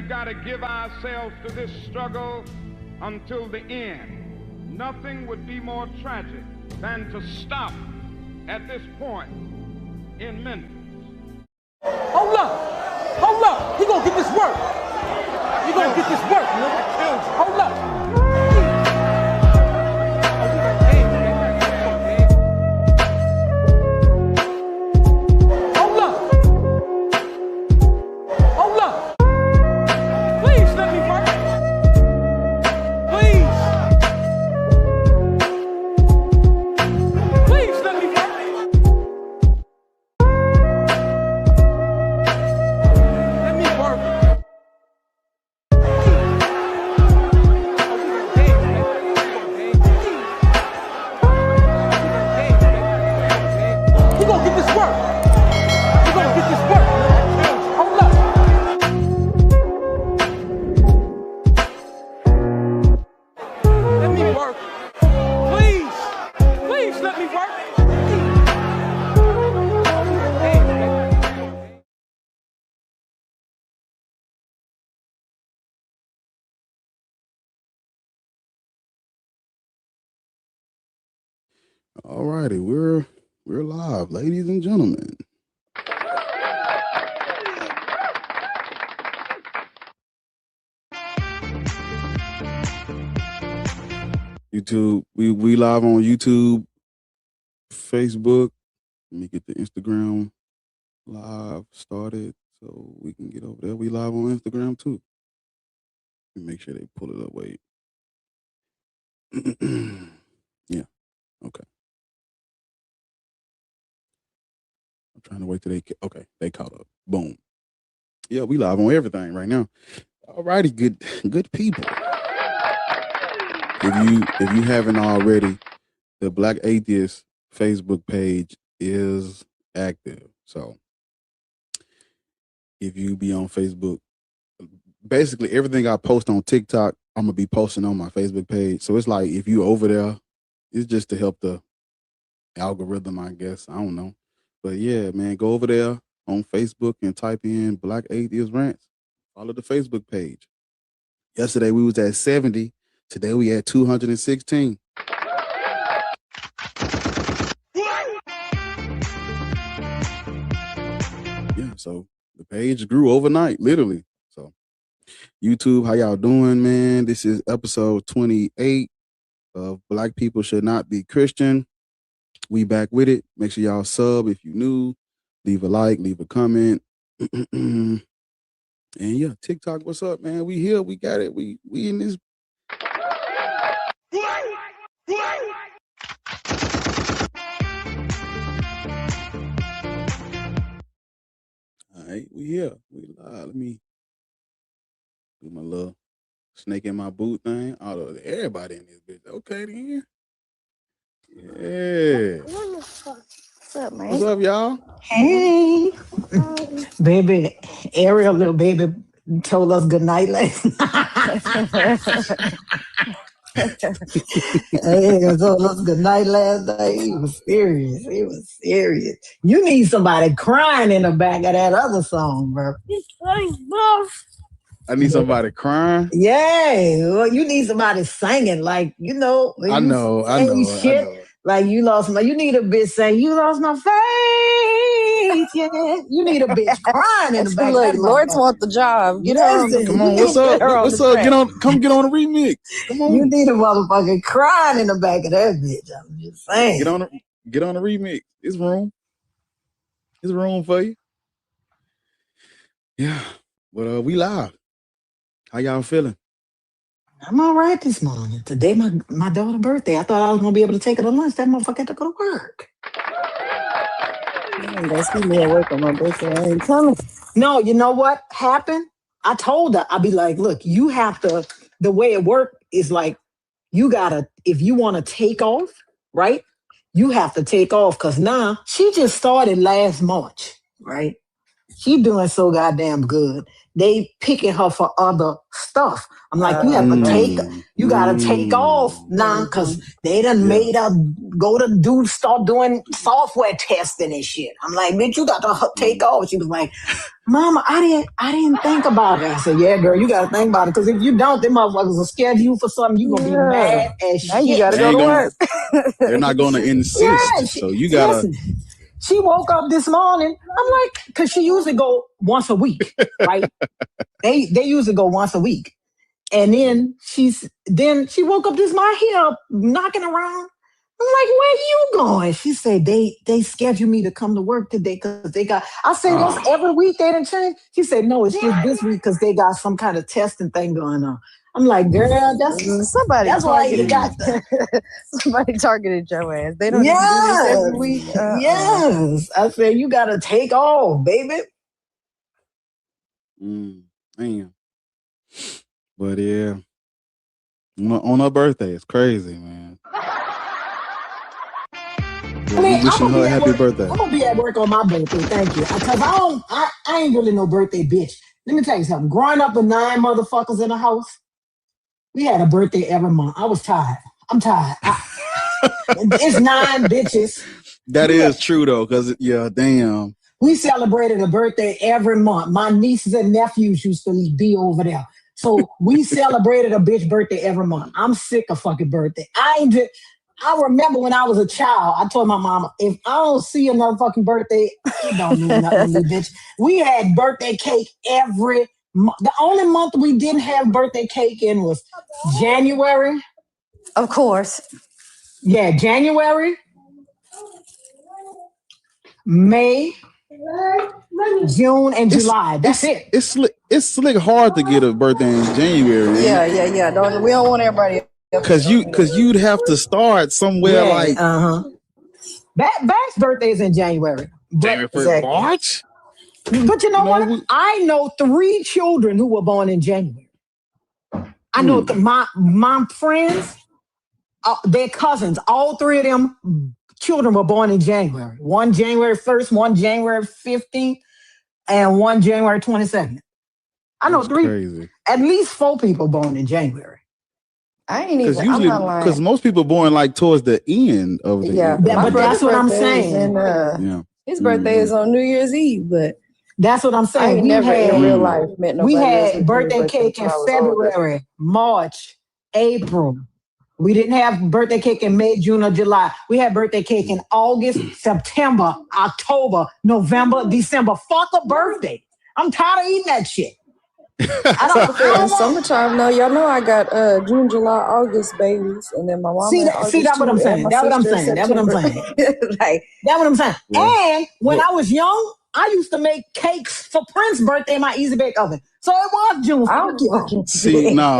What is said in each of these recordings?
we've got to give ourselves to this struggle until the end. Nothing would be more tragic than to stop at this point in Memphis. Hold up, he gonna get this work. He gonna get this work, nigga. Hold up. All righty, we're live, ladies and gentlemen. YouTube, we live on YouTube, Facebook. Let me get the Instagram live started so we can get over there. We live on Instagram too. Let me make sure they pull it up. Wait. Yeah. Okay. I'm trying to wait till they caught up. Boom. Yeah, we live on everything right now. All righty, good people. If you haven't already, the Black Atheist Facebook page is active. So if you be on Facebook, basically everything I post on TikTok, I'm gonna be posting on my Facebook page. So it's like if you over there, it's just to help the algorithm, I guess. I don't know. But yeah, man, go over there on Facebook and type in Black Atheist Rants. Follow the Facebook page. Yesterday we was at 70. Today we at 216. Yeah, so the page grew overnight, literally. So YouTube, how y'all doing, man? This is episode 28 of Black People Should Not Be Christian. We back with it. Make sure y'all sub if you new. Leave a like, leave a comment. And yeah, TikTok, what's up, man? We here, we got it. We in this. All right, we here. We live. Let me do my little snake in my boot thing. Everybody in this bitch. Okay, then. Yeah. What's up, man? What's up, y'all? Hey. Baby, Ariel, little baby, told us good night last night. Ariel told us good night last night. He was serious. He was serious. You need somebody crying in the back of that other song, bro. I need somebody crying. Yeah, well, you need somebody singing, like, you know. I know. Like you lost my, you need a bitch saying, you lost my faith, yeah. You need a bitch crying in the back. Look, Lords want the job. Get her. Come on, what's up? What's up? Come get on the remix. Come on. You need a motherfucker crying in the back of that bitch. I'm just saying. Get on the remix. It's room. It's room for you. Yeah. But we live. How y'all feeling? I'm all right this morning. Today, my daughter's birthday. I thought I was going to be able to take her to lunch. That motherfucker had to go to work. That's me at work on my birthday. I ain't coming. No, you know what happened? I told her, I'll be like, look, you have to, the way it worked is like, you got to, if you want to take off, right? You have to take off because now she just started last March, right? She doing so goddamn good. They picking her for other stuff. I'm like, you have to take, you gotta take off now, because they done made her start doing software testing and shit. I'm like, bitch, you got to take off. She was like, Mama, I didn't think about it. I said, yeah, girl, you gotta think about it, because if you don't, them motherfuckers will schedule you for something. You gonna be mad as shit. Now you gotta go to work. They're not gonna insist. Yeah, so you gotta. Listen, she woke up this morning. I'm like, because she usually go once a week, right? They usually go once a week. And then she woke up this morning here knocking around. I'm like, where you going? She said, they scheduled me to come to work today because they got, I said, that's every week they didn't change. She said, no, it's just this week because they got some kind of testing thing going on. I'm like, girl, that's why you got somebody targeted your ass. They don't even do this every week. Yes. I said, you gotta take off, baby. Damn. But yeah. On her birthday, it's crazy, man. Yeah, wishing her a happy birthday. I'm gonna be at work on my birthday, thank you. Because I ain't really no birthday bitch. Let me tell you something. Growing up with 9 motherfuckers in the house, we had a birthday every month. I was tired. I'm tired. It's 9 bitches. That is true though, because damn. We celebrated a birthday every month. My nieces and nephews used to be over there. So we celebrated a bitch birthday every month. I'm sick of fucking birthday. I remember when I was a child, I told my mama, if I don't see another fucking birthday, it don't mean nothing to me, bitch. We had birthday cake every month. The only month we didn't have birthday cake in was January. Of course. Yeah, January, May, June, and July. That's it. It's slick hard to get a birthday in January. Yeah. We don't want everybody. Because you'd have to start somewhere Back's birthday is in January. January 1st, March. But you know what? I know 3 children who were born in January. I know my friends, their cousins, all 3 of them children were born in January. One January 1st, one January 15th, and one January 22nd. I know 3, crazy. At least 4 people born in January. I ain't even. Usually, because most people born like towards the end of the year. But that's what I'm saying. His birthday is on New Year's Eve, but that's what I'm saying. I ain't never in real life met nobody. We had birthday cake in February, March, April. We didn't have birthday cake in May, June, or July. We had birthday cake in August, September, October, November, December. Fuck a birthday. I'm tired of eating that shit. I don't summertime. No, y'all know I got June, July, August babies, and then my mom. See that's what I'm saying. That's what I'm saying. That's what I'm saying. That's what I'm saying. And when I was young, I used to make cakes for Prince's birthday in my Easy Bake Oven. So it was June. I don't give See, no.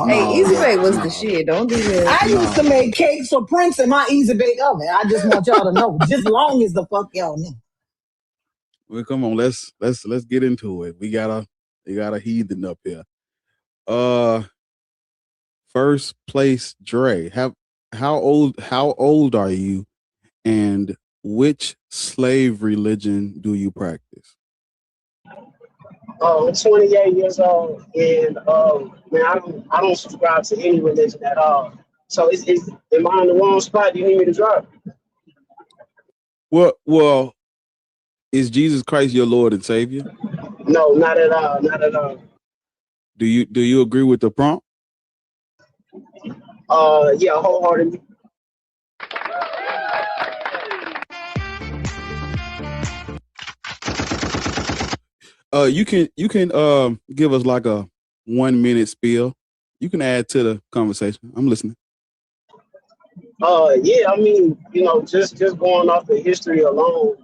Hey, Easy Bake was the shit. Don't do that. I used to make cakes for Prince in my Easy Bake Oven. I just want y'all to know. Just long as the fuck y'all know. Well, come on, let's get into it. We got a heathen up here. First place, Dre. How old are you, and which slave religion do you practice? I'm 28 years old, and man, I don't subscribe to any religion at all. So am I in the wrong spot? Do you need me to drop? Well, is Jesus Christ your Lord and Savior? No, not at all. Not at all. Do you agree with the prompt? Yeah, wholeheartedly. You can give us like a 1-minute spiel. You can add to the conversation. I'm listening. Yeah, I mean, just going off the history alone,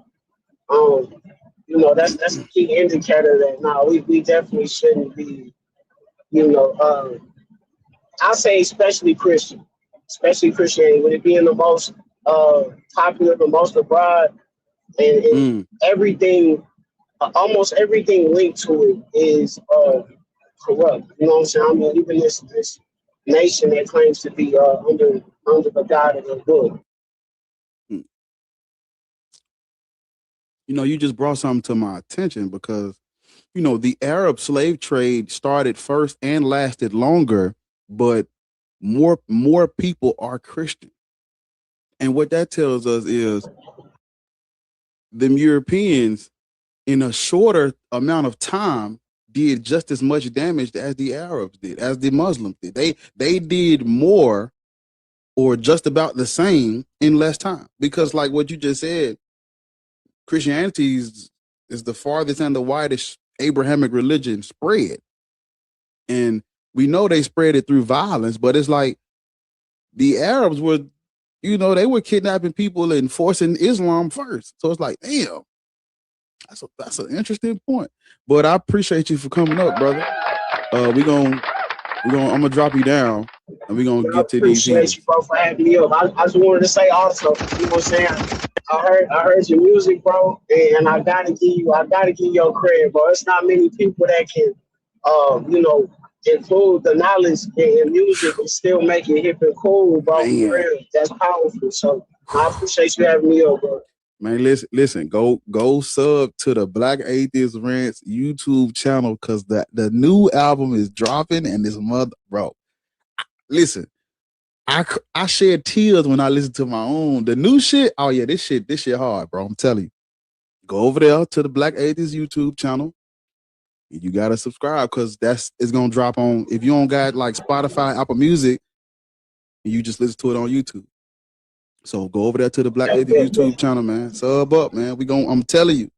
that's a key indicator that we definitely shouldn't be, I say especially Christianity, with it being the most popular, the most abroad, and everything, almost everything linked to it is corrupt. You know what I'm saying? I mean, even this nation that claims to be under the God of the book. You know, you just brought something to my attention because, you know, the Arab slave trade started first and lasted longer, but more people are Christian. And what that tells us is them Europeans in a shorter amount of time did just as much damage as the Arabs did, as the Muslims did. They did more or just about the same in less time. Because like what you just said, Christianity is the farthest and the widest Abrahamic religion spread. And we know they spread it through violence, but it's like the Arabs were, you know, they were kidnapping people and forcing Islam first. So it's like, damn, that's an interesting point. But I appreciate you for coming up, brother. I'm gonna drop you down and we're gonna get to these. Appreciate you, bro, for having me up. I just wanted to say also, you know what I'm saying? I heard your music, bro, and I gotta give you your credit, bro. It's not many people that can you know, include the knowledge in music and still make it hip and cool, bro. For real. That's powerful. So I appreciate you having me up, bro. Man, listen, go sub to the Black Atheist Rants YouTube channel because the new album is dropping and this mother, bro. Listen, I shed tears when I listen to my own. The new shit, oh yeah, this shit hard, bro. I'm telling you. Go over there to the Black Atheist YouTube channel. You gotta subscribe because it's gonna drop on. If you don't got like Spotify, Apple Music, you just listen to it on YouTube. So go over there to the Black Atheist YouTube channel, man. Sub up, man. I'm telling you,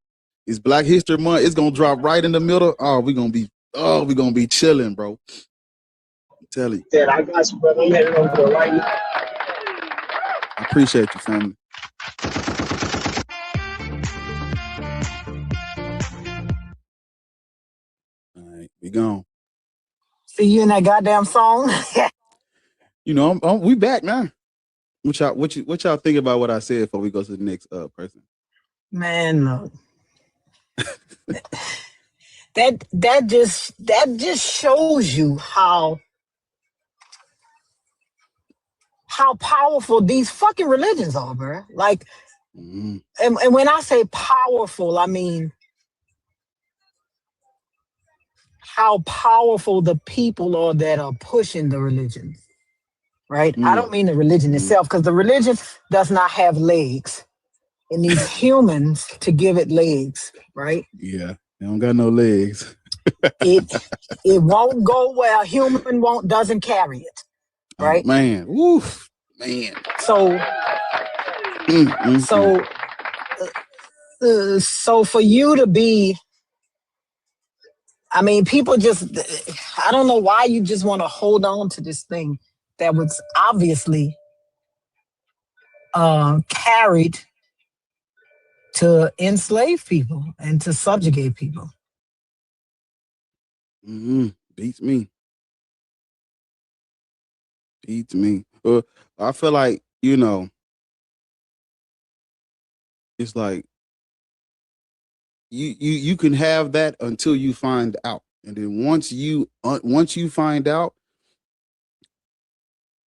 it's Black History Month. It's gonna drop right in the middle. We're gonna be chilling, bro. I'm telling you. Yeah, I got you, brother. I'm heading over there right now. I appreciate you, family. All right, we gone. See you in that goddamn song. You know, we back now. What y'all think about what I said before we go to the next person? Man, look. that just shows you how powerful these fucking religions are, bro. Like, and when I say powerful, I mean how powerful the people are that are pushing the religion. Right? I don't mean the religion itself, because the religion does not have legs. It needs humans to give it legs, right? Yeah, they don't got no legs. it won't go where a human doesn't carry it, right? Oh, man, woof, man. So for you to be, I mean, people just, I don't know why you just want to hold on to this thing that was obviously carried to enslave people and to subjugate people. Beats me. I feel like, you know, it's like you can have that until you find out, and then once you find out,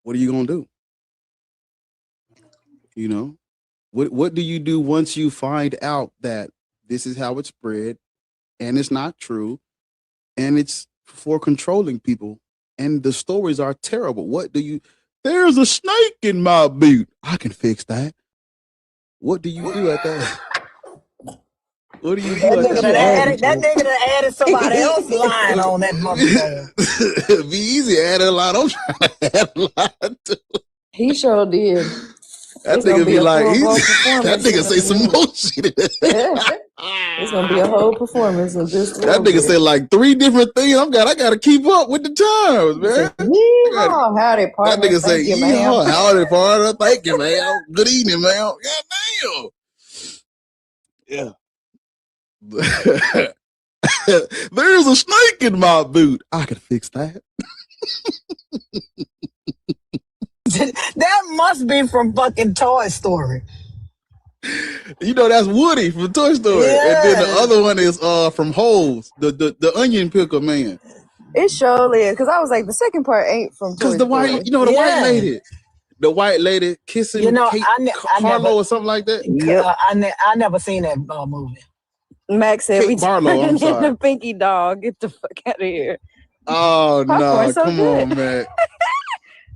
what are you gonna do? You know, what do you do once you find out that this is how it's spread, and it's not true, and it's for controlling people, and the stories are terrible? What do you? There's a snake in my boot. I can fix that. What do you do at that? What do you do at that? That nigga done added somebody else's line on that motherfucker. It'd be easy to add a line. I'm trying to add a line too. He sure did. That nigga be like, that nigga say some more shit. It's gonna be a whole performance of this. That nigga say like 3 different things. I gotta keep up with the times, man. Yeehaw, howdy, partner. That nigga say, yeehaw, howdy, partner. Thank you, man. Good evening, man. Goddamn. Yeah. There's a snake in my boot. I can fix that. That must be from fucking Toy Story. You know, that's Woody from Toy Story. Yeah. And then the other one is from Holes, the onion picker man. It surely is, because I was like, the second part ain't from Toy Story. Because the white lady. the white lady kissing Kate Harlow or something like that? Yep. I never seen that movie. Max said we Barlow, I'm sorry. the Pinky Dog. Get the fuck out of here. Oh no, come on, man.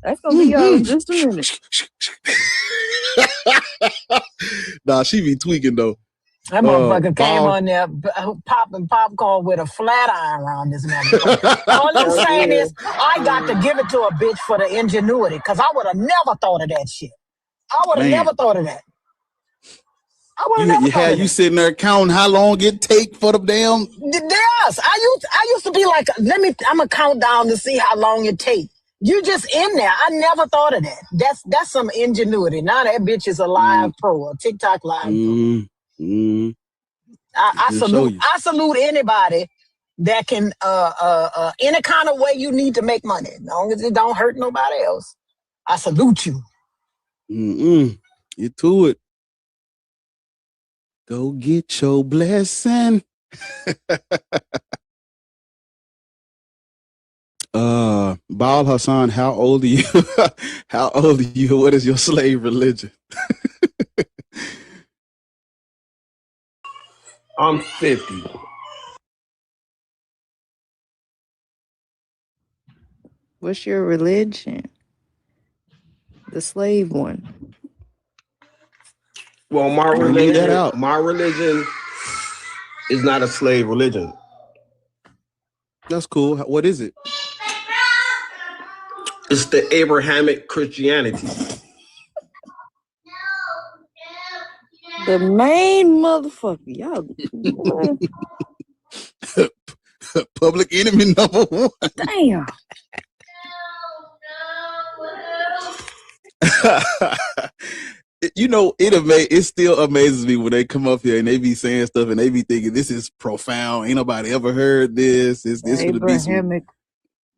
That's gonna be y'all in just a minute. Nah, she be tweaking though. That motherfucker came on there popping popcorn with a flat iron around this motherfucker. All I'm saying is, I got to give it to a bitch for the ingenuity, because I would have never thought of that shit. I would have never thought of that. You sitting there counting how long it take for the damn. Yes, I used to be like, I'm gonna count down to see how long it take. You just in there. I never thought of that. That's some ingenuity. Now that bitch is a live pro, a TikTok live pro. I salute anybody that can any kind of way you need to make money, as long as it don't hurt nobody else. I salute you. You to it. Go get your blessing. Baal Hassan, how old are you? How old are you? What is your slave religion? I'm 50. What's your religion? The slave one. Well, my religion is not a slave religion. That's cool. What is it? It's the Abrahamic Christianity. The main motherfucker. Y'all. Public enemy number one. Damn. You know, it still amazes me when they come up here and they be saying stuff and they be thinking this is profound. Ain't nobody ever heard this. This would be some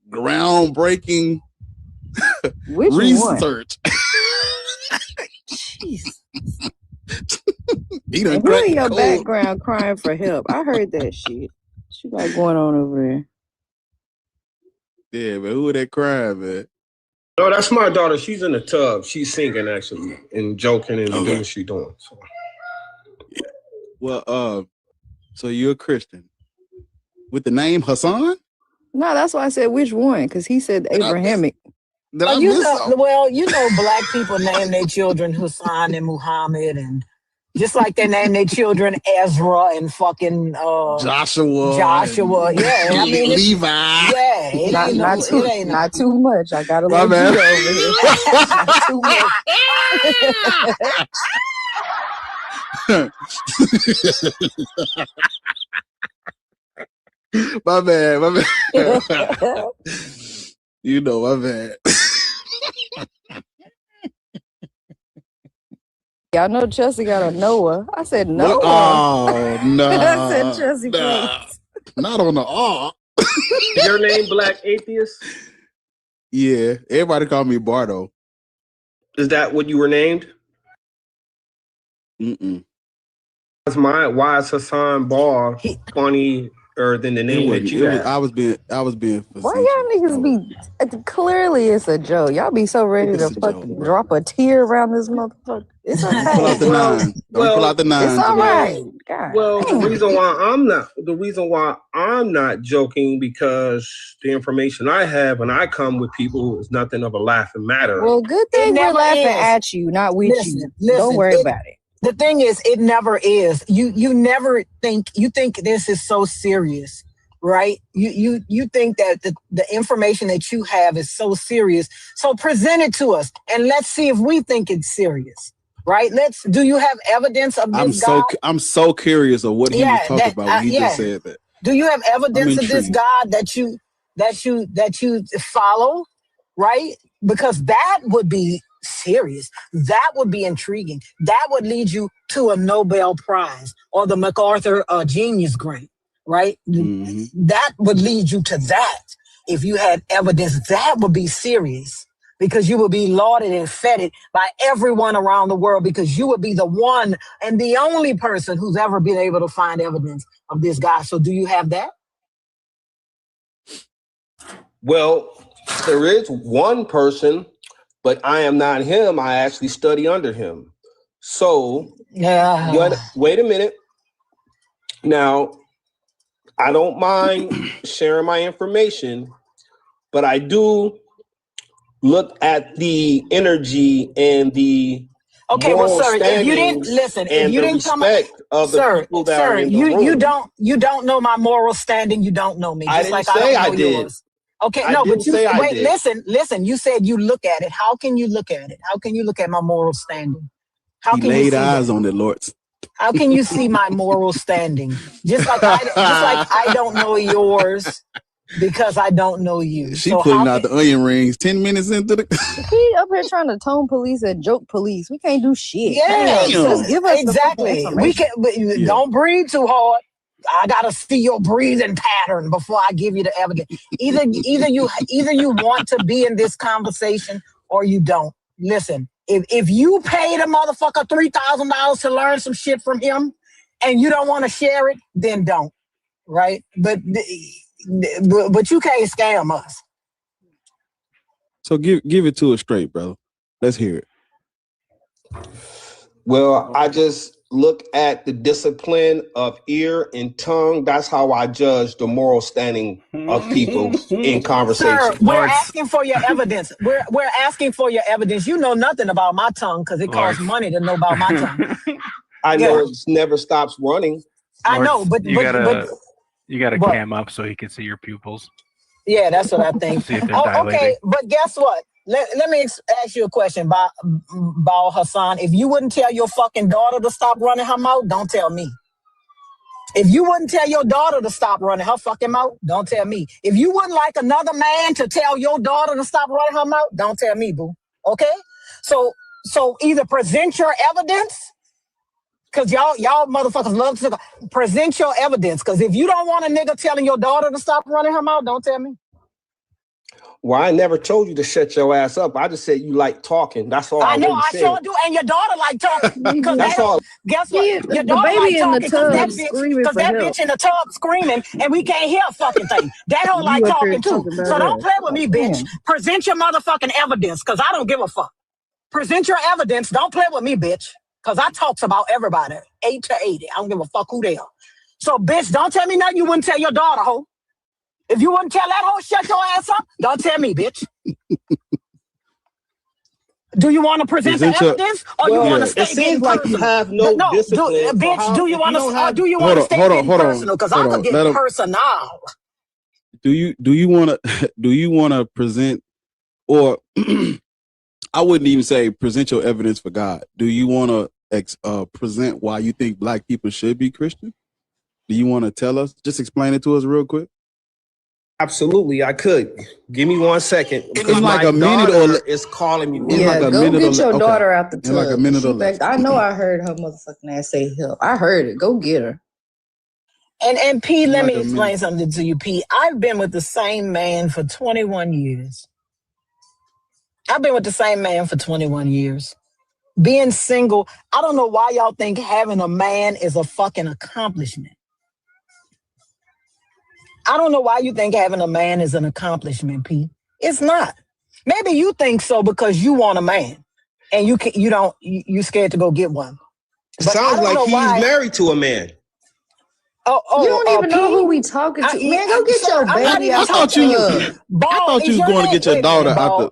groundbreaking research. Jesus. Who in your background crying for help? I heard that shit. What you got going on over there? Yeah, but who that crying, man? No, that's my daughter. She's in the tub. She's singing actually and joking and doing what she's doing. So. Yeah. Well, so you're a Christian with the name Hassan? No, that's why I said which one, because he said Abrahamic. Black people name their children Hassan and Muhammad, and just like they name their children Ezra and fucking Joshua. Yeah, I mean Levi. Yeah, not too much. I got a little bit over here. Not too much. My bad. You know, my bad. Y'all know Chelsea got a Noah. I said Noah. Oh, no. I said Chelsea, please. Not on the R. Your name Black Atheist? Yeah. Everybody call me Bardo. Is that what you were named? Why is Hassan Bar funny than the name that you had? I was being facetious. Why y'all niggas be clearly it's a joke. Y'all be so ready to fucking drop a tear around this motherfucker. It's okay. Pull out the nine. Pull out the nine. It's all right. God. Well, the reason why I'm not joking, because the information I have when I come with people is nothing of a laughing matter. Well, good thing we're laughing at you, not with you. Don't worry about it. The thing is, it never is. You never think, you think this is so serious, right? You think that the information that you have is so serious. So present it to us and let's see if we think it's serious, right? Do you have evidence of this God? I'm so curious of what he was talking about when he just said that. Do you have evidence of this God that you follow, right? Because that would be serious. That would be intriguing. That would lead you to a Nobel Prize or the MacArthur Genius Grant, right? That would lead you to that. If you had evidence, that would be serious, because you would be lauded and feted by everyone around the world, because you would be the one and the only person who's ever been able to find evidence of this guy. So do you have that? Well, there is one person, but I am not him. I actually study under him. So wait a minute. Now, I don't mind sharing my information, but I do look at the energy and the well, sir, if you didn't listen, if you didn't come, sir, you don't know my moral standing. You don't know me. Just I didn't like say I I don't know did. yours. Okay, no, but you wait. Listen. You said you look at it. How can you look at it? How can you look at my moral standing? How he can laid you see eyes that? on it, Lord. How can you see my moral standing? Just like I don't know yours because I don't know you. She so putting out the onion rings 10 minutes into the. He up here trying to tone police and joke police. We can't do shit. Yeah, just give us exactly. We can. Don't breathe too hard. I gotta see your breathing pattern before I give you the evidence. Either you want to be in this conversation or you don't. Listen, if you paid a motherfucker $3,000 to learn some shit from him, and you don't want to share it, then don't. Right? But you can't scam us. So give it to us straight, brother. Let's hear it. Well, I just look at the discipline of ear and tongue. That's how I judge the moral standing of people in conversation. Sir, we're asking for your evidence. We're asking for your evidence. You know nothing about my tongue because it costs money to know about my tongue. I know it never stops running. I know, but you gotta cam up so he can see your pupils. Yeah, that's what I think. See if they're dilating. Okay, but guess what? Let me ask you a question, Baal Hassan. If you wouldn't tell your fucking daughter to stop running her mouth, don't tell me. If you wouldn't tell your daughter to stop running her fucking mouth, don't tell me. If you wouldn't like another man to tell your daughter to stop running her mouth, don't tell me, boo. Okay? So either present your evidence, because y'all motherfuckers love to present your evidence. Because if you don't want a nigga telling your daughter to stop running her mouth, don't tell me. Well, I never told you to shut your ass up. I just said you like talking. That's all. I know, I sure do. And your daughter like talking. That's all. Guess what? Your daughter baby like in talking the tub screaming because that bitch in the tub screaming and we can't hear a fucking thing. That hoe like talking too. So don't play with me, bitch. Present your motherfucking evidence because I don't give a fuck. Present your evidence. Don't play with me, bitch. Because I talks about everybody. 8 to 80. I don't give a fuck who they are. So, bitch, don't tell me nothing you wouldn't tell your daughter, hoe. If you wouldn't tell that hoe, shut your ass up. Don't tell me, bitch. Do you want to present the evidence, or you want to stay getting like personal? You have no discipline. Bitch, do you want to stay getting personal? Because I could get personal. Do you want to present, or I wouldn't even say present your evidence for God. Do you want to present why you think black people should be Christian? Do you want to tell us? Just explain it to us real quick. Absolutely, I could. Give me 1 second. It's like a minute or it's calling me. Yeah, like a go minute get your daughter out the tub. Like a minute or less. I know I heard her motherfucking ass say help. I heard it. Go get her. And P, let me explain something to you, P. I've been with the same man for 21 years. I've been with the same man for 21 years. Being single, I don't know why y'all think having a man is a fucking accomplishment. I don't know why you think having a man is an accomplishment, P. It's not. Maybe you think so because you want a man and you scared to go get one. But sounds like he's married to a man. You don't even know who we talking to. Man, go get your baby out. I thought you was going to get your daughter out the...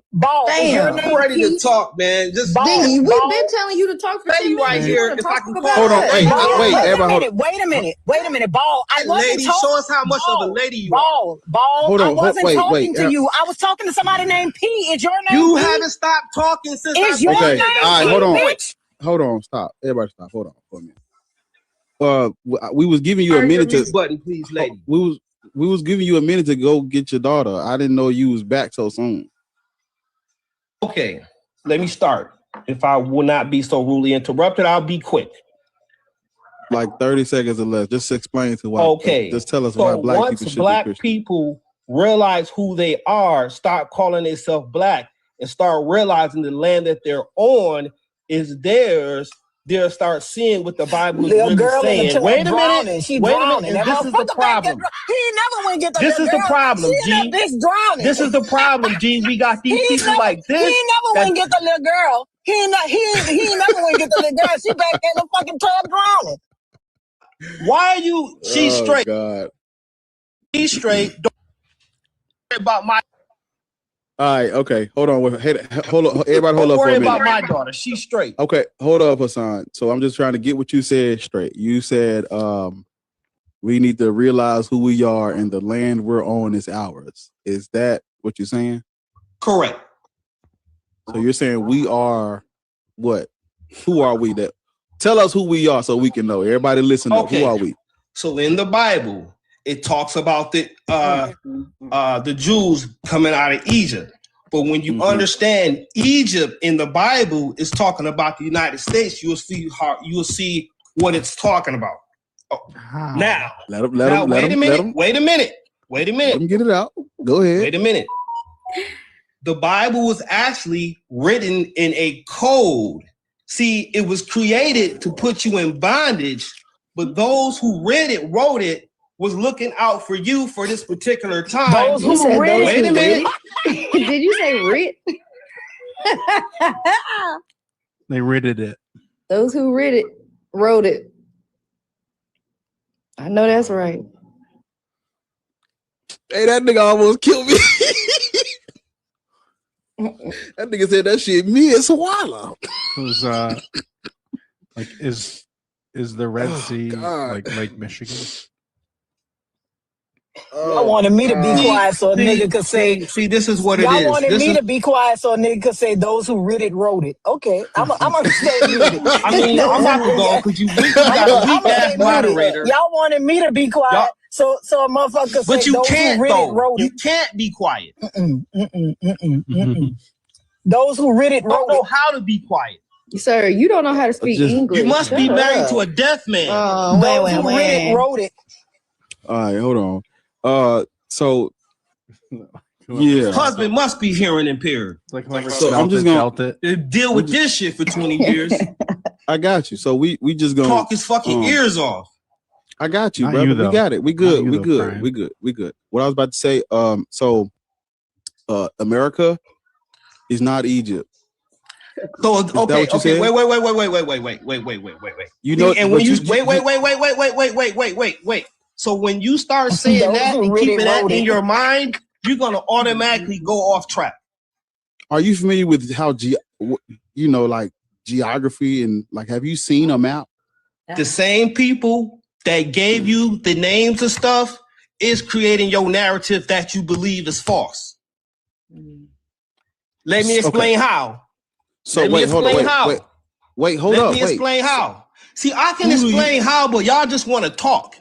Damn, I'm ready to talk, man. Just we've been telling you to talk for 10 minutes. Right here. If I can hold on, wait a minute, Ball. I wasn't lady, show us how much of a lady you are. Ball. I wasn't talking to you. I was talking to somebody named P. Is your name You P? haven't stopped talking since Is your name all right, P, hold on. bitch? Hold on, stop. Everybody stop. Hold on for a minute. We was giving you a minute to button, please, lady. We was giving you a minute to go get your daughter. I didn't know you was back so soon. Okay, let me start. If I will not be so rudely interrupted, I'll be quick. Like 30 seconds or less. Just explain to why. Okay. Just tell us why black people should black be Christian. people realize who they are, start calling themselves black, and start realizing the land that they're on is theirs. they'll start seeing what the Bible is Little really girl in the saying. tub Wait a drowning. minute. She Wait a drowning. minute. And That this is the motherfucker back there problem. He ain't never went get the This little is the girl. problem, She in G. that bitch drowning. This is the problem, G. We got these people like He this. ain't never went get the little girl. He ain't never went get the little girl. She back there in the fucking tub drowning. Why are you? She's straight. God. She's straight. Don't worry about my. All right, okay. Hold on. Hey, hold on. Everybody hold up for a minute. Don't worry about my daughter. She's straight. Okay, hold up, Hassan. So I'm just trying to get what you said straight. You said we need to realize who we are and the land we're on is ours. Is that what you're saying? Correct. So you're saying we are what? Who are we? That tell us who we are so we can know. Everybody listen up. Who are we? So in the Bible, it talks about the Jews coming out of Egypt. But when you understand Egypt in the Bible is talking about the United States, you'll see what it's talking about. Now, wait a minute. Let him get it out. Go ahead. Wait a minute. The Bible was actually written in a code. See, it was created to put you in bondage, but those who wrote it, was looking out for you for this particular time. Those who read it. Wait a minute. Did you say read? They read it. Those who read it wrote it. I know that's right. Hey, that nigga almost killed me. That nigga said that shit me and swallow. Who's like is the Red Sea like Lake Michigan? Y'all wanted me to be quiet so a nigga could say. See, this is what it is. Y'all wanted me to be quiet so a nigga could say those who read it wrote it. Okay, I'm gonna stay muted. I mean, I'm about to go because you got a weak ass moderator. Y'all wanted me to be quiet so a motherfucker could say but you those can't who read it wrote it. You can't be quiet. Those who read it don't know how to be quiet. Sir, you don't know how to speak English. You must be married to a deaf man. Those who read it wrote it. All right, hold on. So yeah, husband must be hearing impaired. So I'm just gonna deal with this shit for 20 years. I got you. So we just gonna talk his fucking ears off. I got you, brother. We got it. We good. We good. We good. What I was about to say. So America is not Egypt. So okay. Said? Wait. You know, and when you wait. So when you start saying that and keeping that in your mind, you're gonna automatically go off track. Are you familiar with how like geography and like have you seen a map? The same people that gave you the names of stuff is creating your narrative that you believe is false. Let me explain how. So Let me explain how. Let me explain how. See, I can explain how, but y'all just want to talk.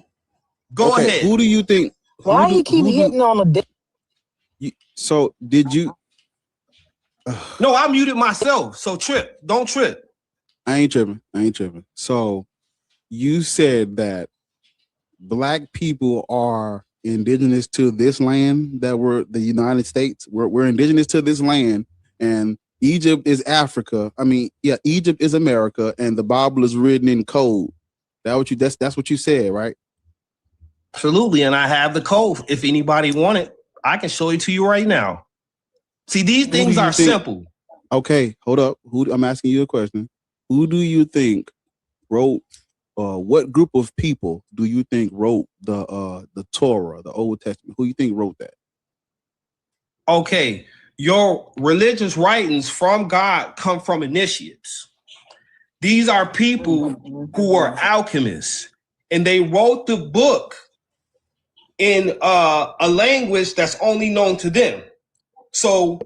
Go ahead. Who do you think? Why you keep hitting on the dick? So did you? No, I muted myself. So don't trip. I ain't tripping. So you said that Black people are indigenous to this land that we're the United States. We're indigenous to this land, and Egypt is Africa. I mean, yeah, Egypt is America, and the Bible is written in code. That's what you said, right? Absolutely, and I have the code. If anybody want it, I can show it to you right now. See, these things are simple. Okay, hold up. I'm asking you a question. Who do you think wrote? What group of people do you think wrote the Torah, the Old Testament? Who do you think wrote that? Okay, your religious writings from God come from initiates. These are people who are alchemists, and they wrote the book in a language that's only known to them. So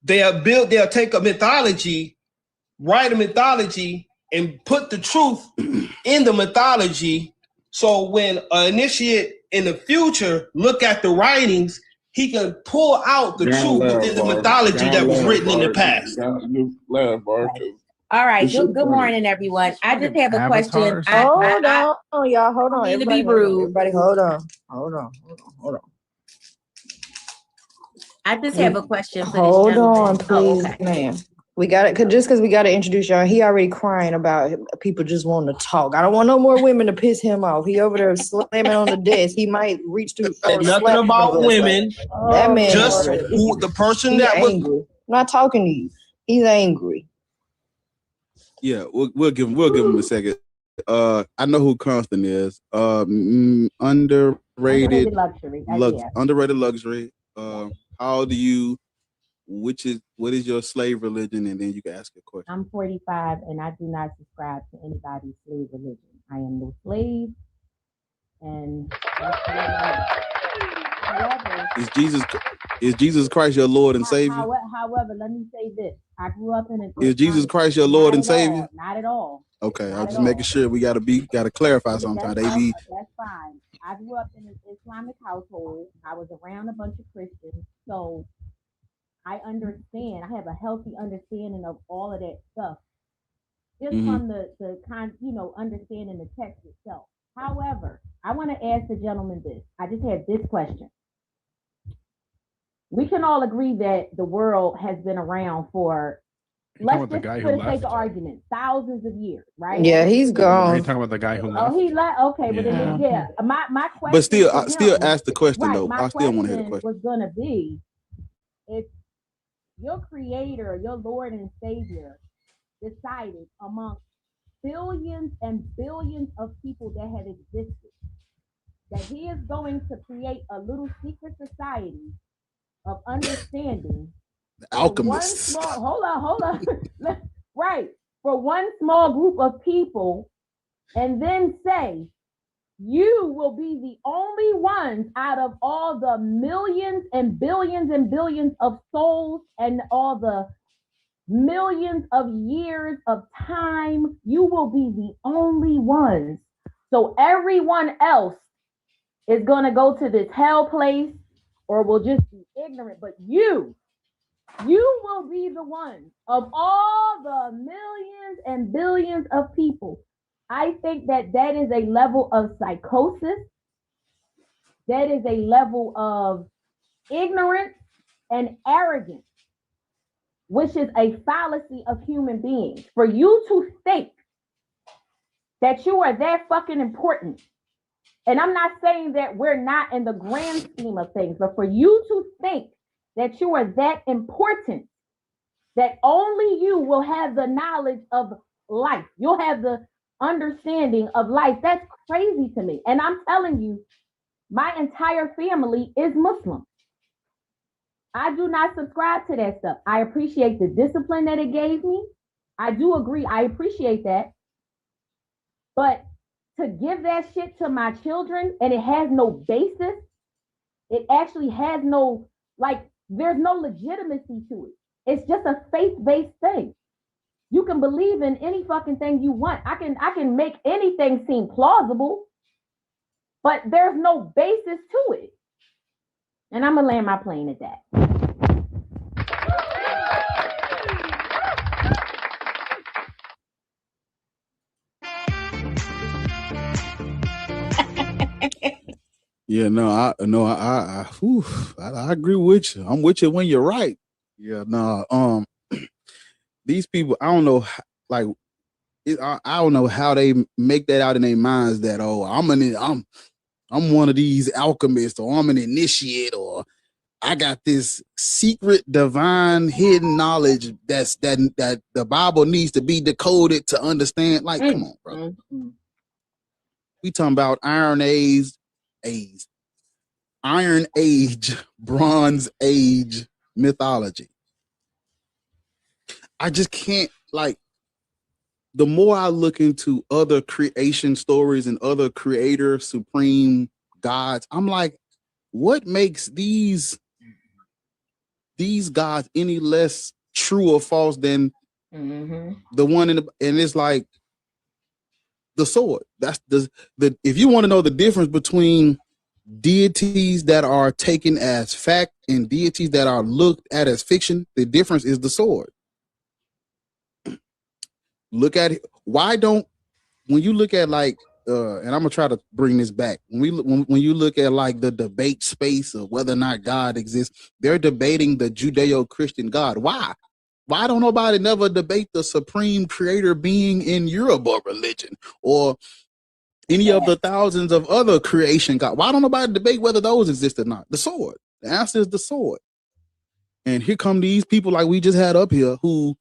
they'll take a mythology, write a mythology, and put the truth in the mythology. So when an initiate in the future look at the writings, he can pull out the truth within the mythology that was written in the past. All right. Good morning, everyone. I just have a question. Hold on, y'all. Hold on. Everybody, be rude. Everybody, hold on. I just have a question. Hold on, please, ma'am. We got it, just because we got to introduce y'all. He already crying about people just wanting to talk. I don't want no more women to piss him off. He over there slamming on the desk. He might reach to nothing about women. That man just who the person he's that angry. was. I'm not talking to you. He's angry. Yeah, we'll give him a second. I know who Constant is. Underrated luxury. Underrated luxury. How do you? What is your slave religion? And then you can ask a question. I'm 45 and I do not subscribe to anybody's slave religion. I am no slave. And however, is Jesus Christ your Lord and Savior? However, let me say this. I grew up in a Is Jesus Christ your Lord and Savior? Not at all. Okay, I'm just making sure we gotta clarify sometimes. That's fine. I grew up in an Islamic household. I was around a bunch of Christians, so I understand. I have a healthy understanding of all of that stuff, just from the kind, understanding the text itself. However, I want to ask the gentleman this. I just had this question. We can all agree that the world has been around for, let's just for the sake of argument, thousands of years, right? Yeah, he's gone. Are you talking about the guy who left? Oh, he left. Okay, but then my question. But still, I still ask the question though. I still want to hear the question. Was gonna be, if your creator, your Lord and Savior, decided among billions and billions of people that have existed that he is going to create a little secret society of understanding. The alchemists. Hold on. Right. For one small group of people, and then say, you will be the only ones out of all the millions and billions of souls and all the millions of years of time. You will be the only ones. So everyone else is going to go to this hell place or will just be ignorant. But you will be the one of all the millions and billions of people. I think that is a level of psychosis. That is a level of ignorance and arrogance, which is a fallacy of human beings. For you to think that you are that fucking important, and I'm not saying that we're not in the grand scheme of things, but for you to think that you are that important, that only you will have the knowledge of life, you'll have the understanding of life, that's crazy to me. And I'm telling you, my entire family is Muslim. I do not subscribe to that stuff. I appreciate the discipline that it gave me. I do agree. I appreciate that. But to give that shit to my children and it has no basis, it actually has no, there's no legitimacy to it. It's just a faith-based thing. You can believe in any fucking thing you want. I can make anything seem plausible, but there's no basis to it. And I'm gonna land my plane at that. Yeah, I agree with you. I'm with you when you're right. Yeah, these people, I don't know, I don't know how they make that out in their minds that, oh, I'm one of these alchemists, or I'm an initiate, or I got this secret divine hidden knowledge that the Bible needs to be decoded to understand. Like, come on, bro. We talking about Iron Age, Bronze Age mythology. I just can't, the more I look into other creation stories and other creator supreme gods, I'm like, what makes these gods any less true or false than the one and it's like the sword. That's the if you want to know the difference between deities that are taken as fact and deities that are looked at as fiction, the difference is the sword. Look at it. When you look at and I'm gonna try to bring this back. When you look at the debate space of whether or not God exists, they're debating the Judeo-Christian God. Why? Why don't nobody never debate the supreme creator being in Yoruba religion or any of the thousands of other creation gods? Why don't nobody debate whether those exist or not? The sword. The answer is the sword. And here come these people like we just had up here who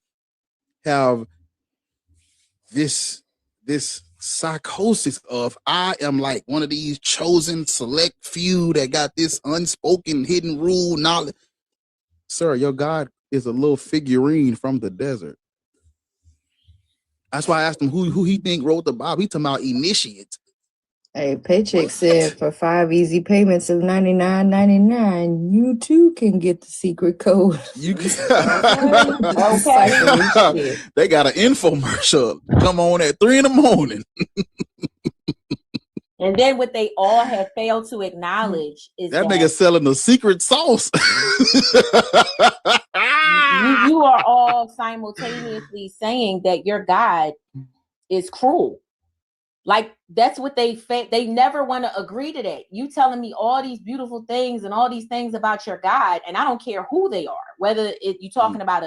have this psychosis of, I am like one of these chosen select few that got this unspoken hidden rule knowledge. Sir, your God is a little figurine from the desert. That's why I asked him who he think wrote the Bible. He talking about initiates. Hey, Paycheck said for 5 easy payments of $99.99, you too can get the secret code. You can. Okay. They got an infomercial. Come on at 3 a.m. And then what they all have failed to acknowledge is that nigga selling the secret sauce. you are all simultaneously saying that your God is cruel. Like, that's what they never want to agree to that. You telling me all these beautiful things and all these things about your God, and I don't care who they are, whether you're talking about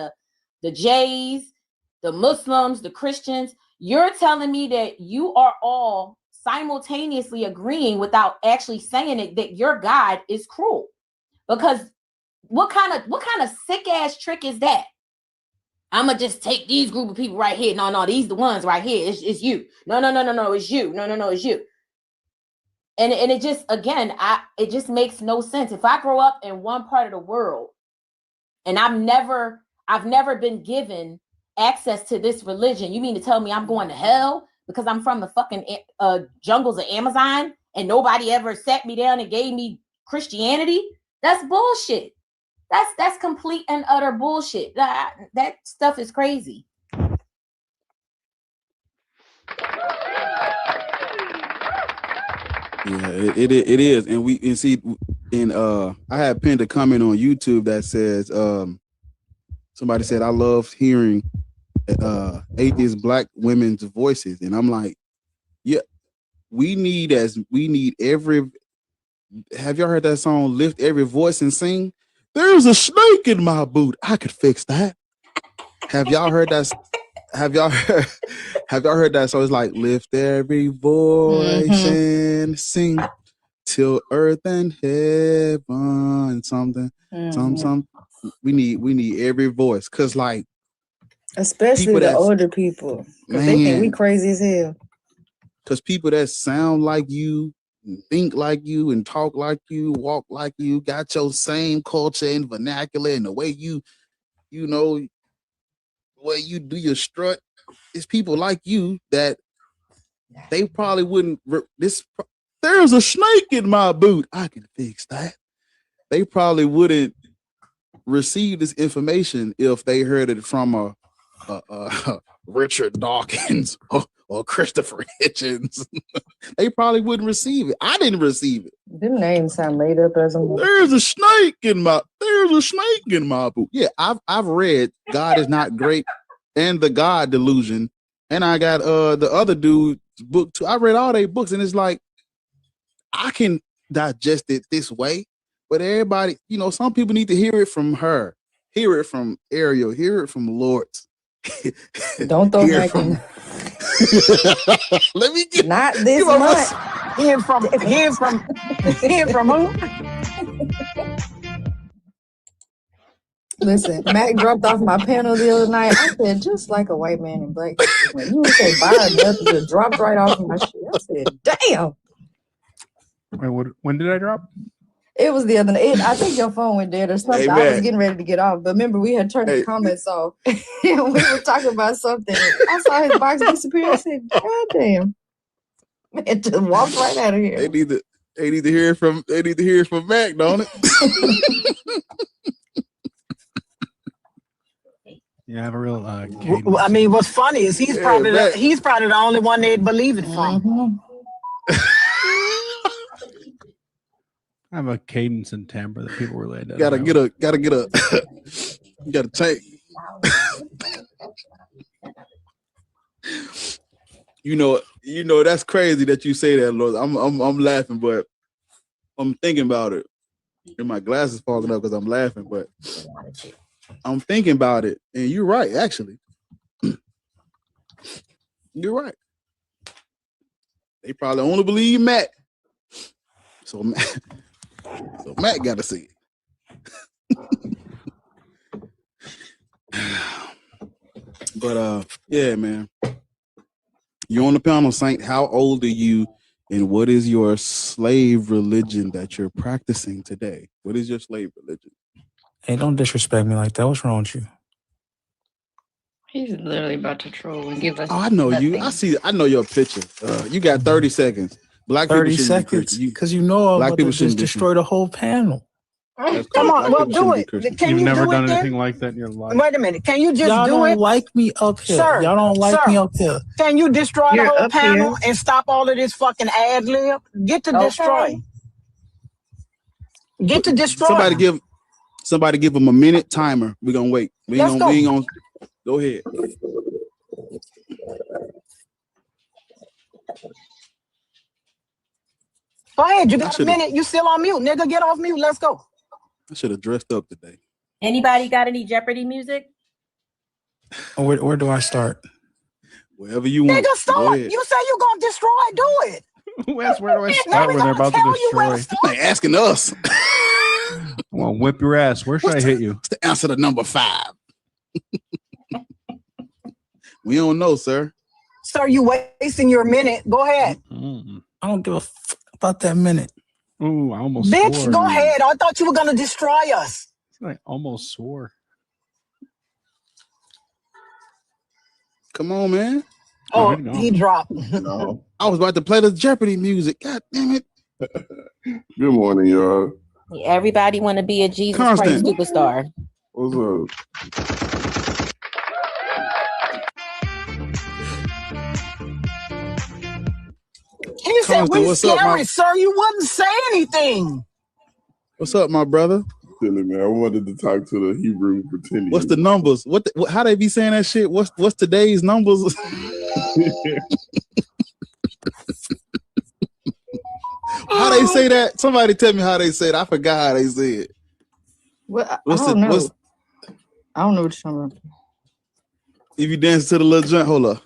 the Jays, the Muslims, the Christians. You're telling me that you are all simultaneously agreeing without actually saying it that your God is cruel. Because what kind of sick ass trick is that? I'ma just take these group of people right here. No, these the ones right here. It's you. No, it's you. No, it's you. And it just, again, it just makes no sense. If I grow up in one part of the world and I've never been given access to this religion, you mean to tell me I'm going to hell because I'm from the fucking jungles of Amazon and nobody ever sat me down and gave me Christianity? That's bullshit. That's complete and utter bullshit. That stuff is crazy. Yeah, it is. And I had pinned a comment on YouTube that says somebody said, I love hearing atheist black women's voices. And I'm like, yeah, we need every, have y'all heard that song, Lift Every Voice and Sing? There's a snake in my boot. I could fix that. Have y'all heard that? Have y'all heard that? So it's like, lift every voice and sing till earth and heaven. Something. We need every voice, cause like, especially the older people, because they think we crazy as hell. Cause people that sound like you, think like you, and talk like you, walk like you, got your same culture and vernacular, and the way you know, the way you do your strut. It's people like you that they probably wouldn't. There's a snake in my boot. I can fix that. They probably wouldn't receive this information if they heard it from a Richard Dawkins or Christopher Hitchens. They probably wouldn't receive it. I didn't receive it. Them names sound made up as a. There's a snake in my boot. Yeah, I've read God Is Not Great and The God Delusion, and I got the other dude's book too. I read all their books, and it's like, I can digest it this way, but everybody, some people need to hear it from her, hear it from Ariel, hear it from Lords. Don't throw back in. Let me get not this month. Hear from who? Listen, Mac dropped off my panel the other night. I said, just like a white man in black. When you say Byron, nothing just dropped right off my shit. I said, damn. Wait, when did I drop? It was the other night. I think your phone went dead or something. Hey, I was getting ready to get off, but remember we had turned the comments off. And we were talking about something. I saw his box disappear. I said, God damn. Man just walked right out of here. They need to hear it from Mac, don't it? Yeah, I have a real I mean, what's funny is he's probably the only one they'd believe it from. I have a cadence and timbre that people relate to. Gotta get a you gotta take. You know that's crazy that you say that, Lord. I'm laughing, but I'm thinking about it. And my glasses fogging up because I'm laughing, but I'm thinking about it, and you're right. Actually, you're right. They probably only believe Matt, so Matt got to see it. But yeah, man. You're on the panel, Saint. How old are you, and what is your slave religion that you're practicing today? What is your slave religion? Hey, don't disrespect me like that. What's wrong with you? He's literally about to troll and give us. Oh, I know nothing. you. I know your picture. You got 30 seconds. Black 30 people seconds, because you know I'm black about people to just destroy the whole panel. Come on, well, do it. Can You've you never do done it anything then? like that in your life. Wait a minute. Can you just Y'all do don't it? like me up here. Sir, Y'all don't like me up here. Can you destroy You're the whole up panel here. and stop all of this fucking ad lib? Get to destroy. Get to destroy. Somebody give them a minute timer. We're gonna wait. We ain't gonna go ahead. Go ahead, you got a minute. You still on mute, nigga. Get off mute. Let's go. I should have dressed up today. Anybody got any Jeopardy music? Where do I start? Wherever you want. Nigga, start. You say you gonna destroy. Do it. Who asked where do I start when they're about to destroy? They asking us. I'm gonna whip your ass. Where should I hit you? What's the answer to number 5? We don't know, sir. Sir, you wasting your minute. Go ahead. I don't give a about that minute. Ooh, I almost Bitch, swore. go ahead. I thought you were gonna destroy us. I almost swore. Come on, man. Oh, he dropped. No. I was about to play the Jeopardy music. God damn it. Good morning, y'all. Everybody want to be a Jesus Christ superstar. What's up? He said, we scary, sir. You wouldn't say anything. What's up, my brother? Man, I wanted to talk to the Hebrew pretending. What's the numbers? How they be saying that shit? What's today's numbers? How they say that? Somebody tell me how they say it. I forgot how they say it. Well, I don't know. I don't know what you're talking about. If you dance to the little joint, hold up.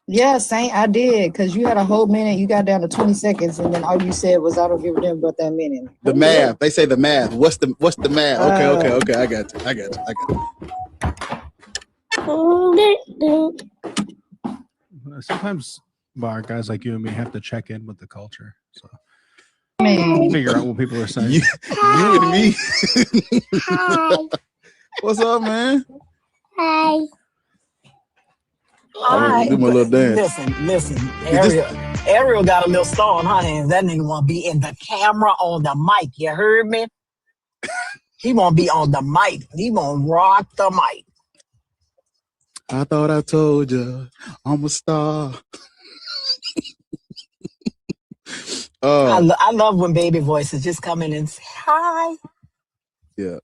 Yeah, Saint, I did, because you had a whole minute. You got down to 20 seconds, and then all you said was, "I don't give a damn about that minute." The math. They say the math. What's the math? Okay. I got you. Sometimes guys like you and me have to check in with the culture. So Man. figure out what people are saying. You and me. Hi. What's up, man? Hi. Do my little dance. Listen. Ariel got a little star on her hands. That nigga want to be in the camera on the mic. You heard me? He won't be on the mic. He won't rock the mic. I thought I told you I'm a star. I love when baby voices just come in and say hi. Yeah,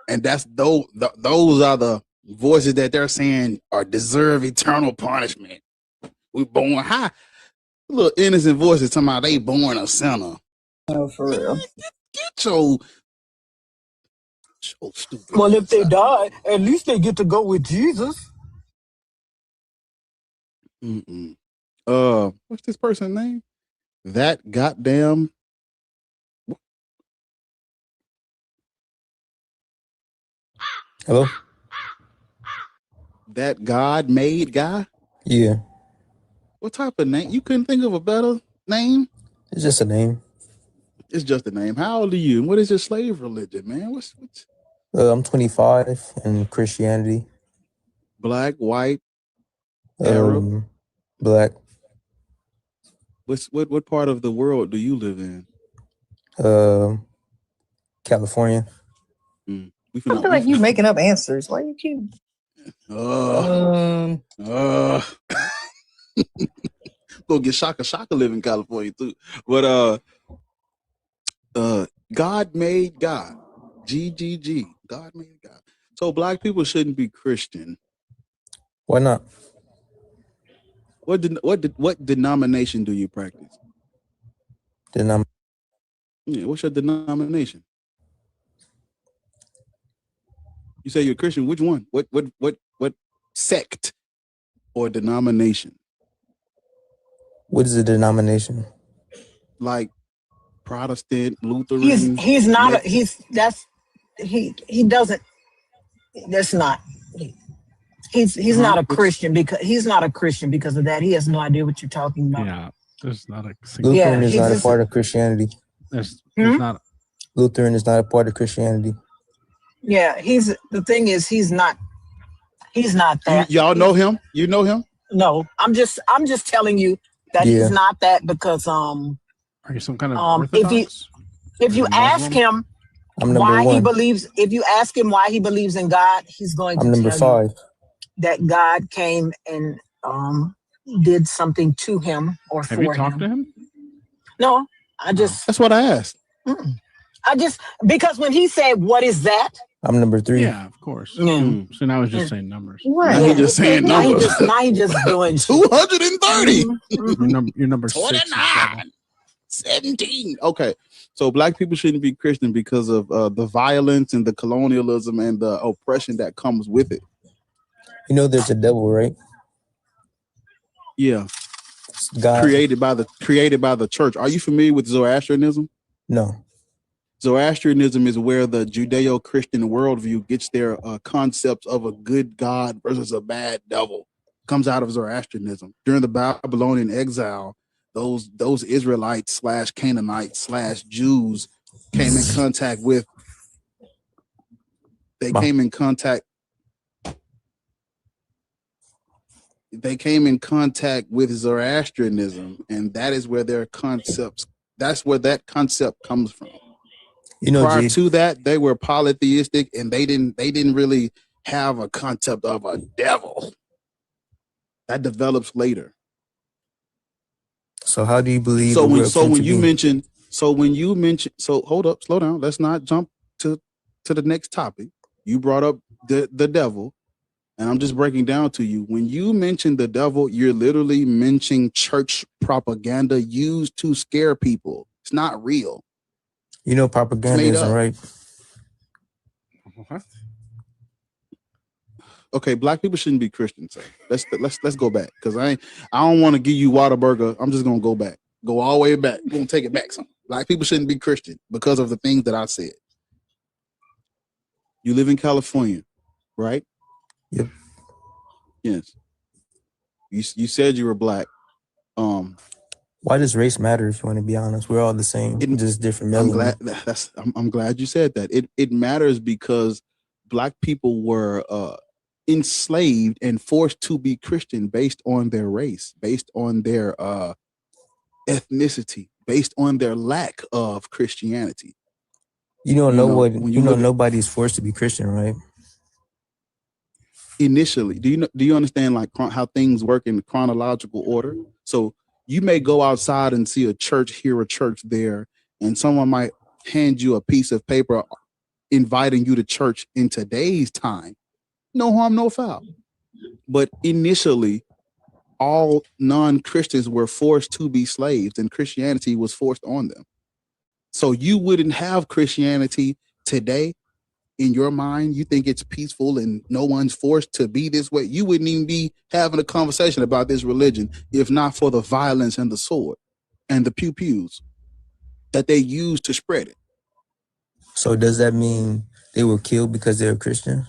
and that's those are the voices that they're saying are deserve eternal punishment. We born high, little innocent voices talking about they born a sinner. Oh, for real. Get your stupid. Well, if they die, at least they get to go with Jesus. What's this person's name? That goddamn. Hello? That God made guy? Yeah. What type of name? You couldn't think of a better name? It's just a name. It's just a name. How old are you? And what is your slave religion, man? What's I'm 25 in Christianity. Black, white, Arab? Black. What part of the world do you live in? California. I feel like you making up answers. Why you keep? Go get Shaka live in California too. But God made God. GGG. God made God. So black people shouldn't be Christian. Why not? What denomination do you practice? Yeah, what's your denomination? You say you're a Christian. Which one? What sect or denomination? What is a denomination? Like Protestant, Lutheran. He doesn't. That's not. He's not a Christian because of that. He has no idea what you're talking about. Yeah, there's not a single. Lutheran is not a part of Christianity. There's not. Lutheran is not a part of Christianity. Yeah, he's not that. Y'all know him? You know him? No, I'm just telling you that he's not that because Are you some kind of Orthodox? if you ask him why he believes, if you ask him why he believes in God, he's going to tell you that God came and did something to him or for him. Have you talked to him? No, that's what I asked. Because when he said, "What is that?" I'm number 3. Yeah, of course. So now he's just saying numbers. Now he's just saying numbers. Now he just doing 230. You're number 29. 17. Okay. So black people shouldn't be Christian because of the violence and the colonialism and the oppression that comes with it. You know there's a devil, right? Yeah. God. Created by the church. Are you familiar with Zoroastrianism? No. Zoroastrianism is where the Judeo-Christian worldview gets their concepts of a good God versus a bad devil. Comes out of Zoroastrianism. During the Babylonian exile, those Israelites / Canaanites / Jews came in contact with. They came in contact with Zoroastrianism, and that is where their concepts. That's where that concept comes from. You know, prior to that, they were polytheistic, and they didn't really have a concept of a devil. That develops later. So how do you believe? When you mention, hold up, slow down. Let's not jump to the next topic. You brought up the devil, and I'm just breaking down to you. When you mention the devil, you're literally mentioning church propaganda used to scare people. It's not real. You know, propaganda isn't right. What? Okay, black people shouldn't be Christians. So let's go back, because I don't want to give you Whataburger. I'm just gonna go back, go all the way back. We're gonna take it back some. Black people shouldn't be Christian because of the things that I said. You live in California, right? Yep. Yes. You said you were black. Why does race matter? If you want to be honest, we're all the same, just different. I'm glad you said that. It matters because black people were enslaved and forced to be Christian based on their race, based on their ethnicity, based on their lack of Christianity. Nobody's forced to be Christian, right? Initially, do you understand like how things work in chronological order? So you may go outside and see a church here, a church there, and someone might hand you a piece of paper inviting you to church in today's time. No harm, no foul. But initially, all non-Christians were forced to be slaves, and Christianity was forced on them. So you wouldn't have Christianity today in your mind. You think it's peaceful and no one's forced to be this way. You wouldn't even be having a conversation about this religion if not for the violence and the sword and the pew-pews that they use to spread it. So does that mean they were killed because they were Christian?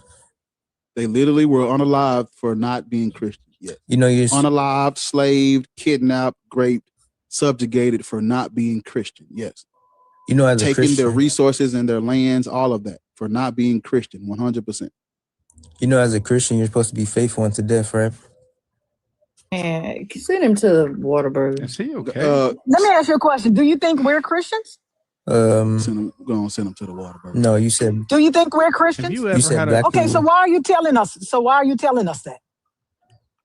They literally were unalived for not being Christian. Yeah. You're unalived, slaved, kidnapped, raped, subjugated for not being Christian. Yes. As a taking their resources and their lands, all of that for not being Christian, 100%. As a Christian, you're supposed to be faithful unto death, right? Man, send him to Whataburger. Is he okay? Let me ask you a question. Do you think we're Christians? Send him to the Whataburger. No, you said. Do you think we're Christians? Have you ever had okay, so why are you telling us? That?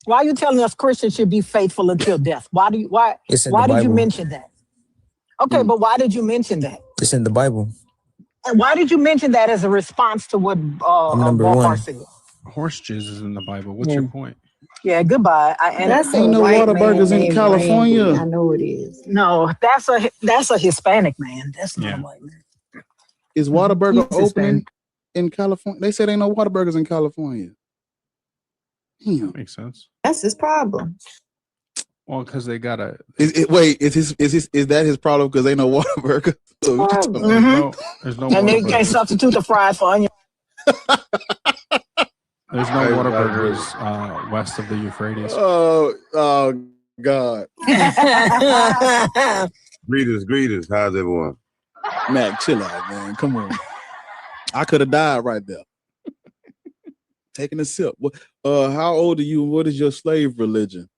Why are you telling us Christians should be faithful until death? Why did you mention that? Okay, but why did you mention that? It's in the Bible. And why did you mention that as a response to what I'm number one. Horse jizz is in the Bible. What's your point? Yeah, goodbye. That's ain't no white Whataburgers man in named California. Randy. I know it is. No, that's a Hispanic man. That's not a white man. Is Whataburger He's opening in California? They said ain't no Whataburgers in California. Damn. That makes sense. That's his problem. Well, because they gotta. Is that his problem? Because ain't no Whataburger. So what you talking about? There's no. And they can't substitute the fries for onion. There's no Whataburgers west of the Euphrates. Oh God. Greetings. How's everyone? Mac, chill out, man. Come on. I could have died right there. Taking a sip. How old are you? What is your slave religion?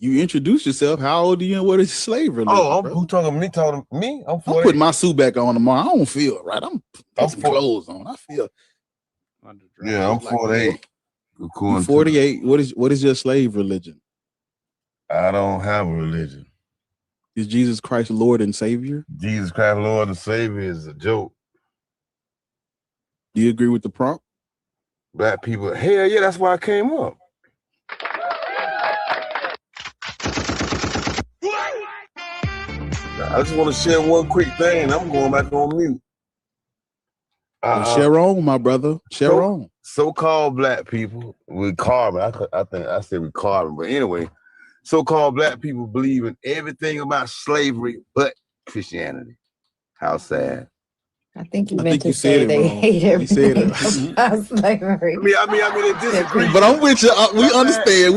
You introduce yourself. How old are you and what is your slave religion? Oh, who talking me? Talking me? I'm 48. I'm putting my suit back on tomorrow. I don't feel right. I'm putting some clothes on. I feel. Yeah, I'm 48. Like 48. What is your slave religion? I don't have a religion. Is Jesus Christ Lord and Savior? Jesus Christ Lord and Savior is a joke. Do you agree with the prompt? Black people, hell yeah, that's why I came up. I just want to share one quick thing. I'm going back on mute. Share on, my brother. Share on. So-called black people with carbon. I think I said with carbon, but anyway, so-called black people believe in everything about slavery but Christianity. How sad. I think you meant to say they hate everything about slavery. I mean, they disagree. But I'm with you. We understand.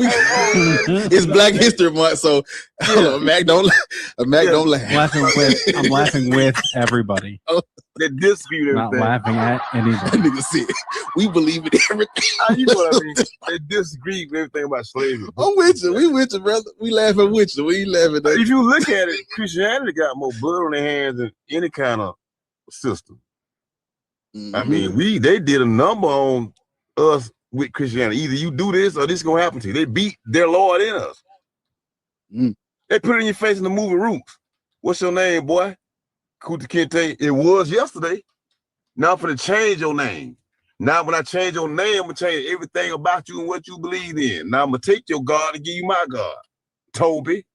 It's Black History Month, so hold on, Mac don't laugh. I'm laughing with everybody. They dispute everything. Not laughing at anybody. Nigga said, we believe in everything. You know what I mean? They disagree with everything about slavery. I'm with you. We with you, brother. We laughing with you. We ain't laughing at you. If you look at it, Christianity got more blood on their hands than any kind of system. Mm-hmm. I mean, they did a number on us with Christianity. Either you do this or this is gonna happen to you. They beat their Lord in us. They put it in your face in the movie Roots. What's your name, boy? Kuta Kinte. It was yesterday. Now for to change your name. Now when I change your name, I'm gonna change everything about you and what you believe in. Now I'm gonna take your God and give you my God. Toby.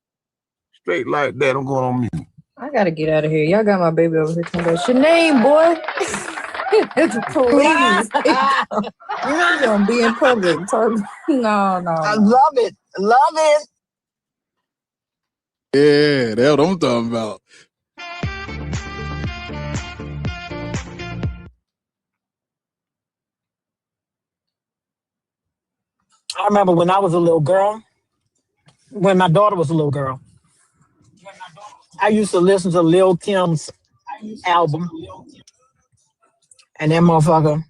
Straight like that. I'm going on mute. I gotta get out of here. Y'all got my baby over here. What's your name, boy? It's please. You're gonna be in public. No. I love it. Love it. Yeah, that's what I'm talking about. I remember when I was a little girl, when my daughter was a little girl, I used to listen to Lil Kim's album. And that motherfucker,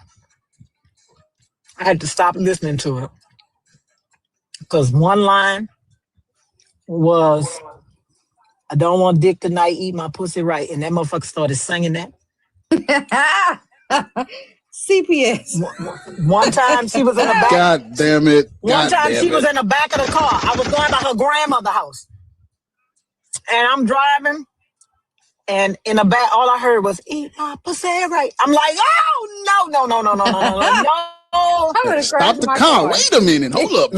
I had to stop listening to it. Because one line was, I don't want dick tonight, eat my pussy right. And that motherfucker started singing that. CPS. One time she was in the back. God damn it. One time she was in the back of the car. I was going to her grandmother's house. And I'm driving. And in the back, all I heard was, eat my pussy right. I'm like, oh, no. Stop the car. Wait a minute. Hold up.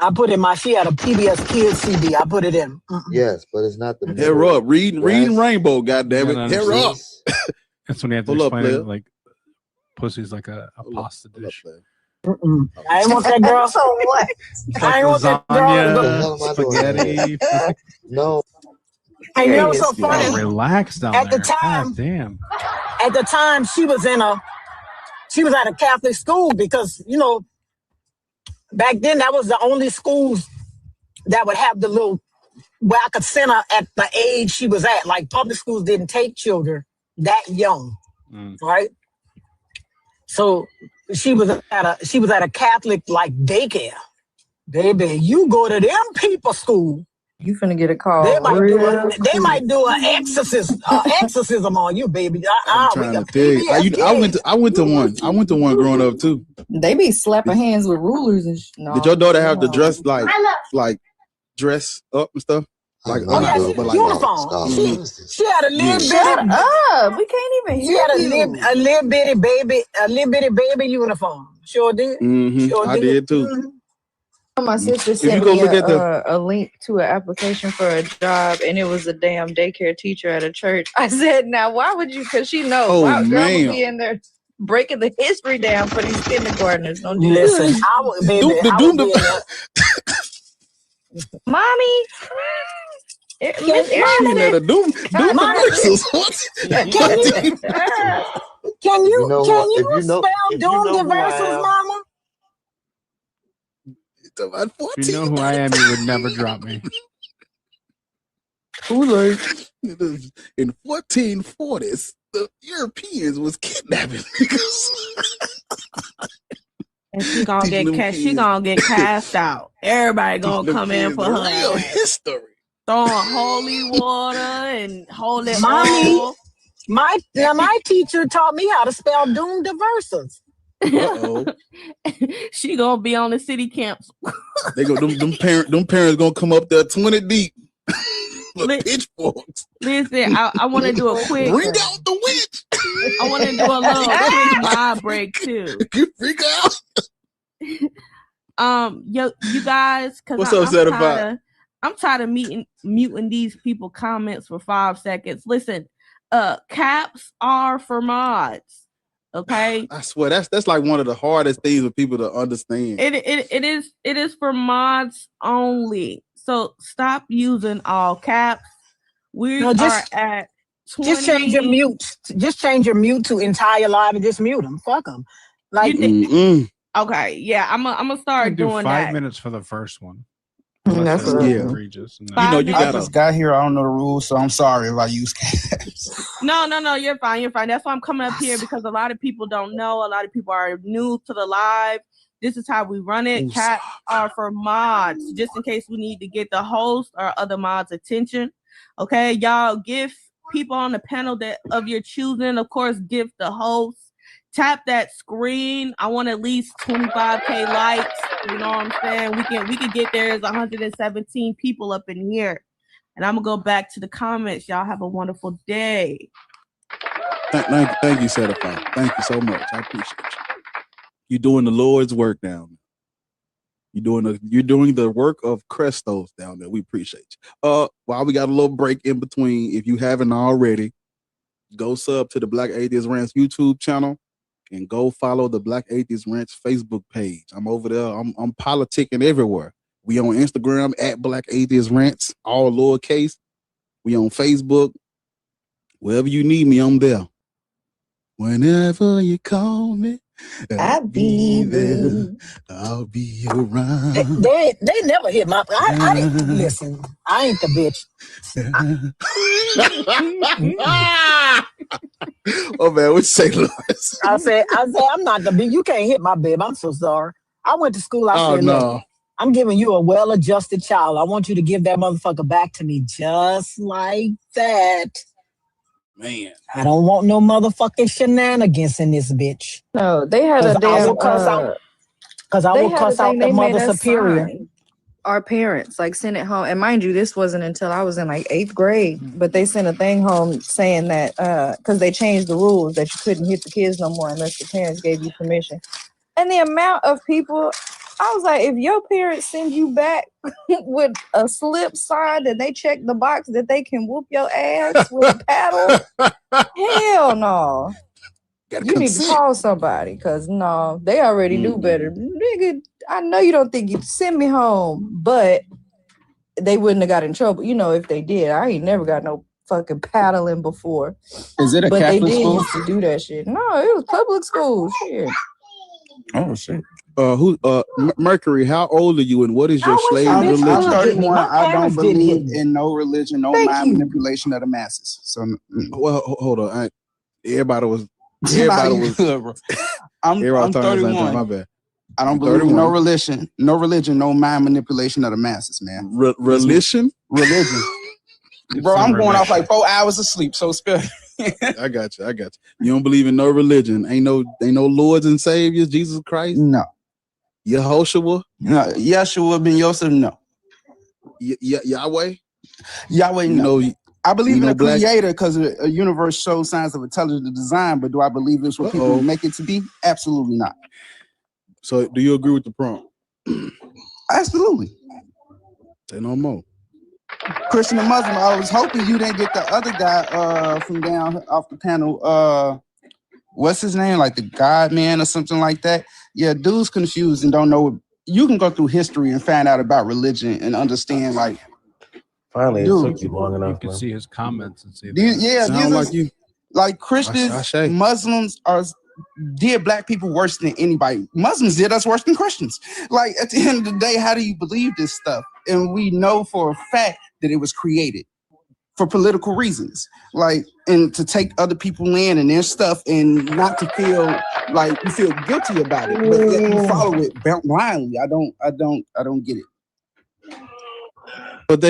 I put in she had a PBS Kids CD. I put it in. Yes, but it's not the. Hair up. Reading Rainbow, goddammit. Hair up. That's when you have to explain it like pussy's like a pasta dish. I ain't want that girl. So what? I ain't want that girl. Spaghetti. No. And you know what's so funny? Relax down at there. the time, God damn. At the time, she was at a Catholic school because, back then that was the only schools that would have the little, where I could send her at the age she was at. Like public schools didn't take children that young, right? So she was at a Catholic like daycare. Baby, you go to them people school. You finna get a call. They might do an exorcism on you, baby. I'm trying to tell you. I went to one. I went to one growing up too. They be slapping hands with rulers and Did your daughter have to dress like dress up and stuff? Like, uniform. She had a little bitty. Shut up. We can't even hear you. A little bitty baby uniform. Sure did. I did too. My sister sent me a link to an application for a job, and it was a damn daycare teacher at a church. I said, now, why would you? Because she knows. Why would girl be in there breaking the history down for these kindergartners? Don't do listen. Mommy. Can you spell doom diversals, Mama? If you know who I am, you would never drop me. In 1440s, the Europeans was kidnapping niggas. And she gonna get cast out. Everybody gonna come in for her. Real history. Throwing holy water and holy oil. My teacher taught me how to spell doom diversals. She gonna be on the city camps. They go them parents gonna come up there 20 deep with pitchforks. Listen, I want to do a quick. Bring out the witch. I want to do a little quick live break too. You freak out. You guys, because what's up, Certified? I'm tired of muting these people comments for 5 seconds. Listen, caps are for mods. Okay, I swear that's like one of the hardest things for people to understand. It is for mods only. So stop using all caps. We are at 20. Just change your mute. Just change your mute to entire live and just mute them. Fuck them. Like okay, yeah, I'm gonna start doing 5 minutes for the first one. That's egregious. I just got here. I don't know the rules, so I'm sorry if I use caps. No, you're fine. That's why I'm coming up here, because a lot of people don't know. A lot of people are new to the live. This is how we run it. Caps are for mods, just in case we need to get the host or other mods' attention. Okay, y'all, give people on the panel that of your choosing. Of course, give the host. Tap that screen. I want at least 25K likes. You know what I'm saying? We can get there as 117 people up in here. And I'm gonna go back to the comments. Y'all have a wonderful day. Thank you, Certified. Thank you so much. I appreciate you. You're doing the Lord's work down there. You're doing the work of Crestos down there. We appreciate you. While we got a little break in between, if you haven't already, go sub to the Black Atheist Rants YouTube channel. And go follow the Black Atheist Ranch Facebook page. I'm over there. I'm politicking everywhere. We on Instagram at Black Atheist Rants, all lowercase. We on Facebook. Wherever you need me, I'm there. Whenever you call me, I'll be there. I'll be around. They never hit my. I didn't listen. I ain't the bitch. Oh man, what say, Lewis? I say I'm not the bitch. You can't hit my babe. I'm so sorry. I went to school. I said, look, I'm giving you a well-adjusted child. I want you to give that motherfucker back to me just like that. Man, I don't want no motherfucking shenanigans in this bitch. No, they had a damn. Because I will cuss out the mother superior. Our parents sent it home, and mind you, this wasn't until I was in 8th grade. But they sent a thing home saying that because they changed the rules that you couldn't hit the kids no more unless the parents gave you permission. And the amount of people, I was like, if your parents send you back with a slip sign that they check the box that they can whoop your ass with a paddle, hell no. You need to call somebody, because no, they already knew better. Nigga, I know you don't think you'd send me home, but they wouldn't have got in trouble. If they did. I ain't never got no fucking paddling before. Is it a but Catholic they did school? used to do that shit. No, it was public school. Shit. Oh shit. Mercury, how old are you and what is your slave religion? I'm 31. I don't believe in no religion, no mind manipulation of the masses. So well, hold on. Everybody was I'm 31. My bad. I don't believe in no religion, no mind manipulation of the masses, man. Religion? Bro, I'm going off 4 hours of sleep, so spare. I got you. You don't believe in no religion. Ain't no lords and saviors, Jesus Christ? No. Yehoshua? No. Yeshua ben Yosef, no. Yahweh? Yahweh, You know, I believe you in know a black. creator because a universe shows signs of intelligent design, but do I believe it's what people make it to be? Absolutely not. So do you agree with the prompt? Absolutely. Say no more. Christian and Muslim. I was hoping you didn't get the other guy from down off the panel. What's his name? Like the God Man or something like that. Yeah, dude's confused and don't know. You can go through history and find out about religion and understand. Like, finally, dude, it took you long enough. You can see his comments and see. These sound like you. Like Christians, Muslims did black people worse than anybody. Muslims did us worse than Christians. Like at the end of the day, how do you believe this stuff? And we know for a fact that it was created for political reasons, like, and to take other people's land and their stuff, and not to feel like you feel guilty about it, but yet you follow it blindly. I don't get it. But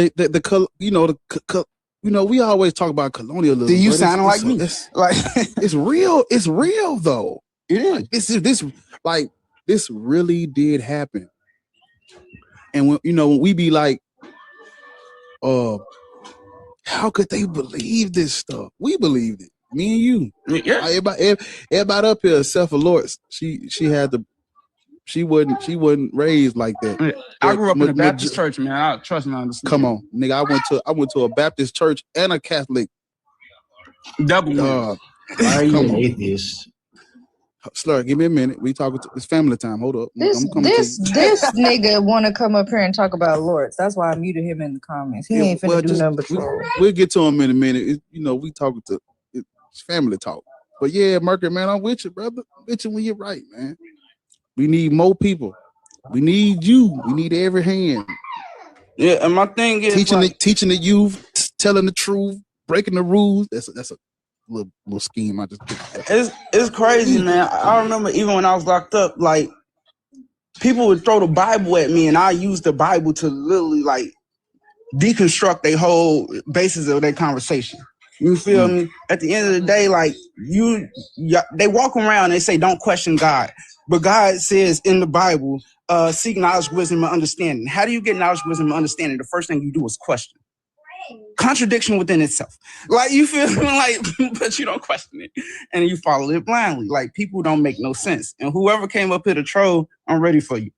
we always talk about colonialism. Do you sound like me? Like it's real. It's real though. It is. This really did happen. And when we be like, how could they believe this stuff? We believed it. Me and you. Yeah. Everybody up here, except for Lord, she wasn't raised like that. I grew up in a Baptist church, man. I trust me, I understand. Come on, nigga. I went to a Baptist church and a Catholic. Double. Why are you an atheist? Slur, give me a minute. We talking to it's family time. Hold up. This nigga want to come up here and talk about Lords. That's why I muted him in the comments. He ain't finna do nothing but troll. We'll get to him in a minute. We talking to it's family talk. But yeah, Mercury, man, I'm with you, brother. I'm with you when you're right, man. We need more people. We need you. We need every hand. Yeah, and my thing is teaching the youth, telling the truth, breaking the rules. That's a little scheme. It's crazy, man. I remember even when I was locked up, like people would throw the Bible at me, and I used the Bible to literally like deconstruct their whole basis of their conversation. You feel me? At the end of the day, like they walk around and they say, "Don't question God," but God says in the Bible, "Seek knowledge, wisdom, and understanding." How do you get knowledge, wisdom, and understanding? The first thing you do is question. Contradiction within itself. Like, you feel like, but you don't question it, and you follow it blindly. Like, people don't make no sense. And whoever came up here to troll, I'm ready for you,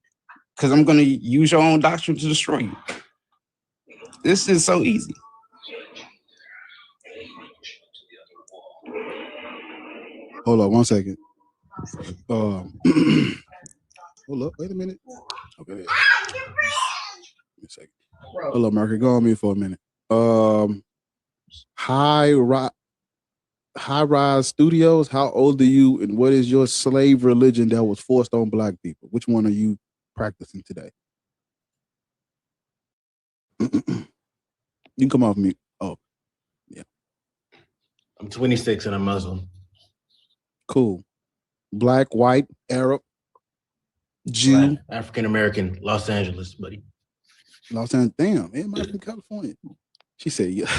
because I'm gonna use your own doctrine to destroy you. This is so easy. Hold on 1 second. Hold up, wait a minute. Okay. Wait a second. Hold up, Mercury. Go on me for a minute. High Rise Studios, how old are you, and what is your slave religion that was forced on black people? Which one are you practicing today? You can come off mute. Oh, yeah. I'm 26 and I'm Muslim. Cool. Black, white, Arab, Jew, African American, Los Angeles, buddy. Los Angeles. Damn, man, I'm from California. She said, "Yeah."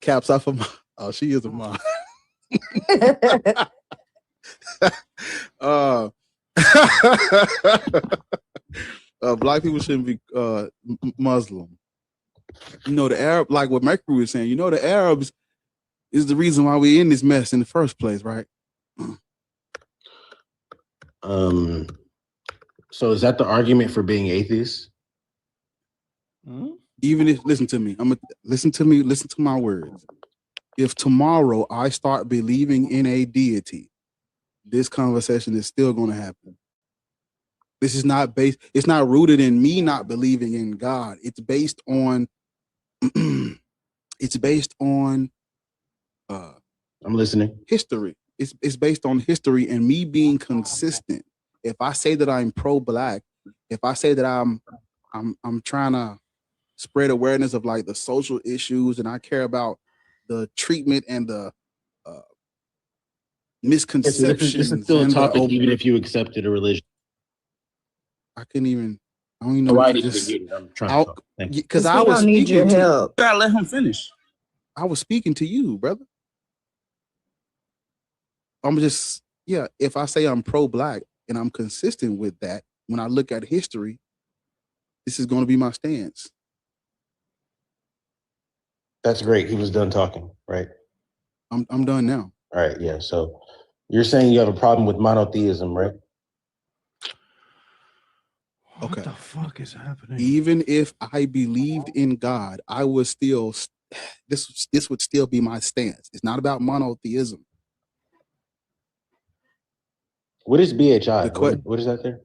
Caps off of my. Oh, she is a mom. Black people shouldn't be Muslim. The Arab, like what Mercury was saying. The Arabs is the reason why we're in this mess in the first place, right? So is that the argument for being atheist? Even if, listen to me, listen to my words. If tomorrow I start believing in a deity, this conversation is still going to happen. This is not it's not rooted in me not believing in God. It's based on, I'm listening. History. It's based on history and me being consistent. If I say that I'm pro-black, if I say that I'm trying to spread awareness of like the social issues, and I care about the treatment and the misconceptions. This is still a topic, even if you accepted a religion. I don't even know. Why did you I'm trying to talk. Because I was need your speaking help. Gotta let him finish. I was speaking to you, brother. If I say I'm pro-black and I'm consistent with that, when I look at history, this is going to be my stance. That's great. He was done talking, right? I'm done now. All right, yeah. So you're saying you have a problem with monotheism, right? Okay. What the fuck is happening? Even if I believed in God, I would still this would still be my stance. It's not about monotheism. What is BHI? What is that there?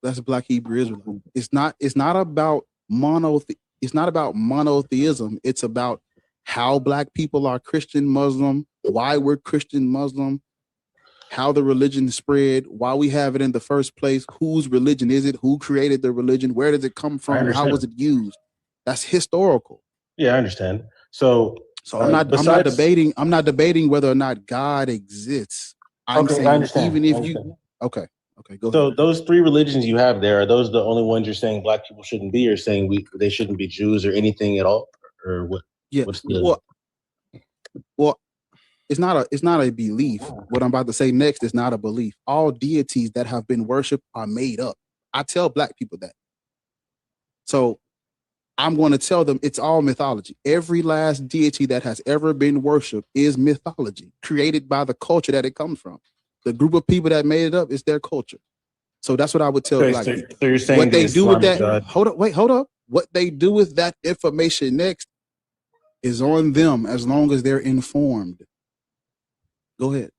That's Black Hebrew Israelite. It's not about it's not about monotheism. It's about how Black people are Christian Muslim, why we're Christian Muslim, how the religion spread, why we have it in the first place, whose religion is it, who created the religion, where does it come from, how was it used? That's historical. Yeah, I understand. So I'm not debating whether or not God exists. I'm saying I understand. even if okay, go so ahead. Those three religions you have there, are those the only ones you're saying Black people shouldn't be, or saying they shouldn't be Jews or anything at all, or what? Yeah. Well, it's not a belief. What I'm about to say next is not a belief. All deities that have been worshipped are made up. I tell Black people that. So I'm going to tell them it's all mythology. Every last deity that has ever been worshipped is mythology, created by the culture that it comes from. The group of people that made it up is their culture. So that's what I would tell Black people. So you're saying what they do with that? God. Hold up. What they do with that information next is on them, as long as they're informed. Go ahead.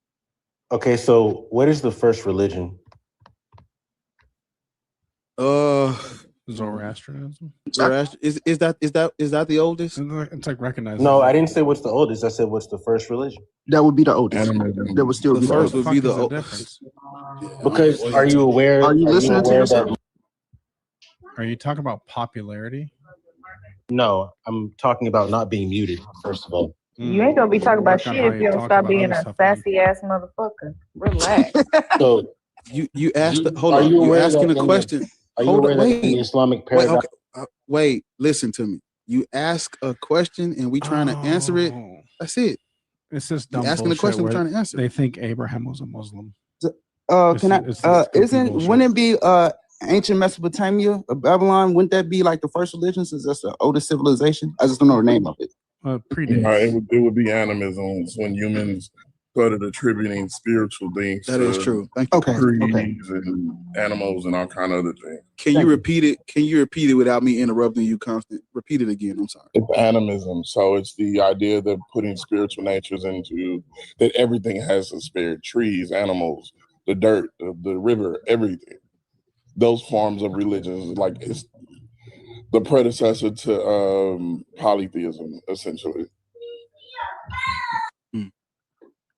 Okay, so what is the first religion? Zoroastrianism. Is that the oldest? It's like recognizing. No, I didn't say what's the oldest. I said what's the first religion. That would be the oldest. That would still the be the first oldest. would be the oldest. Because are you aware? Are you listening to yourself? Are you talking about popularity? No, I'm talking about not being muted. First of all, You ain't gonna be talking about shit if you don't stop being a sassy ass motherfucker. Relax. So you asked. Hold on. You asking a question. Hold on. Wait. In the Islamic paradigm. Wait. Listen to me. You ask a question and we trying to answer it. That's it. It's just dumb asking a question. We're trying to answer. They think Abraham was a Muslim. Wouldn't it be ancient Mesopotamia or Babylon? Wouldn't that be like the first religion, since that's the oldest civilization? I just don't know the name of it. It would be animism. It's when humans started attributing spiritual things. That is true. Thank you. Trees and animals and all kind of other things. Can you repeat it? Can you repeat it without me interrupting you? Constant. Repeat it again. I'm sorry. It's animism. So it's the idea that putting spiritual natures into that everything has a spirit. Trees, animals, the dirt, the river, everything. Those forms of religion, like it's the predecessor to polytheism, essentially.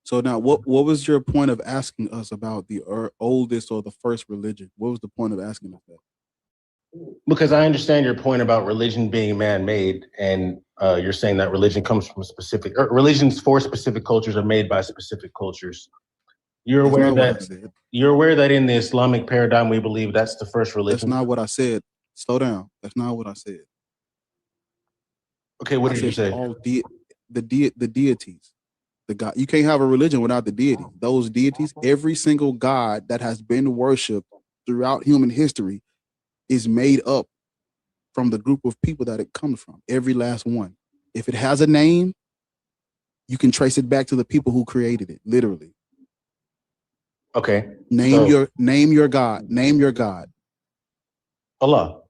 So now, what was your point of asking us about the oldest or the first religion? What was the point of asking us that? Because I understand your point about religion being man-made, and you're saying that religion comes from specific, or religions for specific cultures are made by specific cultures. You're aware that in the Islamic paradigm we believe that's the first religion. That's not what I said. Slow down. That's not what I said. Okay, what did you say? All the deities. The God. You can't have a religion without the deity. Those deities, every single god that has been worshipped throughout human history is made up from the group of people that it comes from. Every last one. If it has a name, you can trace it back to the people who created it, literally. Okay. Name your God. Name your God. Allah.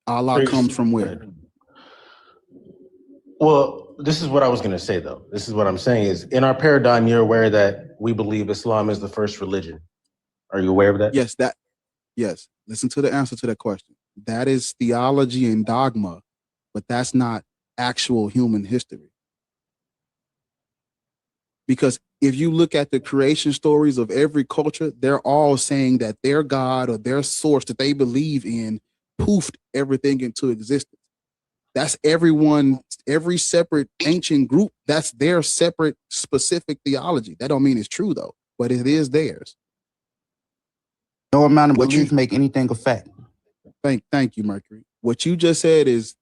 Allah comes from where? Well, this is what I was going to say, though. This is what I'm saying is, in our paradigm, you're aware that we believe Islam is the first religion. Are you aware of that? Yes. Listen to the answer to that question. That is theology and dogma, but that's not actual human history. Because if you look at the creation stories of every culture, they're all saying that their God or their source that they believe in poofed everything into existence. That's every separate ancient group, that's their separate specific theology. That don't mean it's true though, but it is theirs. No amount of belief make anything a fact. Thank you, Mercury. What you just said is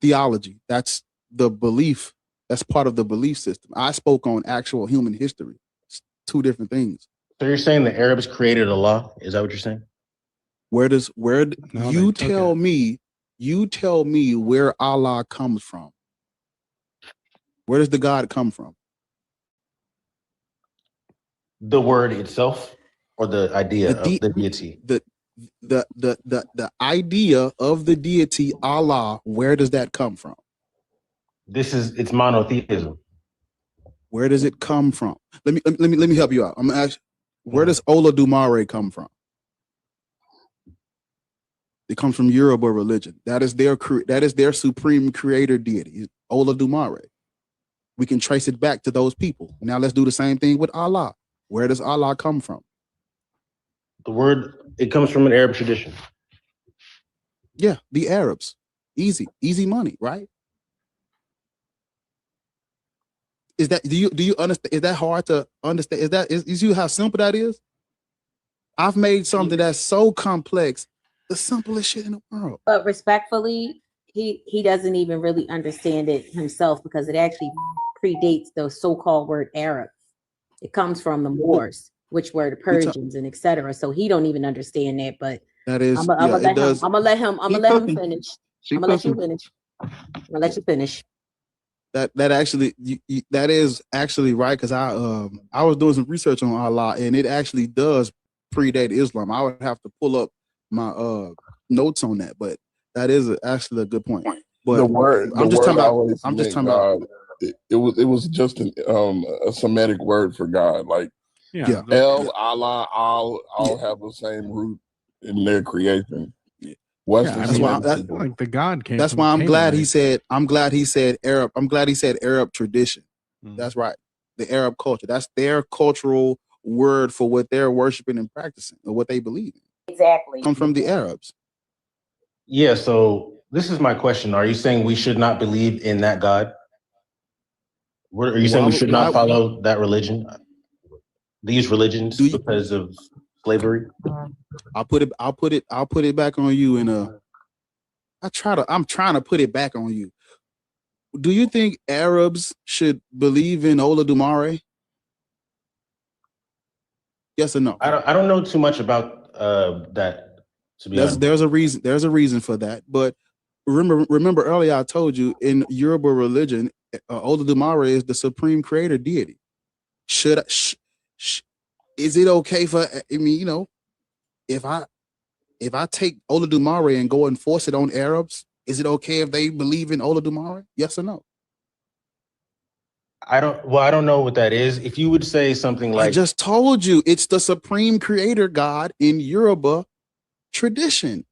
theology. That's the belief. That's part of the belief system. I spoke on actual human history. It's two different things. So you're saying the Arabs created Allah? Is that what you're saying? You tell me where Allah comes from. Where does the God come from? The word itself, or the idea of the deity? The idea of the deity Allah, where does that come from? It's monotheism. Where does it come from? Let me help you out. I'm gonna ask, where does Ola Dumare come from? It comes from Yoruba religion. That is their supreme creator deity, Ola Dumare. We can trace it back to those people. Now let's do the same thing with Allah. Where does Allah come from? The word, it comes from an Arab tradition. Yeah, the Arabs. Easy money, right? Do you understand? Is that hard to understand? Is you how simple that is? I've made something that's so complex, the simplest shit in the world. But respectfully, he doesn't even really understand it himself, because it actually predates the so-called word Arab. It comes from the Moors, which were the Persians and etc. So he don't even understand that. But that is, I'm gonna let him finish. I'm gonna let you finish. That actually that is actually right, because I was doing some research on Allah, and it actually does predate Islam. I would have to pull up my notes on that, but that is actually a good point. But I'm just talking about. It was just a Semitic word for God, like El, Allah, all have the same root in their creation. That's why like the God came. That's why I'm glad he said Arab. I'm glad he said Arab tradition. That's right. The Arab culture. That's their cultural word for what they're worshiping and practicing, or what they believe in. Exactly. Come from the Arabs. Yeah. So this is my question: are you saying we should not believe in that God? Are you saying we should not follow that religion, these religions, because of slavery? I'll put it back on you. I'm trying to put it back on you. Do you think Arabs should believe in Ola Dumare? Yes or no? I don't know too much about that, to be honest. There's a reason for that. But remember earlier I told you, in Yoruba religion, Ola Dumare is the supreme creator deity. Is it okay for, if I take Ola Dumare and go and force it on Arabs, is it okay if they believe in Ola Dumare? Yes or no? I don't know what that is. If you would say something like, I just told you, it's the supreme creator God in Yoruba tradition.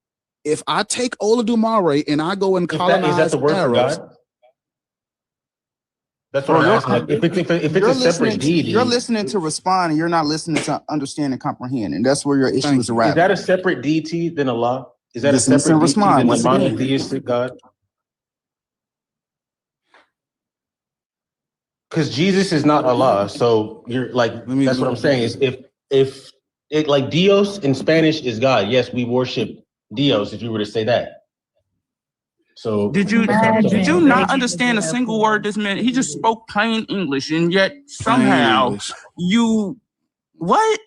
If I take Ola Dumare and I go and colonize is that the word Arabs, for God? That's what I'm asking. Like, if it's a separate deity, you're listening to respond, and you're not listening to understand and comprehend, and that's where your issues are. Is that a separate deity than Allah? Is that a separate deity than the monotheistic God? Because Jesus is not Allah, so you're like, that's what I'm saying. Is if it, like, Dios in Spanish is God. Yes, we worship Dios. If you were to say that. So did you not understand a single word this man? He just spoke plain English, and yet somehow what?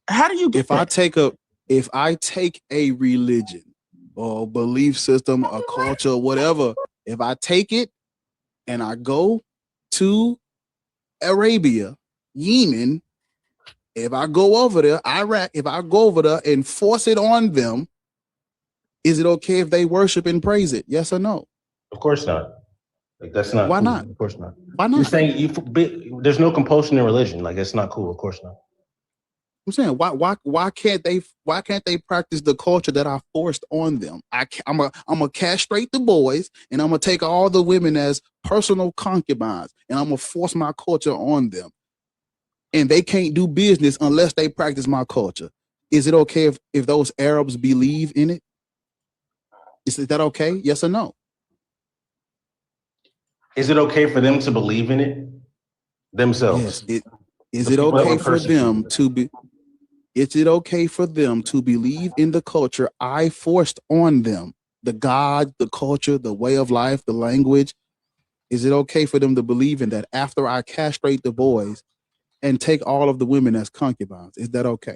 How do you get that? If I take a religion or belief system, a culture, whatever, if I take it and I go to Arabia, Yemen, if I go over there, Iraq, if I go over there and force it on them, is it okay if they worship and praise it? Yes or no? Of course not. Like, that's not. Why cool. not? Of course not. Why not? You're saying there's no compulsion in religion. Like, it's not cool. Of course not. I'm saying why can't they practice the culture that I forced on them? I'm gonna castrate the boys, and I'm gonna take all the women as personal concubines, and I'm gonna force my culture on them, and they can't do business unless they practice my culture. Is it okay if those Arabs believe in it? Is that okay? Yes or no? Is it okay for them to believe in it themselves? Yes. Is it okay for them to be? Is it okay for them to believe in the culture I forced on them? The God, the culture, the way of life, the language. Is it okay for them to believe in that after I castrate the boys and take all of the women as concubines? Is that okay?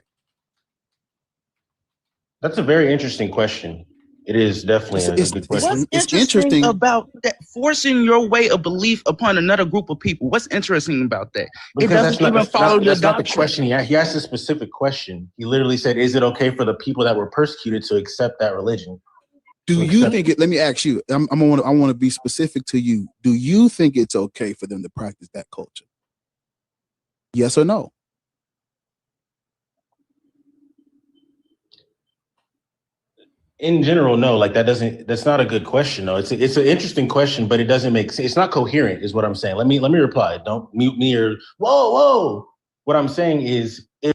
That's a very interesting question. It is definitely a good question. What's interesting about that? Forcing your way of belief upon another group of people. What's interesting about that? Because it doesn't even follow the that's not the doctrine. question. He asked a specific question. He literally said, "Is it okay for the people that were persecuted to accept that religion?" Do you think it? Let me ask you. I want to be specific to you. Do you think it's okay for them to practice that culture? Yes or no? In general, no. Like that's not a good question. No, it's an interesting question, but it doesn't make sense. It's not coherent, is what I'm saying. Let me reply. Don't mute me or whoa. What I'm saying is, I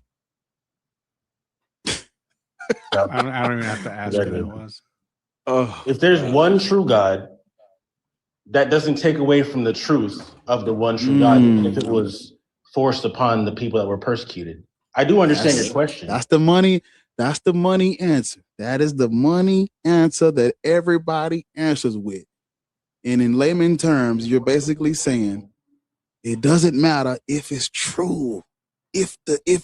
don't even have to ask what it was. If there's one true God, that doesn't take away from the truth of the one true God, even if it was forced upon the people that were persecuted. I do understand your question. That's the money answer. That is the money answer that everybody answers with. And in layman terms, you're basically saying it doesn't matter if it's true. If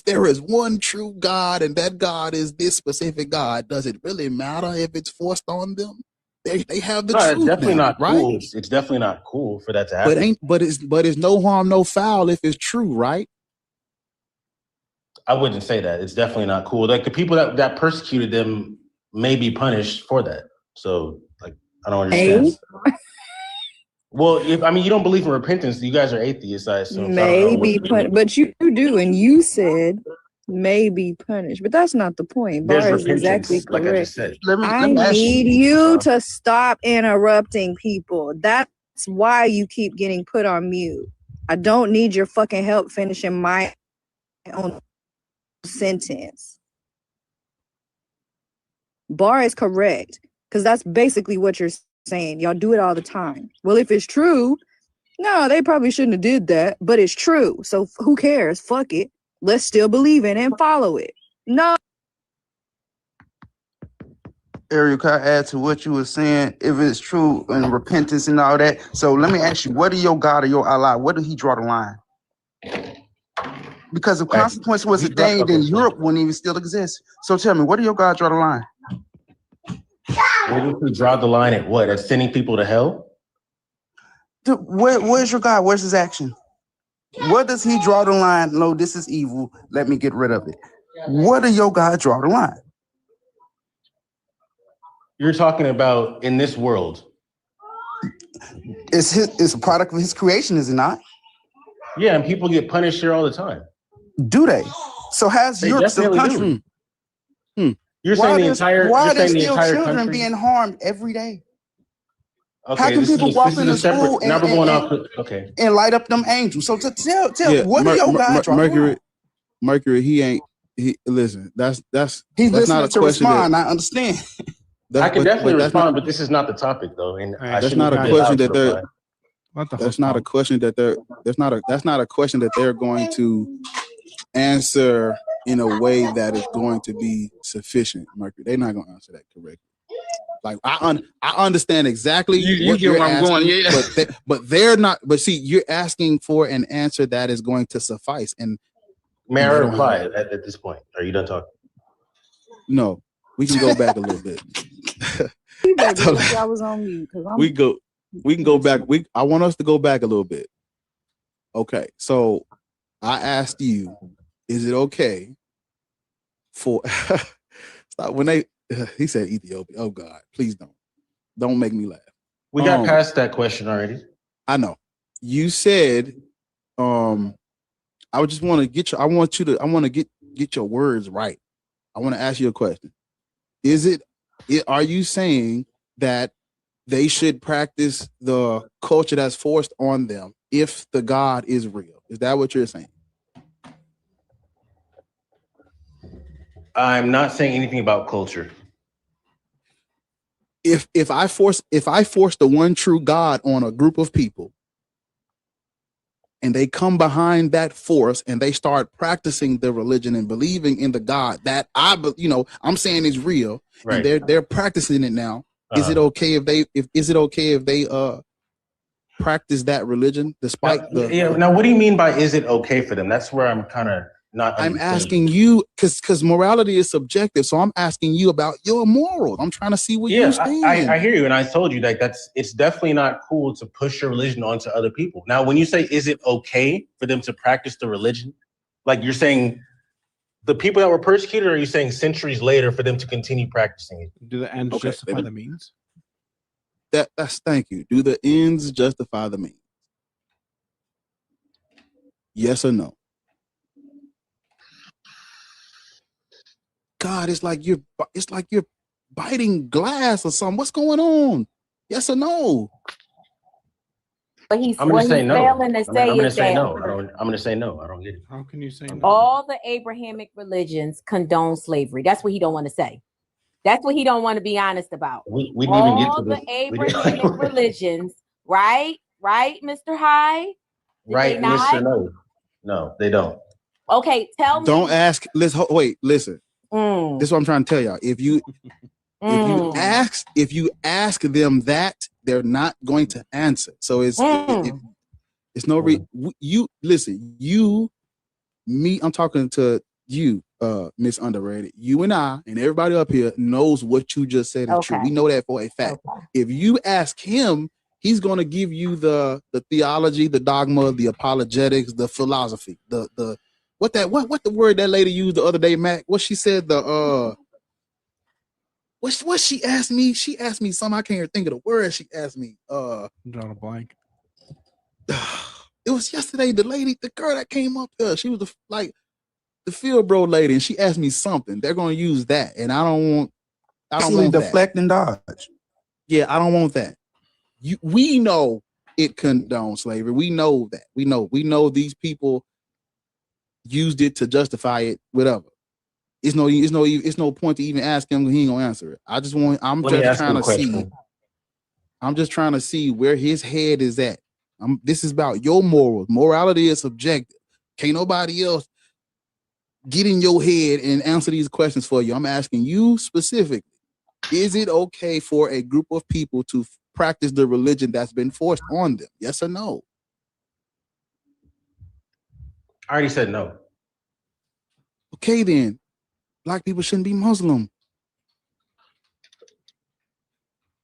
there is one true God and that God is this specific God, does it really matter if it's forced on them? They have the truth. It's definitely now, not right? cool. It's definitely not cool for that to happen. But it's no harm, no foul if it's true, right? I wouldn't say that. It's definitely not cool. Like the people that persecuted them may be punished for that. So like I don't understand. Well, you don't believe in repentance. You guys are atheists, I assume. Maybe, but you do, and you said may be punished, but that's not the point. Bar is exactly correct. Like I just said. I need you to stop interrupting people. That's why you keep getting put on mute. I don't need your fucking help finishing my own sentence. Bar is correct, because that's basically what you're saying. Y'all do it all the time. Well, if it's true, no, they probably shouldn't have did that, but it's true. So who cares? Fuck it. Let's still believe it and follow it. No. Ariel, can I add to what you were saying? If it's true and repentance and all that. So let me ask you, what are your God or your Allah? Where did he draw the line? Because if consequence was a thing, then Europe wouldn't even still exist. So tell me, where did your God draw the line? Where did he draw the line at what? At sending people to hell? Where's your God? Where's his action? Where does he draw the line? No, this is evil. Let me get rid of it. Where do your God draw the line? You're talking about in this world. It's a product of his creation, is it not? Yeah, and people get punished here all the time. Do they? So has Europe still country? You're saying the entire Why are there still children country being harmed every day? Okay, how can people walk into school and light up them angels? So to tell what do your God draw? Mercury, listen, that's he's that's listening not a to question respond. I understand. I can definitely respond, but this is not the topic though. And that's not a question that they're that's not a question that they're going to answer in a way that is going to be sufficient, Mercury. They're not going to answer that correctly. Like I understand exactly what you're asking, going, yeah. But they're not. But see, you're asking for an answer that is going to suffice. And may I reply at this point? Are you done talking? No, we can go back a little bit. I was on mute. We can go back. I want us to go back a little bit. Okay, so I asked you, is it okay for stop when they he said Ethiopia. Oh God, please don't make me laugh. We got past that question already. I know. You said I just want to get you, I want to get your words right. I want to ask you a question. Are you saying that they should practice the culture that's forced on them if the God is real? Is that what you're saying? I'm not saying anything about culture. If I force the one true God on a group of people and they come behind that force and they start practicing the religion and believing in the God that I'm saying is real, right, and they're practicing it now. Is it okay if they practice that religion despite Now what do you mean by is it okay for them? That's where I'm kind of not I'm asking you because morality is subjective. So I'm asking you about your morals. I'm trying to see where you stand. I hear you, and I told you that it's definitely not cool to push your religion onto other people. Now, when you say, is it okay for them to practice the religion? Like you're saying the people that were persecuted, or are you saying centuries later for them to continue practicing it? Do the ends justify the means? That's thank you. Do the ends justify the means? Yes or no? God, it's like you're biting glass or something. What's going on? Yes or no? But he's I'm going to say no. failing to say I'm going to say that no. I'm going to say no. I don't get it. How can you say no? all the Abrahamic religions condone slavery. That's what he don't want to say. That's what he don't want to be honest about. We didn't even get to this. The Abrahamic religions, right, Mr. High? Right, Mr. No. No, they don't. Okay, tell me. Don't ask. Listen. This is what I'm trying to tell y'all. If you ask them that, they're not going to answer. So it's no you listen. I'm talking to you, Miss Underrated. You and I and everybody up here knows what you just said is true. We know that for a fact. Okay. If you ask him, he's going to give you the theology, the dogma, the apologetics, the philosophy, the what the word that lady used the other day, Mac? What she said, what she asked me? She asked me something. I can't even think of the word she asked me. Drawing a blank. It was yesterday. The girl that came up there, she was the field bro lady, and she asked me something. They're going to use that, and I don't want deflect and dodge. Yeah, I don't want that. We know it condones slavery. We know that. We know these people used it to justify it, whatever. It's no point to even ask him. He ain't gonna answer it. I'm just trying to see where his head is at. This is about your morals. Morality is subjective. Can't nobody else get in your head and answer these questions for you. I'm asking you specifically. Is it okay for a group of people to practice the religion that's been forced on them? Yes or no? I already said no. Okay, then. Black people shouldn't be Muslim.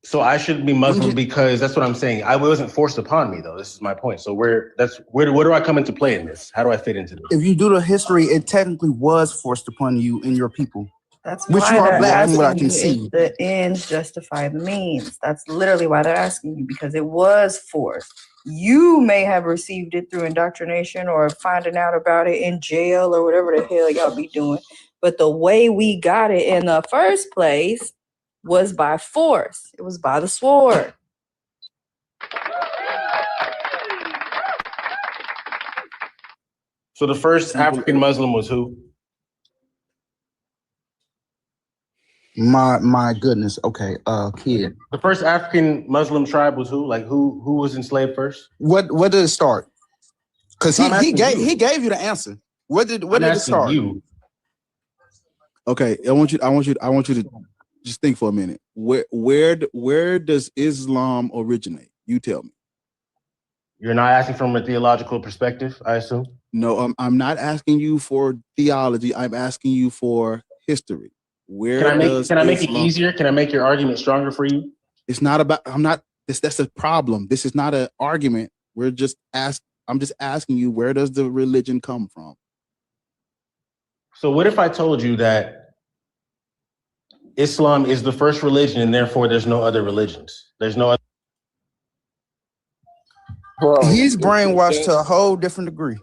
So I shouldn't be Muslim because that's what I'm saying. I wasn't forced upon me, though. This is my point. So where do I come into play in this? How do I fit into this? If you do the history, it technically was forced upon you and your people. That's which why you are black from what I can you see. if the ends justify the means. That's literally why they're asking you, because it was forced. You may have received it through indoctrination or finding out about it in jail or whatever the hell y'all be doing. But the way we got it in the first place was by force. It was by the sword. So the first African Muslim was who? My goodness. Okay, kid. The first African Muslim tribe was who? Like who was enslaved first? What did it start? Because he gave you the answer. Where did it start? You. Okay, I want you to just think for a minute. Where does Islam originate? You tell me. You're not asking from a theological perspective, I assume? No, I'm not asking you for theology. I'm asking you for history. Can I make it easier? Can I make your argument stronger for you? It's not about. That's a problem. This is not an argument. I'm just asking you, where does the religion come from? So what if I told you that Islam is the first religion and therefore there's no other religions? There's no other. Bro, he's brainwashed to a whole different degree.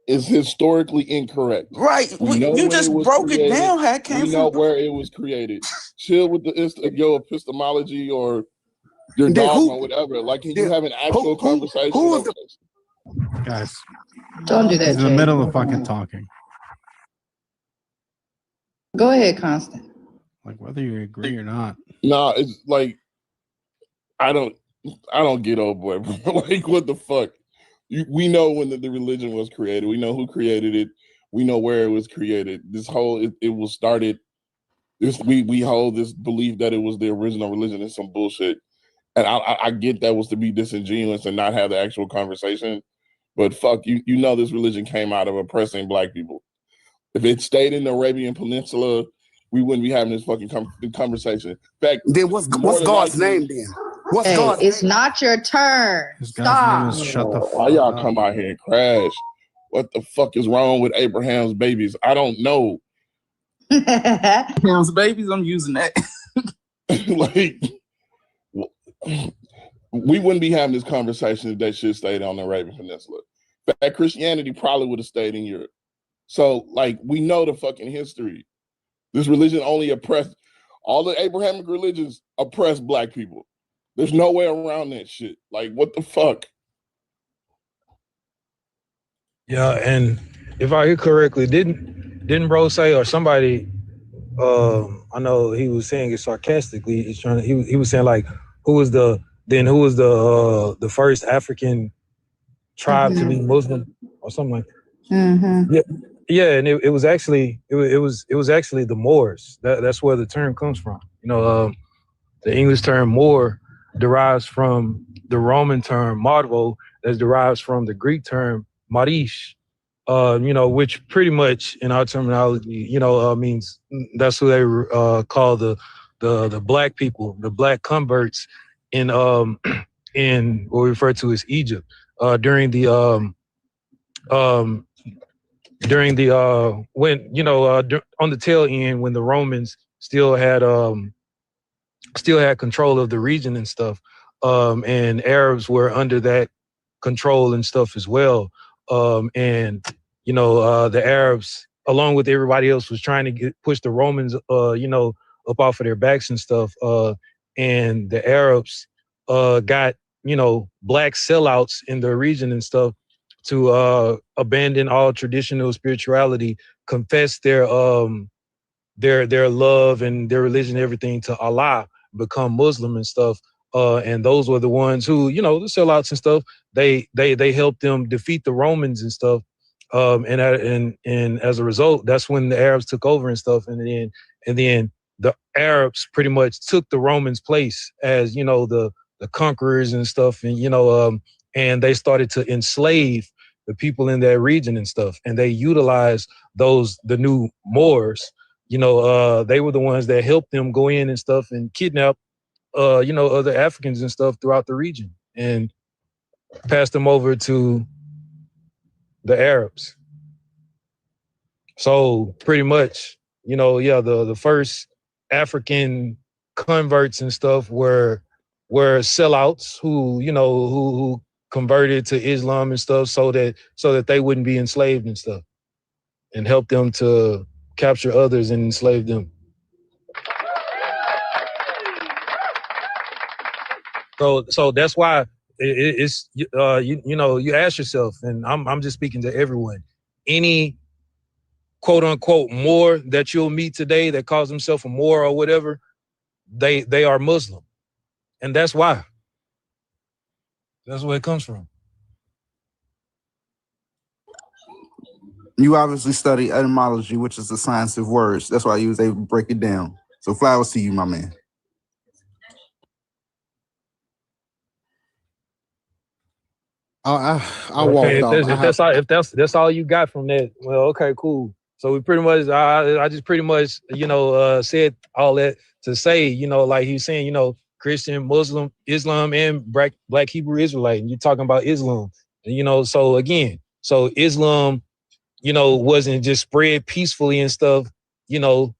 It's historically incorrect. Right. You just broke it down how it came from. We know where it was created. Chill with your epistemology or your dogma or whatever. Like, can you have an actual conversation? Guys, don't do that. He's in the middle of fucking talking. Go ahead, Constant. Like, whether you agree or not. No, it's like I don't get old boy. Like, what the fuck? We know when the religion was created. We know who created it. We know where it was created. This whole it was started. We hold this belief that it was the original religion is some bullshit. And I get that was to be disingenuous and not have the actual conversation. But fuck, you know this religion came out of oppressing black people. If it stayed in the Arabian Peninsula, we wouldn't be having this fucking conversation. In fact, then what's God's name then? What's Hey, God's it's not your turn. Stop. Shut the fuck Why y'all up. come out here and crash? What the fuck is wrong with Abraham's babies? I don't know. Abraham's babies, I'm using that. Like, we wouldn't be having this conversation if they should stayed on the Arabian Peninsula. In fact, Christianity probably would have stayed in Europe. So, like, we know the fucking history. This religion only oppressed, all the Abrahamic religions oppressed black people. There's no way around that shit. Like, what the fuck? Yeah, and if I hear correctly, didn't bro say, or somebody, I know he was saying it sarcastically. He was saying like, who was the first African tribe to be Muslim or something like that. Yeah, and it was actually the Moors. That's where the term comes from. You know, the English term Moor derives from the Roman term Marvo, that derives from the Greek term Marish, you know, which pretty much in our terminology, you know, means that's who they call the black people, the black converts in what we refer to as Egypt during the when, you know, on the tail end when the Romans still had control of the region and stuff, and Arabs were under that control and stuff as well, and you know, the Arabs along with everybody else was trying to push the Romans you know, up off of their backs and stuff, and the Arabs got, you know, black sellouts in the region and stuff to abandon all traditional spirituality, confess their love and their religion, everything to Allah, become Muslim and stuff. And those were the ones who, you know, the sellouts and stuff, they helped them defeat the Romans and stuff. And as a result, that's when the Arabs took over and stuff. And then the Arabs pretty much took the Romans' place as, you know, the conquerors and stuff. And, you know, and they started to enslave the people in that region and stuff. And they utilized the new Moors, you know, they were the ones that helped them go in and stuff and kidnap, you know, other Africans and stuff throughout the region and passed them over to the Arabs. So pretty much, you know, yeah, the first African converts and stuff were sellouts who, you know, who converted to Islam and stuff so that they wouldn't be enslaved and stuff, and help them to capture others and enslave them. So that's why it's you know, you ask yourself, and I'm just speaking to everyone, any quote unquote Moor that you'll meet today that calls himself a Moor or whatever, they are Muslim, and that's why. That's where it comes from. You obviously study etymology, which is the science of words. That's why you was able to break it down. So flowers to you, my man. I walked off. If that's all you got from that, well, okay, cool. So we pretty much, I just pretty much, you know, said all that to say, you know, like he's saying, you know, Christian, Muslim, Islam, and Black Hebrew Israelite, and you're talking about Islam, and, you know, so again, so Islam, you know, wasn't just spread peacefully and stuff, you know,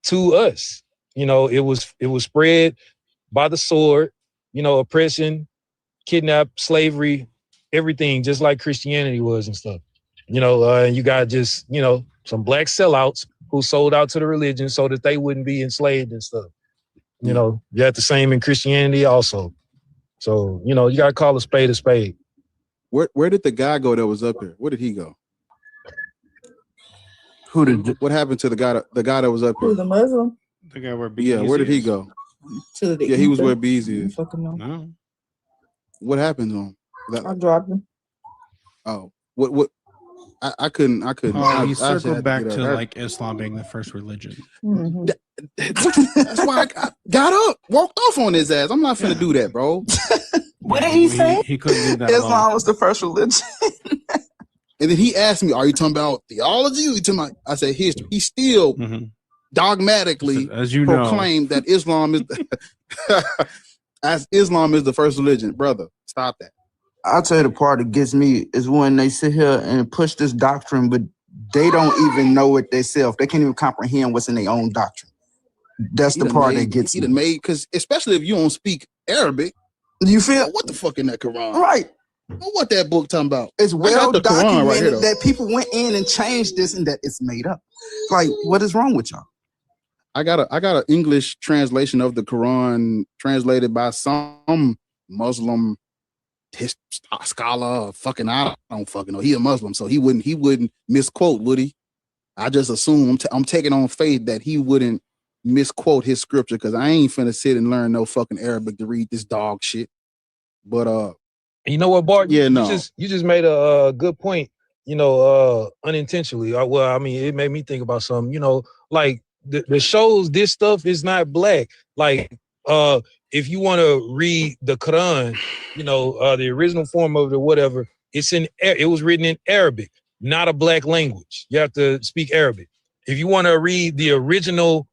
to us, you know, it was spread by the sword, you know, oppression, kidnap, slavery, everything, just like Christianity was and stuff, you know, you got just, you know, some black sellouts who sold out to the religion so that they wouldn't be enslaved and stuff. You know, you got the same in Christianity also. So, you know, you got to call a spade a spade. Where did the guy go that was up here? Where did he go? What happened to the guy that was up here? Who's the Muslim? The guy where Yeah, where did he go? To the he was where Beezy is. Fucking no. No. What happened to him? I dropped him. Oh, what? I couldn't. He circled back to like Islam being the first religion. Mm-hmm. That's why I got up, walked off on his ass. I'm not finna do that, bro. What did he say? He couldn't do that. Islam was the first religion. And then he asked me, "Are you talking about theology? Or are you talking about?" I said, "History." He still dogmatically as you proclaimed that Islam is as Islam is the first religion. Brother, stop that. I'll tell you the part that gets me is when they sit here and push this doctrine, but they don't even know it themselves. They can't even comprehend what's in their own doctrine. That's the part that gets me. Because especially if you don't speak Arabic, you feel what the fuck in that Quran? Right. What that book talking about? It's well documented right here, that people went in and changed this and that it's made up. Like, what is wrong with y'all? I got an English translation of the Quran translated by some Muslim scholar. I don't fucking know. He a Muslim, so he wouldn't misquote, would he? I just assume I'm taking on faith that he wouldn't misquote his scripture, because I ain't finna sit and learn no fucking Arabic to read this dog shit. But you know what, Bart? Yeah, you just made a good point. You know, unintentionally. Well, I mean, it made me think about something. You know, like the shows. This stuff is not black. Like, if you want to read the Quran, you know, the original form of it, whatever, it was written in Arabic, not a black language. You have to speak Arabic. If you want to read the original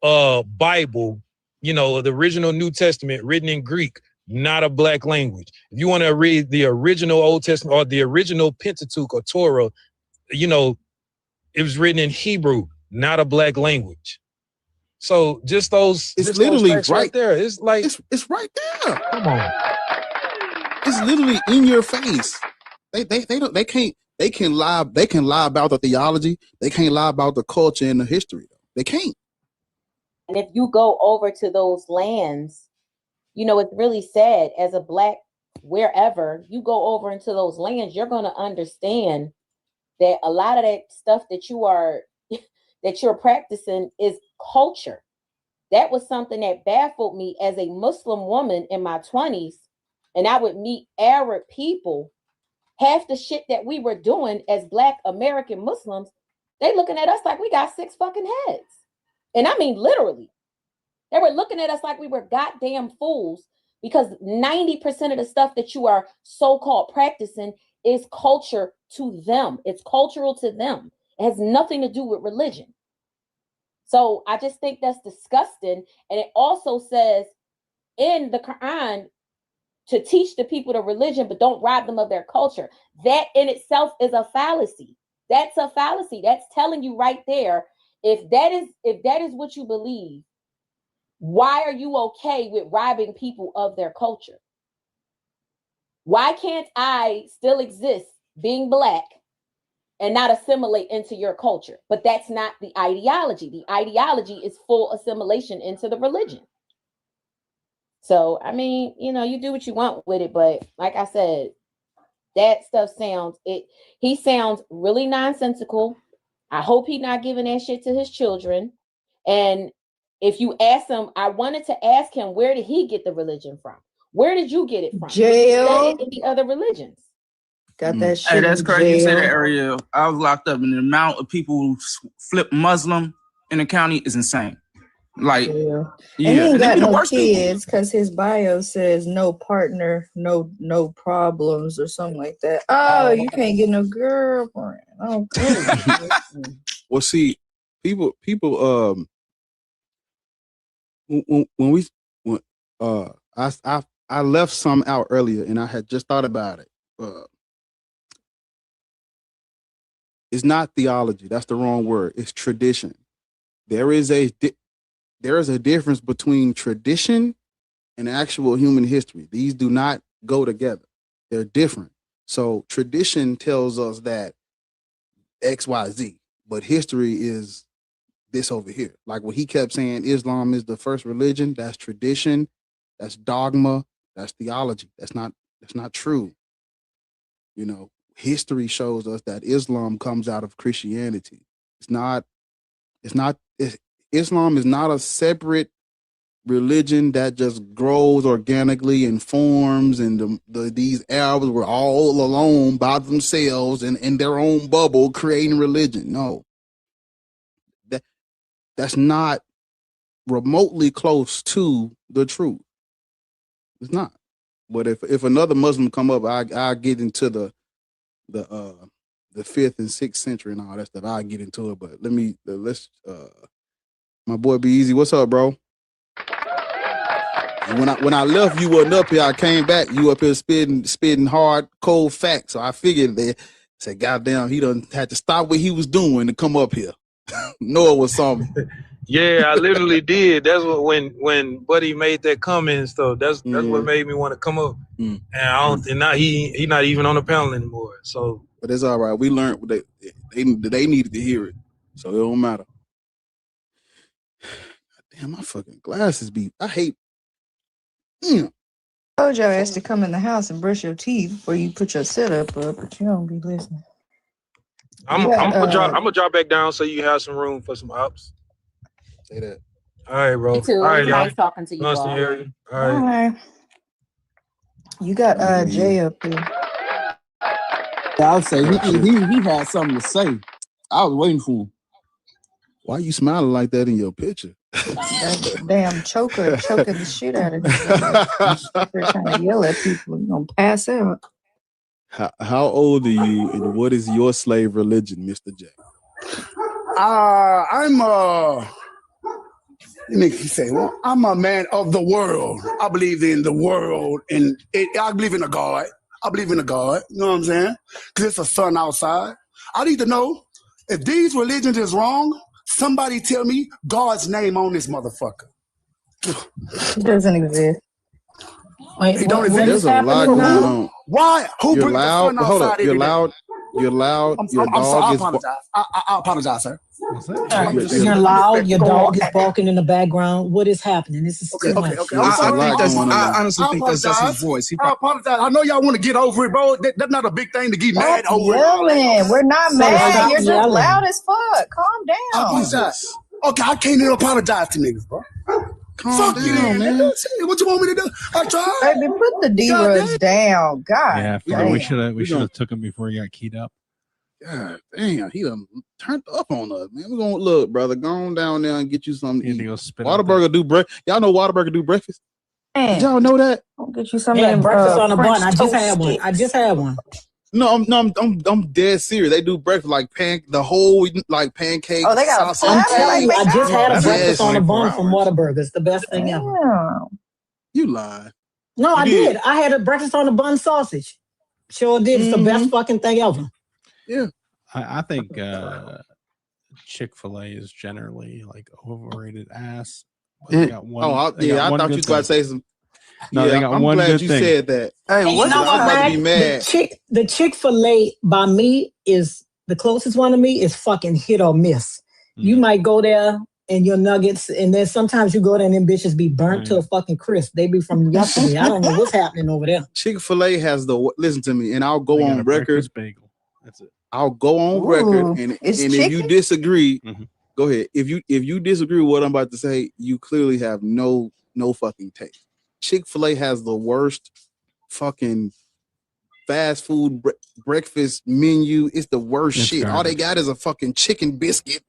Bible, you know, the original New Testament written in Greek, not a black language. If you want to read the original Old Testament or the original Pentateuch or Torah, you know, it was written in Hebrew, not a black language. So just those, it's literally right there. It's like it's right there. Come on, it's literally in your face. They can lie about the theology. They can't lie about the culture and the history. They can't. And if you go over to those lands, you know, it's really sad as a black, wherever you go over into those lands, you're going to understand that a lot of that stuff that you're practicing is culture. That was something that baffled me as a Muslim woman in my 20s. And I would meet Arab people. Half the shit that we were doing as Black American Muslims, they looking at us like we got 6 fucking heads. And I mean, literally. They were looking at us like we were goddamn fools, because 90% of the stuff that you are so-called practicing is culture to them. It's cultural to them. It has nothing to do with religion. So I just think that's disgusting. And it also says in the Quran to teach the people the religion, but don't rob them of their culture. That in itself is a fallacy. That's a fallacy. That's telling you right there, if that is what you believe, why are you okay with robbing people of their culture? Why can't I still exist being Black and not assimilate into your culture? But that's not the ideology. The ideology is full assimilation into the religion. So, I mean, you know, you do what you want with it. But like I said, that stuff he sounds really nonsensical. I hope he's not giving that shit to his children. And if you ask him, I wanted to ask him, where did he get the religion from? Where did you get it from? Jail. Any other religions? Got that shit. Hey, that's in crazy. You said that, jail. Ariel. I was locked up, and the amount of people who flip Muslim in the county is insane. Like, Yeah. And he yeah, ain't and they got be the no worst people. kids because his bio says no partner, no problems or something like that. Oh, you can't get no girlfriend. Oh, Well, see, people when I left some out earlier, and I had just thought about it. It's not theology. That's the wrong word. It's tradition. There is a difference between tradition and actual human history. These do not go together. They're different. So tradition tells us that X, Y, Z, but history is this over here. Like what he kept saying, Islam is the first religion. That's tradition. That's dogma. That's theology. That's not true. You know, history shows us that Islam comes out of Christianity. Islam is not a separate religion that just grows organically and forms, and these Arabs were all alone by themselves and in their own bubble creating religion. No. That's not remotely close to the truth. It's not. But if another Muslim come up, I get into the the 5th and 6th century and all that stuff. I'll get into it, but let's my boy Be Easy. What's up, bro? And when I left, you wasn't up here. I came back. You up here spitting hard, cold facts. So I figured that said, goddamn, he done had to stop what he was doing to come up here. Know it was something. Yeah, I literally did. That's what when Buddy made that comment and stuff. That's what made me want to come up. And I don't. And now he not even on the panel anymore. So, but it's all right. We learned they needed to hear it, so it don't matter. Damn, my fucking glasses be. I hate. I told your ass to come in the house and brush your teeth before you put your setup up, but you don't be listening. I'm gonna drop back down so you have some room for some ops. Say that. All right, bro. Me too. All right, y'all. Nice talking to you all. All right. You got Jay up here. Yeah, I'll say he had something to say. I was waiting for him. Why you smiling like that in your picture? That damn choker choking the shit out of you. They're trying to yell at people. You're gonna pass out. How old are you, and what is your slave religion, Mr. J? I'm a man of the world. I believe in the world, and I believe in a God. I believe in a God. You know what I'm saying? Because it's a sun outside. I need to know if these religions is wrong. Somebody tell me God's name on this motherfucker. It doesn't exist. Wait, it don't what exist. is happening now? Why? Who You're brings loud. the sun Hold outside up. You're every day? loud. You're loud. Your I'm sorry. I dog is. apologize. I apologize, sir. You're loud. Your dog is barking in the background. What is happening? This is too much. I honestly think that's his voice. I apologize. I know y'all want to get over it, bro. That's not a big thing to get mad over. Yelling. We're not mad. stop You're just yelling. loud as fuck. Calm down. I apologize. Okay, I can't even apologize to niggas, bro. Calm Fuck you, down, man. man. What you want me to do? I tried. Baby, put the D-Rugs down. God. Yeah, damn. we should have took him before he got keyed up. God damn, he done turned up on us, man. We're gonna look, brother. Go on down there and get you something to eat. Whataburger do breakfast. Y'all know Whataburger do breakfast? Did y'all know that? I'll get you some Yeah, breakfast on a bun. I French just had one. No, I'm dead serious. They do breakfast like the whole like pancakes. Oh, they got sausage. I'm telling you, I just had a breakfast on a bun Yes. from Whataburger. It's the best thing ever. You lied. No, I did. I had a breakfast on a bun sausage. Sure did. It's the best fucking thing ever. Yeah. I think Chick-fil-A is generally like overrated ass. But they got one, I thought you was about to say some. No, yeah, they got I'm one glad good you thing. said that. Hey, I'm about to be mad. The Chick-fil-A by me is the closest one to me is fucking hit or miss. You might go there and your nuggets, and then sometimes you go there and them bitches be burnt to a fucking crisp. They be from yesterday. I don't know what's happening over there. Chick-fil-A has listen to me, and I'll go on record. Bagel. That's it. I'll go on record, and if you disagree, go ahead. If you disagree with what I'm about to say, you clearly have no fucking taste. Chick-fil-A has the worst fucking fast food breakfast menu. It's the worst shit. All they got is a fucking chicken biscuit.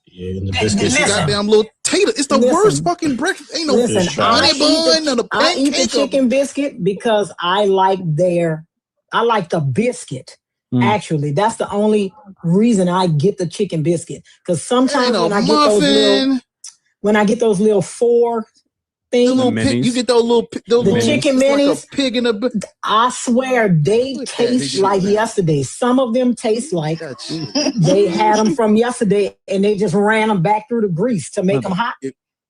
Yeah, and the biscuits. Goddamn little tater. It's the worst fucking breakfast. Ain't no honey bun and a I eat the chicken biscuit because I like the biscuit. Actually, that's the only reason I get the chicken biscuit. Because sometimes when I get those little four things, you get those little chicken minis. Like a pig in a. I swear they taste like yesterday. Some of them taste like they had them from yesterday, and they just ran them back through the grease to make them hot.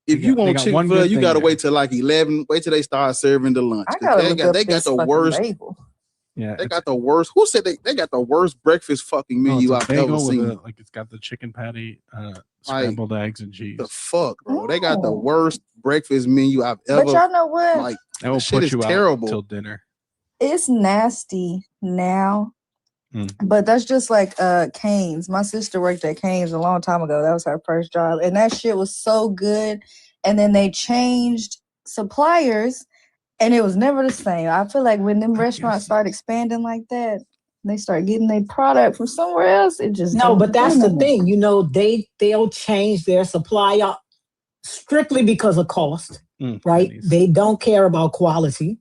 If you want Chick-fil-A, you gotta wait till like 11. Wait till they start serving the lunch. They got the worst. Yeah, they got the worst. Who said they got the worst breakfast fucking menu I've ever seen? Like it's got the chicken patty, scrambled eggs and cheese. The fuck, bro! They got the worst breakfast menu I've ever. But y'all know what? Like that will shit put is you terrible out till dinner. It's nasty now. But that's just like Cane's. My sister worked at Cane's a long time ago. That was her first job. And that shit was so good. And then they changed suppliers and it was never the same. I feel like when them restaurants start expanding like that, they start getting their product from somewhere else. It just but that's the thing. You know, they'll change their supplier strictly because of cost, right? They don't care about quality.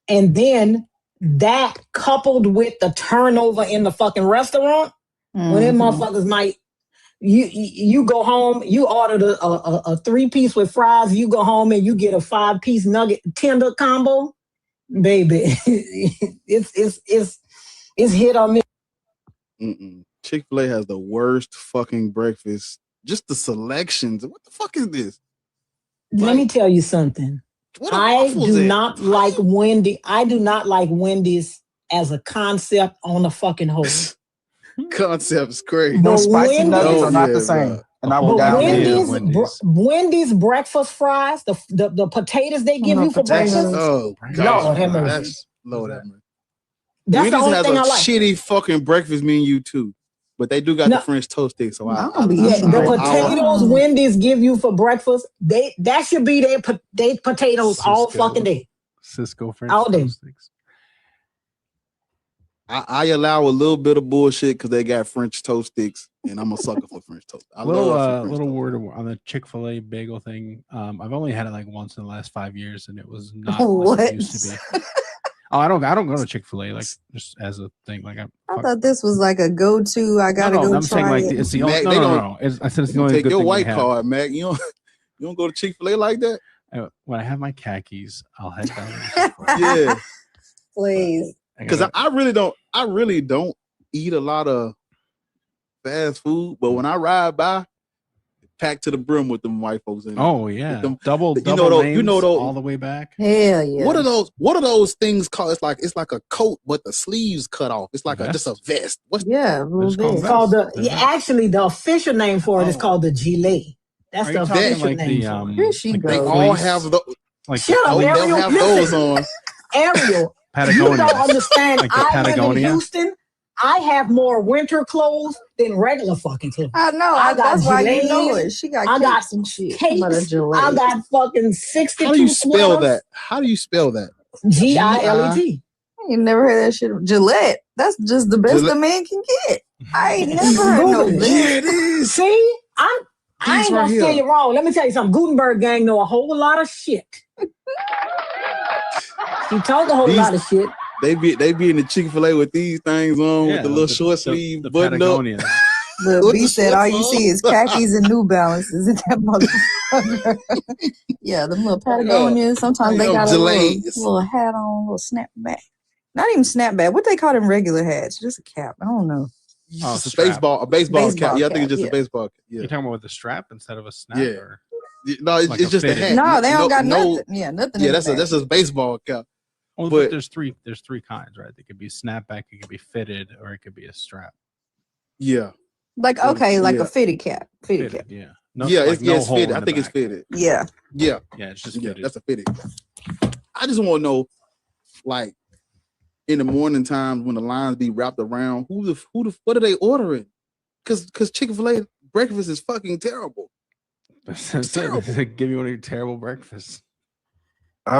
And then that coupled with the turnover in the fucking restaurant, when them motherfuckers might, you go home, you ordered a 3-piece with fries, you go home and you get a 5-piece nugget tender combo, baby. it's hit or miss. Chick-fil-A has the worst fucking breakfast. Just the selections. What the fuck is this? Let me tell you something. I do not like Wendy's. I do not like Wendy's as a concept on the fucking whole. Concept's crazy. Those spicy nuggets are not the same. And I will Wendy's breakfast fries, the potatoes they give you for breakfast. Oh, Lord have mercy. Lord have mercy. That's the Wendy's only has thing a I like. shitty fucking breakfast menu too, but they do got the French toast stick. So the potatoes Wendy's give you for breakfast, that should be their potatoes all fucking day. Cisco French all day. toast sticks. I allow a little bit of bullshit because they got French toast sticks, and I'm a sucker for French toast. I love little word on the Chick-fil-A bagel thing. I've only had it like once in the last 5 years, and it was not what it used to be. Oh, I don't go to Chick-fil-A like just as a thing. Like I thought this was like a go-to. I gotta go I'm saying try like it. it's the only. No. I said it's the only take good your thing white they have. card, Mac. You don't go to Chick-fil-A like that. When I have my khakis, I'll head down. Yeah, please. Because I really don't eat a lot of fast food, but when I ride by, packed to the brim with them white folks in it. Oh yeah, them, double you know those all the way back. Hell yeah. What are those things called? It's like a coat, but the sleeves cut off. It's like just a vest. It's called actually the official name for it is called the gilet. That's the official name. Here she goes. They all have Shut up, Ariel. They'll have Listen, those on. Ariel, Patagonia. you don't understand. Like the I live in Patagonia. Houston. I have more winter clothes than regular fucking clothes. I know. That's why you know it. She got cakes and shit. Cakes. I got fucking 62 How do you spell sweaters. that? How do you spell that? Gilet. I ain't never heard that shit. Gillette. That's just the best a man can get. I ain't never heard no Gillette. See, I ain't gonna say it wrong. Let me tell you something. Gutenberg gang know a whole lot of shit. He talk a whole lot of shit. They be in the Chick-fil-A with these things on with the little short sleeve button up. The B said all you see is khakis and New Balances in that motherfucker. Yeah, the little Patagonias. Sometimes they got a little hat on, a little snapback. Not even snapback. What they call them regular hats? Just a cap. I don't know. Oh, it's a baseball cap. Yeah, I think it's just a baseball cap. Yeah. You're talking about with the strap instead of a snap? Yeah. Or no, it's just a hat. No, they don't got nothing. Yeah, nothing. Yeah, that's a baseball cap. Well, but there's three kinds, right? It could be snapback, it could be fitted, or it could be a strap. Yeah. Like a fitted cap. Fitted cap. Yeah. It's fitted. I think it's fitted. Yeah. Yeah. Yeah, it's just fitted. That's a fitted cap. I just want to know, like, in the morning times when the lines be wrapped around, what are they ordering? Because Chick-fil-A breakfast is fucking terrible. It's terrible. Give you one of your terrible breakfasts.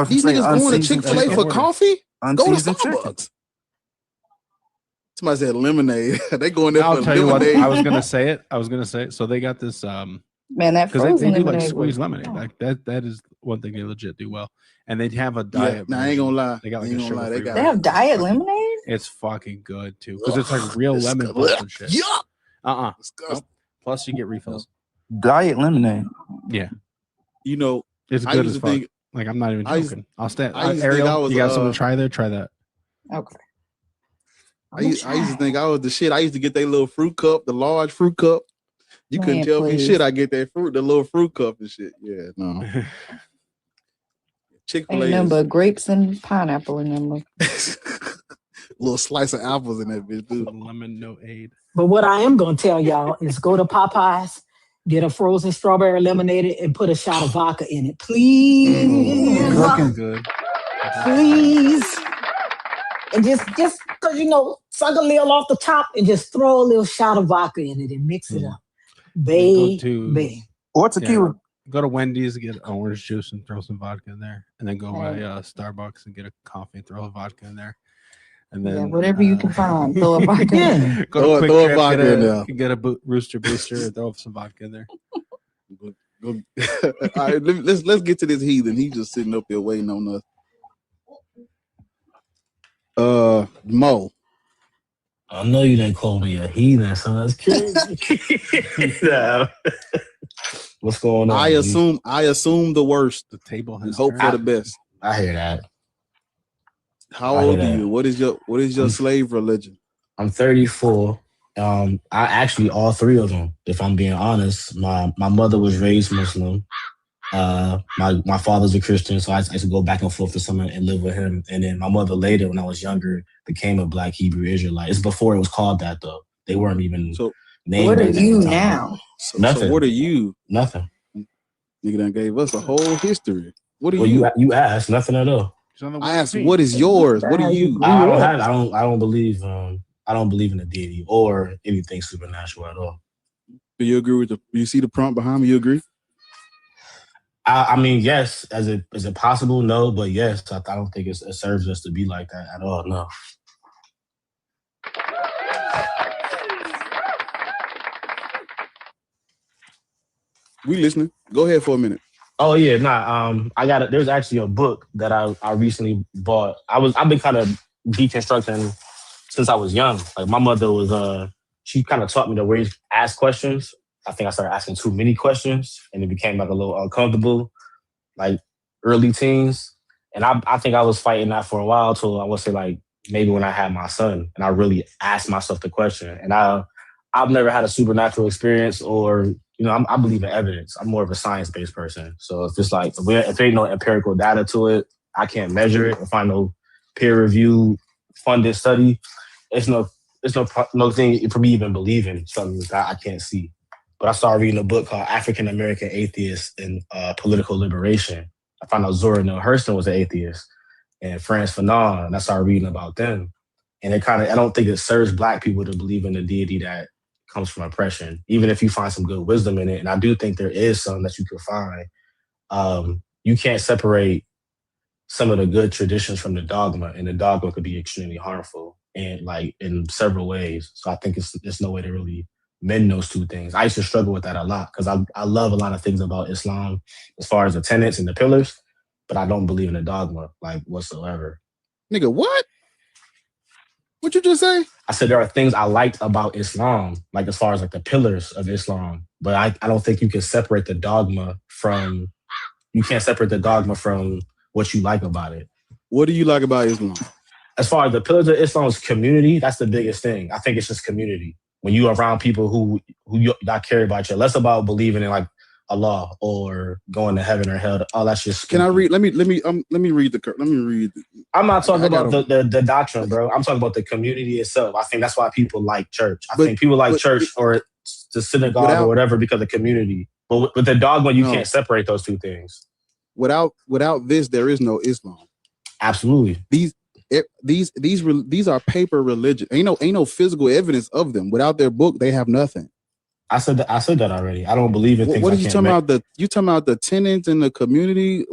These niggas going to Chick-fil-A for coffee? Go to Starbucks. Somebody said lemonade. They going there for lemonade. I was gonna say it. So they got this man, that because they do like lemonade squeezed lemonade. Like that is one thing they legit do well. And they have a diet. Yeah, I ain't gonna lie. They got like a sugar-free They have diet lemonade? It's fucking good too. Because it's like real lemon pulp and shit. Yuck. Nope. Plus you get refills. Diet lemonade. Yeah. You know, it's good as fuck. Like I'm not even joking. I'll stand. Ariel, you got something to try there? Try that. Okay. I used to think I was the shit. I used to get that little fruit cup, the large fruit cup. You couldn't tell me shit. I get that fruit, the little fruit cup and shit. Yeah, no. Chick-fil-A ain't nothing but grapes and pineapple in them. Little slice of apples in that bitch, dude. Lemon, no aid. But what I am gonna tell y'all is go to Popeyes, get a frozen strawberry lemonade, and put a shot of vodka in it, please. Looking good. Please. And just because suck a little off the top and just throw a little shot of vodka in it and mix it up. Baby. Or tequila. Go to Wendy's, get orange juice and throw some vodka in there. And then go by Starbucks and get a coffee and throw a vodka in there. And then whatever you can find, throw a vodka in there. Go to throw Quick a vodka Trip, in there. Get a Rooster Booster and throw some vodka in there. All right, let's get to this heathen. He's just sitting up here waiting on us. Mo. I know you didn't call me a heathen, so that's crazy. Nah. What's going on? I assume the worst. The table and hope for the best. I hear that. How old are you? What is your slave religion? I'm 34. I actually all three of them. If I'm being honest, my mother was raised Muslim. My father's a Christian, so I used to go back and forth to someone and live with him. And then my mother later, when I was younger, became a Black Hebrew Israelite. It's before it was called that though. They weren't even named. What are you now? Nothing. So what are you? Nothing. Nigga done gave us a whole history. What are well, you? You asked nothing at all. I asked, what is yours? What are you? I don't believe in a deity or anything supernatural at all. Do you agree with you see the prompt behind me? You agree? I mean, yes. Is it possible? No, but yes. I don't think it serves us to be like that at all. No. We listening. Go ahead for a minute. Oh yeah, there's actually a book that I recently bought. I've been kind of deconstructing since I was young. Like my mother was she kind of taught me to ask questions. I think I started asking too many questions and it became like a little uncomfortable, like early teens. And I think I was fighting that for a while till I would say like maybe when I had my son and I really asked myself the question. And I've never had a supernatural experience or I believe in evidence. I'm more of a science-based person. So if it's like, if there ain't no empirical data to it, I can't measure it. If I know peer-reviewed, funded study, it's no thing for me even believing something that I can't see. But I started reading a book called African American Atheists and Political Liberation. I found out Zora Neale Hurston was an atheist and Frantz Fanon, and I started reading about them. And I don't think it serves Black people to believe in a deity that comes from oppression, even if you find some good wisdom in it. And I do think there is some that you could find. You can't separate some of the good traditions from the dogma, and the dogma could be extremely harmful and like in several ways. So I think it's no way to really mend those two things. I used to struggle with that a lot because I love a lot of things about Islam as far as the tenets and the pillars, but I don't believe in the dogma like whatsoever. Nigga, what? What you just say? I said there are things I liked about Islam, like as far as like the pillars of Islam, but I don't think you can separate the dogma from. You can't separate the dogma from what you like about it. What do you like about Islam? As far as the pillars of Islam's community, that's the biggest thing. I think it's just community. When you are around people who not care about you, less about believing in like Allah or going to heaven or hell. All that's just. Can I read? Let me read. I'm not talking about the doctrine, bro. I'm talking about the community itself. I think that's why people like church. I think people like church or the synagogue or whatever because of community. But with the dogma, you can't separate those two things. Without this, there is no Islam. Absolutely. These are paper religion. Ain't no physical evidence of them. Without their book, they have nothing. I said that already. I don't believe in things. What are you talking about? You talking about the tenants in the community?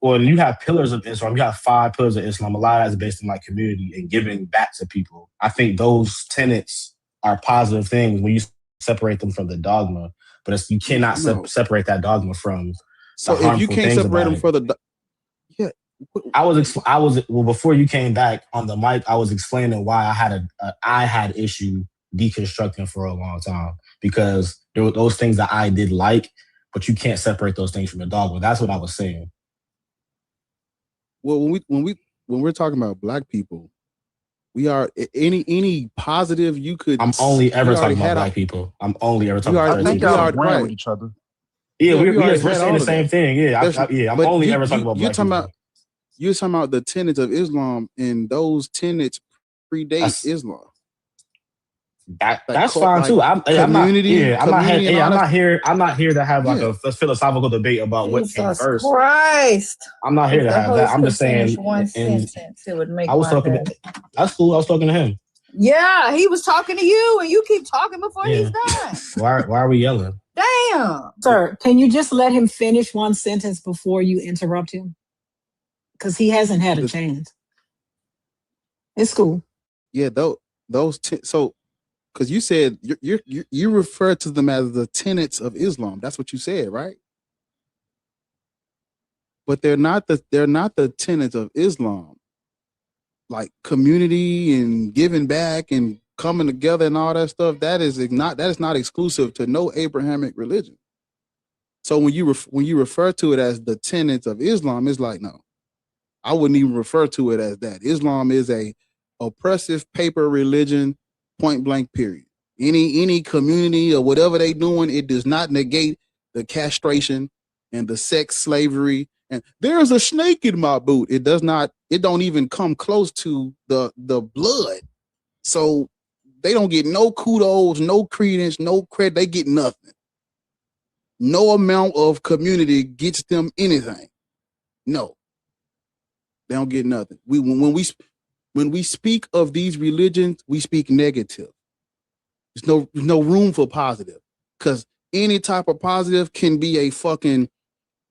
Well, you have pillars of Islam. You have 5 pillars of Islam. A lot of that's based on like community and giving back to people. I think those tenets are positive things when you separate them from the dogma. But you cannot separate that dogma from. So if you can't separate them from I was before you came back on the mic. I was explaining why I had issue deconstructing for a long time because there were those things that I did like, but you can't separate those things from the dogma. That's what I was saying. Well, when we're talking about Black people, we are any positive you could. I'm only ever talking about Black people. I'm only ever talking about. I think y'all agreeing with each other. Yeah, we're saying the same thing. Yeah, I'm only ever talking about Black people. You're talking about the tenets of Islam, and those tenets predate Islam. That's fine too. I'm not here to have like a philosophical debate about what came first. Christ. I'm not here to have that. I'm just saying. One sentence, it would make. That's cool. I was talking to him. Yeah, he was talking to you, and you keep talking before he's done. Why are we yelling? Damn, sir. Can you just let him finish one sentence before you interrupt him? Because he hasn't had a chance. It's cool. Yeah, so because you said you refer to them as the tenets of Islam. That's what you said, right? But they're not the tenets of Islam. like community and giving back and coming together and all that stuff, that is not exclusive to no Abrahamic religion. So when you refer to it as the tenets of Islam, it's like, no, I wouldn't even refer to it as that. Islam is a oppressive paper religion, point blank, period. Any community or whatever they doing, it does not negate the castration and the sex slavery. And there's a snake in my boot. It don't even come close to the blood. So they don't get no kudos, no credence, no credit. They get nothing. No amount of community gets them anything. No, they don't get nothing. When we speak of these religions, we speak negative. There's no room for positive, because any type of positive can be a fucking.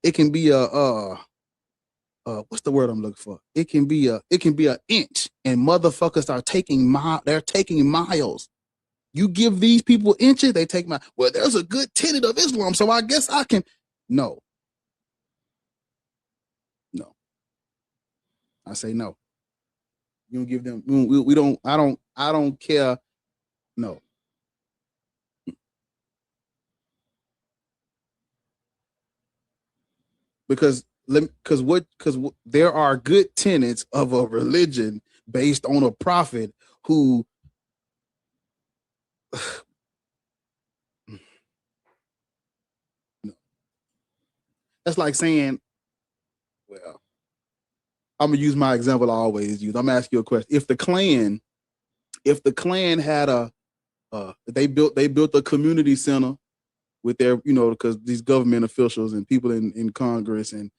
It can be a what's the word I'm looking for? It can be an inch, and motherfuckers are taking they're taking miles. You give these people inches, they take miles. Well, there's a good tenet of Islam, so I guess I can. No. I say no. You don't give them. We don't. I don't care. No. Because there are good tenets of a religion based on a prophet who that's like saying, well, I'm gonna use my example I always use. I'm gonna ask you a question. If the Klan had they built a community center with their, because these government officials and people in Congress and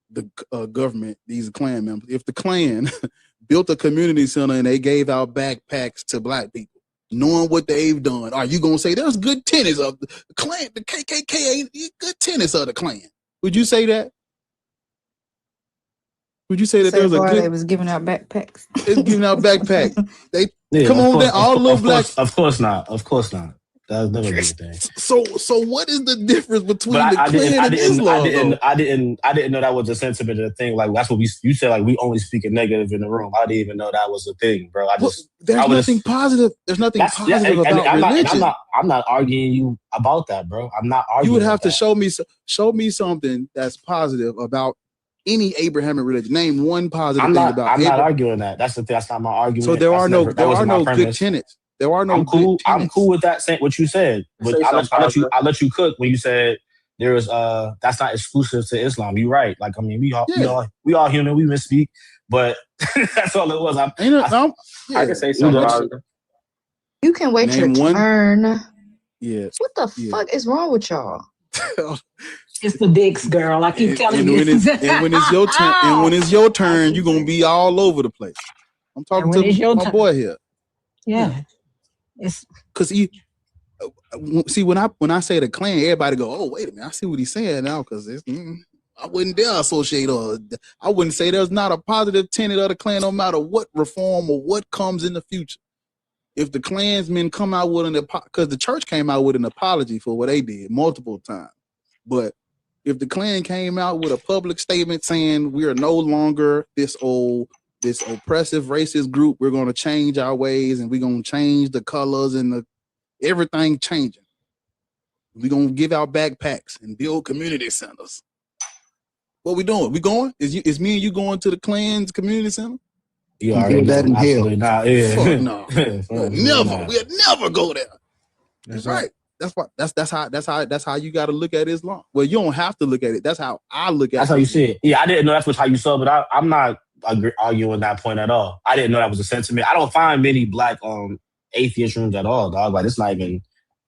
the government, these Klan members, if the Klan built a community center and they gave out backpacks to black people, knowing what they've done, are you gonna say there's good tenets of the Klan? The KKK ain't good tenets of the Klan. Would you say that? Would you say that there's a good? They was giving out backpacks. It's giving out backpacks. They come on there, all little black. Of course not. That was never a thing. So what is the difference between the Klan and Islam? I didn't know that was a sentiment of the thing. Like that's what you said. Like we only speak negative in the room. I didn't even know that was a thing, bro. There's nothing positive. There's nothing positive about religion. I'm not arguing you about that, bro. I'm not arguing. You would have to show me something that's positive about any Abrahamic religion. Name one positive thing about Abraham. I'm not arguing that. That's the thing. That's not my argument. So there are no good tenets. There are no. I'm cool with that. Saying what you said. But I let you cook when you said there is that's not exclusive to Islam. You're right. Like I mean, we all human. We misspeak, but that's all it was. I can say something. You can wait your turn. Yeah. What the fuck is wrong with y'all? It's the dicks, girl. I keep telling you. And when it's your turn, you're gonna be all over the place. I'm talking to my boy here. Yeah. It's because when I say the Klan, everybody go, oh wait a minute, I see what he's saying now, because I wouldn't dare associate, or I wouldn't say there's not a positive tenet of the Klan no matter what reform or what comes in the future. If the Klansmen come out with because the church came out with an apology for what they did multiple times, but if the Klan came out with a public statement saying we are no longer this oppressive racist group, we're going to change our ways and we're going to change the colors and everything changing. We're going to give out backpacks and build community centers. What we doing? We going? Is me and you going to the Klan's community center? You already that in hell. Fuck no. We'll never go there. That's right. That's how you got to look at Islam. Well, you don't have to look at it. That's how I look at it. That's how you see it. Yeah, I didn't know that's how you saw it, but I'm not arguing that point at all. I didn't know that was a sentiment. I don't find many black atheist rooms at all, dog. Like it's not even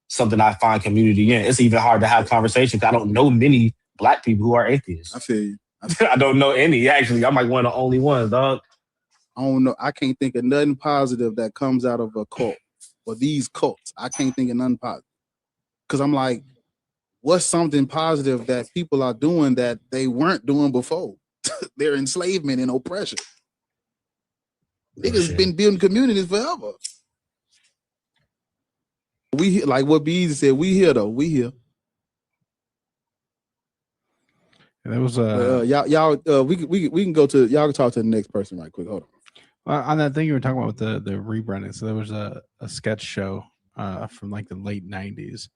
something I find community in. It's even hard to have conversations. I don't know many black people who are atheists. I feel you. I don't know any, actually. I'm like one of the only ones, dog. I don't know. I can't think of nothing positive that comes out of a cult or these cults. I can't think of nothing positive. Because I'm like, what's something positive that people are doing that they weren't doing before? Their enslavement and oppression. Niggas been building communities forever. We like what Beezy said. We here though. We here. And there was y'all. We can go to y'all. Can talk to the next person right quick. Hold on. On that thing you were talking about with the rebranding, so there was a sketch show from like the late 90s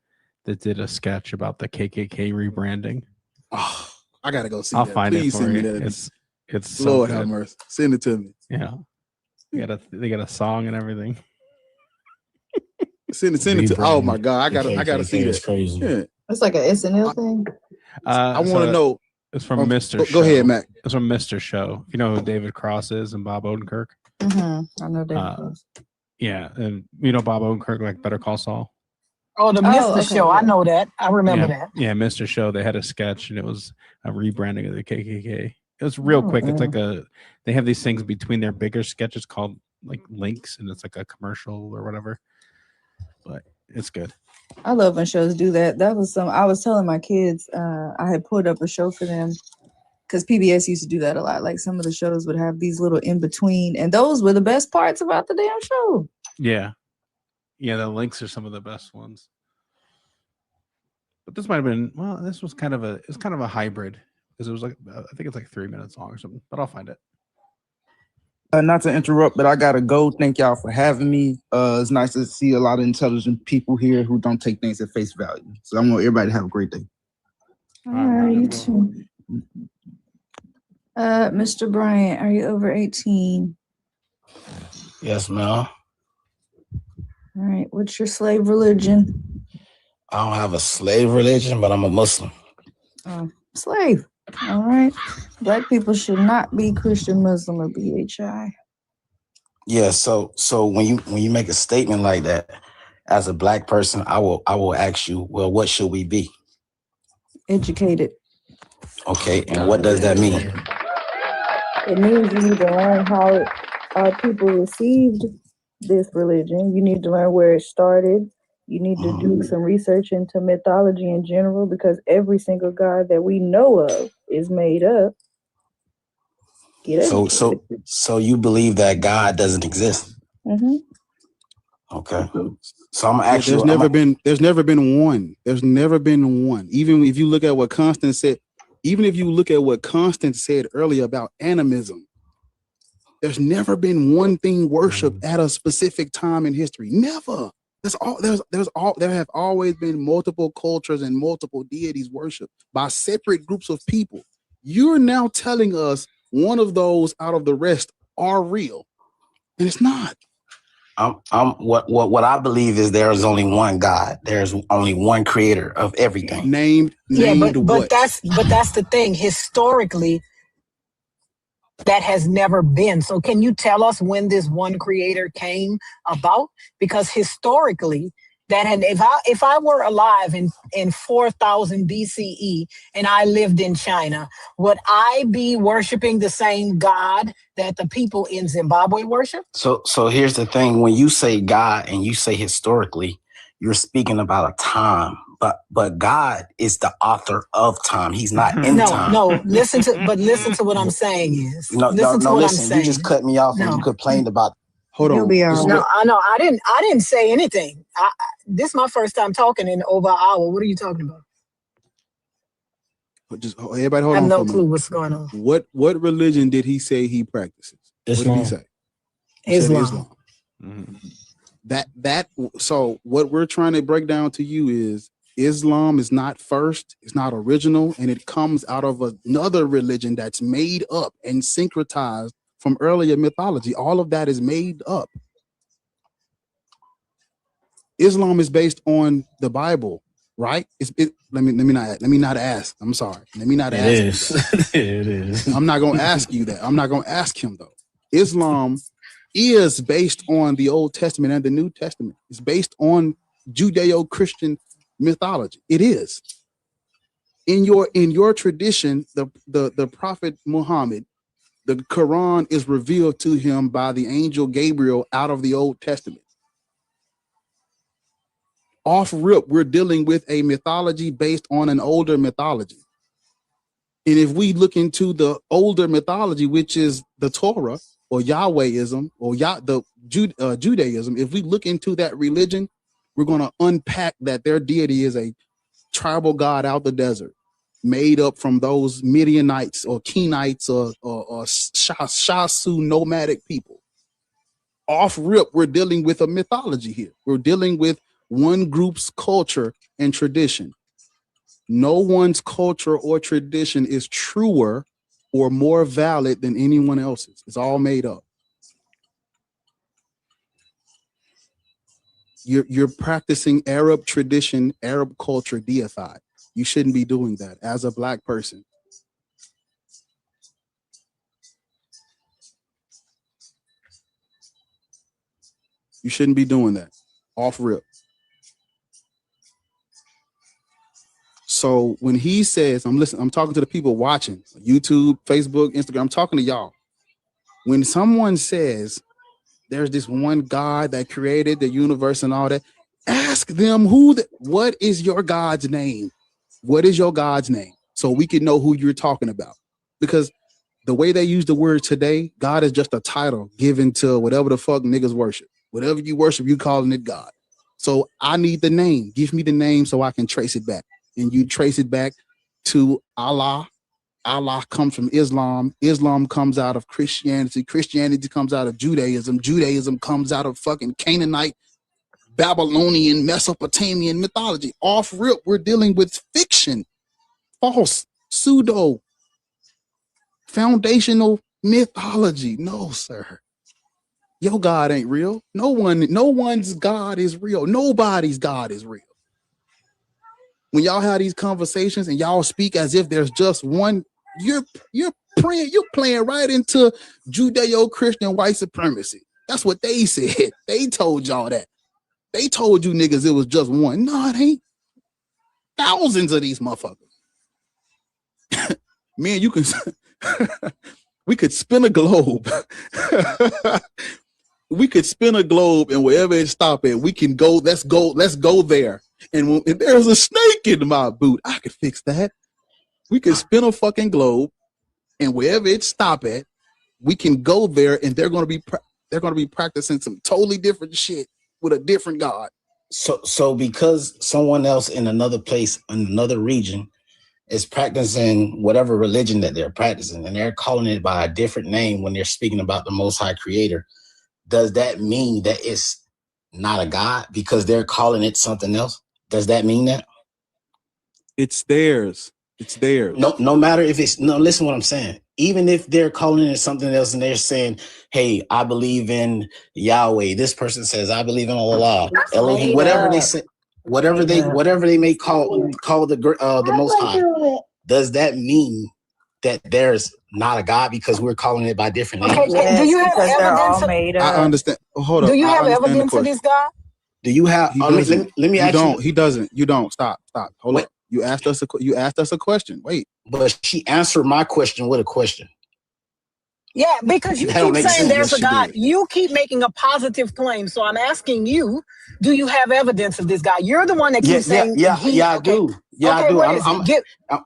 that did a sketch about the KKK rebranding. Oh, I gotta go see I'll that. find Please it for send me you. that. It's so Lord good. have mercy. Send it to me. Yeah. They got a song and everything. Send it to. Oh my God, I gotta see that. It's crazy. Yeah. It's like an SNL thing. I want to know. It's from Mr. Show. Go ahead, Mac. It's from Mr. Show. You know who David Cross is and Bob Odenkirk? I know David Cross. Yeah, and you know Bob Odenkirk, like Better Call Saul. Oh, the Mr. Show. I know that. I remember that. Yeah, Mr. Show. They had a sketch, and it was a rebranding of the KKK. It was real quick. It's like they have these things between their bigger sketches called like links, and it's like a commercial or whatever. But it's good. I love when shows do that. That was I was telling my kids, I had pulled up a show for them because PBS used to do that a lot. Like some of the shows would have these little in between, and those were the best parts about the damn show. Yeah. Yeah, the links are some of the best ones. But this might have been, well, this was kind of a hybrid because it was like, I think it's like 3 minutes long or something, but I'll find it. Not to interrupt, but I gotta go. Thank y'all for having me. It's nice to see a lot of intelligent people here who don't take things at face value. So I want everybody to have a great day. All right, you too. Mr. Bryant, are you over 18? Yes, ma'am. All right, what's your slave religion? I don't have a slave religion, but I'm a Muslim. Slave. All right. Black people should not be Christian, Muslim, or BHI. Yeah, so when you make a statement like that, as a Black person, I will ask you, well, what should we be? Educated. Okay, and what does that mean? It means you need to learn how our people received this religion. You need to learn where it started. You need to do some research into mythology in general because every single god that we know of is made up. So you believe that God doesn't exist? Mm-hmm. Okay. So I'm actually there's never been one. There's never been one. Even if you look at what Constance said, earlier about animism, there's never been one thing worshipped at a specific time in history. Never. There have always been multiple cultures and multiple deities worshipped by separate groups of people. You're now telling us one of those out of the rest are real, and it's not. What I believe is there is only one God. There's only one creator of everything. Named but that's the thing. Historically, that has never been. So can you tell us when this one creator came about? Because historically, that had, if I were alive in 4000 BCE and I lived in China, would I be worshiping the same God that the people in Zimbabwe worship? So here's the thing. When you say God and you say historically, you're speaking about a time. But God is the author of time. He's not in time. No, listen to what I'm saying is. Listen, you just cut me off and you complained about. Hold on. No, I didn't say anything. This is my first time talking in over an hour. What are you talking about? Just everybody hold on. I have no clue what's going on. What religion did he say he practices? Islam. What did he say? Islam. Mm-hmm. So what we're trying to break down to you is Islam is not first, it's not original, and it comes out of another religion that's made up and syncretized from earlier mythology. All of that is made up. Islam is based on the Bible, right? Let me not ask. I'm sorry. Let me not ask. It is. I'm not gonna ask you that. I'm not gonna ask him though. Islam is based on the Old Testament and the New Testament. It's based on Judeo-Christian mythology. It is. In your tradition, the Prophet Muhammad, the Quran is revealed to him by the angel Gabriel out of the Old Testament. Off rip, we're dealing with a mythology based on an older mythology. And if we look into the older mythology, which is the Torah or Yahwehism or Judaism, if we look into that religion, we're going to unpack that their deity is a tribal god out the desert, made up from those Midianites or Kenites or Shasu nomadic people. off rip, we're dealing with a mythology here. We're dealing with one group's culture and tradition. No one's culture or tradition is truer or more valid than anyone else's. It's all made up. You're practicing Arab tradition, Arab culture deified. You shouldn't be doing that as a Black person. You shouldn't be doing that. Off rip. So when he says, I'm talking to the people watching YouTube, Facebook, Instagram, I'm talking to y'all. When someone says there's this one God that created the universe and all that, ask them what is your God's name? What is your God's name? So we can know who you're talking about. Because the way they use the word today, God is just a title given to whatever the fuck niggas worship. Whatever you worship, you calling it God. So I need the name. Give me the name so I can trace it back. And you trace it back to Allah. Allah comes from Islam. Islam comes out of Christianity. Christianity comes out of Judaism. Judaism comes out of fucking Canaanite, Babylonian, Mesopotamian mythology. Off rip, we're dealing with fiction, false, pseudo, foundational mythology. No, sir. Your God ain't real. No one's God is real. Nobody's God is real. When y'all have these conversations and y'all speak as if there's just one, you're playing right into Judeo-Christian white supremacy. That's what they said. They told y'all that. They told you niggas it was just one. No, it ain't. Thousands of these motherfuckers. Man, you can we could spin a globe. We could spin a globe, and wherever it stop at, we can go. Let's go there. And if there's a snake in my boot, I could fix that. We could spin a fucking globe, and wherever it stop at, we can go there, and they're going to be practicing some totally different shit with a different God. So because someone else in another place, in another region, is practicing whatever religion that they're practicing, and they're calling it by a different name when they're speaking about the Most High Creator, does that mean that it's not a God because they're calling it something else? Does that mean that? It's theirs. It's theirs. No matter if it's, no, listen to what I'm saying. Even if they're calling it something else and they're saying, hey, I believe in Yahweh. This person says, I believe in Allah, Elohim, whatever they say, whatever they may call the Most High. Does that mean that there's not a God because we're calling it by different names? Okay, yes, do you have evidence? I understand. Hold on. Do you have evidence of this God? Do you have? Let me ask you. He doesn't. You don't. Stop. Hold on. You asked us a question. Wait. But she answered my question with a question. Yeah, because you keep saying there's a God. You keep making a positive claim. So I'm asking you, do you have evidence of this guy? You're the one that keeps saying I do. Yeah, I do. I'm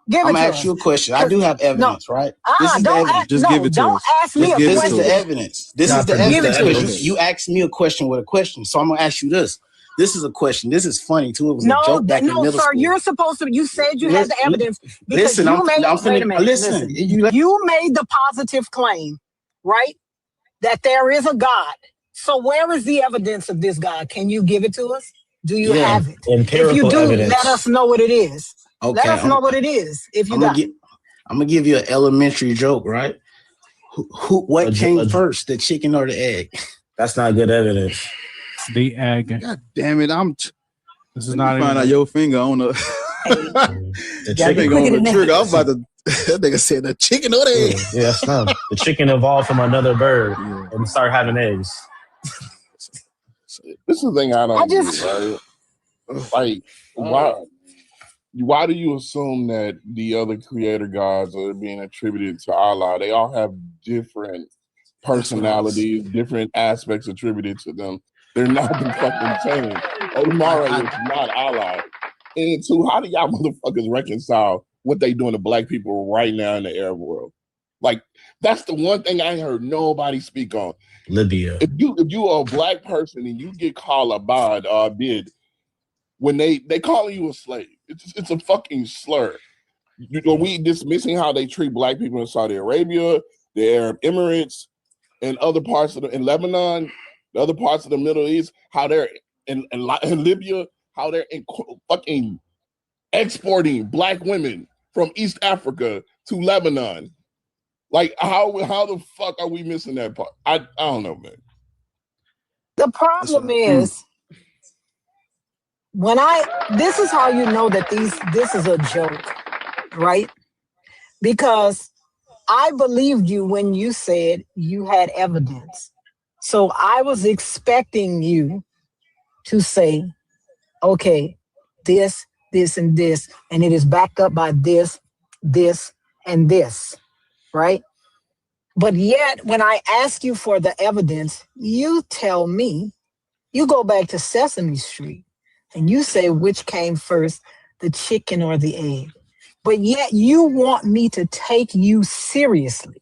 gonna ask you a question. I do have evidence, right? This is the evidence. Just give it to us. Don't ask me a question. This is the evidence. This is the evidence. You asked me a question with a question, so I'm gonna ask you this. This is a question. This is funny too. It was a joke back in middle school. You're supposed to. You said you had the evidence because listen, wait a minute. Listen. You made the positive claim, right? That there is a God. So where is the evidence of this God? Can you give it to us? Do you have it? If you do, evidence. Let us know what it is. Okay, let us know what it is. If you got it. I'm gonna give you an elementary joke, right? What came first, the chicken or the egg? That's not good evidence. The egg. God damn it! This is not find out your finger on the chicken on the trigger. I'm about to. That nigga said the chicken or the egg. Yeah, that's not. The chicken evolved from another bird and started having eggs. This is the thing I don't get, right? Like, why do you assume that the other creator gods are being attributed to Allah? They all have different personalities, different aspects attributed to them. They're not the fucking same. Omar is not Allah. And two, how do y'all motherfuckers reconcile what they doing to black people right now in the Arab world? Like, that's the one thing I ain't heard nobody speak on. Libya. If you are a black person and you get called abad or bid, when they calling you a slave, it's a fucking slur. Are we dismissing how they treat black people in Saudi Arabia, the Arab Emirates, and other parts of in Lebanon? the other parts of the Middle East, how they're in Libya, how they're fucking exporting black women from East Africa to Lebanon. Like, how the fuck are we missing that part? I don't know, man. The problem is this is how you know that this is a joke, right? Because I believed you when you said you had evidence. So I was expecting you to say, okay, this, and this, and it is backed up by this, and this, right? But yet, when I ask you for the evidence, you tell me, you go back to Sesame Street, and you say which came first, the chicken or the egg. But yet you want me to take you seriously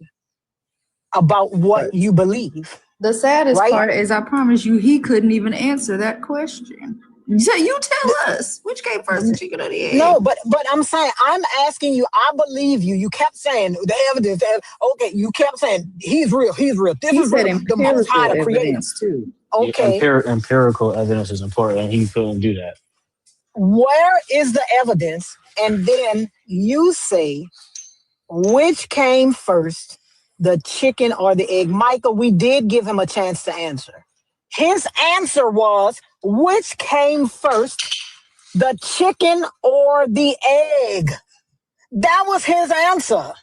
about what you believe. The saddest right? part is, I promise you, he couldn't even answer that question. So you tell us which came first, the chicken or the egg? No, but I'm saying, I'm asking you, I believe you. You kept saying the evidence. Okay, you kept saying he's real. This is real. The Most High, the Creator. Too. Okay. Empirical evidence is important, and he couldn't do that. Where is the evidence? And then you say, which came first, the chicken or the egg? Michael, we did give him a chance to answer. His answer was, which came first, the chicken or the egg? That was his answer.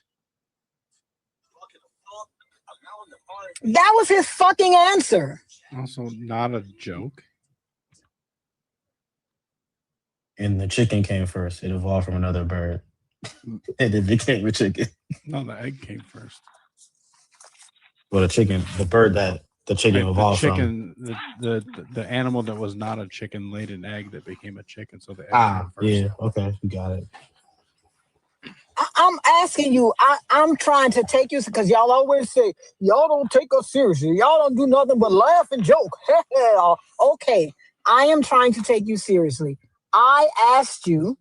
That was his fucking answer. Also, not a joke. And the chicken came first. It evolved from another bird. And it became a chicken. No, the egg came first. Well, the bird that the chicken evolved from. The animal that was not a chicken laid an egg that became a chicken. So the egg came first. Yeah, okay, you got it. I'm asking you, I'm trying to take you, because y'all always say, y'all don't take us seriously. Y'all don't do nothing but laugh and joke. Okay, I am trying to take you seriously. I asked you,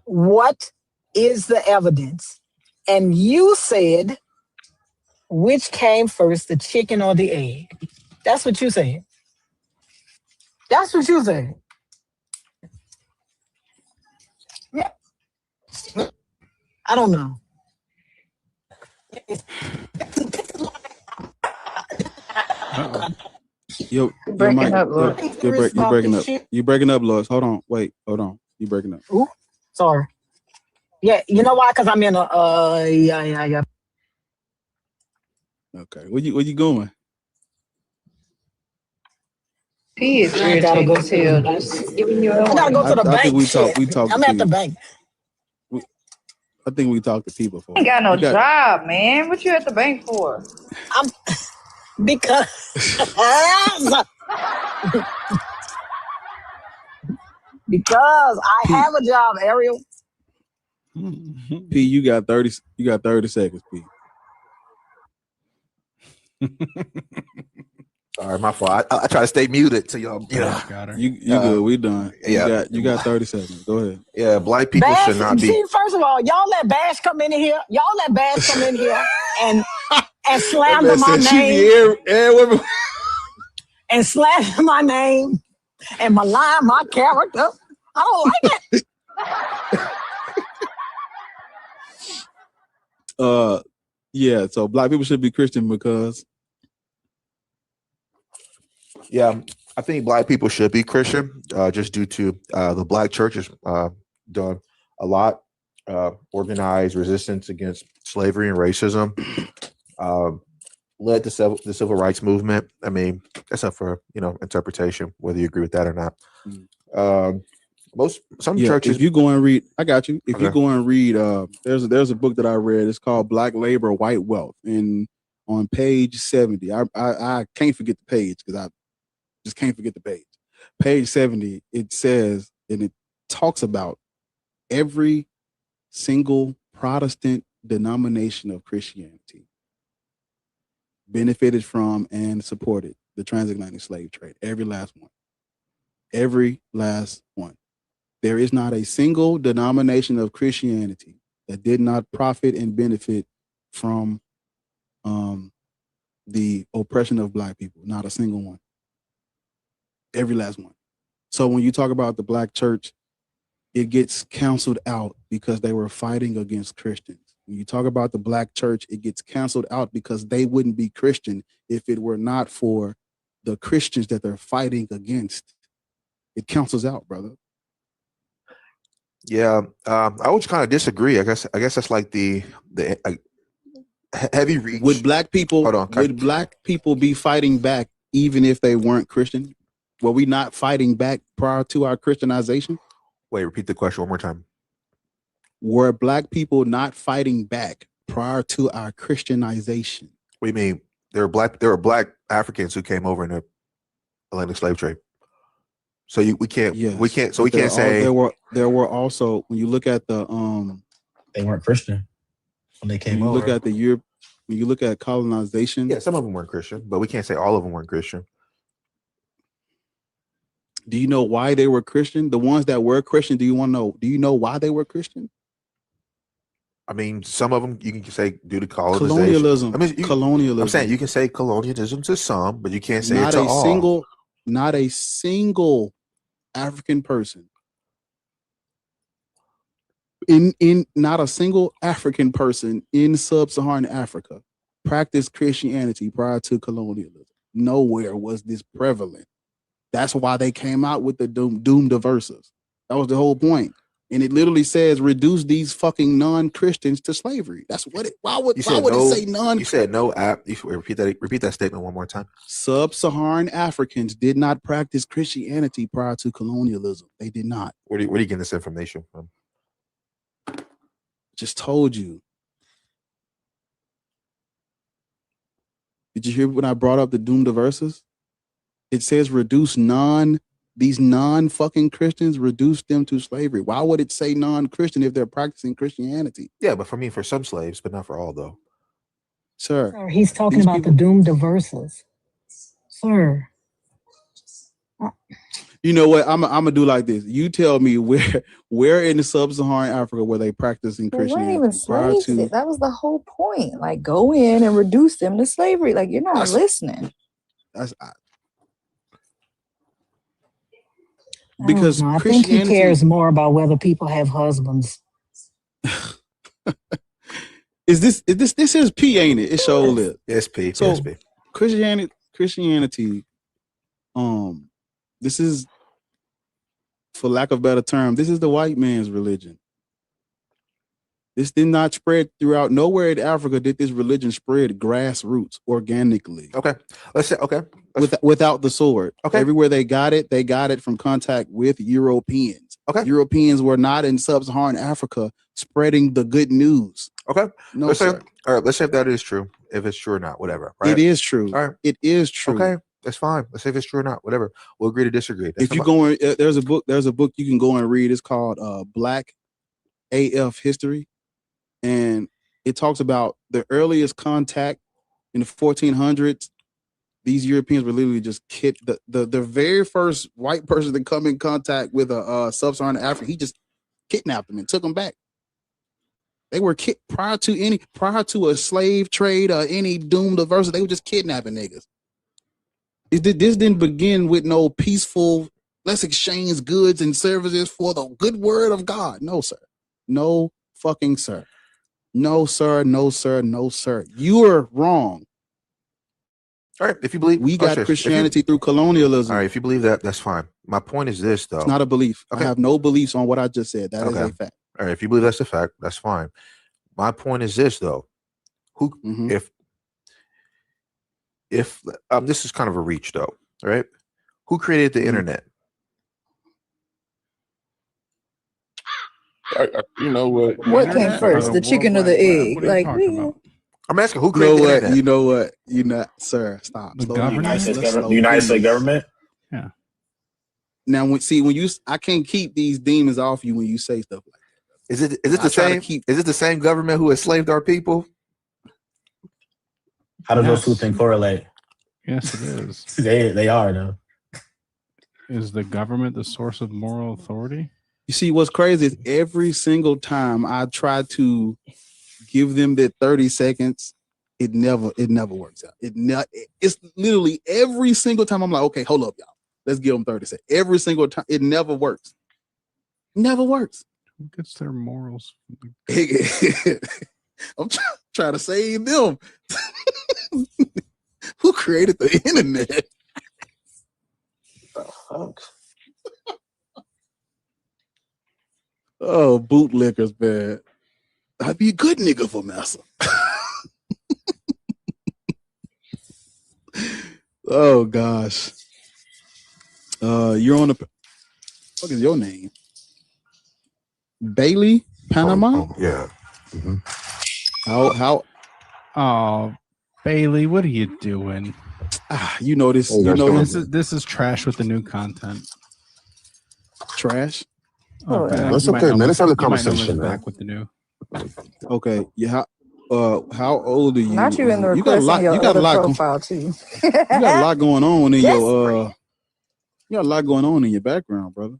what is the evidence? And you said, which came first, the chicken or the egg? That's what you said. That's what you said. Yeah. I don't know. You're breaking up, Lois. Hold on. You breaking up. Ooh, sorry. Yeah, you know why? Because I'm in a yeah. Okay, where you going? P is irritating as hell. Just giving you a I gotta go to the bank. I think we talked. I'm at the bank. I think we talked to people before. Ain't got no job, man. What you at the bank for? Because I have a job, Ariel. P, you got 30 seconds, P. Sorry, my fault. I try to stay muted till y'all. You good? We done. Yeah, you got 30 seconds. Go ahead. Yeah, black people should not be. See, first of all, y'all let Bash come in here. and slander my name. And slander my name and malign my character. I don't like it. Yeah. So black people should be Christian because. Yeah, I think black people should be Christian, just due to the black church has done a lot, organized resistance against slavery and racism, led the civil rights movement. I mean, that's up for interpretation, whether you agree with that or not. Some churches. If you go and read, I got you. If you go and read, there's a book that I read. It's called Black Labor, White Wealth, and on page 70, I can't forget the page because I just can't forget the page. Page 70, it says, and it talks about every single Protestant denomination of Christianity benefited from and supported the transatlantic slave trade. Every last one. Every last one. There is not a single denomination of Christianity that did not profit and benefit from the oppression of black people. Not a single one. Every last one. So when you talk about the black church, it gets canceled out because they were fighting against Christians. When you talk about the black church, it gets canceled out because they wouldn't be Christian if it were not for the Christians that they're fighting against. It cancels out, brother. Yeah, I would kind of disagree. I guess that's like the heavy reach. Would black people Hold on, would black people be fighting back even if they weren't Christian? Were we not fighting back prior to our Christianization? Wait, repeat the question one more time. Were black people not fighting back prior to our Christianization? What do you mean? There were black Africans who came over in the Atlantic slave trade. So we can't say there were also, when you look at the they weren't Christian when they came over. When you look at colonization. Yeah, some of them weren't Christian, but we can't say all of them weren't Christian. Do you know why they were Christian? The ones that were Christian, do you know why they were Christian? I mean, some of them you can say due to colonization. Colonialism. I mean, colonialism. I'm saying you can say colonialism to some, but you can't say not it to a all. single, not a single African person in not a single African person in sub-Saharan Africa practiced Christianity prior to colonialism. Nowhere was this prevalent. That's why they came out with the doomed verses. That was the whole point. And it literally says reduce these fucking non-Christians to slavery. That's what it. Why would it say non? You said no. Repeat that statement one more time. Sub-Saharan Africans did not practice Christianity prior to colonialism. They did not. Where are you getting this information from? Just told you. Did you hear when I brought up the doomed verses? It says reduce these non-fucking Christians, reduce them to slavery. Why would it say non-Christian if they're practicing Christianity? Yeah, but for some slaves, but not for all, though. Sir, he's talking about the doomed verses. Sir. You know what? I'm gonna do like this. You tell me where in the sub-Saharan Africa were they practicing Christianity? Even slaves. That was the whole point. Like, go in and reduce them to slavery. Like, you're not listening. Because I think he cares more about whether people have husbands. This is P, ain't it? It's show lip. It's P. So It's P. Christianity, this is, for lack of a better term, this is the white man's religion. This did not spread throughout. Nowhere in Africa did this religion spread grassroots organically. Okay. Let's say, okay. Without the sword. Okay. Everywhere they got it from contact with Europeans. Okay. Europeans were not in sub-Saharan Africa spreading the good news. Okay. No, let's sir. say, all right. Let's say if that is true. If it's true or not, whatever. Right? It is true. All right. It is true. Okay. That's fine. Let's say if it's true or not, whatever. We'll agree to disagree. If you go in, there's a book you can go and read. It's called Black AF History. And it talks about the earliest contact in the 1400s. These Europeans were literally just the very first white person to come in contact with a sub-Saharan African. He just kidnapped them and took them back. They were prior to a slave trade or any doomed verse. They were just kidnapping niggas. This didn't begin with no peaceful, let's exchange goods and services for the good word of God. No, sir. No fucking sir. No, sir. No, sir. No, sir. You are wrong. All right. If you believe we got Christianity through colonialism. All right. If you believe that, that's fine. My point is this, though. It's not a belief. Okay. I have no beliefs on what I just said. That is a fact. All right. If you believe that's a fact, that's fine. My point is this, though. If this is kind of a reach, though, right? Who created the internet? You know what? What came first, the chicken or the egg? Like, I'm asking who created the internet. You know what? You know, sir, stop. The United States government. Yeah. Now, I can't keep these demons off you when you say stuff like that. Is it the same government who enslaved our people? How do those two things correlate? Yes, it is. They are though. Is the government the source of moral authority? You see, what's crazy is every single time I try to give them that 30 seconds, It never works out. It's literally every single time I'm like, okay, hold up, y'all. Let's give them 30 seconds. Every single time, it never works. Never works. Who gets their morals? I'm trying to save them. Who created the internet? The fuck? Oh, bootlickers, man. I'd be a good nigga for Massa. Oh gosh. You're on the. What is your name? Bailey, Panama. Yeah. How? Oh, Bailey, what are you doing? You know this. You know this is trash with the new content. Trash. Oh, That's okay, man. Let's have a conversation, man. Back with the new. Okay. Yeah. How old are you? Not you in the you got a request lot. in your You got a other lot. profile too. You got a lot going on in your. You got a lot going on in your background, brother.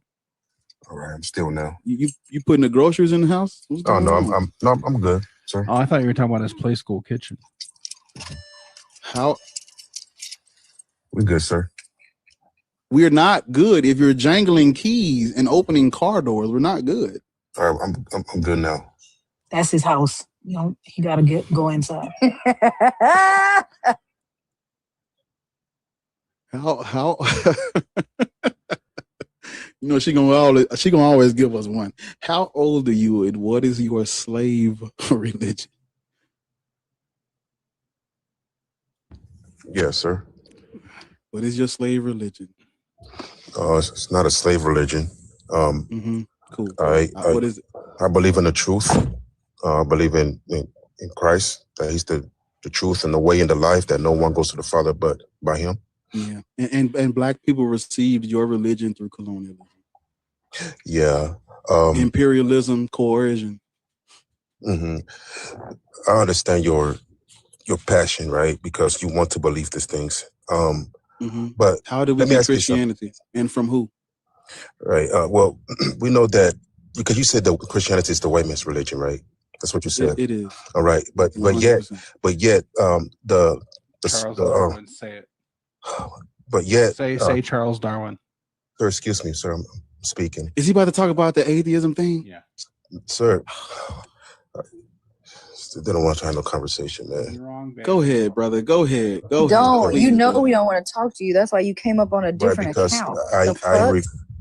All right, I'm still now. You putting the groceries in the house? What's Oh going no, on? I'm good, sir. Oh, I thought you were talking about his play school kitchen. How? We good, sir. We're not good if you're jangling keys and opening car doors. We're not good. All right, I'm good now. That's his house. You know, he gotta go inside. How? You know, she gonna always give us one. How old are you, and what is your slave religion? Yes, sir. What is your slave religion? It's not a slave religion. Cool. What is it? I believe in the truth. I believe in Christ, that he's the truth and the way and the life, that no one goes to the Father but by him. Yeah. And black people received your religion through colonialism. Yeah. Imperialism, coercion. I understand your passion, right? Because you want to believe these things. But how did we get Christianity, and from who? Right. Well, we know that because you said that Christianity is the white man's religion, right? That's what you said. It is. All right, but yet, Charles Darwin, say it. But yet, say Charles Darwin. Sir, excuse me, sir. I'm speaking. Is he about to talk about the atheism thing? Yeah. Sir, they don't want to have no conversation, man. Go ahead, brother. Go ahead. Go Don't. ahead. You know we don't want to talk to you. That's why you came up on a different account.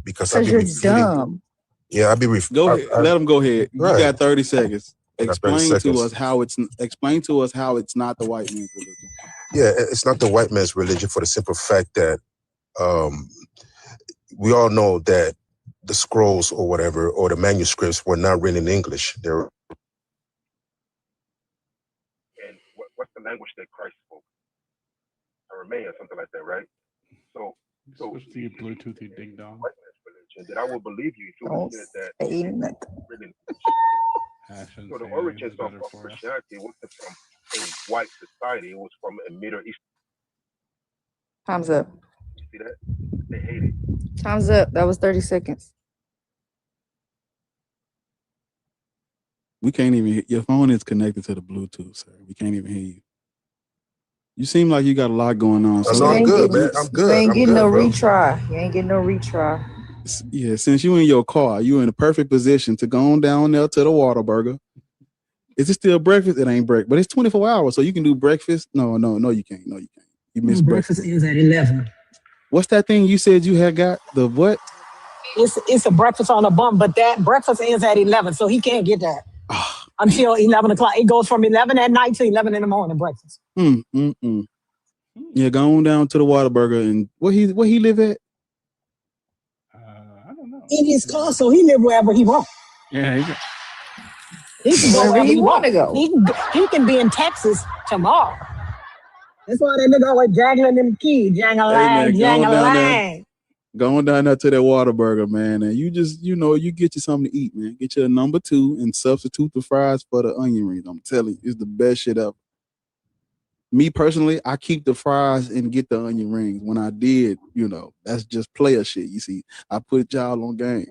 Because you're dumb. Yeah, I'll be Go ahead. Let him go ahead. You Right. got 30 seconds. Explain 30 to seconds. us how it's not the white man's religion. Yeah, it's not the white man's religion for the simple fact that we all know that the scrolls or whatever, or the manuscripts were not written in English. They're and what's the language that Christ spoke? Aramaic or something like that, right? So Switch to your Bluetooth, you ding dong. that I will believe you if you Don't said that. say nothing. Written. So the origins of Christianity wasn't from a white society; it was from a Middle East. Time's up. You see that? They hate it. Time's up. That was 30 seconds. We can't even. Your phone is connected to the Bluetooth, sir. We can't even hear you. You seem like you got a lot going on. So I'm good, man. I'm good. You ain't getting no bro. retry. You ain't getting no retry. Yeah, since you in your car, you in a perfect position to go on down there to the Whataburger. Is it still breakfast? It ain't breakfast, but it's 24 hours, so you can do breakfast. No, you can't. No, you can't. You missed breakfast. Breakfast is at 11. What's that thing you said you had got? The what? It's a breakfast on a bun, but that breakfast ends at 11, so he can't get that until 11 o'clock. It goes from 11 at night to 11 in the morning, breakfast. Yeah, go on down to the Whataburger and where he live at? I don't know. In his car, so he live wherever he wants. Yeah, He can go wherever he want to go. He can be in Texas tomorrow. That's why that nigga always jangling them keys. Jang-a-lang, jang-a-lang. Going down there to that Whataburger, man, and you just, you get you something to eat, man. Get you a number 2 and substitute the fries for the onion rings. I'm telling you, it's the best shit ever. Me personally, I keep the fries and get the onion rings. When I did, that's just player shit. You see, I put y'all on game.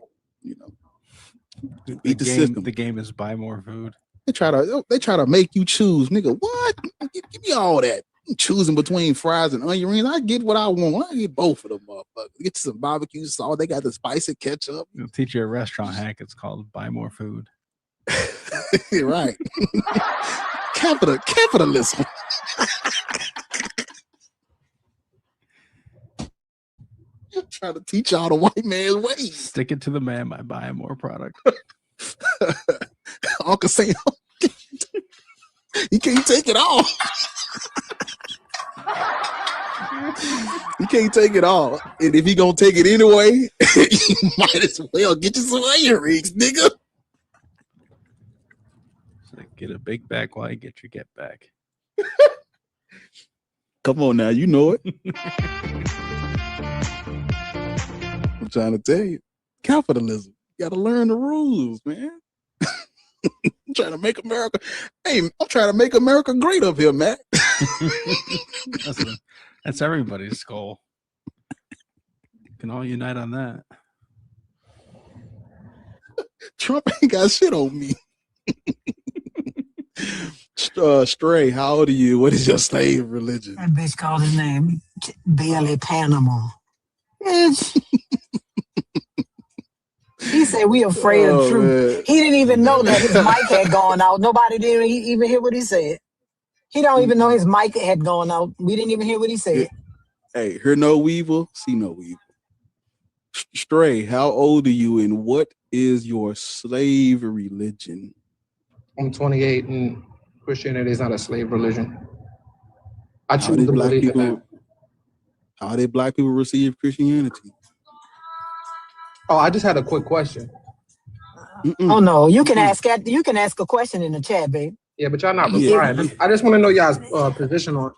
Beat the system. The game is buy more food. They try to make you choose, nigga. What? Give me all that. I'm choosing between fries and onion rings. I get what I want. I get both of them motherfuckers. Get some barbecue sauce. They got the spicy ketchup. It'll teach you a restaurant hack. It's called buy more food. Right. Capitalism. Trying to teach y'all the white man's ways. Stick it to the man by buying more product. Uncle Sam, you can't take it all. You can't take it all. And if he gonna take it anyway, you might as well get you some onion rings, nigga. So get a big back while you get your get back. Come on now, you know it. I'm trying to tell you. Capitalism. You gotta learn the rules, man. I'm trying to make America. Hey, I'm trying to make America great up here, Matt. That's everybody's goal. Can all unite on that. Trump ain't got shit on me. Stray, how old are you? What is your slave religion? That bitch called his name Bailey Panama. Bitch. He said we afraid of truth. Man. He didn't even know that his mic had gone out. Nobody didn't even hear what he said. He don't even know his mic had gone out. We didn't even hear what he said. Hey, hear no evil, see no evil. Stray, how old are you and what is your slave religion? I'm 28 and Christianity is not a slave religion. I choose to black believe people, in that. How did black people receive Christianity? Oh, I just had a quick question. Oh no, you can ask a question in the chat, babe. Yeah, but y'all not replying. I just want to know y'all's position on.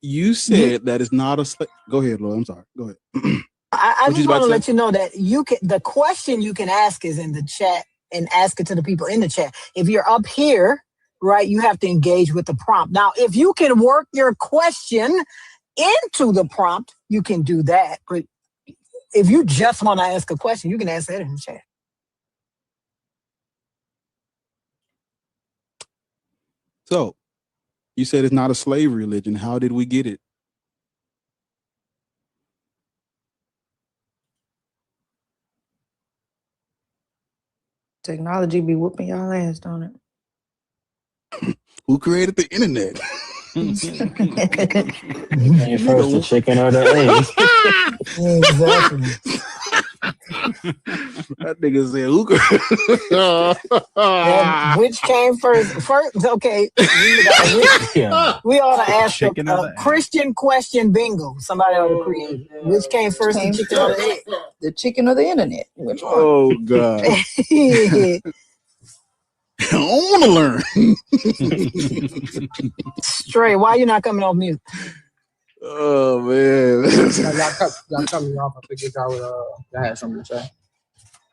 You said that is not a slave. Go ahead, Lord. I'm sorry. Go ahead. I just want to let you know that the question you can ask is in the chat and ask it to the people in the chat. If you're up here, right, you have to engage with the prompt. Now, if you can work your question into the prompt, you can do that. But if you just want to ask a question, you can ask that in the chat. So, you said it's not a slave religion. How did we get it? Technology be whooping y'all ass, don't it? Who created the internet? You first the chicken or the egg? Exactly. That nigga said, which came first? Okay. We ought to ask a Christian question bingo. Somebody ought to create it. Which came first, the chicken or the egg? The chicken or the internet? Which one? Oh, God. I want to learn. Stray, why you not coming off mute? Oh, man. Y'all cut me off. I figured y'all had something to say.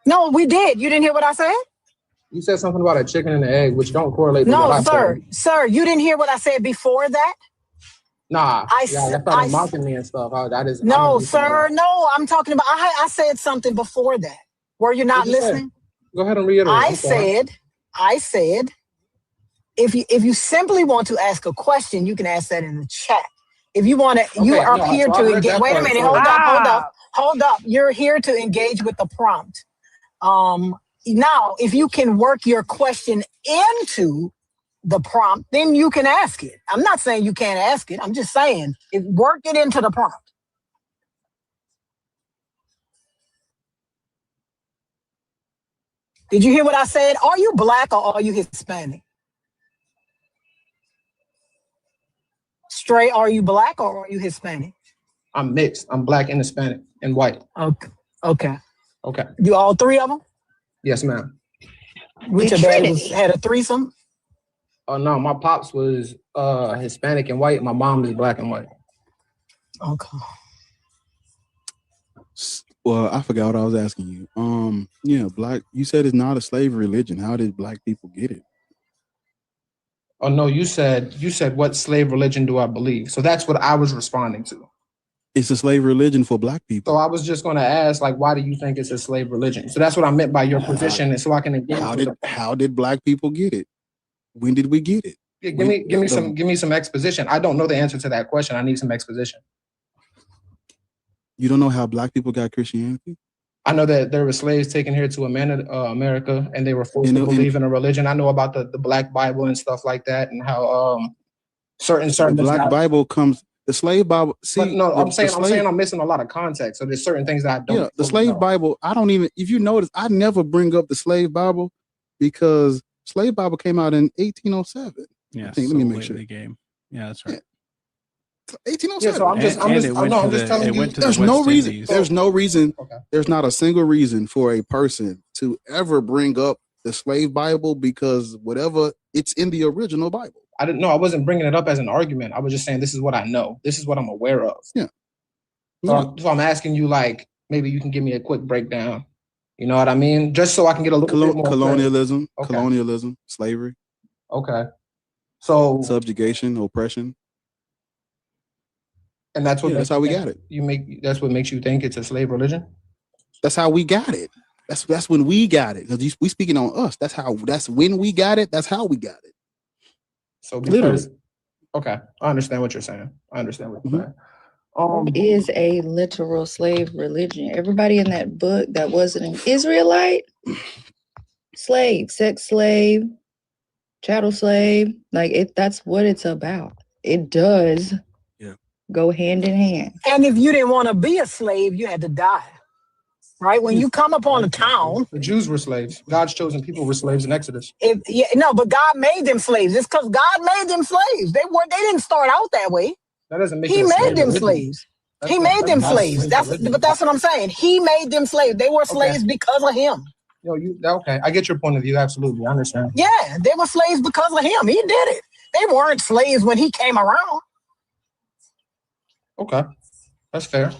No, we did. You didn't hear what I said? You said something about a chicken and an egg, which don't correlate. No, sir, you didn't hear what I said before that? Nah, I started mocking me and stuff. No, sir, no. I'm talking about. I said something before that. Were you not listening? Go ahead and reiterate. I said, if you simply want to ask a question, you can ask that in the chat. If you want to, you are here to engage. Wait a minute, hold up. You're here to engage with the prompt. Now, if you can work your question into the prompt, then you can ask it. I'm not saying you can't ask it. I'm just saying, work it into the prompt. Did you hear what I said? Are you black or are you Hispanic? Stray, are you black or are you Hispanic? I'm mixed. I'm black and Hispanic and white. Okay. You all three of them? Yes, ma'am. Which your dad had a threesome? Oh no, my pops was Hispanic and white. My mom is black and white. Okay. Well, I forgot what I was asking you. Yeah, black. You said it's not a slave religion. How did black people get it? Oh no, you said what slave religion do I believe? So that's what I was responding to. It's a slave religion for black people. So I was just going to ask, like, why do you think it's a slave religion? So that's what I meant by your position, and so I can engage. How did black people get it? When did we get it? Yeah, give me some exposition. I don't know the answer to that question. I need some exposition. You don't know how black people got Christianity? I know that there were slaves taken here to America, and they were forced to believe in a religion. I know about the Black Bible and stuff like that, and how certain the Black Bible comes. The slave Bible. See, but no, I'm saying slave, I'm missing a lot of context. So there's certain things that I don't. Yeah, the slave Bible. I don't even. If you notice, I never bring up the slave Bible because slave Bible came out in 1807. Yeah, let me make sure. The game. Yeah, that's right. 1807. Yeah, so I'm just telling you. There's no reason. There's no reason. Okay. There's not a single reason for a person to ever bring up the slave Bible because whatever it's in the original Bible. I didn't know. I wasn't bringing it up as an argument. I was just saying this is what I know. This is what I'm aware of. Yeah. So I'm asking you, like, maybe you can give me a quick breakdown. You know what I mean? Just so I can get a little bit more colonialism, okay. Colonialism, slavery. Okay. So subjugation, oppression. And that's what that's how we got it. That's what makes you think it's a slave religion? That's how we got it. That's when we got it. Because we speaking on us. That's when we got it. That's how we got it. So because, okay, I understand what you're saying. I understand what you're saying. What is a literal slave religion? Everybody in that book that wasn't an Israelite, slave, sex slave, chattel slave, that's what it's about. It does go hand in hand. And if you didn't want to be a slave, you had to die. Right? When you come upon a town. The Jews were slaves. God's chosen people were slaves in Exodus. But God made them slaves. It's because God made them slaves. They didn't start out that way. That doesn't make He made them slaves. He made them slaves. But that's what I'm saying. He made them slaves. They were slaves because of him. Okay. I get your point of view. Absolutely. I understand. Yeah, they were slaves because of him. He did it. They weren't slaves when he came around. Okay. That's fair.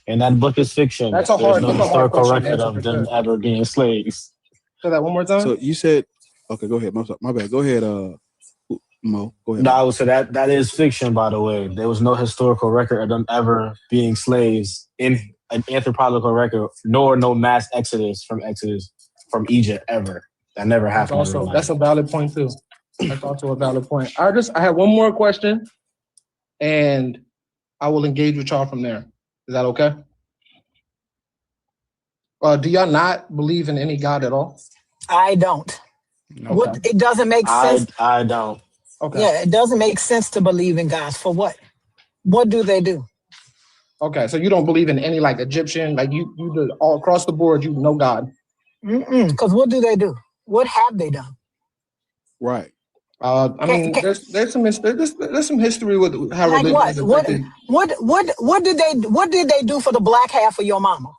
And that book is fiction. That's a hard. There's no historical record of them ever being slaves. Say that one more time. So you said, okay, go ahead. My bad. Go ahead, Mo. Go ahead. No, I would say that is fiction, by the way. There was no historical record of them ever being slaves in an anthropological record, nor no mass exodus from Egypt ever. That never happened. That's a valid point too. That's also a valid point. I have one more question, and I will engage with y'all from there. Is that okay? Do y'all not believe in any God at all? I don't. Okay. It doesn't make sense. I don't. Okay. Yeah, it doesn't make sense to believe in gods. For what? What do they do? Okay, so you don't believe in any Egyptian, you do all across the board, you know God. Because what do they do? What have they done? Right. There's some history with how religion is affected. What did they do for the black half of your mama?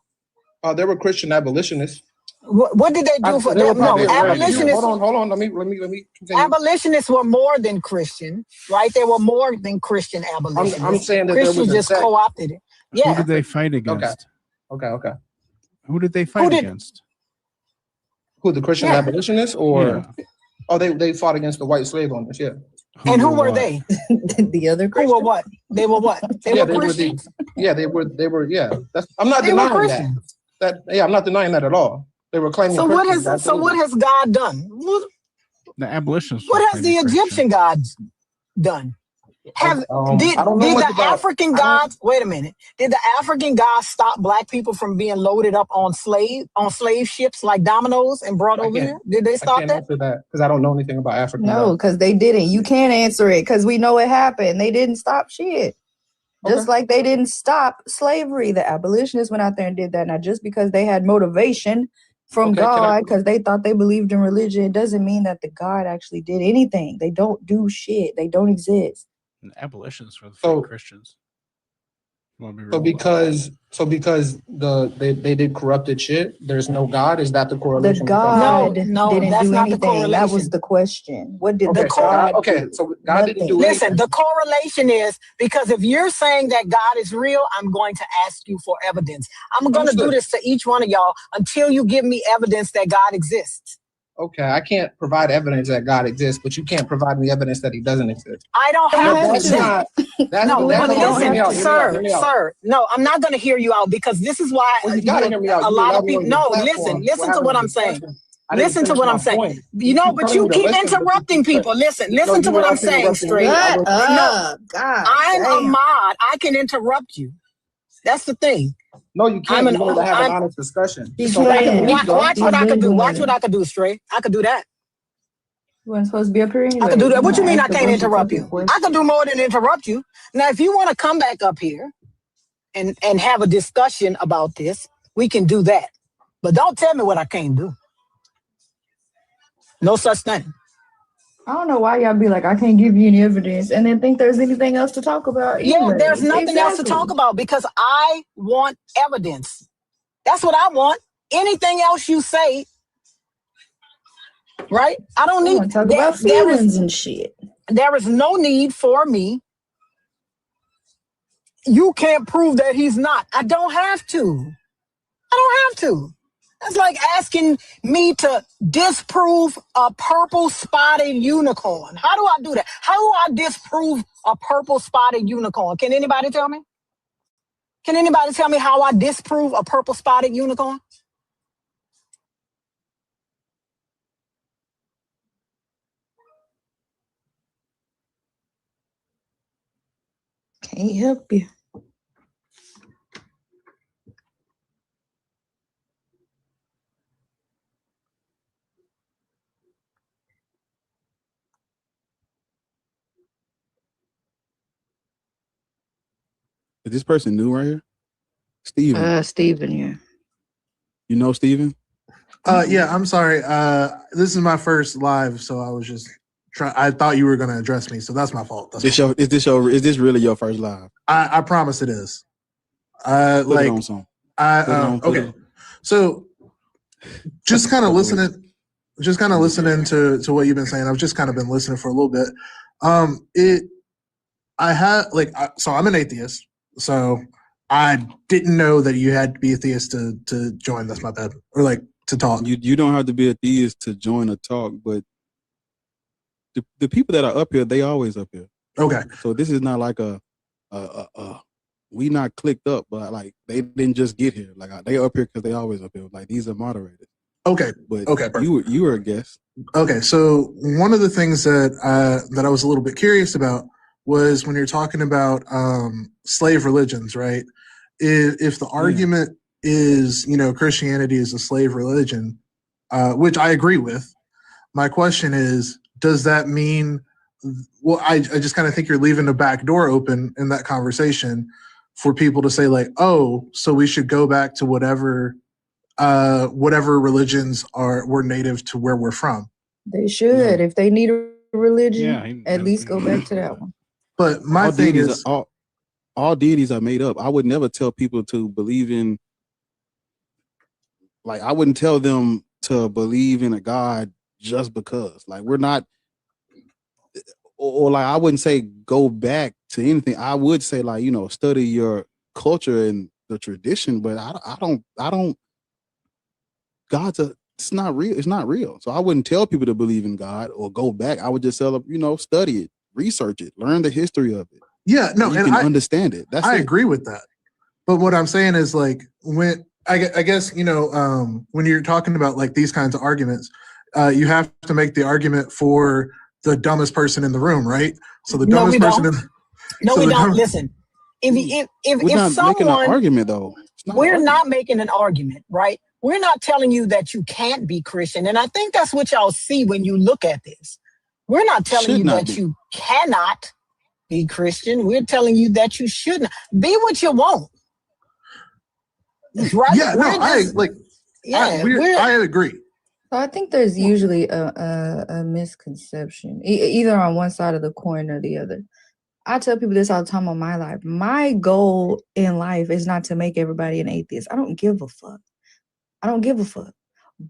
They were Christian abolitionists. What did they do for them? No, abolitionists. Hold on. Let me continue. Abolitionists were more than Christian, right? They were more than Christian abolitionists. I'm saying that Christians just co-opted it. Yeah. Who did they fight against? Okay. Who did they fight against? Who, the Christian abolitionists, or they fought against the white slave owners? Yeah. And who were they? The other Christians? Who were what? They were what? They were Christians. They were. Yeah. I'm not denying that. I'm not denying that at all. They were claiming. So what has God done? The abolitionists. What has the Egyptian gods done? Did the African gods? Wait a minute. Did the African gods stop black people from being loaded up on slave ships like dominoes and brought over here? Did they stop that? I can't answer that because I don't know anything about African. No, because they didn't. You can't answer it because we know it happened. They didn't stop shit. Just like they didn't stop slavery. The abolitionists went out there and did that. Now, just because they had motivation from God, because they thought they believed in religion, it doesn't mean that the God actually did anything. They don't do shit. They don't exist. And abolitionists were the Christians. So because they did corrupted shit, there's no God. Is that the correlation? The God didn't do anything. The that was the question. What did so God didn't do anything. Listen, the correlation is because if you're saying that God is real, I'm going to ask you for evidence. I'm going to do this to each one of y'all until you give me evidence that God exists. Okay, I can't provide evidence that God exists, but you can't provide me evidence that he doesn't exist. I don't have That's to. not. No, That's listen, sir. No, I'm not going to hear you out because this is why Well, you gotta hear me out. a You lot allowed of me on people. your No, platform. listen We're to having what a I'm saying. discussion. I didn't Listen to finish what my I'm saying. point. You know, keep but telling you me to keep listen, but you interrupting keep people. saying- Listen No, to you what were I'm actually saying, interrupting me. straight. I was- God I'm a damn. mod. I can interrupt you. That's the thing. No, you can't. You wanted to have an honest discussion. He Watch can't. what I could do. He's Watch doing what I could do, Stray. I could do that. You weren't supposed to be up here anyway. I could do that. What you mean I Ask a can't bunch of interrupt fucking you? I questions. could do more than interrupt you. Now, if you want to come back up here and have a discussion about this, we can do that. But don't tell me what I can't do. No such thing. I don't know why y'all be like, I can't give you any evidence, and then think there's anything else to talk about. Yeah, Anyways. there's nothing else to talk about because I want evidence. That's what I want. Anything else you say, right? I don't need talk about feelings and shit. There is no need for me. You can't prove that he's not. I don't have to. I don't have to. That's like asking me to disprove a purple spotted unicorn. How do I do that? How do I disprove a purple spotted unicorn? Can anybody tell me? Can anybody tell me how I disprove a purple spotted unicorn? Can't help you. Is this person new right here? Steven. Steven, yeah. You know Steven? Yeah, I'm sorry. This is my first live, so I was just trying. I thought you were going to address me, so that's my fault. That's Is this really your first live? I promise it is. Put it on some. Okay. So just kind of listening to what you've been saying. I've just kind of been listening for a little bit. So I'm an atheist. So I didn't know that you had to be a theist to join. That's my bad. Or like to talk. You don't have to be a theist to join a talk, but the people that are up here, they always up here. Okay. So this is not like we not clicked up, but like they didn't just get here. Like they up here because they always up here. Like these are moderators. Okay. But okay. You were a guest. Okay. So one of the things that I was a little bit curious about was when you're talking about slave religions, right? If the argument is, Christianity is a slave religion, which I agree with, my question is, does that mean, well, I just kind of think you're leaving the back door open in that conversation for people to say like, oh, so we should go back to whatever religions were native to where we're from. They should. If they need a religion, at least go back to that one. But my thing is, all deities are made up. I would never tell people to believe in, like, I wouldn't tell them to believe in a God just because. Like, we're not, or like, I wouldn't say go back to anything. I would say, like, study your culture and the tradition, but I don't, it's not real. It's not real. So I wouldn't tell people to believe in God or go back. I would just tell them, study it, research it, learn the history of it. Yeah, no, and I understand it. I agree with that. But what I'm saying is, like, when I guess when you're talking about like these kinds of arguments, you have to make the argument for the dumbest person in the room, right? So the dumbest person in no, we don't. Listen, if we're not someone making an argument though, we're not making an argument, right? We're not telling you that you can't be Christian, and I think that's what y'all see when you look at this. We're not telling you that you cannot be Christian. We're telling you that you shouldn't be what you want. Right? Yeah, I agree. So I think there's usually a misconception, either on one side of the coin or the other. I tell people this all the time on my life. My goal in life is not to make everybody an atheist. I don't give a fuck.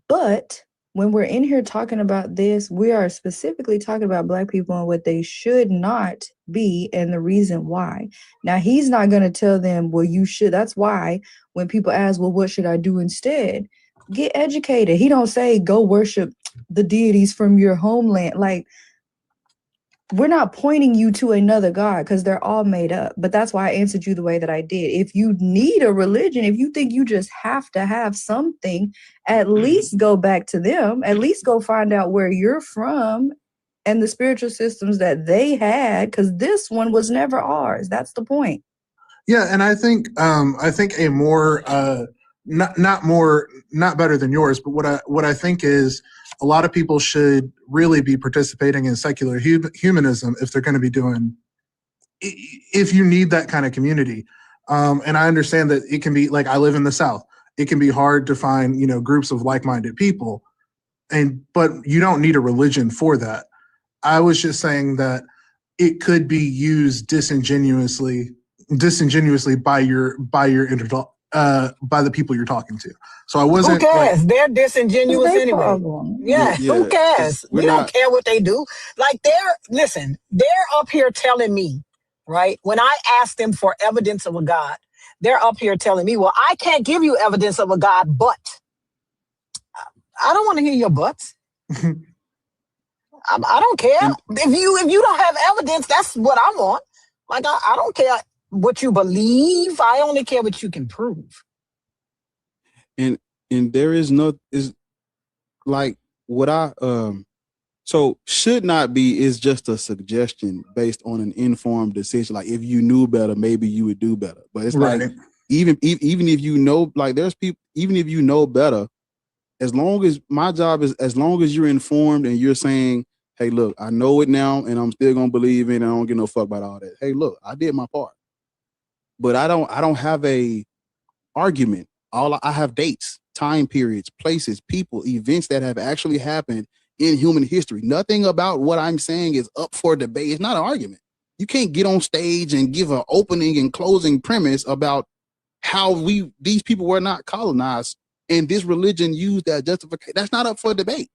But when we're in here talking about this, we are specifically talking about Black people and what they should not be and the reason why. Now, he's not going to tell them, well, you should. That's why when people ask, well, what should I do instead? Get educated. He don't say go worship the deities from your homeland. Like, we're not pointing you to another God because they're all made up. But that's why I answered you the way that I did. If you need a religion, if you think you just have to have something, at least go back to them. At least go find out where you're from and the spiritual systems that they had, because this one was never ours. That's the point. Yeah, and I think a more not better than yours, but what I think is a lot of people should really be participating in secular humanism if they're going to be doing. If you need that kind of community, and I understand that it can be like, I live in the South. It can be hard to find groups of like-minded people, but you don't need a religion for that. I was just saying that it could be used disingenuously by the people you're talking to. So I wasn't. Who cares? Like, they're disingenuous anyway. Problem. Yeah, who cares? We don't care what they do. Like, they're up here telling me, right? When I ask them for evidence of a God, they're up here telling me, well, I can't give you evidence of a God, but I don't want to hear your buts. I don't care. If you don't have evidence, that's what I want. Like, I don't care what you believe. I only care what you can prove. And there is like what I so should not be is just a suggestion based on an informed decision. Like, if you knew better, maybe you would do better. But it's right. like even if you know, like, there's people, even if you know better, as long as you're informed and you're saying, hey, look, I know it now and I'm still gonna believe it and I don't give no fuck about all that. Hey, look, I did my part. But I don't have a argument. I have dates, time periods, places, people, events that have actually happened in human history. Nothing about what I'm saying is up for debate. It's not an argument. You can't get on stage and give an opening and closing premise about how these people were not colonized and this religion used that justification. That's not up for debate.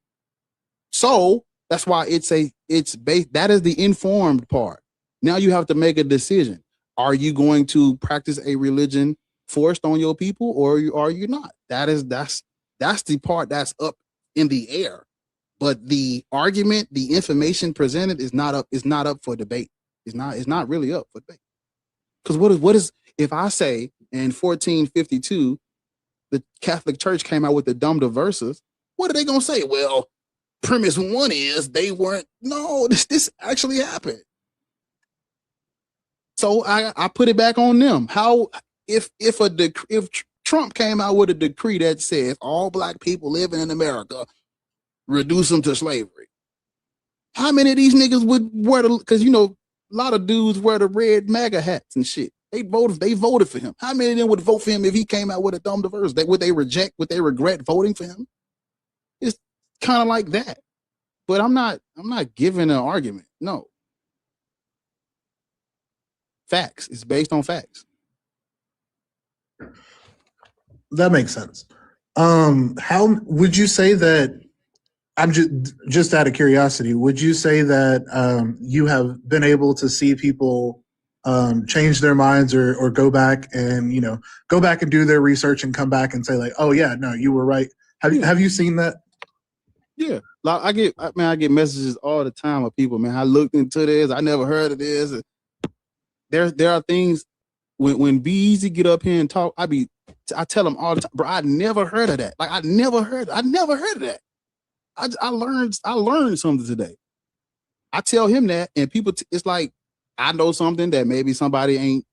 So that's why it's based. That is the informed part. Now you have to make a decision. Are you going to practice a religion forced on your people, or are you not? That's the part that's up in the air. But the argument, the information presented is not up for debate. It's not really up for debate. Because what is if I say in 1452 the Catholic Church came out with the Dum Diversas, what are they gonna say? Well, premise one is they weren't. No, this actually happened. So I put it back on them. How if Trump came out with a decree that says all black people living in America, reduce them to slavery, how many of these niggas would wear because a lot of dudes wear the red MAGA hats and shit. They voted for him. How many of them would vote for him if he came out with a Dum Diverse? Would they regret voting for him? It's kind of like that. But I'm not giving an argument. No. Facts. It's based on facts. That makes sense. How would you say that? I'm just out of curiosity. Would you say that you have been able to see people change their minds or go back and do their research and come back and say, like, oh yeah, no, you were right. Have you seen that? Yeah, like I get messages all the time of people. Man, I looked into this. I never heard of this. There are things when Be Easy get up here and talk. I tell them all the time, bro. I never heard of that. Like I never heard of that. I learned something today. I tell him that, and people, it's like I know something that maybe somebody ain't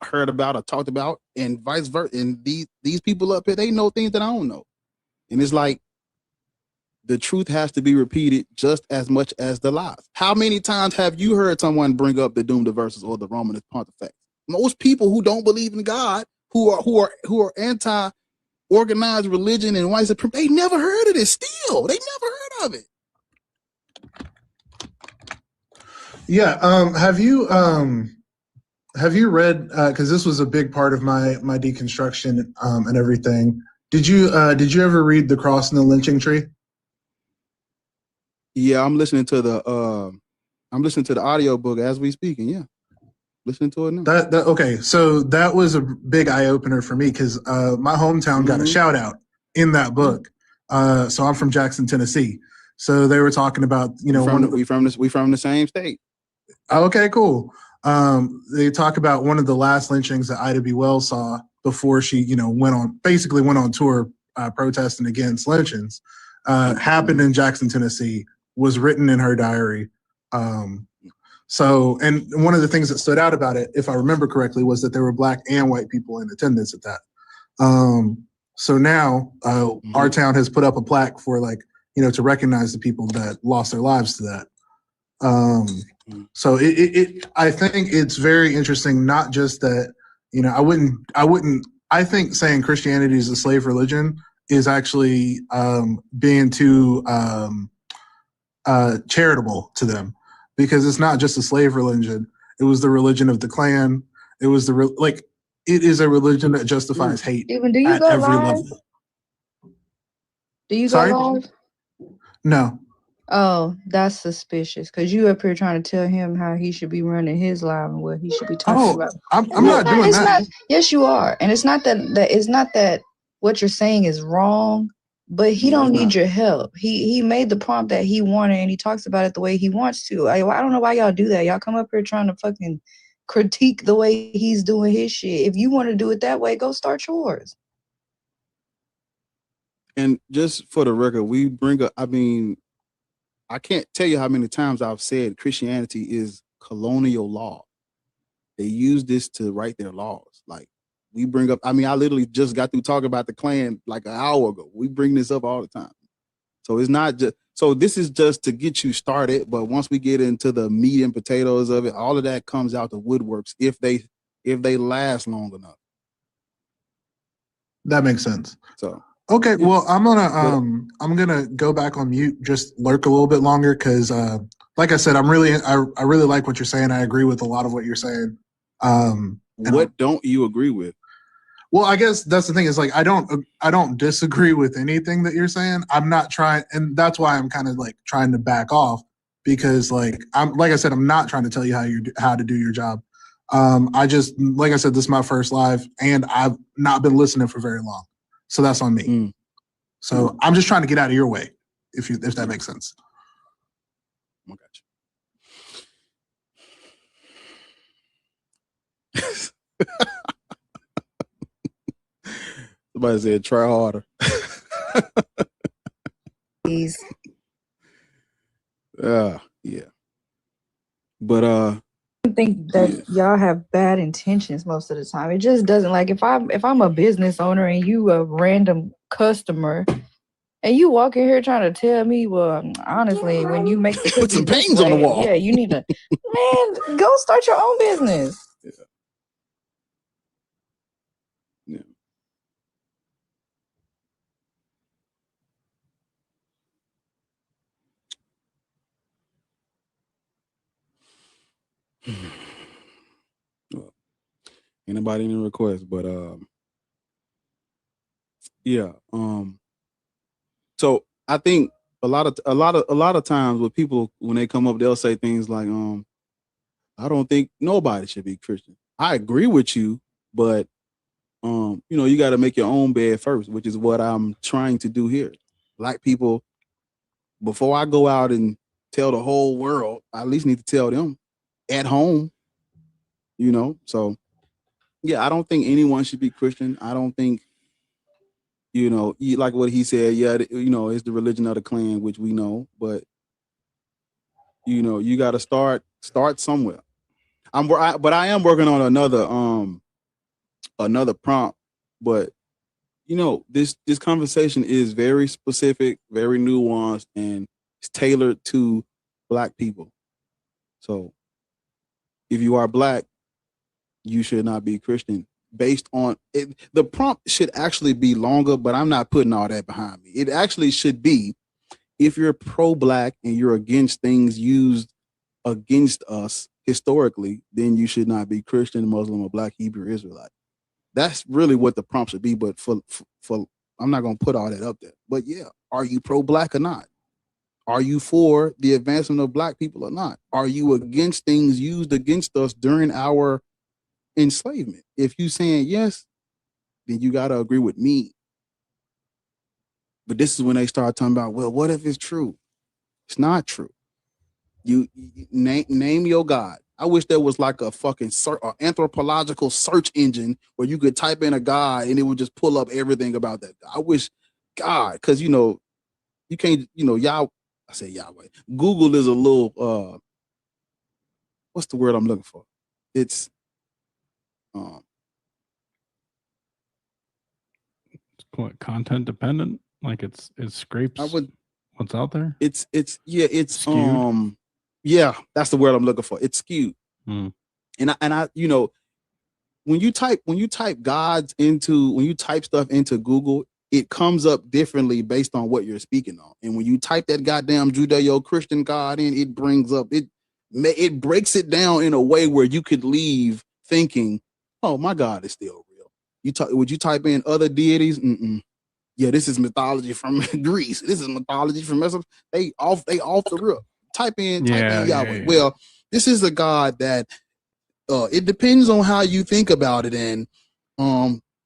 heard about or talked about, and vice versa. And these people up here, they know things that I don't know, and it's like the truth has to be repeated just as much as the lies. How many times have you heard someone bring up the Doom Diverses or the Romanist Pontifex? Most people who don't believe in God, who are anti-organized religion and white supremacy, they never heard of this. Still, they never heard of it. Yeah. Have you read? Because this was a big part of my deconstruction and everything. Did you ever read The Cross and the Lynching Tree? Yeah, I'm listening to the audio book as we speak, and yeah, listening to it now. Okay, so that was a big eye opener for me because my hometown got a shout out in that book, So I'm from Jackson, Tennessee. So they were talking about, we from the same state. Okay, cool. They talk about one of the last lynchings that Ida B. Wells saw before she, went on tour protesting against lynchings. Happened in Jackson, Tennessee, was written in her diary. So, and one of the things that stood out about it, if I remember correctly, was that there were Black and white people in attendance at that. So now our town has put up a plaque for to recognize the people that lost their lives to that. So I think it's very interesting, not just that, I think saying Christianity is a slave religion is actually being too charitable to them, because it's not just a slave religion. It was the religion of the Klan. It was it is a religion that justifies hate Even do you at go every live? level. Do you Sorry? go live? No. Oh, that's suspicious. Because you up here trying to tell him how he should be running his live and what he should be talking about. I'm not doing that. Yes, you are. And it's not that what you're saying is wrong, but he don't need your help. He made the prompt that he wanted, and he talks about it the way he wants to. I don't know why y'all do that. Y'all come up here trying to fucking critique the way he's doing his shit. If you want to do it that way, go start yours. And just for the record, we bring up, I can't tell you how many times I've said Christianity is colonial law. They use this to write their laws. Like, we bring up, I literally just got through talking about the Klan like an hour ago. We bring this up all the time. So it's not just, so this is just to get you started. But once we get into the meat and potatoes of it, all of that comes out the woodworks if they last long enough. That makes sense. So. Okay, well, I'm gonna go back on mute, just lurk a little bit longer, because, like I said, I really like what you're saying. I agree with a lot of what you're saying. What don't you agree with? Well, I guess that's the thing, is I don't disagree with anything that you're saying. I'm not trying, and that's why I'm kind of trying to back off, because I'm not trying to tell you how to do your job. I just, like I said, this is my first live, and I've not been listening for very long. So that's on me. So I'm just trying to get out of your way, if that makes sense. I got you. Somebody said try harder. Please. Yeah. But I think that y'all have bad intentions most of the time. It just doesn't, if I'm a business owner and you a random customer and you walk in here trying to tell me, well, honestly, when you make the put some cookies paintings on the wall. yeah, you need to, man, go start your own business. Well, anybody any requests? But so I think a lot of times with people, when they come up, they'll say things like, I don't think nobody should be Christian. I agree with you, but you got to make your own bed first, which is what I'm trying to do here. Black people, before I go out and tell the whole world, I at least need to tell them at home, so yeah, I don't think anyone should be Christian. I don't think, like what he said, it's the religion of the Klan, which we know, but you got to start somewhere. But I am working on another prompt, but this conversation is very specific, very nuanced, and it's tailored to Black people. So if you are Black, you should not be Christian. Based on it, the prompt should actually be longer, but I'm not putting all that behind me. It actually should be, if you're pro-Black and you're against things used against us historically, then you should not be Christian, Muslim, or Black, Hebrew, Israelite. That's really what the prompt should be. But for I'm not going to put all that up there. But yeah, are you pro-Black or not? Are you for the advancement of Black people or not? Are you against things used against us during our enslavement? If you saying yes, then you got to agree with me. But this is when they start talking about, well, what if it's true? It's not true. You name your God. I wish there was like a fucking anthropological search engine where you could type in a God and it would just pull up everything about that. I wish God, because you can't, I say Yahweh. Google is a little what's the word I'm looking for? It's content dependent. Like it scrapes what's out there. It's skewed. Yeah, that's the word I'm looking for. It's skewed. And I when you type gods when you type stuff into Google, it comes up differently based on what you're speaking on. And when you type that goddamn Judeo-Christian God in, it brings up it breaks it down in a way where you could leave thinking, oh, my God is still real. Would you type in other deities? Yeah, this is mythology from Greece. This is mythology from Mesopotamia. They off the rip. Type in Yahweh. Yeah. Well, this is a God that it depends on how you think about it. And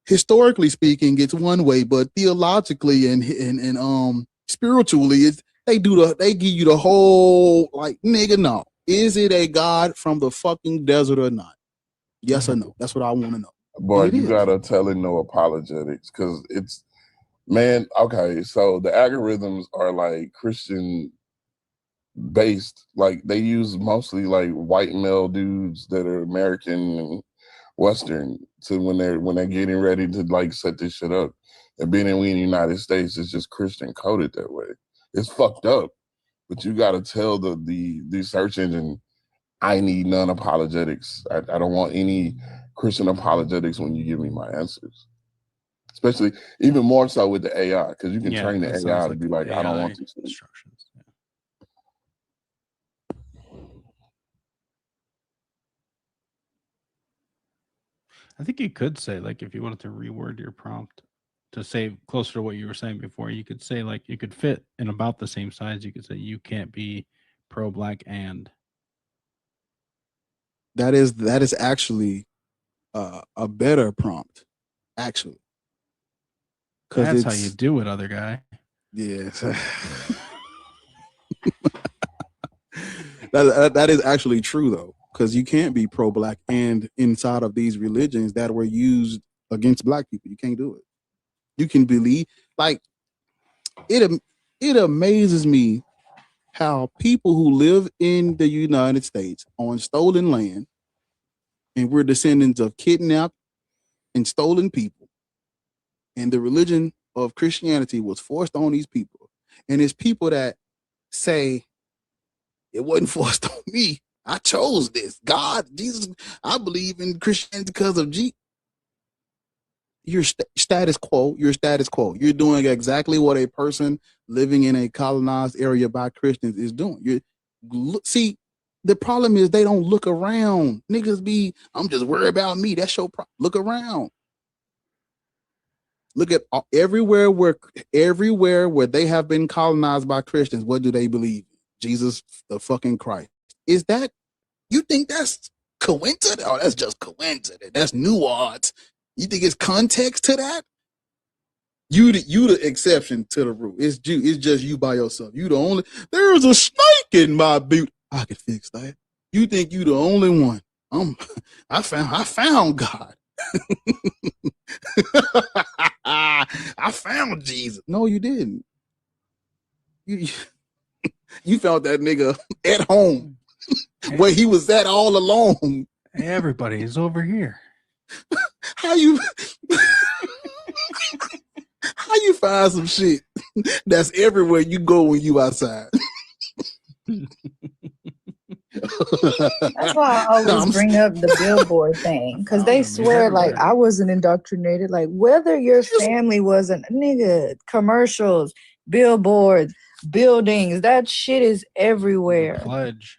historically speaking, it's one way, but theologically and spiritually, they give you the whole like, nigga, no. Is it a God from the fucking desert or not? Yes or no? That's what I want to know. Boy, you gotta tell it no apologetics, because it's, man, okay, so the algorithms are like Christian based. Like they use mostly like white male dudes that are American and Western to when they're getting ready to like set this shit up. And being in the United States is just Christian coded that way. It's fucked up. But you gotta tell the search engine, I need none apologetics. I don't want any Christian apologetics when you give me my answers. Especially even more so with the AI, because you can train the AI to be like, I don't want these instructions. I think you could say, like, if you wanted to reword your prompt to say closer to what you were saying before, you could say, like, you could fit in about the same size. You could say you can't be pro-black and. That is actually a better prompt, actually. That's how you do it, other guy. Yes. that is actually true, though, because you can't be pro-black and inside of these religions that were used against black people. You can't do it. You can believe, like, it amazes me how people who live in the United States on stolen land, and we're descendants of kidnapped and stolen people, and the religion of Christianity was forced on these people. And it's people that say, it wasn't forced on me. I chose this. God, Jesus, I believe in Christianity because of Jesus. You're status quo. You're status quo. You're doing exactly what a person living in a colonized area by Christians is doing. See, the problem is they don't look around. Niggas I'm just worried about me. That's your problem. Look around. Look at everywhere where they have been colonized by Christians. What do they believe? Jesus, the fucking Christ. Is that, you think that's coincidence? Oh, that's just coincidence. That's nuance. You think it's context to that? You the exception to the rule. It's just you by yourself. You the only. There's a snake in my boot. I could fix that. You think you the only one? I found God. I found Jesus. No, you didn't. You found that nigga at home where he was at all along. Hey, everybody is over here. How you find some shit that's everywhere you go when you outside? That's why I always bring up the billboard thing, because they swear like I wasn't indoctrinated. Like whether your family wasn't, nigga, commercials, billboards, buildings, that shit is everywhere. Pledge.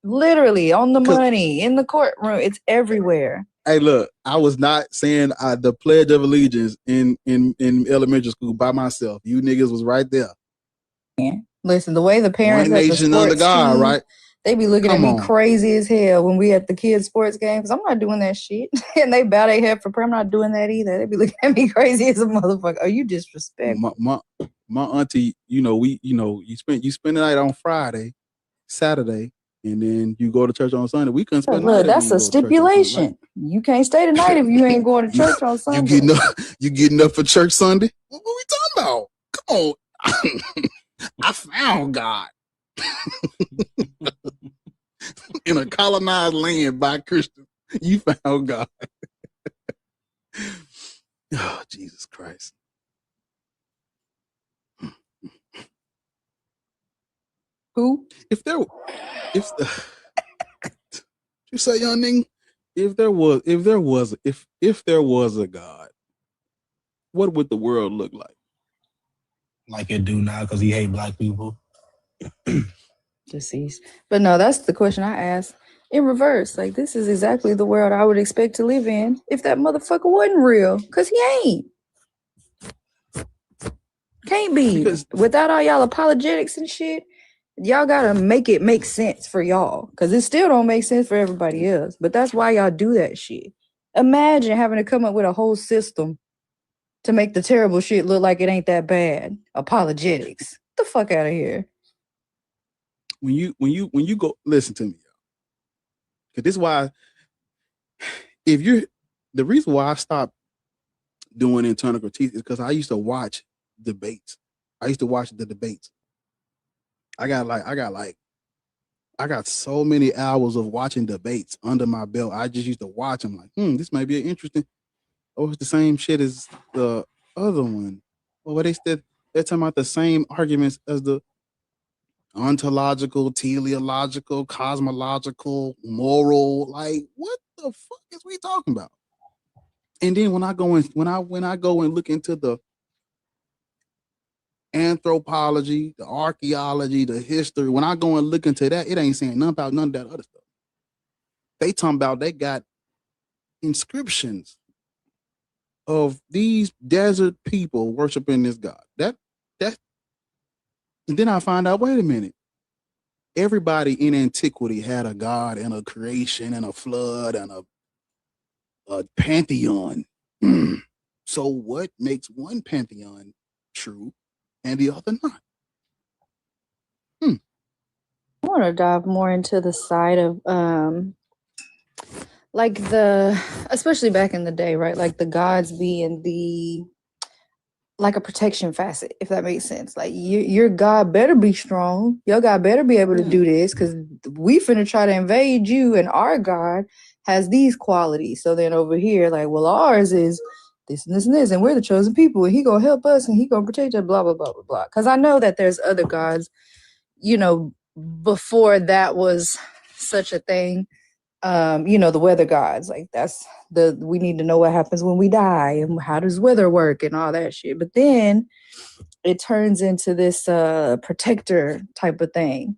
Literally on the money, in the courtroom, it's everywhere. Hey, look, I was not saying the Pledge of Allegiance in elementary school by myself. You niggas was right there. Yeah. Listen, the way the parents One at the nation under sports God, team, right? they be looking Come at me on. crazy as hell when we at the kids' sports games. I'm not doing that shit. And they bow their head for prayer. I'm not doing that either. They be looking at me crazy as a motherfucker. Are you disrespectful? my auntie, you spend the night on Friday, Saturday, and then you go to church on Sunday. We couldn't spend the night. Look, that's a stipulation. You can't stay tonight if you ain't going to church on Sunday. You getting up for church Sunday? What we talking about? Come on. I found God in a colonized land by Christians. You found God. Oh, Jesus Christ. Who? You say, young nigga, if there was a God, what would the world look like? Like it do now because he hate black people. Deceased. But no, that's the question I asked in reverse. Like, this is exactly the world I would expect to live in if that motherfucker wasn't real. Because he ain't. Can't be. Without all y'all apologetics and shit, y'all gotta make it make sense for y'all. Because it still don't make sense for everybody else. But that's why y'all do that shit. Imagine having to come up with a whole system to make the terrible shit look like it ain't that bad. Apologetics. Get the fuck out of here. When you go, listen to me, because this is why, the reason why I stopped doing internal critique is because I used to watch debates. I used to watch the debates. I got so many hours of watching debates under my belt. I just used to watch them like, this might be an interesting, it's the same shit as the other one. Well, they're talking about the same arguments as the ontological, teleological, cosmological, moral. Like, what the fuck is we talking about? And then when I go and look into the anthropology, the archaeology, the history, when I go and look into that, it ain't saying nothing about none of that other stuff. They talking about they got inscriptions of these desert people worshiping this God. That and then I find out, wait a minute. Everybody in antiquity had a God and a creation and a flood and a pantheon. So what makes one pantheon true and the other not? I want to dive more into the side of like especially back in the day, right? Like the gods being like a protection facet, if that makes sense. Like your God better be strong. Your God better be able to do this because we finna try to invade you, and our God has these qualities. So then over here, like, well, ours is this and this and this, and we're the chosen people, and he gonna help us, and he gonna protect us, blah blah blah blah blah. Because I know that there's other gods, before that was such a thing. The weather gods, like we need to know what happens when we die and how does weather work and all that shit. But then it turns into this protector type of thing.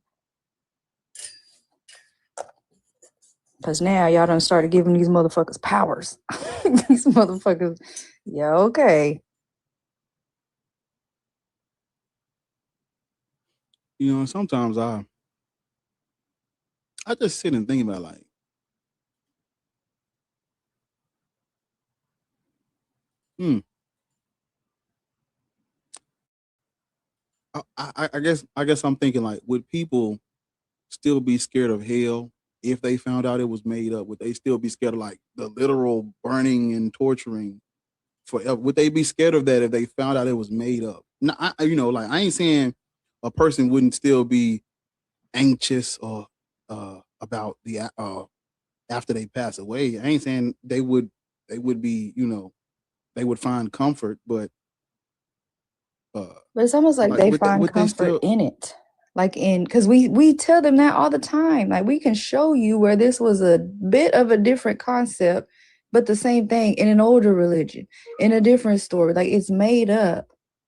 Because now y'all done started giving these motherfuckers powers. These motherfuckers, yeah, okay. Sometimes I just sit and think about like, I guess I'm thinking like, would people still be scared of hell if they found out it was made up? Would they still be scared of like the literal burning and torturing forever? Would they be scared of that if they found out it was made up? No, I ain't saying a person wouldn't still be anxious or about the after they pass away. I ain't saying they would be, they would find comfort, but it's almost like they find comfort in it. Like because we tell them that all the time. Like, we can show you where this was a bit of a different concept, but the same thing in an older religion, in a different story. Like, it's made up,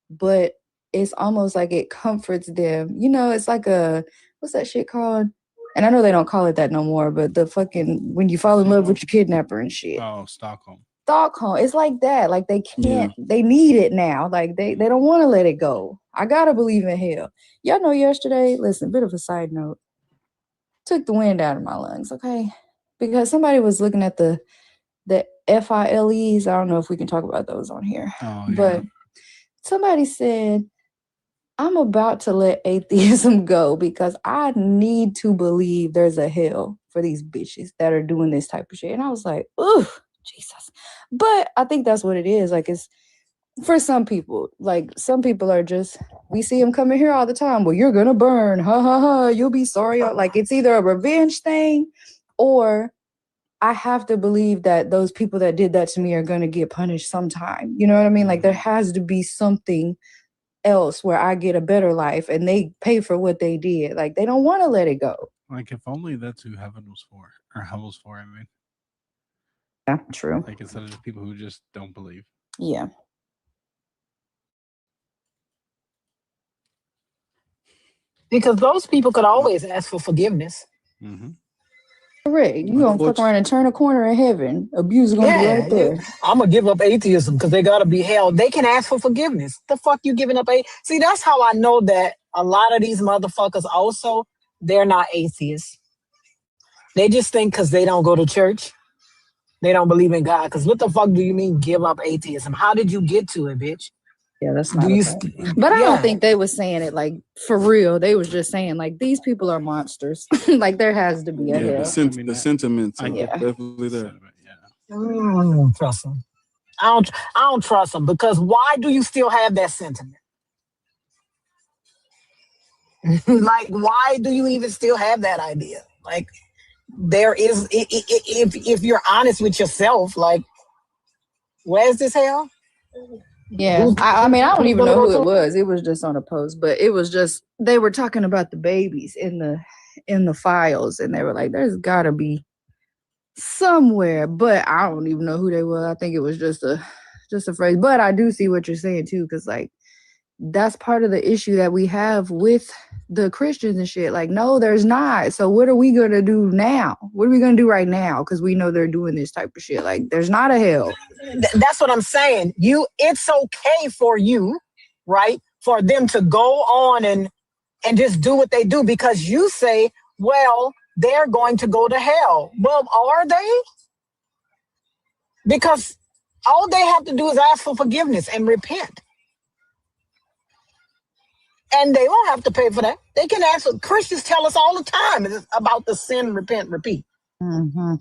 but it's almost like it comforts them. It's like what's that shit called? And I know they don't call it that no more, but the fucking when you fall in love with your kidnapper and shit. Oh, Stockholm. It's like that. Like, they can't, they need it now. Like, they don't want to let it go. I gotta believe in hell. Y'all know yesterday, listen, bit of a side note, took the wind out of my lungs, okay? Because somebody was looking at the FILEs. I don't know if we can talk about those on here. Oh, yeah. But somebody said, I'm about to let atheism go because I need to believe there's a hell for these bitches that are doing this type of shit. And I was like, ugh, Jesus. But I think that's what it is. Like, it's for some people. Like, some people are just, we see them coming here all the time. Well, you're gonna burn. Ha ha ha. You'll be sorry. Like, it's either a revenge thing or I have to believe that those people that did that to me are gonna get punished sometime. You know what I mean? Like, there has to be something else where I get a better life and they pay for what they did. Like, they don't want to let it go. Like, if only that's who heaven was for, or hell was for, I mean. Yeah, true. Like, instead of just people who just don't believe. Yeah. Because those people could always ask for forgiveness. Mm-hmm. Correct. You gonna fuck around and turn a corner in heaven. Abuse is gonna be right there. I'm gonna give up atheism because they gotta be held. They can ask for forgiveness. The fuck you giving up? See, that's how I know that a lot of these motherfuckers also, they're not atheists. They just think because they don't go to church, they don't believe in God. Because what the fuck do you mean give up atheism? How did you get to it, bitch? Yeah, that's not but I don't think they was saying it like for real. They was just saying like these people are monsters. Like there has to be a hell. The sentiments are definitely there. I don't trust them. I don't trust them because why do you still have that sentiment? Like, why do you even still have that idea? Like, there is, if you're honest with yourself, like, where's this hell? Yeah, I mean, I don't even know who it was. It was just on a post, but it was just they were talking about the babies in the files, and they were like, "There's got to be somewhere," but I don't even know who they were. I think it was just a phrase. But I do see what you're saying too, because like that's part of the issue that we have with the Christians and shit. Like, no, there's not. So what are we gonna do now? What are we gonna do right now? Because we know they're doing this type of shit. Like, there's not a hell. That's what I'm saying. It's okay for you, right? For them to go on and just do what they do because you say, well, they're going to go to hell. Well, are they? Because all they have to do is ask for forgiveness and repent. And they don't have to pay for that. They can ask. Christians tell us all the time about the sin, repent, repeat. Mm-hmm.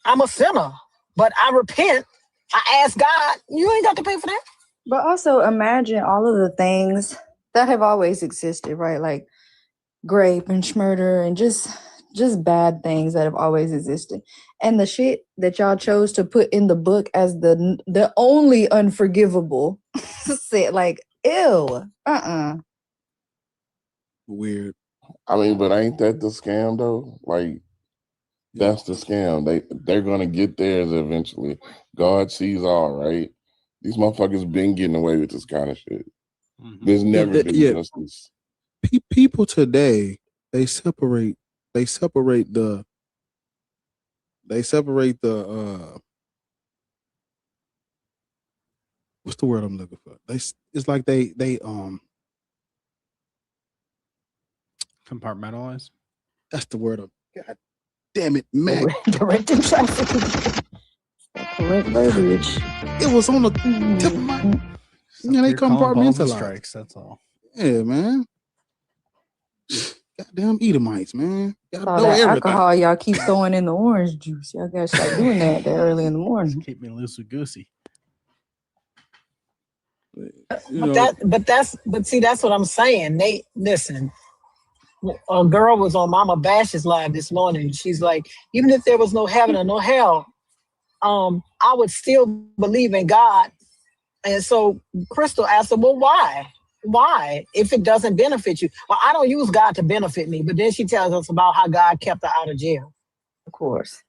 I'm a sinner, but I repent. I ask God. You ain't got to pay for that. But also imagine all of the things that have always existed, right? Like rape and murder and just bad things that have always existed. And the shit that y'all chose to put in the book as the only unforgivable said like, ew, Weird. I mean, but ain't that the scam though? Like, that's the scam. They're gonna get theirs eventually. God sees all, right? These motherfuckers been getting away with this kind of shit. There's never been justice. People today, they separate the what's the word I'm looking for? It's like they compartmentalize. That's the word. God damn it, man. Directed traffic. Correct verbiage. It was on the tip of my. Yeah, they compartmentalize. Strikes. That's all. Yeah, man. Goddamn Edomites, man. All that alcohol y'all keep throwing in the orange juice. Y'all gotta start doing that early in the morning. Just keep me loosey goosey. But see, that's what I'm saying. They listen. A girl was on Mama Bash's live this morning. She's like, even if there was no heaven or no hell, I would still believe in God. And so Crystal asked her, well, why? Why? If it doesn't benefit you? Well, I don't use God to benefit me. But then she tells us about how God kept her out of jail. Of course.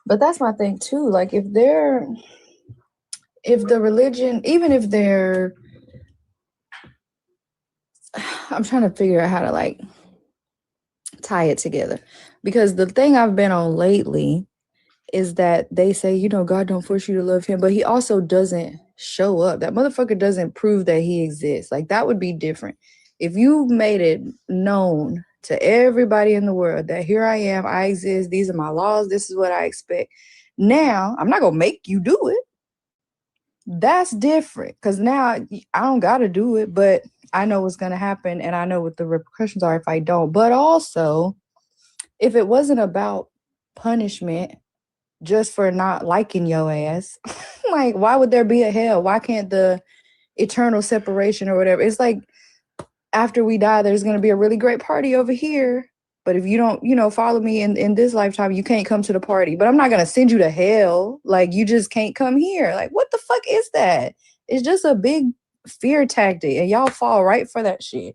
But that's my thing too. Like if the religion, even if they're, I'm trying to figure out how to like tie it together. Because the thing I've been on lately is that they say, you know, God don't force you to love him, but he also doesn't show up. That motherfucker doesn't prove that he exists. Like that would be different. If you made it known to everybody in the world that here I am, I exist, these are my laws, this is what I expect. Now, I'm not going to make you do it. That's different because now I don't gotta do it, but I know what's gonna happen and I know what the repercussions are if I don't. But also, if it wasn't about punishment just for not liking your ass, like why would there be a hell? Why can't the eternal separation or whatever? It's like after we die, there's gonna be a really great party over here. But if you don't, follow me in this lifetime, you can't come to the party. But I'm not gonna send you to hell. Like you just can't come here. Like what the fuck is that? It's just a big fear tactic, and y'all fall right for that shit.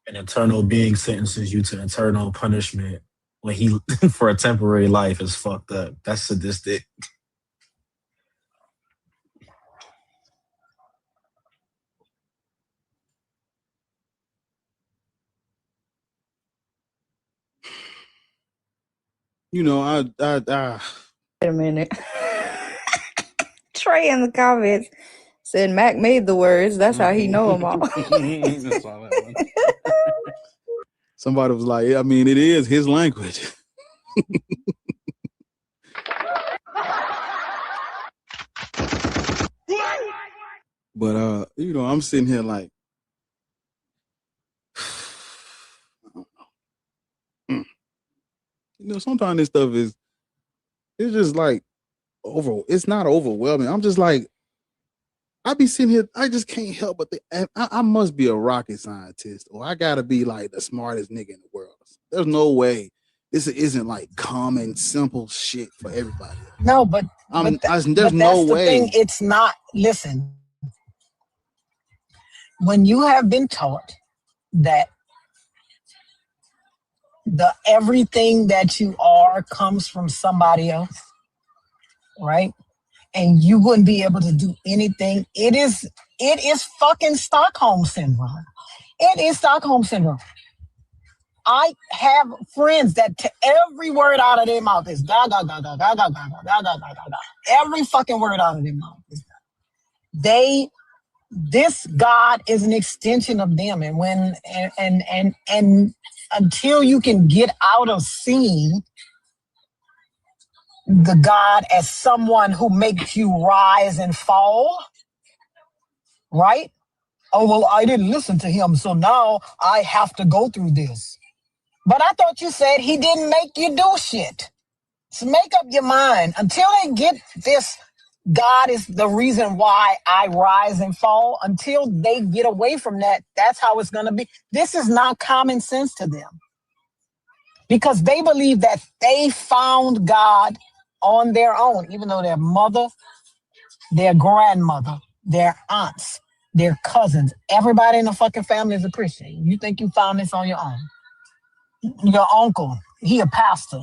An eternal being sentences you to eternal punishment when he for a temporary life is fucked up. That's sadistic. I Wait a minute. Trey in the comments said Mac made the words. That's how he know them all. Somebody was like, I mean, it is his language. But I'm sitting here like, sometimes this stuff it's just like it's not overwhelming. I'm just like, I be sitting here, I just can't help but I must be a rocket scientist, or I gotta be like the smartest nigga in the world. There's no way this isn't like common, simple shit for everybody. No, but there's that's no the way. thing. It's not. Listen, when you have been taught that everything that you are comes from somebody else, right? And you wouldn't be able to do anything. It is fucking Stockholm syndrome. It is Stockholm syndrome. I have friends that every word out of their mouth is ga ga ga ga ga ga ga ga ga ga ga ga. Every fucking word out of their mouth is that. This God is an extension of them, and until you can get out of seeing the God as someone who makes you rise and fall, right? Oh, well, I didn't listen to him, so now I have to go through this. But I thought you said he didn't make you do shit. So make up your mind. Until they get this, God is the reason why I rise and fall. Until they get away from that, that's how it's going to be. This is not common sense to them. Because they believe that they found God on their own, even though their mother, their grandmother, their aunts, their cousins, everybody in the fucking family is a Christian. You think you found this on your own? Your uncle, he a pastor.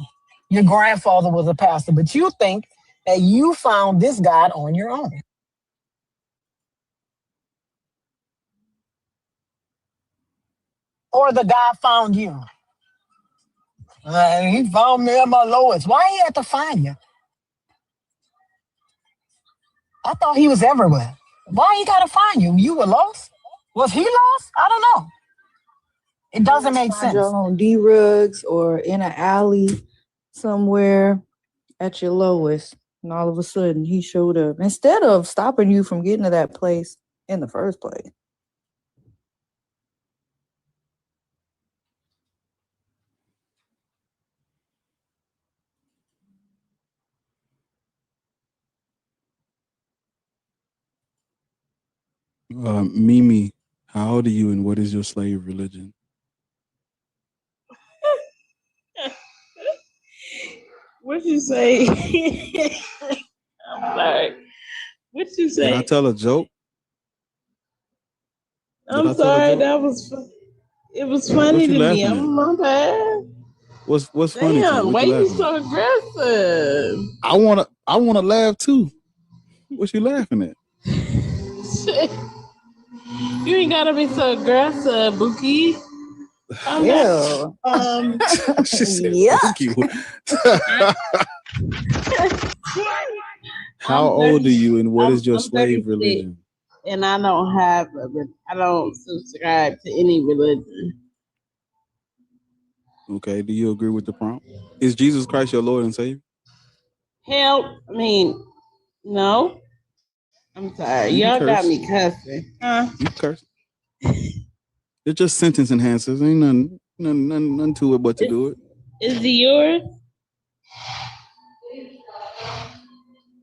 Your grandfather was a pastor, but you think that you found this God on your own. Or the God found you. He found me at my lowest. Why he had to find you? I thought he was everywhere. Why he gotta find you? You were lost? Was he lost? I don't know. It doesn't make sense. You're on D-Rugs or in an alley somewhere at your lowest, and all of a sudden he showed up instead of stopping you from getting to that place in the first place. Mimi, how old are you and what is your slave religion? What'd you say? I'm sorry. What'd you say? Did I tell a joke? I'm sorry. That was it was funny to me. I'm my bad. What's funny to you? Damn, What why you you laughing so aggressive? I wanna laugh too. What you laughing at? You ain't gotta be so aggressive, Bookie. Ew. She said, Yeah. How old are you and what is your slave 36, religion? and I don't subscribe to any religion. Okay, do you agree with the prompt? Is Jesus Christ your Lord and Savior? Hell, I mean, no. I'm sorry. You Y'all got curse. me cussing. Huh? You curse. It's just sentence enhancers. Ain't nothing to it but to do it. Is it yours?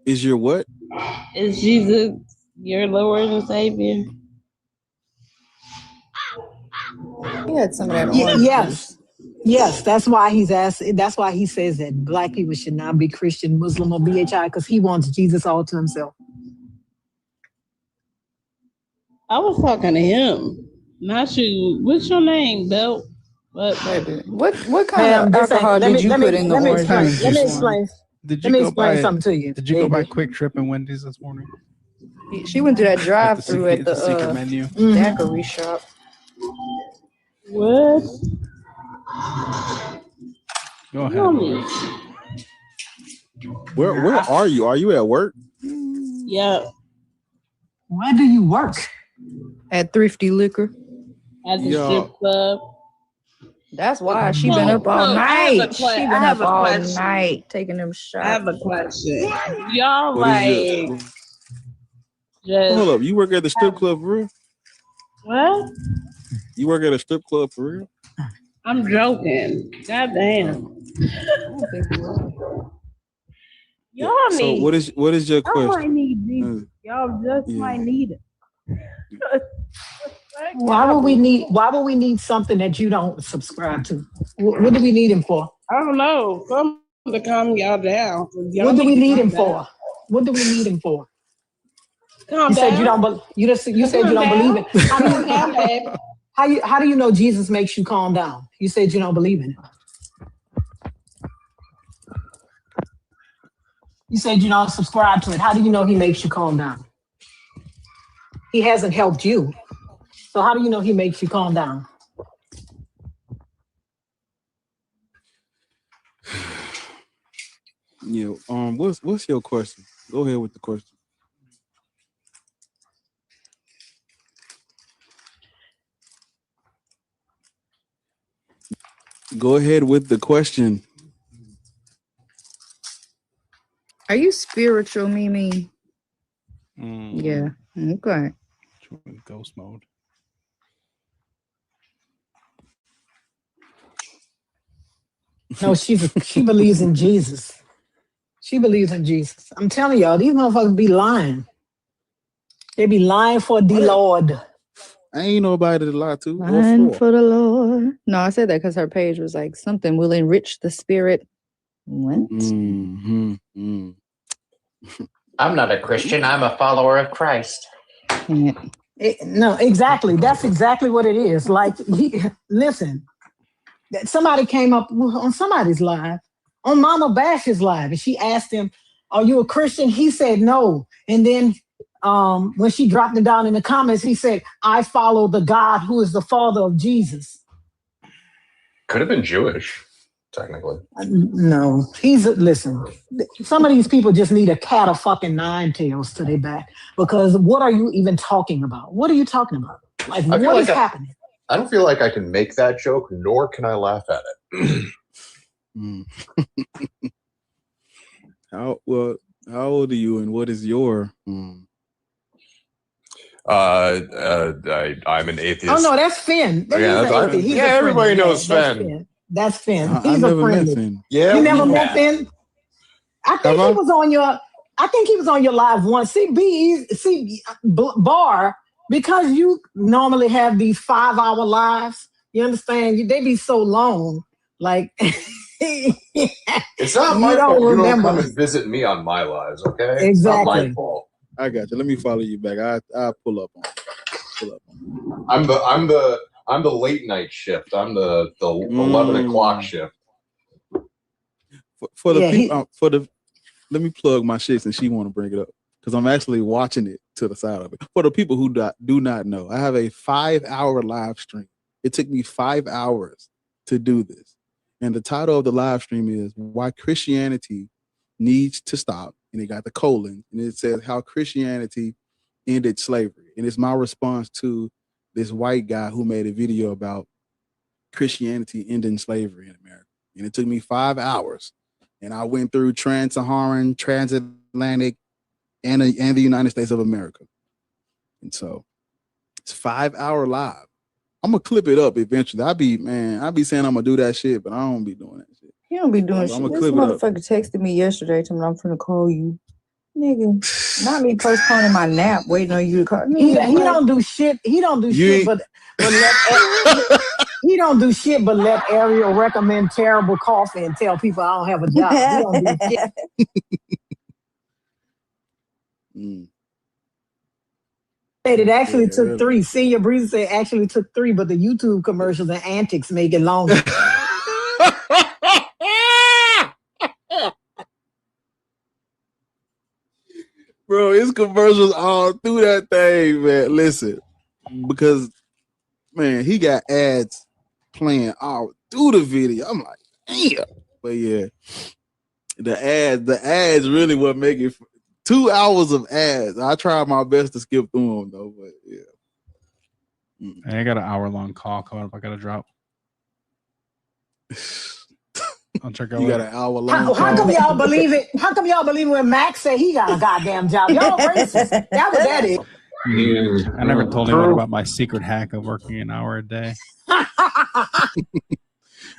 Is your what? Is Jesus your Lord and Savior? He had some of that Ye- orange yes. juice. Yes, that's why he's asked. That's why he says that black people should not be Christian, Muslim, or BHI, because he wants Jesus all to himself. I was talking to him, not you. What's your name, Belt? What kind Ma'am, of this ain't. alcohol Let did me you let put me in the let me orange explain. juice Let me this morning? explain. Did Let you me go explain by? something to you. Did you go by baby. Quick Trip and Wendy's this morning? She went to that drive-through at the secret menu. daiquiri shop. What? Go ahead, Lord. Where are you? Are you at work? Yeah. Where do you work? At Thrifty Liquor. At the strip club. That's why she been up all night. She been up all night taking them shots. I have a question. Y'all What is like your? just Hold up. You work at the strip club for real? what? You work at a strip club for real? I'm joking. God damn. Y'all So need. what is your Y'all might question? need Jesus. Y'all just might need it. Why would we need something that you don't subscribe to? What do we need him for? I don't know. Something to calm y'all down. Y'all What do we need to him calm for? down. What do we need him for? Calm You said down. you don't. You said you Calm don't believe down. it. Calm down, babe. How do you know Jesus makes you calm down? You said you don't believe in it. You said you don't subscribe to it. How do you know he makes you calm down? He hasn't helped you. So how do you know he makes you calm down? Yeah. What's your question? Go ahead with the question. Go ahead with the question. Are you spiritual, Mimi? Yeah. Okay. Ghost mode. No, she believes in Jesus. She believes in Jesus. I'm telling y'all, these motherfuckers be lying. They be lying for the Lord. I ain't nobody to lie to. Lying for the Lord. No, I said that because her page was like something will enrich the spirit. What? Mm-hmm. I'm not a Christian. I'm a follower of Christ. No, exactly. That's exactly what it is. Like, listen, somebody came up on somebody's live, on Mama Bash's live, and she asked him, "Are you a Christian?" He said no. And then when she dropped it down in the comments, he said, "I follow the God who is the father of Jesus." Could have been Jewish, technically. No, listen, some of these people just need a cat of fucking nine tails to their back, because what are you even talking about? What are you talking about? Like, what is happening? I don't feel like I can make that joke, nor can I laugh at it. How old are you, and what is your? I'm an atheist. Oh no, that's Finn. He's an atheist. He's everybody knows That's Finn. That's Finn. I He's never a friend. met Finn. Yeah, you never met Finn? I think he was on your. I think he was on your live once. Bar, because you normally have these 5-hour lives. You understand? They be so long. Like It's not you my don't fault. You don't remember. come and visit me on my lives, okay? Exactly. It's not my fault. I got you. Let me follow you back. I pull up on. I'm the late night shift. I'm the 11 o'clock shift. For the people, let me plug my shit since she want to bring it up, because I'm actually watching it to the side of it. For the people who do not know, I have a 5-hour live stream. It took me 5 hours to do this, and the title of the live stream is "Why Christianity Needs to Stop," and it got the colon, and it says how Christianity ended slavery, and it's my response to this white guy who made a video about Christianity ending slavery in America, and it took me 5 hours. And I went through trans-Saharan, transatlantic, and the United States of America. And so it's 5-hour live. I'm gonna clip it up eventually. I be saying I'm gonna do that shit, but I don't be doing that shit. He don't be doing So shit. I'ma This clip it up. motherfucker texted me yesterday to me, I'm finna call you. Nigga, not me postponing my nap, waiting on you to call me. He don't do shit. He don't do shit, but he don't do shit but let Ariel recommend terrible coffee and tell people I don't have a job. He don't do shit. It actually took 3. Senior Breezy said actually took 3, but the YouTube commercials and antics make it longer. Bro, it's commercials all through that thing, man. Listen, because man, he got ads playing all through the video. I'm like, damn. But yeah, the ads really what make it 2 hours of ads. I tried my best to skip through them though, but yeah. I got an hour-long call coming up. I gotta drop. I'll check out. You got an hour-long How come y'all believe it? How come y'all believe when Max said he got a goddamn job? Y'all racist. That was that it. I never told anyone about my secret hack of working an hour a day.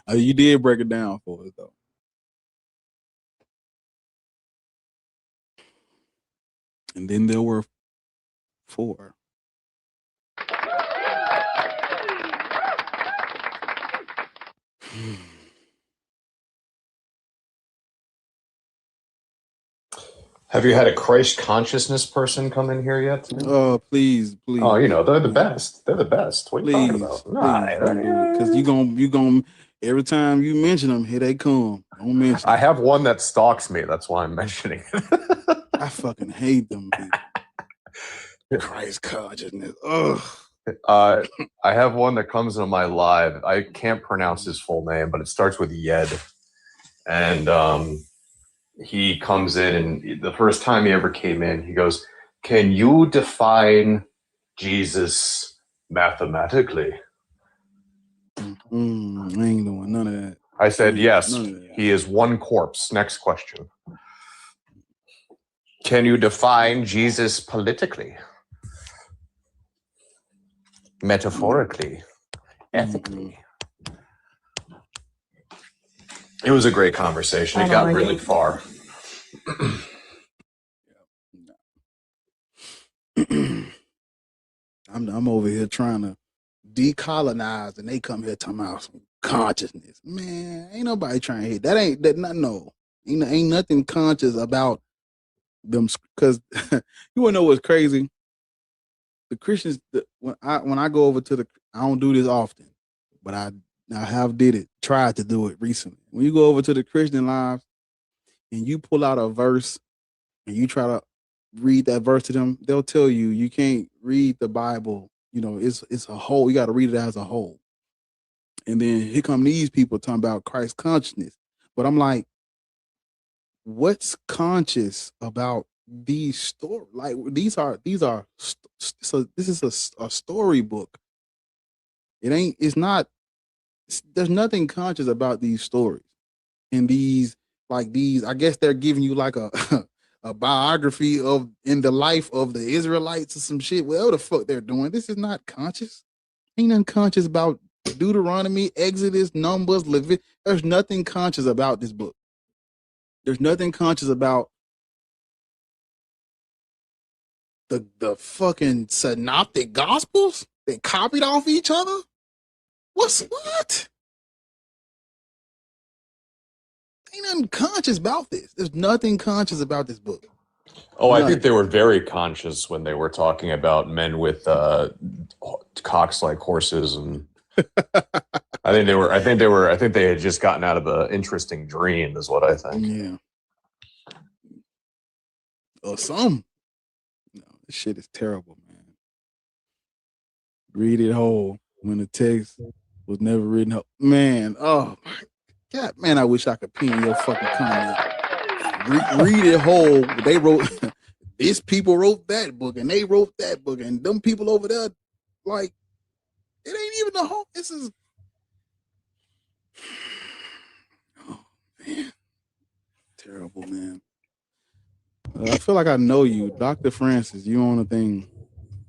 You did break it down for us though. And then there were 4. Have you had a Christ consciousness person come in here yet? Oh, please. Oh, you know, they're the best. They're the best. What are you talking about? Because you gonna every time you mention them, here they come. Don't mention I have one that stalks me. That's why I'm mentioning it. I fucking hate them people. Christ consciousness. Ugh. I have one that comes into my live. I can't pronounce his full name, but it starts with Yed. And he comes in, and the first time he ever came in, he goes, "Can you define Jesus mathematically?" I ain't doing none of that. I said, "Yes, he is one corpse." Next question. Can you define Jesus politically? Metaphorically? Ethically? It was a great conversation. It got really far. I'm over here trying to decolonize, and they come here talking about some consciousness. Man, ain't nobody trying to hit that. Ain't nothing conscious about them. Because you wanna know what's crazy? The Christians, when I go over to I don't do this often, but I have tried to do it recently. When you go over to the Christian lives and you pull out a verse and you try to read that verse to them, they'll tell you you can't read the Bible. You know, it's a whole. You got to read it as a whole. And then here come these people talking about Christ consciousness. But I'm like, what's conscious about these stories? Like these are. So this is a storybook. It's not. There's nothing conscious about these stories. And these, I guess they're giving you like a a biography in the life of the Israelites or some shit. Whatever the fuck they're doing. This is not conscious. Ain't nothing conscious about Deuteronomy, Exodus, Numbers, Leviticus. There's nothing conscious about this book. There's nothing conscious about the fucking synoptic gospels. They copied off each other. What? Ain't nothing conscious about this. There's nothing conscious about this book. Oh, I think they were very conscious when they were talking about men with cocks like horses, and I think they had just gotten out of an interesting dream, is what I think. Yeah. Or some. No, this shit is terrible, man. Read it whole when the text was never written up. Man, oh my God, man, I wish I could pin your fucking comment. Read it whole. They wrote this people wrote that book, and they wrote that book, and them people over there, like, it ain't even the whole. This is, oh man, terrible, man. feel like I know you, Dr. Francis. You on a thing?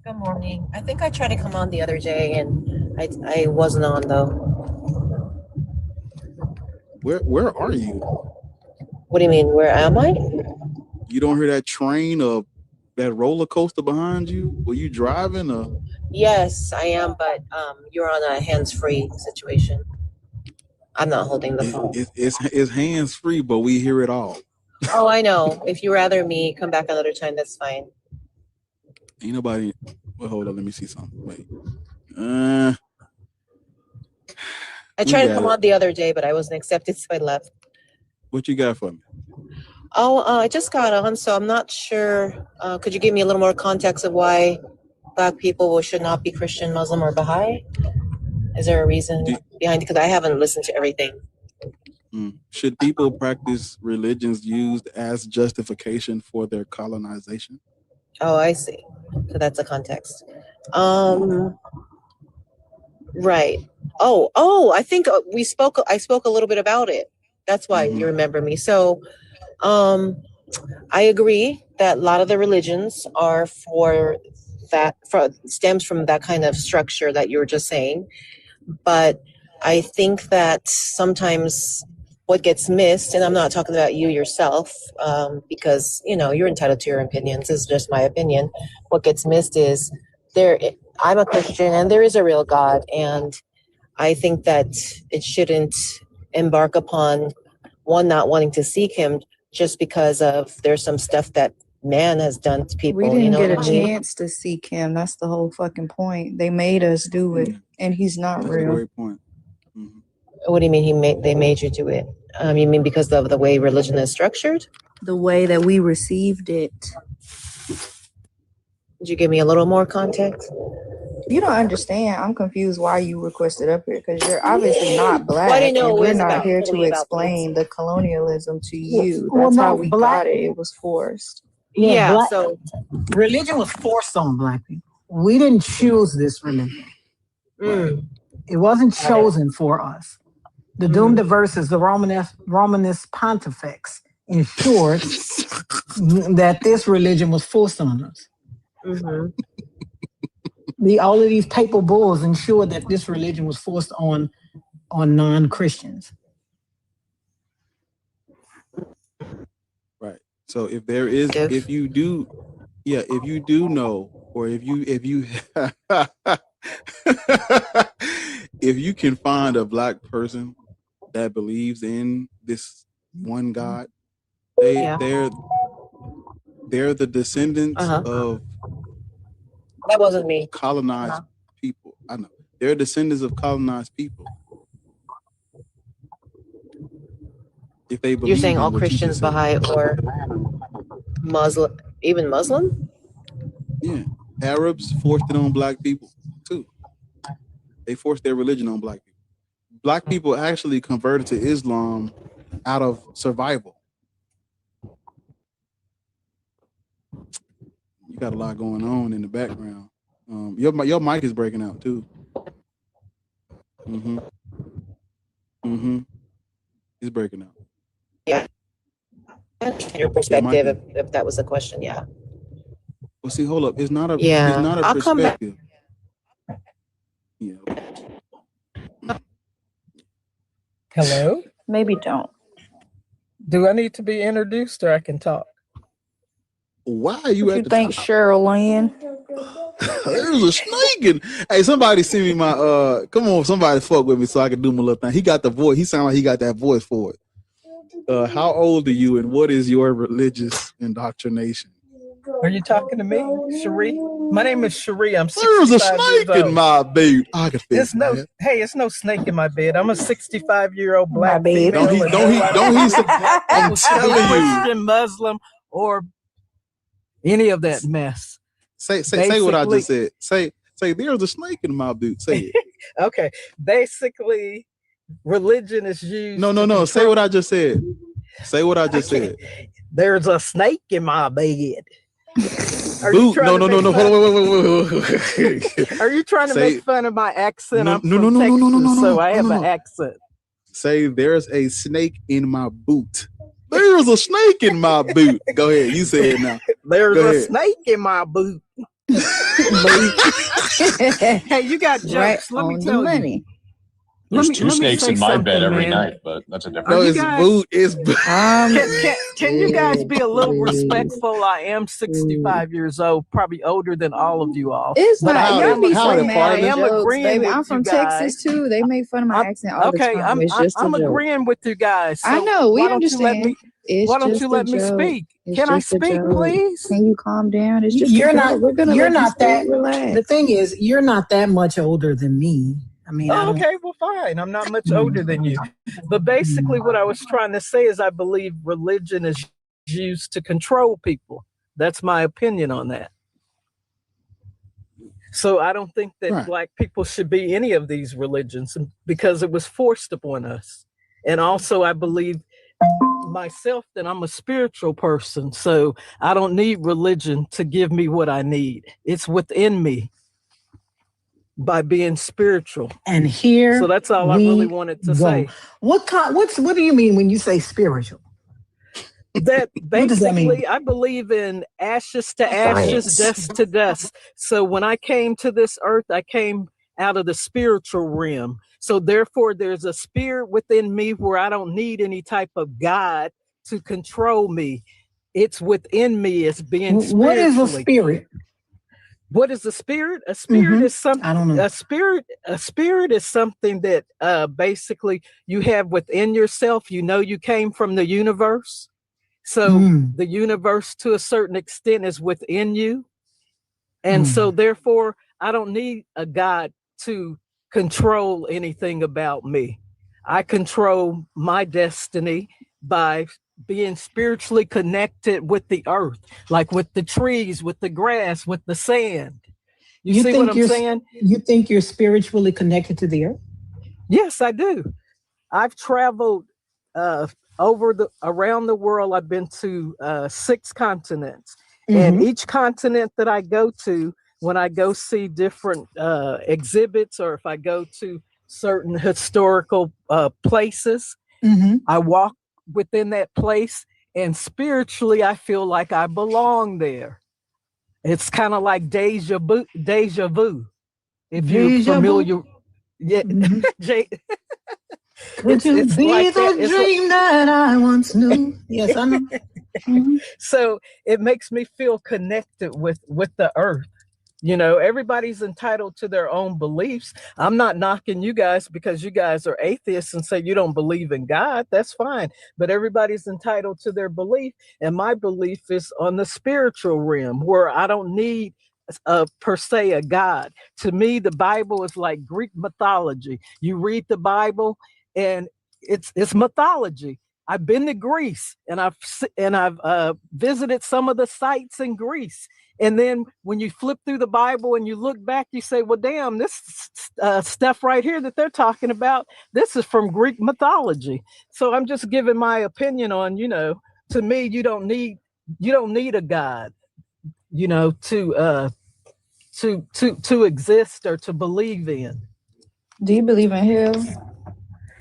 Good morning. I think I tried to come on the other day and I wasn't on though. Where are you? What do you mean? Where am I? You don't hear that train or that roller coaster behind you? Were you driving or? Yes, I am, but you're on a hands-free situation. I'm not holding the phone. It's hands free, but we hear it all. Oh, I know. If you rather me come back another time, that's fine. Ain't nobody. Well, hold on. Let me see something. Wait. I tried to come on the other day, but I wasn't accepted, so I left. What you got for me? Oh, I just got on, so I'm not sure. Could you give me a little more context of why Black people should not be Christian, Muslim, or Baha'i? Is there a reason behind it? Because I haven't listened to everything. Should people practice religions used as justification for their colonization? Oh, I see. So that's a context. Right. Oh, I think I spoke a little bit about it. That's why you remember me. So, I agree that a lot of the religions are stems from that kind of structure that you were just saying. But I think that sometimes what gets missed, and I'm not talking about you yourself, because, you're entitled to your opinions. This is just my opinion. What gets missed is I'm a Christian and there is a real God. And I think that it shouldn't embark upon one not wanting to seek him just because of there's some stuff that man has done to people. We didn't get a what I mean? chance to seek him. That's the whole fucking point. They made us do it, and he's not That's real. a great point. What do you mean they made you do it? You mean because of the way religion is structured? The way that we received it. Could you give me a little more context? You don't understand. I'm confused why you requested up here, because you're obviously not Black. Why do you know and what we're it's not about? here Tell to me about explain the colonialism to you. Well, That's no, how we Black- got it. It was forced. Yeah, Black- so religion was forced on Black people. We didn't choose this religion. It wasn't chosen for us. The Doom Diverses, the Romanist Pontifex, ensured that this religion was forced on us. All of these papal bulls ensured that this religion was forced on non-Christians. Right. So if you do know, or if you if you can find a Black person that believes in this one God, they're the descendants of that wasn't me. Colonized people. I know. They're descendants of colonized people. If they believe You're saying in all what Christians, Baha'i, or Muslim, even Muslim? Yeah. Arabs forced it on Black people too. They forced their religion on Black people. Black people actually converted to Islam out of survival. You got a lot going on in the background. Your mic is breaking out too. It's breaking out. Yeah. Your perspective, if that was the question, yeah. Well, see, hold up. It's not a I'll come back. perspective. Yeah. Hello? Maybe don't. Do I need to be introduced or I can talk? Why are you What at you the think, top? Cheryl Lynn? There's a snake in. Hey, somebody send me my come on, somebody fuck with me so I can do my little thing. He got the voice. He sound like he got that voice for it. How old are you and what is your religious indoctrination? Are you talking to me, Cherie? My name is Cherie. I'm 65 There's a years snake old. in my bed. I can feel that. It's no snake in my bed. I'm a 65-year-old Black bed. female. Don't he say, I'm telling you. Christian, Muslim, or any of that mess. Say what I just said. Say there's a snake in my boot. Say it. Okay. Basically, religion is used. No. Say what I just said. Say what I just said. There's a snake in my bed. Boot. No. Hold on. Wait. Are you trying to make fun of my accent? No, I'm from Texas, so I have an accent. Say there's a snake in my boot. There's There's a snake in my boot. Go ahead. You say it now. There's Go a ahead. snake in my boot. Hey, you got jokes. Right Let me on the tell you. money. There's Let two me snakes say in my bed something, every man. night, but that's a different. Are No, you it's guys? boot. It's boot. Can you guys be a little respectful? I am 65 years old, probably older than all of you all. It's But not. Y'all be I saying am jokes, agreeing baby. with I'm from you guys. Texas too. They make fun of my accent all the Okay, time. It's just a I'm joke. agreeing with you guys. So I know. We why don't you let understand. me? It's Why don't just you a let me joke. speak? It's Can I just a speak, joke. please? Can you calm down? It's just a You're joke. not. We're gonna You're let you not stay that. relaxed. The thing is, you're not that much older than me. I mean, I Oh, don't. okay, well, fine. I'm not much older than you. But basically, what I was trying to say is I believe religion is used to control people. That's my opinion on that. So I don't think that Black people should be any of these religions because it was forced upon us. And also, I believe myself that I'm a spiritual person. So I don't need religion to give me what I need. It's within me by being spiritual. And here, so that's all I really wanted to say. What do you mean when you say spiritual? That What does that mean? basically, I believe in ashes to ashes, dust to dust. So when I came to this earth, I came out of the spiritual realm. So therefore, there's a spirit within me where I don't need any type of God to control me. It's within me. It's being spiritually. What is a spirit? What is a spirit? A spirit is something. I don't know. A spirit is something that basically you have within yourself. You know, you came from the universe. So the universe to a certain extent is within you. And so therefore, I don't need a God to control anything about me. I control my destiny by being spiritually connected with the earth, like with the trees, with the grass, with the sand. You see what I'm saying? You think you're spiritually connected to the earth? Yes, I do. I've traveled around the world. I've been to 6 continents, and each continent that I go to, when I go see different exhibits, or if I go to certain historical places, I walk within that place, and spiritually, I feel like I belong there. It's kind of like deja vu. If you're familiar, yeah, Jay. Could you be like the dream that I once knew? Yes, I know. So it makes me feel connected with the earth. You know, everybody's entitled to their own beliefs. I'm not knocking you guys because you guys are atheists and say you don't believe in God. That's fine. But everybody's entitled to their belief. And my belief is on the spiritual realm where I don't need per se a God. To me, the Bible is like Greek mythology. You read the Bible and it's mythology. I've been to Greece and I've visited some of the sites in Greece. And then when you flip through the Bible and you look back, you say, well, damn, this stuff right here that they're talking about, this is from Greek mythology. So I'm just giving my opinion on, you know, to me, you don't need a God, you know, to exist or to believe in. Do you believe in hell?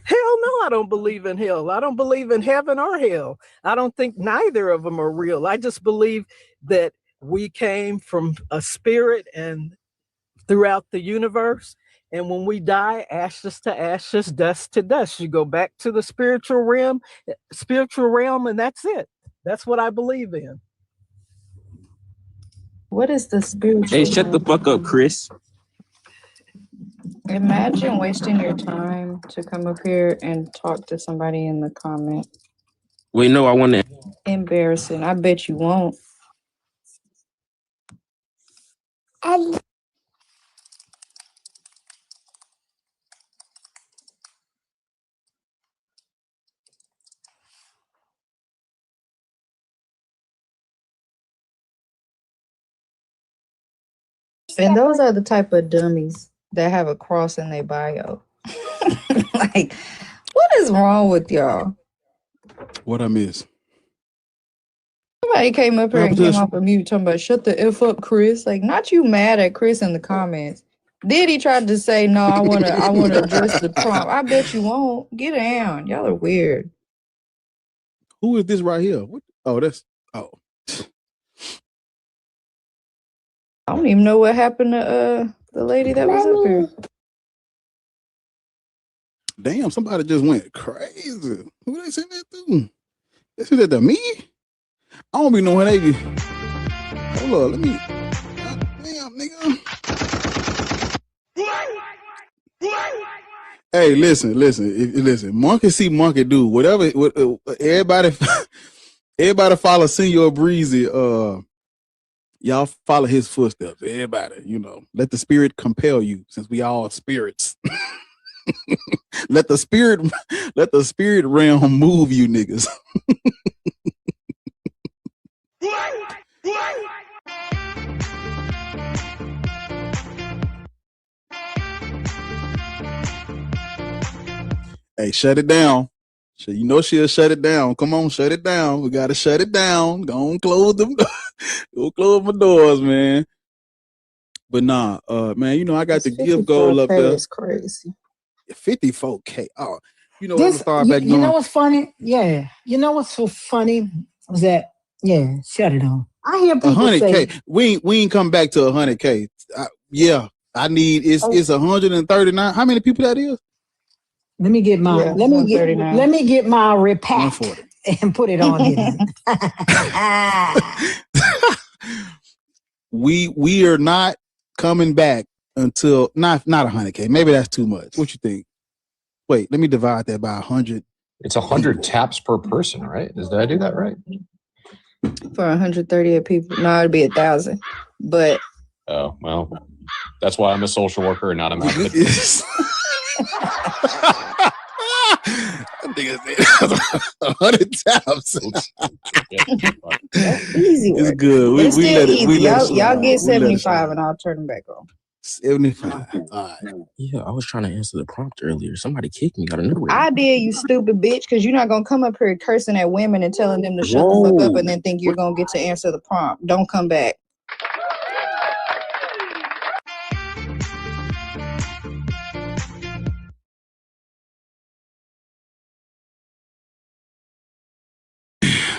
Hell no, I don't believe in hell. I don't believe in heaven or hell. I don't think neither of them are real. I just believe that we came from a spirit and throughout the universe. And when we die, ashes to ashes, dust to dust. You go back to the spiritual realm, and that's it. That's what I believe in. What is the spiritual? Hey, shut the fuck up, Chris. Imagine wasting your time to come up here and talk to somebody in the comment. Wait, no, I want to. Embarrassing. I bet you won't. And those are the type of dummies that have a cross in their bio. Like, what is wrong with y'all? What I miss? Somebody came up here and came off of mute talking about shut the F up, Chris. Like, not you mad at Chris in the comments. Then he tried to say, no, I wanna address the prompt. I bet you won't. Get down. Y'all are weird. Who is this right here? What? Oh, that's I don't even know what happened to the lady that was up here. Damn, somebody just went crazy. Who they sent that to? They sent that to me? I don't be knowing they get. Hold on, let me. Damn, nigga. Hey, listen. Monkey see, monkey do. Whatever. Everybody follow Senor Breezy. Y'all follow his footsteps. Everybody, let the spirit compel you, since we all spirits. let the spirit realm move you, niggas. Hey, shut it down. She'll shut it down. Come on, shut it down. We gotta shut it down. Go on, close them. Go close my doors, man. But nah, man, I got the gift goal up there. It's crazy. 54K. Oh, This, you know what's funny? Yeah. You know what's so funny is that, shut it down. I hear people 100K. say, We ain't come back to 100K. I need it's 139. How many people that is? let me get my repack 140. and put it on here. We are not coming back until not 100K. Maybe that's too much. What you think? Wait, let me divide that by 100. It's 100 taps per person, right? Did I do that right? For 138 people. No, it'd be 1,000. But oh well, that's why I'm a social worker and not a mathematician. I think it's 100 taps. easy. It's good. But it's we still let it. easy. We let it Y'all slide. get We let it 75 slide. and I'll turn them back on. 75. All right. Yeah, I was trying to answer the prompt earlier. Somebody kicked me out of nowhere. I did, you stupid bitch, because you're not gonna come up here cursing at women and telling them to shut the fuck up and then think you're gonna get to answer the prompt. Don't come back.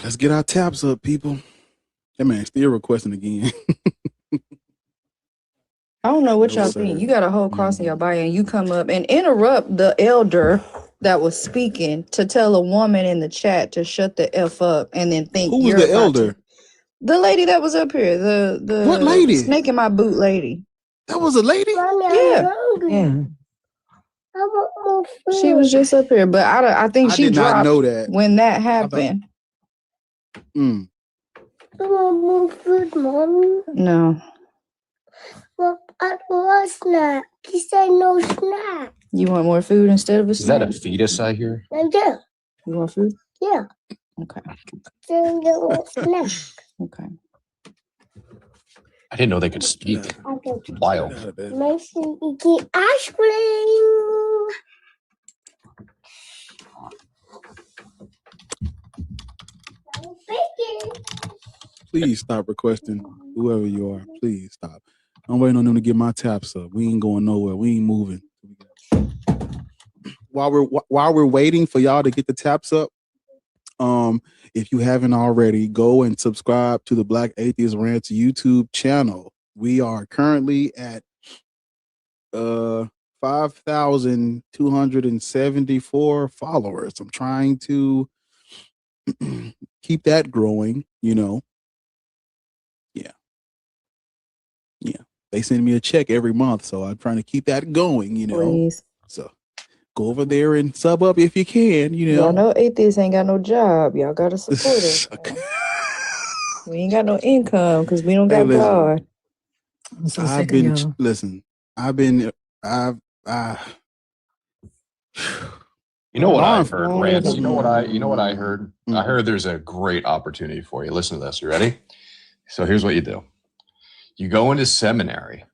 Let's get our taps up, people. That man still requesting again. I don't know what No, y'all sir. think. You got a whole cross in your bio and you come up and interrupt the elder that was speaking to tell a woman in the chat to shut the F up and then think Who was you're the about elder? to. The lady that was up here, the What lady? snake in my boot lady. That was a lady? Yeah. She was just up here, but I think I she did not dropped know that. when that happened. Mm. You want more food, Mommy? No. Well, I want a snack. He said no snack. You want more food instead of a Is that snack? a fetus I hear? I do. You want food? Yeah. Okay. So you want snack. Okay. I didn't know they could speak. I go Wild. Mason eating ice cream. Please stop requesting, whoever you are. Please stop. I'm waiting on them to get my taps up. We ain't going nowhere. We ain't moving. While we're waiting for y'all to get the taps up, if you haven't already, go and subscribe to the Black Atheist Rants YouTube channel. We are currently at 5,274 followers. I'm trying to keep that growing, Yeah. They send me a check every month, so I'm trying to keep that going, Please. So go over there and sub up if you can, Y'all know atheists ain't got no job. Y'all gotta support us. We ain't got no income because we don't Hey, got listen. God. I'm so I've sick of been y'all. listen. I've You know what I Lauren- heard, Rance? You know what I heard? I heard there's a great opportunity for you. Listen to this. You ready? So here's what you do. You go into seminary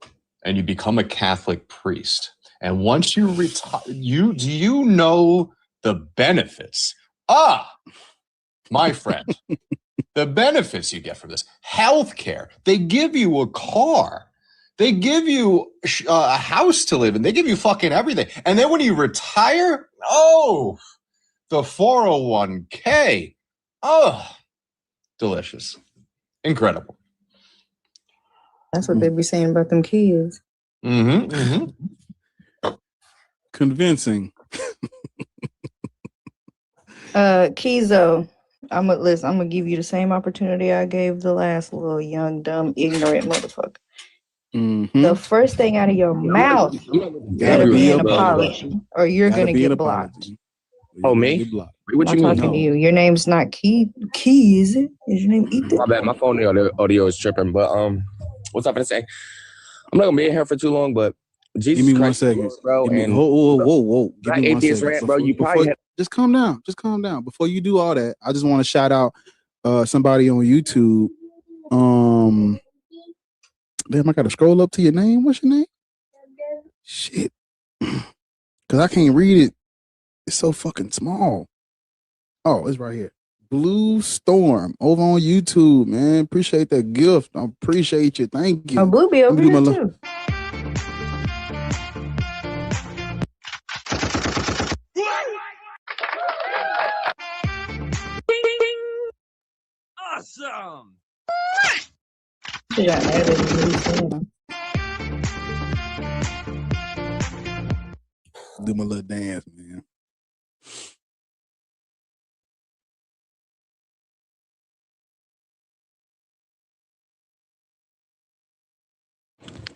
and you become a Catholic priest. And once you retire, do you know the benefits? My friend, the benefits you get from this. Healthcare. They give you a car. They give you a house to live in. They give you fucking everything. And then when you retire, the 401k. Oh, delicious. Incredible. That's what they be saying about them kids. Mm-hmm. Mm-hmm. Convincing. Kizo, I'm gonna give you the same opportunity I gave the last little young, dumb, ignorant motherfucker. Mm-hmm. The first thing out of your mouth better be an apology, or you're gonna get blocked. Oh, me? What you I'm mean? talking to you. Your name's not Key, is it? Is your name Ethan? My bad. My phone audio is tripping. But what's up to say? I'm not gonna be in here for too long. But Jesus Give me Christ, 1 second, bro. Give me, And whoa. Give Black me 1 Atheist second. rant, bro. You probably just calm down. Just calm down. Before you do all that, I just want to shout out somebody on YouTube. Damn, I gotta scroll up to your name. What's your name? Shit. Cause I can't read it. It's so fucking small. Oh, it's right here. Blue Storm over on YouTube, man. Appreciate that gift. I appreciate you. Thank you. Oh, Blue be over here too. Awesome. She got added to Blue Storm. Do my little dance, man.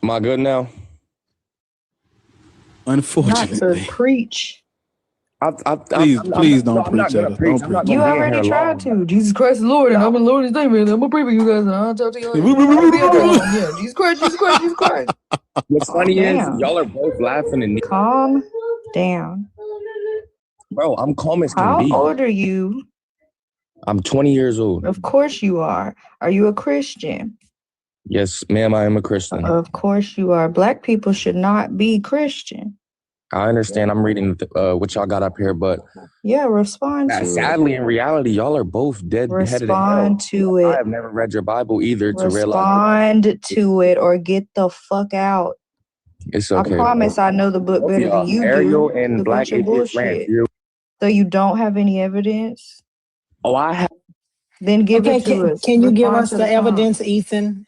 Am I good now? Unfortunately. Not to preach. Please don't preach at us. Don't preach. You already tried to. Jesus Christ is Lord, and I'm in Lord's name, and I'm gonna pray for you guys, and I'll talk to you later. Yeah, Jesus Christ, Jesus Christ, Jesus Christ. What's funny is y'all are both laughing and calm down. Bro, I'm calm as can How be. old are you? I'm 20 years old. Of course you are. Are you a Christian? Yes, ma'am, I am a Christian. Of course you are. Black people should not be Christian. I understand. I'm reading what y'all got up here, but yeah, respond to sadly, in reality, y'all are both headed to hell. Respond to it. I have never read your Bible either to realize. Respond to it or get the fuck out. It's okay. I promise I know the book better than you Ariel do. and The Black bunch of Atheist Rant. bullshit. So you don't have any evidence? Oh, I have. Then give it to us. Can you give Respond us to the prompt. evidence, Ethan?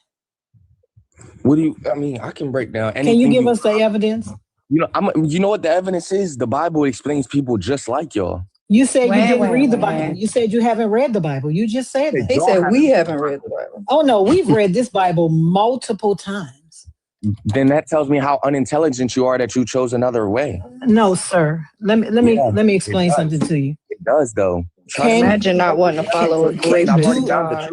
What do you? I mean, I can break down anything. Can you give us the evidence? You know, you know what the evidence is? The Bible explains people just like y'all. You said you didn't read the Bible. You said you haven't read the Bible. You just said that. He said we haven't read the Bible. Oh no, we've read this Bible multiple times. Then that tells me how unintelligent you are that you chose another way. No, sir. Let me explain something to you. It does though. Imagine not wanting to follow a great God.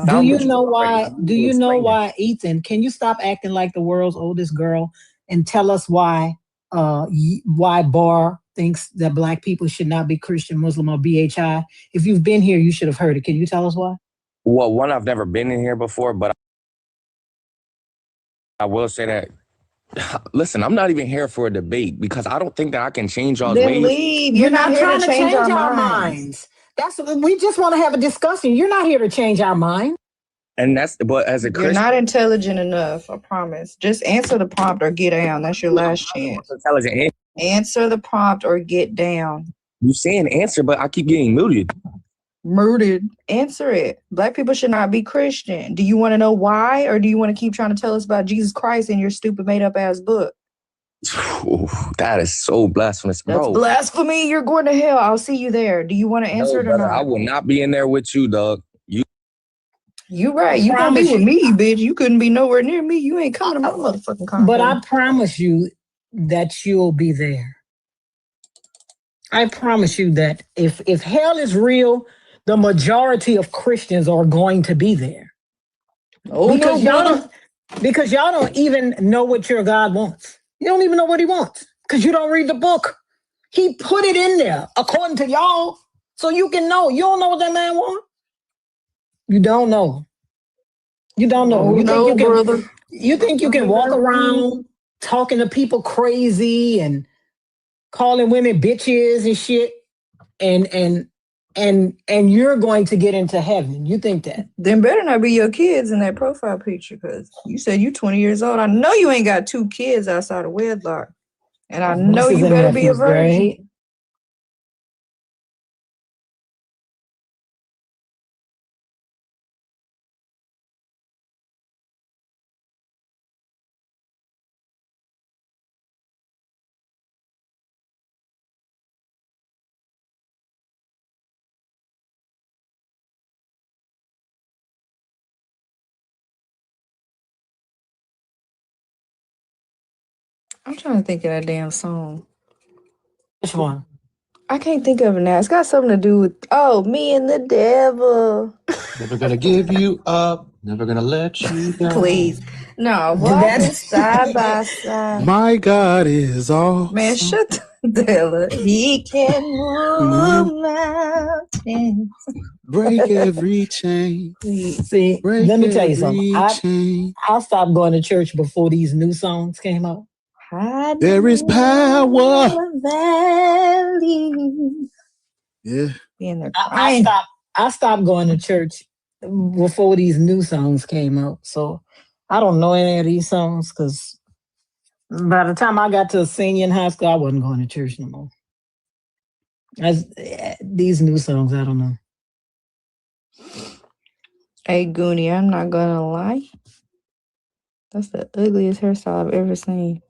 Do you know why? Do you know why, Ethan? Can you stop acting like the world's oldest girl and tell us why Barr thinks that Black people should not be Christian, Muslim, or BHI? If you've been here, you should have heard it. Can you tell us why? Well, one, I've never been in here before, but I will say that. Listen, I'm not even here for a debate because I don't think that I can change y'all's Then ways. leave. You're not trying to change our minds. We just want to have a discussion. You're not here to change our mind. And but as a You're Christian, not intelligent enough, I promise. Just answer the prompt or get down. That's your last chance. Intelligent. Answer the prompt or get down. You saying answer, but I keep getting muted. Murdered. Answer it. Black people should not be Christian. Do you want to know why, or do you want to keep trying to tell us about Jesus Christ in your stupid made up ass book? Ooh, that is so blasphemous, That's bro. blasphemy. You're going to hell. I'll see you there. Do you want to answer it or Brother, not? I will not be in there with you, dog. You right. You gonna be with me, bitch. You couldn't be nowhere near me. You ain't coming to my motherfucking conference. But I promise you that you'll be there. I promise you that if hell is real, the majority of Christians are going to be there. Oh, because y'all don't even know what your God wants. You don't even know what he wants because you don't read the book. He put it in there according to y'all so you can know. You don't know what that man wants? You don't know. You don't know. You think you can walk around talking to people crazy and calling women bitches and shit and you're going to get into heaven. You think that? Then better not be your kids in that profile picture because you said you 20 years old. I know you ain't got 2 kids outside of wedlock. And I know you better be a virgin. Right? I'm trying to think of that damn song. Which one? I can't think of it now. It's got something to do with me and the devil. Never gonna give you up. Never gonna let you down. Please. No, walking side by side. My God is all. Man, shut the hell up. He can move mountains. Break every chain. See, Break let me tell you every something. chain. I stopped going to church before these new songs came out. There is power. Valley. Yeah. I stopped going to church before these new songs came out. So I don't know any of these songs because by the time I got to a senior in high school, I wasn't going to church no more. These new songs, I don't know. Hey, Goonie, I'm not gonna lie. That's the ugliest hairstyle I've ever seen.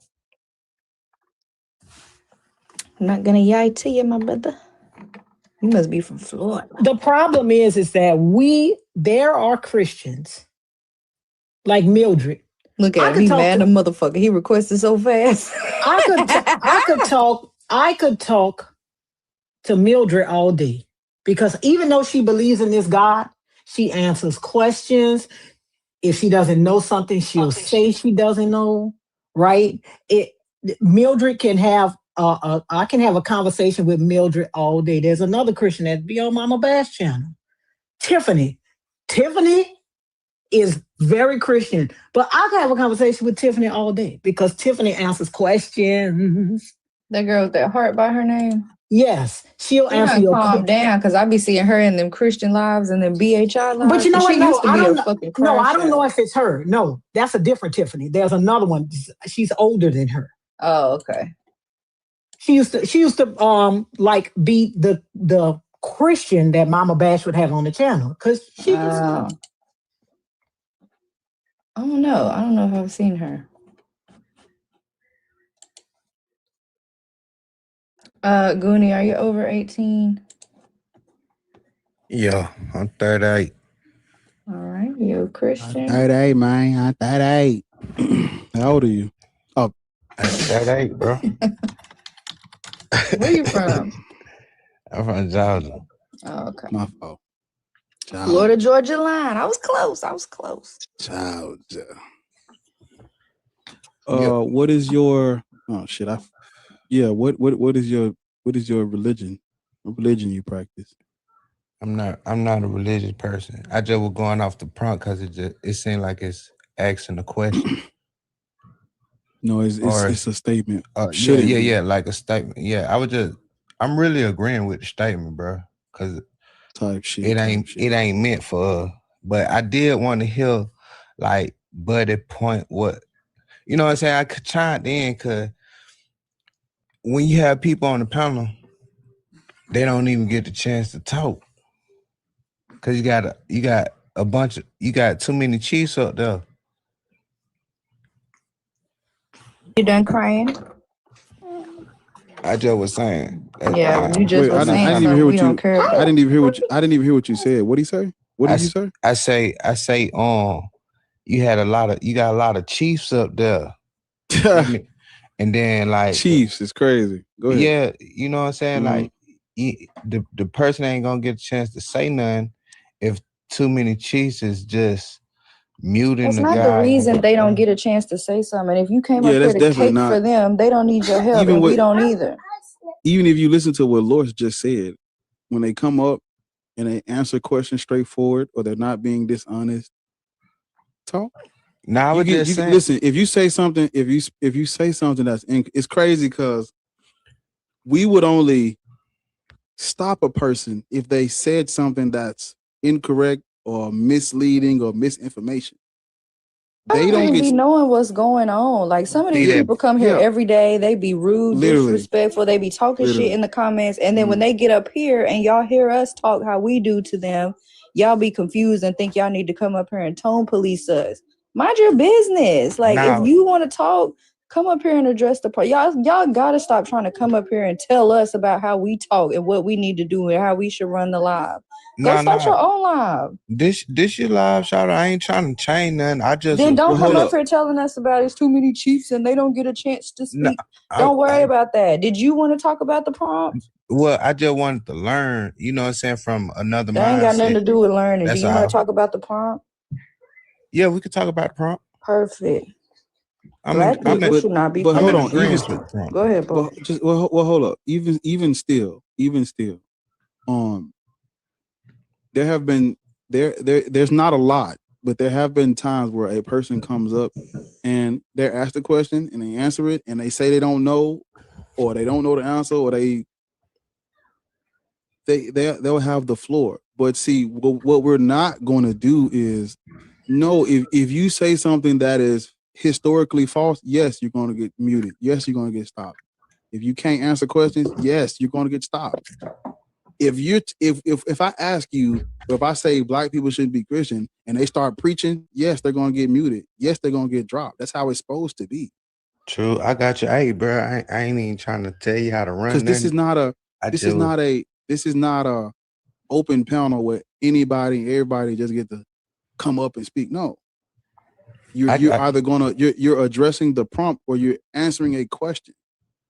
I'm not gonna lie to you, my brother. You must be from Florida. The problem is that there are Christians like Mildred. Look at him, he mad a motherfucker. He requested so fast. I could talk to Mildred all day because even though she believes in this God, she answers questions. If she doesn't know something, she'll say she doesn't know, right? Mildred can have I can have a conversation with Mildred all day. There's another Christian that be on Mama Bass channel, Tiffany. Tiffany is very Christian, but I can have a conversation with Tiffany all day because Tiffany answers questions. That girl with that heart by her name? Yes, she'll answer your calm down because I be seeing her in them Christian lives and them BHI lives. But you know what? She used to be a fucking crash I don't know out. if it's her. No, that's a different Tiffany. There's another one. She's older than her. Oh, okay. She used to like be the Christian that Mama Bash would have on the channel because she was. I don't know. I don't know if I've seen her. Goonie, are you over 18? Yeah, I'm 38. All right, you a Christian? 38, man. I'm 38. How old are you? Oh, I'm 38, bro. Where you from? I'm from Georgia. Oh, okay. My fault. Florida, Georgia line. I was close. Georgia. What is your? Oh shit! What is your religion? What religion you practice? I'm not a religious person. I just was going off the prompt because it seemed like it's asking a question. No, it's a statement. Yeah, like a statement. Yeah, I'm really agreeing with the statement, bro. Cause type shit. It ain't meant for. But I did want to hear, like, Buddy point what, you know what I'm saying? I could chime in because when you have people on the panel, they don't even get the chance to talk. Cause you got too many chiefs up there. You done crying? I just was saying. Yeah, you just was saying I didn't even hear we don't care about. I didn't even hear what you said. What did he say? What did you say? I say you got a lot of chiefs up there. And then like Chiefs is crazy. Go ahead. Yeah, you know what I'm saying? Mm-hmm. Like the person ain't gonna get a chance to say nothing if too many chiefs is just muting That's the not guy. the reason they don't get a chance to say something. If you came up here to cake for them, they don't need your help, and we don't either. Even if you listen to what Loris just said, when they come up and they answer questions straightforward or they're not being dishonest, talk. Now I was just saying, listen, if you say something, if you say something that's it's crazy because we would only stop a person if they said something that's incorrect or misleading or misinformation. They don't be knowing what's going on. Like some of these people come here every day. They be rude, disrespectful. They be talking shit in the comments. And then when they get up here and y'all hear us talk how we do to them, y'all be confused and think y'all need to come up here and tone police us. Mind your business. Like if you want to talk, Come up here and address the part. Y'all gotta stop trying to come up here and tell us about how we talk and what we need to do and how we should run the live. Go start your own live. This your live, shout. I ain't trying to change nothing. I just Then don't come up here telling us about it's too many chiefs and they don't get a chance to speak. Don't worry about that. Did you want to talk about the prompt? Well, I just wanted to learn, you know what I'm saying, from another That ain't got nothing to do with learning. That's Do you want to talk about the prompt? Yeah, we could talk about the prompt. Perfect. Black people should not be. But hold on, Go ahead, bro. Well, hold up. Even still, there's not a lot, but there have been times where a person comes up and they're asked a question and they answer it and they say they don't know, or they don't know the answer, or they'll have the floor. But see, what we're not going to do is, no, if you say something that is historically false, yes, you're going to get muted. Yes, you're going to get stopped. If you can't answer questions, yes, you're going to get stopped. If I ask you, if I say black people shouldn't be Christian and they start preaching, yes, they're going to get muted. Yes, they're going to get dropped. That's how it's supposed to be. True, I got you. Hey, bro, I ain't even trying to tell you how to run. Because this is not a open panel where everybody just get to come up and speak. No. You're addressing the prompt or you're answering a question.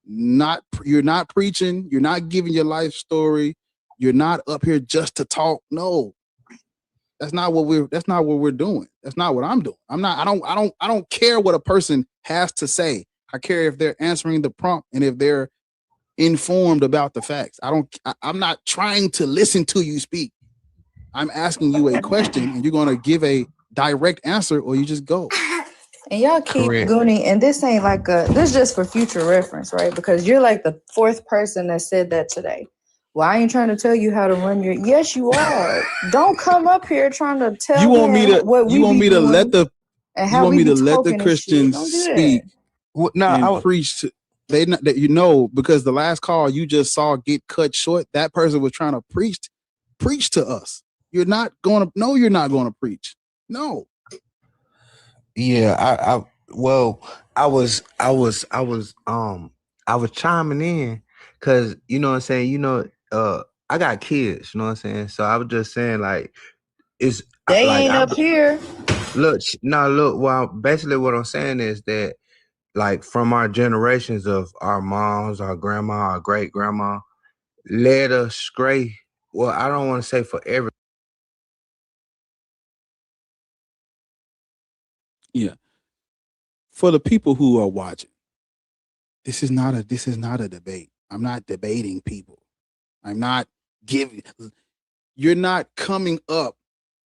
You're not preaching, you're not giving your life story, you're not up here just to talk. No. That's not what we're doing. That's not what I'm doing. I don't care what a person has to say. I care if they're answering the prompt and if they're informed about the facts. I'm not trying to listen to you speak. I'm asking you a question and you're going to give a direct answer or you just go. And y'all keep gooning, and this ain't like this is just for future reference, right? Because you're like the fourth person that said that today. Well, I ain't trying to tell you how to run your. Yes, you are. Don't come up here trying to tell you want me to let the Christians speak and preach to, because the last call you just saw get cut short. That person was trying to preach to us. You're not going to preach. No. Yeah, I was chiming in because you know what I'm saying, I got kids, you know what I'm saying? So I was just saying they ain't up here. Look, well, basically what I'm saying is that like from our generations of our moms, our grandma, our great grandma led us astray. Well, I don't want to say for every. Yeah. For the people who are watching, this is not a debate. I'm not debating people. I'm not you're not coming up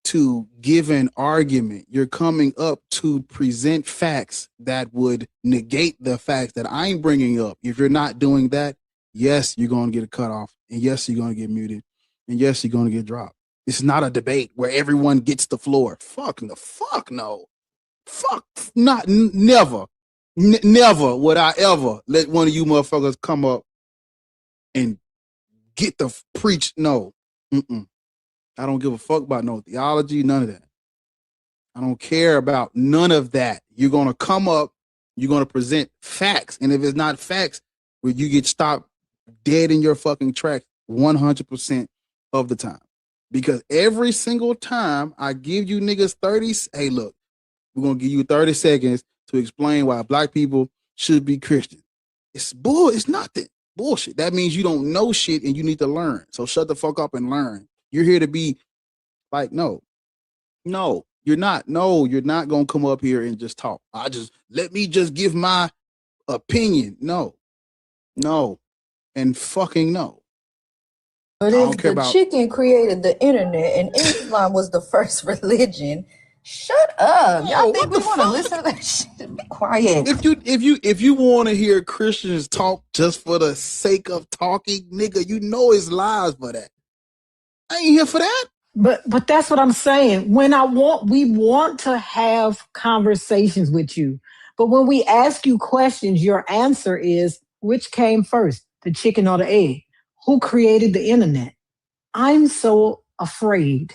to give an argument. You're coming up to present facts that would negate the facts that I'm bringing up. If you're not doing that, yes, you're going to get a cutoff. And yes, you're going to get muted. And yes, you're going to get dropped. It's not a debate where everyone gets the floor. Fuck no. Never. Never would I ever let one of you motherfuckers come up and get the preach. No. I don't give a fuck about no theology, none of that. I don't care about none of that. You're going to come up, you're going to present facts. And if it's not facts, well, you get stopped dead in your fucking tracks 100% of the time. Because every single time I give you niggas 30, hey, look, we're going to give you 30 seconds to explain why black people should be Christian. It's nothing. Bullshit. That means you don't know shit and you need to learn. So shut the fuck up and learn. You're here to be like, no, you're not. No, you're not going to come up here and just talk. Let me just give my opinion. No, and fucking no. But if the chicken created the internet and Islam was the first religion, shut up. Y'all think we want to listen to that shit? Be quiet. If you want to hear Christians talk just for the sake of talking, nigga, you know it's lies for that. I ain't here for that. But that's what I'm saying. We want to have conversations with you. But when we ask you questions, your answer is, which came first, the chicken or the egg? Who created the internet? I'm so afraid.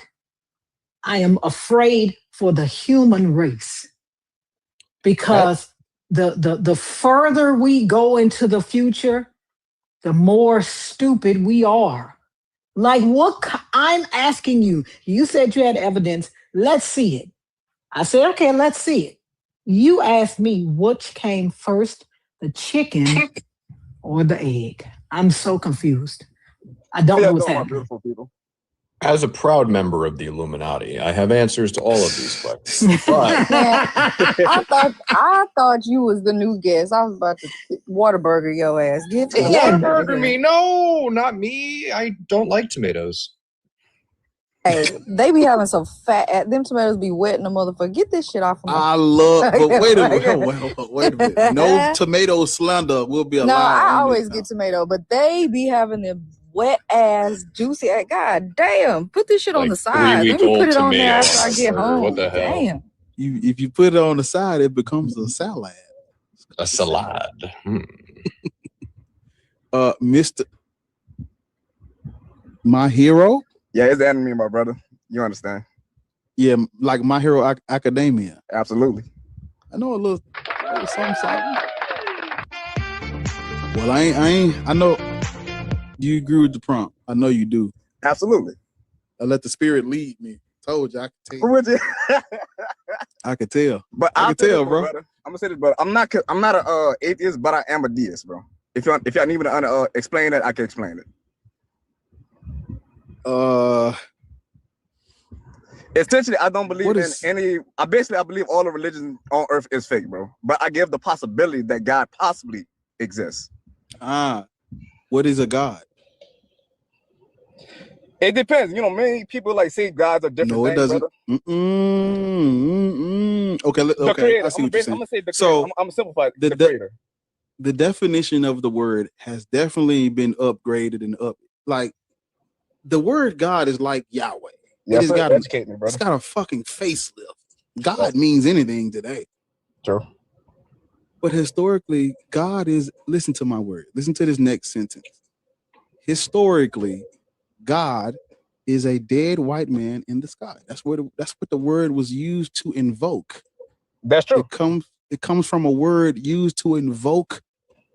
I am afraid for the human race. Because the further we go into the future, the more stupid we are. Like I'm asking you, you said you had evidence. Let's see it. I said, okay, let's see it. You asked me which came first, the chicken or the egg. I'm so confused. I don't know what's happening. Beautiful people. As a proud member of the Illuminati, I have answers to all of these questions. But I thought you was the new guest. I was about to Whataburger your ass. Get the Whataburger me? No, not me. I don't like tomatoes. Hey, they be having some fat. Them tomatoes be wet in the motherfucker. Get this shit off of me. I love, but wait a minute, wait a minute. No tomato slander will be allowed. No, I always get tomato, but they be having them wet ass, juicy. God damn, put this shit on the side. Let me put it on there after I get home. What the hell? Damn. If you put it on the side, it becomes a salad. A salad. Mr. My Hero. Yeah, it's the enemy, my brother. You understand? Yeah, like My Hero Academia. Absolutely. I know a little something. Well, I know you agree with the prompt. I know you do. Absolutely. I let the spirit lead me. Told you I could tell. Would you? I could tell. But I could tell, bro. I'm gonna say this, brother. I'm not an atheist, but I am a deist, bro. If y'all need me to explain that, I can explain it. Essentially, I don't believe in any. I believe all the religion on earth is fake, bro. But I give the possibility that God possibly exists. What is a God? It depends. You know, many people like say gods are different. No, it things, doesn't. brother. Okay, Creator. I see what you're saying. I'm gonna say the so creator. I'm simplify the creator. The definition of the word has definitely been upgraded and up. Like the word God is like Yahweh. Yeah, It's got a fucking facelift. God means anything today. True. But historically, God is, listen to my word. Listen to this next sentence. Historically, God is a dead white man in the sky. That's what the word was used to invoke. That's true. It comes from a word used to invoke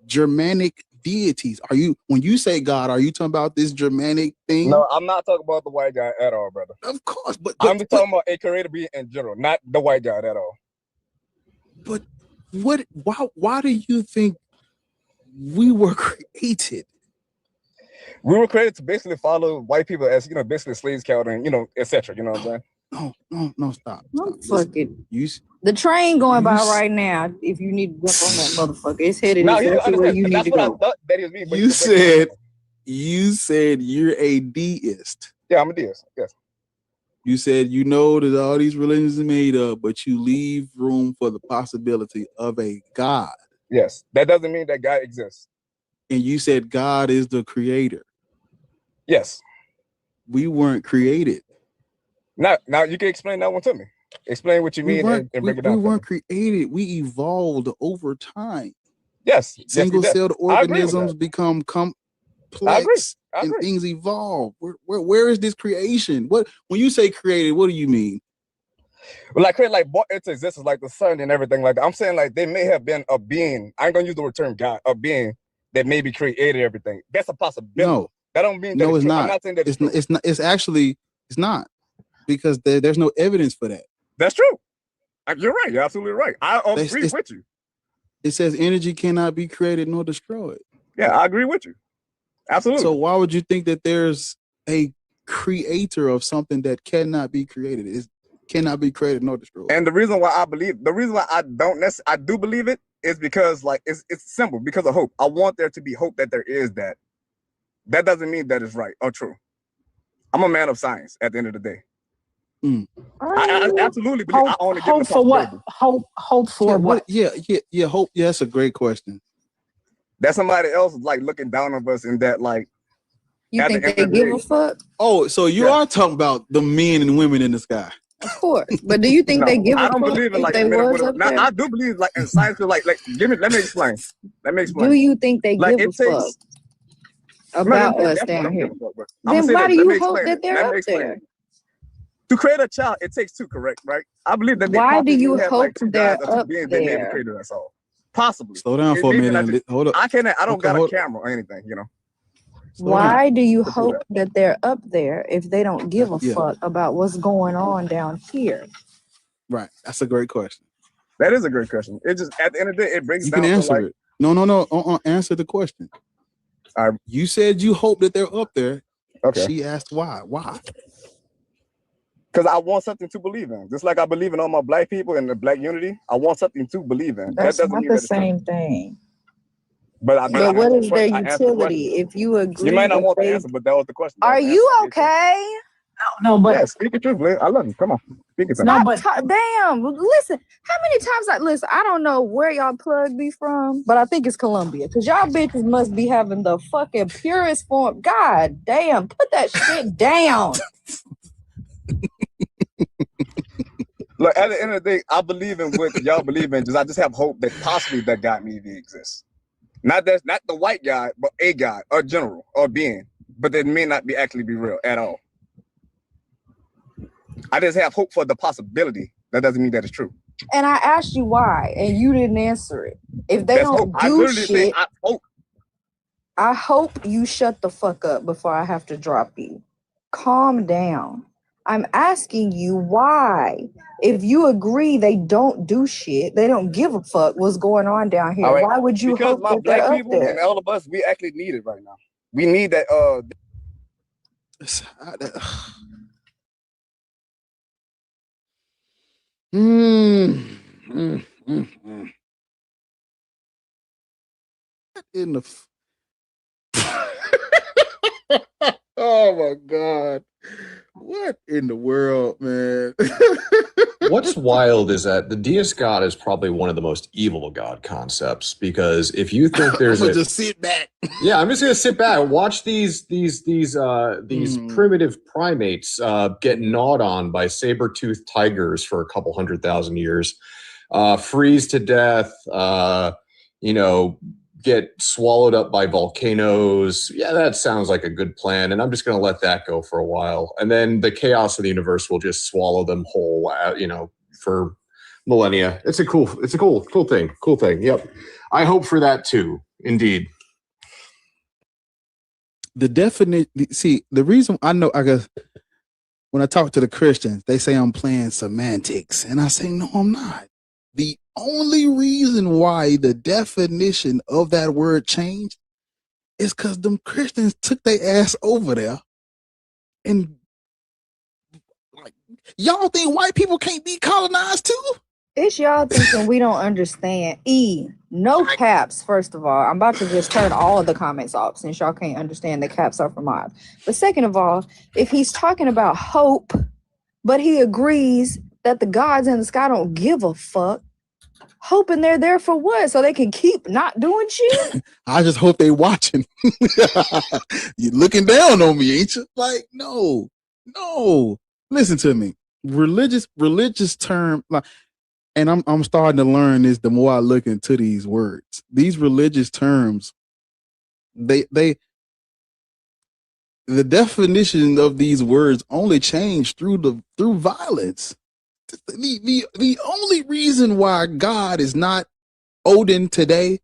Germanic deities. When you say God, are you talking about this Germanic thing? No, I'm not talking about the white guy at all, brother. Of course, but I'm just talking about a creator being in general, not the white guy at all. But why do you think we were created? We were created to basically follow white people as, you know, basically slaves counting, you know, etc. You know what I'm saying? No, stop. Fuck it. The train going by right now. If you need to jump on that motherfucker, it's headed exactly where you need to go. I thought that is me. You said you're a deist. Yeah, I'm a deist. Yes. You said you know that all these religions are made up, but you leave room for the possibility of a God. Yes, that doesn't mean that God exists. And you said God is the creator. Yes. We weren't created. Now you can explain that one to me. Explain what you mean and break it down. We weren't created. We evolved over time. Yes. Single-celled organisms become complex and things evolve. Where is this creation? When you say created, what do you mean? Well, like create, like brought into existence, like the sun and everything like that. I'm saying like they may have been a being. I ain't gonna use the word term God, a being that maybe created everything. That's a possibility. No, that don't mean that no, it's not. I'm not saying that it's not. It's not because there's no evidence for that. That's true. You're right. You're absolutely right. I agree with you. It says energy cannot be created nor destroyed. Yeah, I agree with you. Absolutely. So why would you think that there's a creator of something that cannot be created? It cannot be created nor destroyed. And the reason why I do believe it is because like it's simple, because of hope. I want there to be hope that there is that. That doesn't mean that it's right or true. I'm a man of science at the end of the day. I absolutely believe I only hope for what? Hope for what? Yeah. Hope. Yeah, that's a great question. That somebody else is like looking down on us and that like. You think they give a fuck? Oh, so you are talking about the men and women in the sky. Of course, but do you think they give a fuck? I don't believe in like they was up there? I do believe like in science. Like let me explain. Do you think they give a fuck about us down here? Then why do you hope that they're up there? To create a child, it takes two, correct? Right? I believe that. Why do you hope they're up there? They never created us all. Possibly. Slow down for a minute. Hold up. I don't got a hold- camera or anything, you know. Why do you hope that they're up there if they don't give a Yeah. fuck about what's going on down here? Right. That's a great question. That is a great question. It just at the end of the day, it breaks You down can to answer like, it. No. Answer the question. You said you hope that they're up there. Okay. She asked why. Why? because I want something to believe in. Just like I believe in all my black people and the black unity, I want something to believe in. That's that doesn't not mean the that it's true. same thing. But what is their I answered the utility question. if you agree? You might not that want the they- answer, but that was the question. Are you okay? No, but yeah, speak it truthfully. I love you. Come on, speak it to me. Damn, listen. How many times I don't know where y'all plug me from, but I think it's Columbia because y'all bitches must be having the fucking purest form. God damn, put that shit down. Look, at the end of the day, I believe in what y'all believe in. I just have hope that possibly that God maybe exists. Not the white guy, but a God or general or being, but that may not be actually be real at all. I just have hope for the possibility. That doesn't mean that it's true. And I asked you why, and you didn't answer it. If they That's don't hope. I do literally say shit, I hope. I hope you shut the fuck up before I have to drop you. Calm down. I'm asking you why. If you agree they don't do shit, they don't give a fuck what's going on down here. All right. Why would you because hope my that they're black up people there? and all of us, we actually need it right now. We need that. In the oh my God. What in the world, man? What's wild is that the deist God is probably one of the most evil God concepts, because if you think there's just sit back. Yeah, I'm just gonna sit back and watch these primitive primates get gnawed on by saber-toothed tigers for a couple 100,000 years, freeze to death, get swallowed up by volcanoes. Yeah, that sounds like a good plan, and I'm just gonna let that go for a while, and then the chaos of the universe will just swallow them whole, for millennia. It's a cool thing. Cool thing. Yep, I hope for that too. Indeed. The reason I know, I guess, when I talk to the Christians, they say I'm playing semantics, and I say, no, I'm not. The only reason why the definition of that word changed is because them Christians took their ass over there, and like, y'all think white people can't be colonized too? It's y'all thinking we don't understand. No caps, first of all. I'm about to just turn all of the comments off since y'all can't understand the caps are for mods. But second of all, if he's talking about hope, but he agrees that the gods in the sky don't give a fuck, hoping they're there for what? So they can keep not doing shit? I just hope they watching. You're looking down on me, ain't you? Like, no. Listen to me. Religious term, like, and I'm starting to learn this the more I look into these words. These religious terms, the definition of these words only change through violence. The only reason why God is not Odin today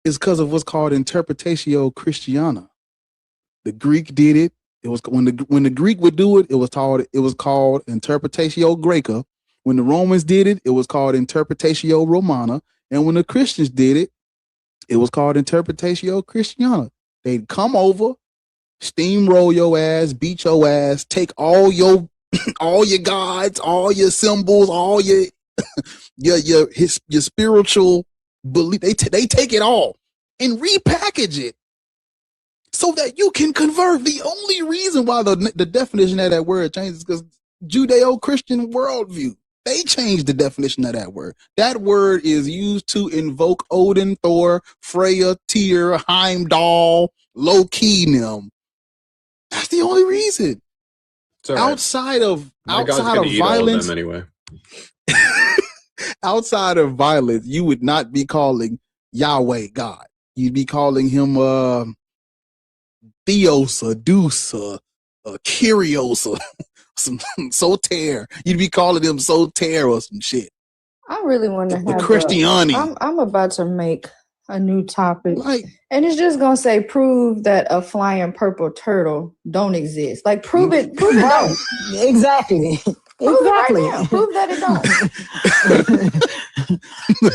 is because of what's called Interpretatio Christiana. The Greek did it. It was when the Greek would do it, it was called Interpretatio Graeca. When the Romans did it, it was called Interpretatio Romana. And when the Christians did it, it was called Interpretatio Christiana. They'd come over, steamroll your ass, beat your ass, take all your gods, all your symbols, all your spiritual belief. They take it all and repackage it so that you can convert. The only reason why the definition of that word changes is because Judeo-Christian worldview. They changed the definition of that word. That word is used to invoke Odin, Thor, Freya, Tyr, Heimdall, Loki, them. That's the only reason. It's all right. Outside of Eat violence, all of them anyway. outside of violence, you would not be calling Yahweh God. You'd be calling him Theos or Deus or Kyrios or some Soter. You'd be calling him Soter or some shit. I really want to have Christianity. I'm about to make a new topic, Like, and it's just gonna say prove that a flying purple turtle don't exist. Like prove it don't. Exactly. Prove it right Exactly. now. Prove that it don't.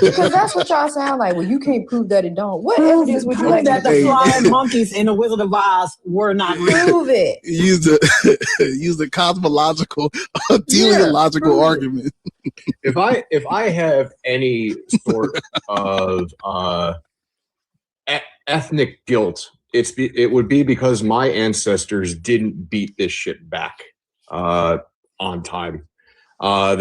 Because that's what y'all sound like. Well, you can't prove that it don't. What evidence would you Prove like that to the prove? flying monkeys in the Wizard of Oz were not real. Prove it. Use the cosmological, teleological argument. If I have any sort of ethnic guilt, it would be because my ancestors didn't beat this shit back on time. I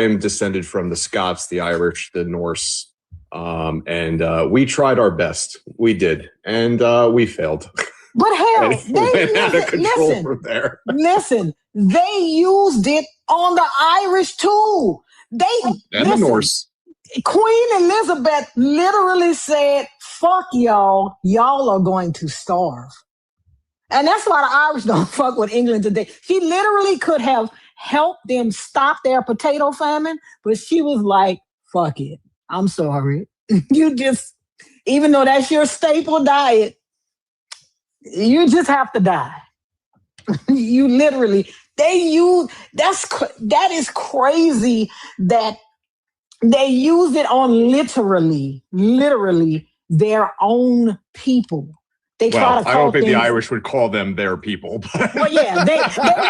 am descended from the Scots, the Irish, the Norse, and we tried our best. We did, and we failed. But hell, And it went out of control listen, from there. listen, they used it on the Irish too. And the Norse. Queen Elizabeth literally said, fuck y'all are going to starve. And that's why the Irish don't fuck with England today. She literally could have helped them stop their potato famine, but she was like, fuck it. I'm sorry. You just, even though that's your staple diet, you just have to die. You literally, that is crazy that they use it on literally their own people. They try to call I don't think the things- Irish would call them their people. But Well, yeah, they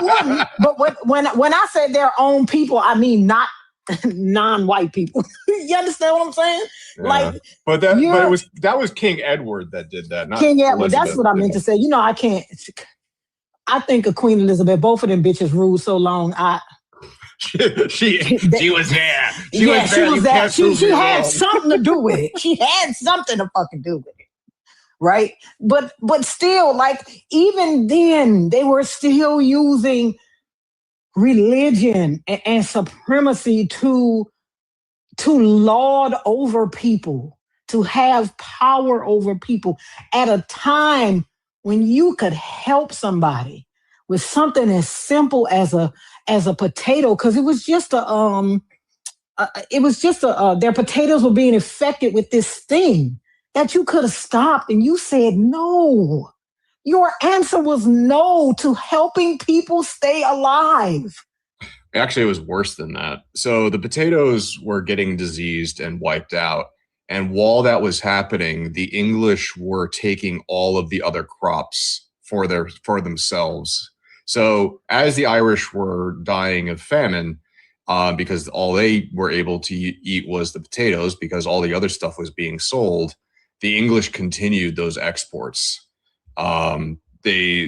wouldn't. But when I say their own people, I mean not non-white people. You understand what I'm saying? Yeah. but that was King Edward that did that, not King Edward. Elizabeth. That's what I meant to say. You know, I think of Queen Elizabeth. Both of them bitches ruled so long. She was there. She was there. She had wrong. something to do with it. She had something to fucking do with it. Right? But still, like, even then, they were still using religion and supremacy to lord over people, to have power over people at a time when you could help somebody with something as simple as a potato, because it was just their potatoes were being infected with this thing that you could have stopped, and you said no. Your answer was no to helping people stay alive. Actually, it was worse than that. So the potatoes were getting diseased and wiped out. And while that was happening, the English were taking all of the other crops for themselves. So as the Irish were dying of famine, because all they were able to eat was the potatoes, because all the other stuff was being sold, the English continued those exports.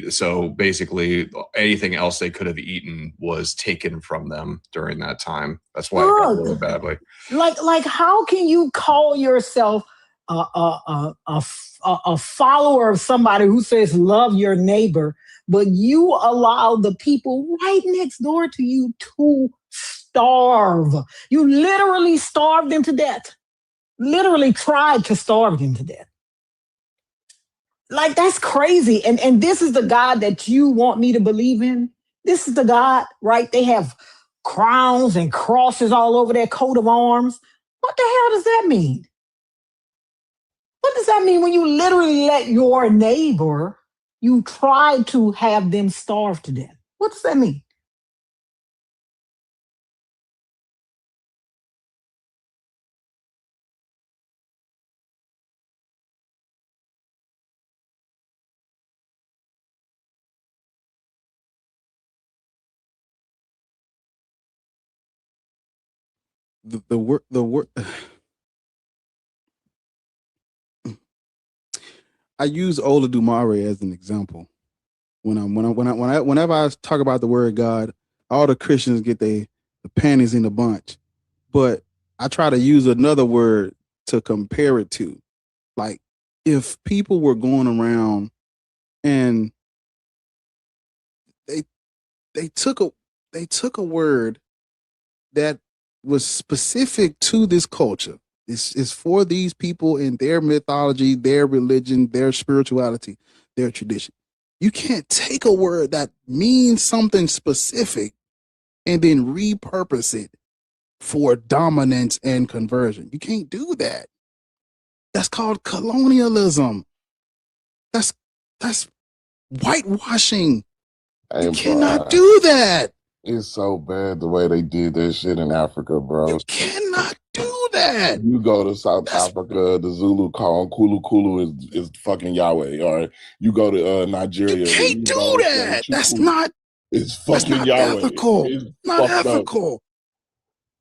So basically anything else they could have eaten was taken from them during that time. That's why it got really badly. Like how can you call yourself a follower of somebody who says love your neighbor, but you allow the people right next door to you to starve? You literally starved them to death. Literally tried to starve them to death. Like, that's crazy. And this is the God that you want me to believe in? This is the God, right? They have crowns and crosses all over their coat of arms. What the hell does that mean? What does that mean when you literally let your neighbor, you try to have them starve to death? What does that mean? The word I use Ola Dumare as an example. Whenever I talk about the word God, all the Christians get the panties in a bunch. But I try to use another word to compare it to. Like, if people were going around and they took a word that was specific to this culture. It's for these people in their mythology, their religion, their spirituality, their tradition. You can't take a word that means something specific and then repurpose it for dominance and conversion. You can't do that. That's called colonialism. That's whitewashing. You cannot do that. It's so bad the way they did that shit in Africa, bro. You cannot do that. You go to South Africa, the Zulu call him Kulu Kulu is fucking Yahweh. Or you go to Nigeria. You can't do that. That's not. It's fucking not Yahweh. ethical. It's Not fucked up. ethical.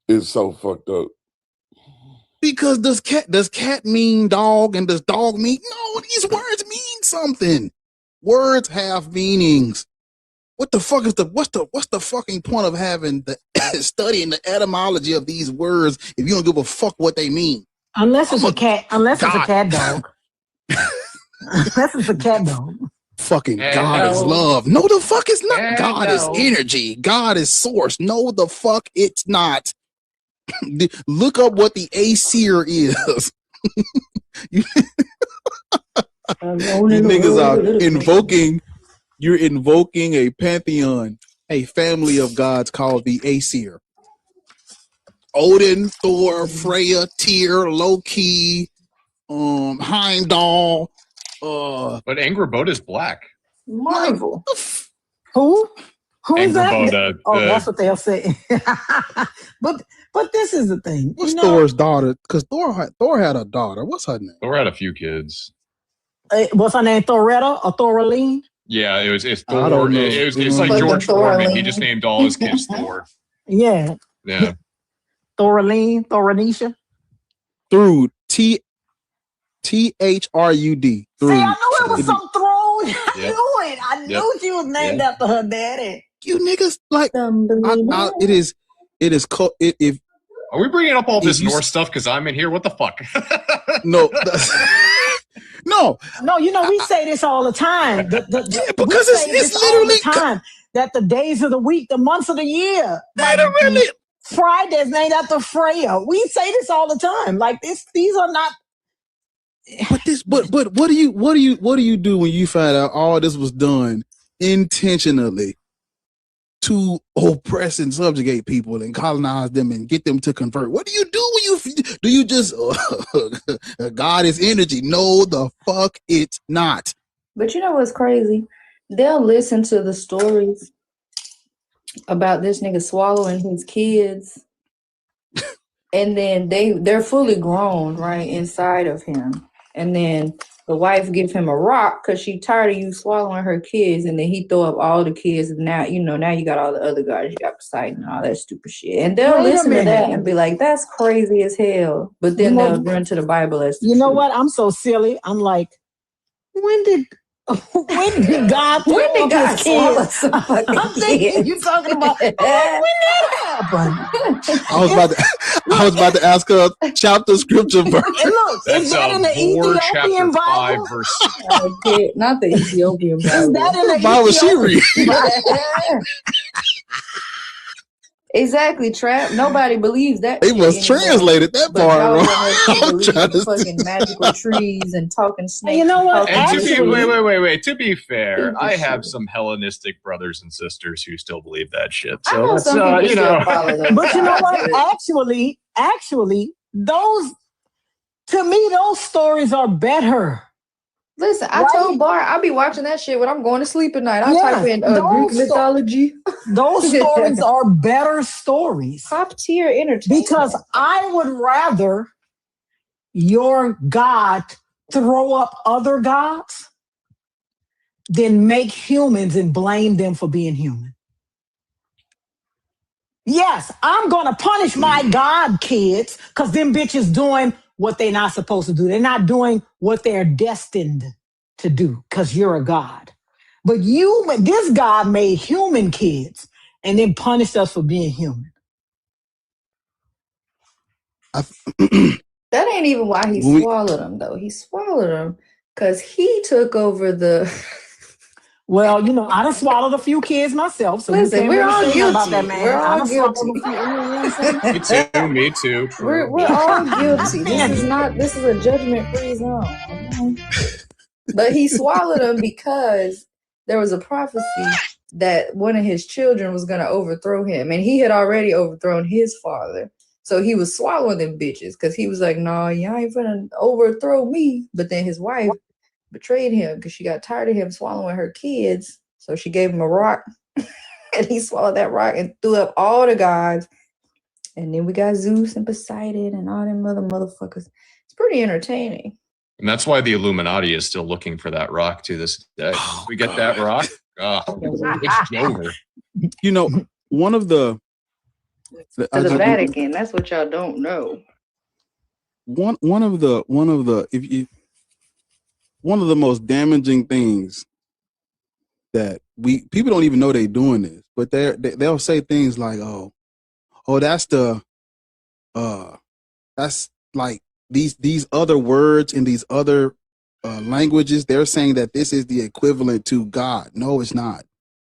It's so fucked up. Because does cat mean dog and does dog mean? No, these words mean something. Words have meanings. What the fuck is what's the fucking point of having the studying the etymology of these words if you don't give a fuck what they mean? Unless it's a cat dog. Unless it's a cat dog. Fucking God is love. No, the fuck it's not. God is energy. God is source. No, the fuck it's not. Look up what the Aseer is. You niggas are invoking. You're invoking a pantheon, a family of gods called the Aesir. Odin, Thor, Freya, Tyr, Loki, Heimdall. But Angrboda is black. Marvel. Who? Who is that? Angrboda. Oh, that's what they'll say. But this is the thing. What's Thor's daughter? Because Thor had a daughter. What's her name? Thor had a few kids. What's her name? Thoretta or Thoraline? Yeah, it's I Thor. don't know. It's like George Foreman. He just named all his kids Thor. Yeah. Yeah. Thoraline, Thoranisha. Through Thrud. See, I knew it was some throne. I knew it. I knew she was named after her daddy. You niggas like it is. If Are we bringing up all this Norse stuff because I'm in here? What the fuck? No. No, we say this all the time. Because it's literally all the time that the days of the week, the months of the year, literally Friday's named after Freya. We say this all the time. Like this, these are not. But what do you do when you find out all this was done intentionally to oppress and subjugate people and colonize them and get them to convert? What do you do when you just God is energy? No, the fuck it's not. But you know what's crazy? They'll listen to the stories about this nigga swallowing his kids, and then they're fully grown right inside of him, and then the wife give him a rock because she tired of you swallowing her kids, and then he throw up all the kids, and now you got all the other guys, you got Poseidon and all that stupid shit, and they'll listen to that and be like, that's crazy as hell, but then they'll run to the Bible as the truth. What? I'm so silly. I'm like, when did God swallow some fucking I'm thinking kids? you're talking about when that happened. I was about to ask her chapter scripture verse. And look, is that in the Ethiopian Bible? Not the Ethiopian Bible. Is that in the Bible she read? Exactly, Trap. Nobody believes that. They must translate that part wrong. The fucking magical trees and talking snakes. You know what? And wait. To be fair, I have some Hellenistic brothers and sisters who still believe that shit. So that's But you know what? Actually, those stories are better. Listen, I told Bar I'll be watching that shit when I'm going to sleep at night. I'll type in Greek mythology. Those stories are better stories. Top tier entertainment. Because I would rather your God throw up other gods than make humans and blame them for being human. Yes, I'm going to punish my God kids because them bitches doing what they're not supposed to do. They're not doing what they're destined to do because you're a God. But this God made human kids and then punished us for being human. That ain't even why he swallowed them, though. He swallowed them because he took over the... Well, I done swallowed a few kids myself. So listen, we're all guilty. About that, man. We're all guilty. Me too. We're all guilty. This is a judgment-free zone. Okay? But he swallowed them because there was a prophecy that one of his children was going to overthrow him, and he had already overthrown his father. So he was swallowing them bitches because he was like, "No, y'all ain't finna overthrow me." But then his wife betrayed him because she got tired of him swallowing her kids. So she gave him a rock, and he swallowed that rock and threw up all the gods. And then we got Zeus and Poseidon and all them other motherfuckers. It's pretty entertaining. And that's why the Illuminati is still looking for that rock to this day. We get that rock. It's over. You know, one of the To the Vatican. That's what y'all don't know. One of the most damaging things that people don't even know they're doing this, but they'll say things like, "Oh, that's like these other words in these other languages. They're saying that this is the equivalent to God." No, it's not.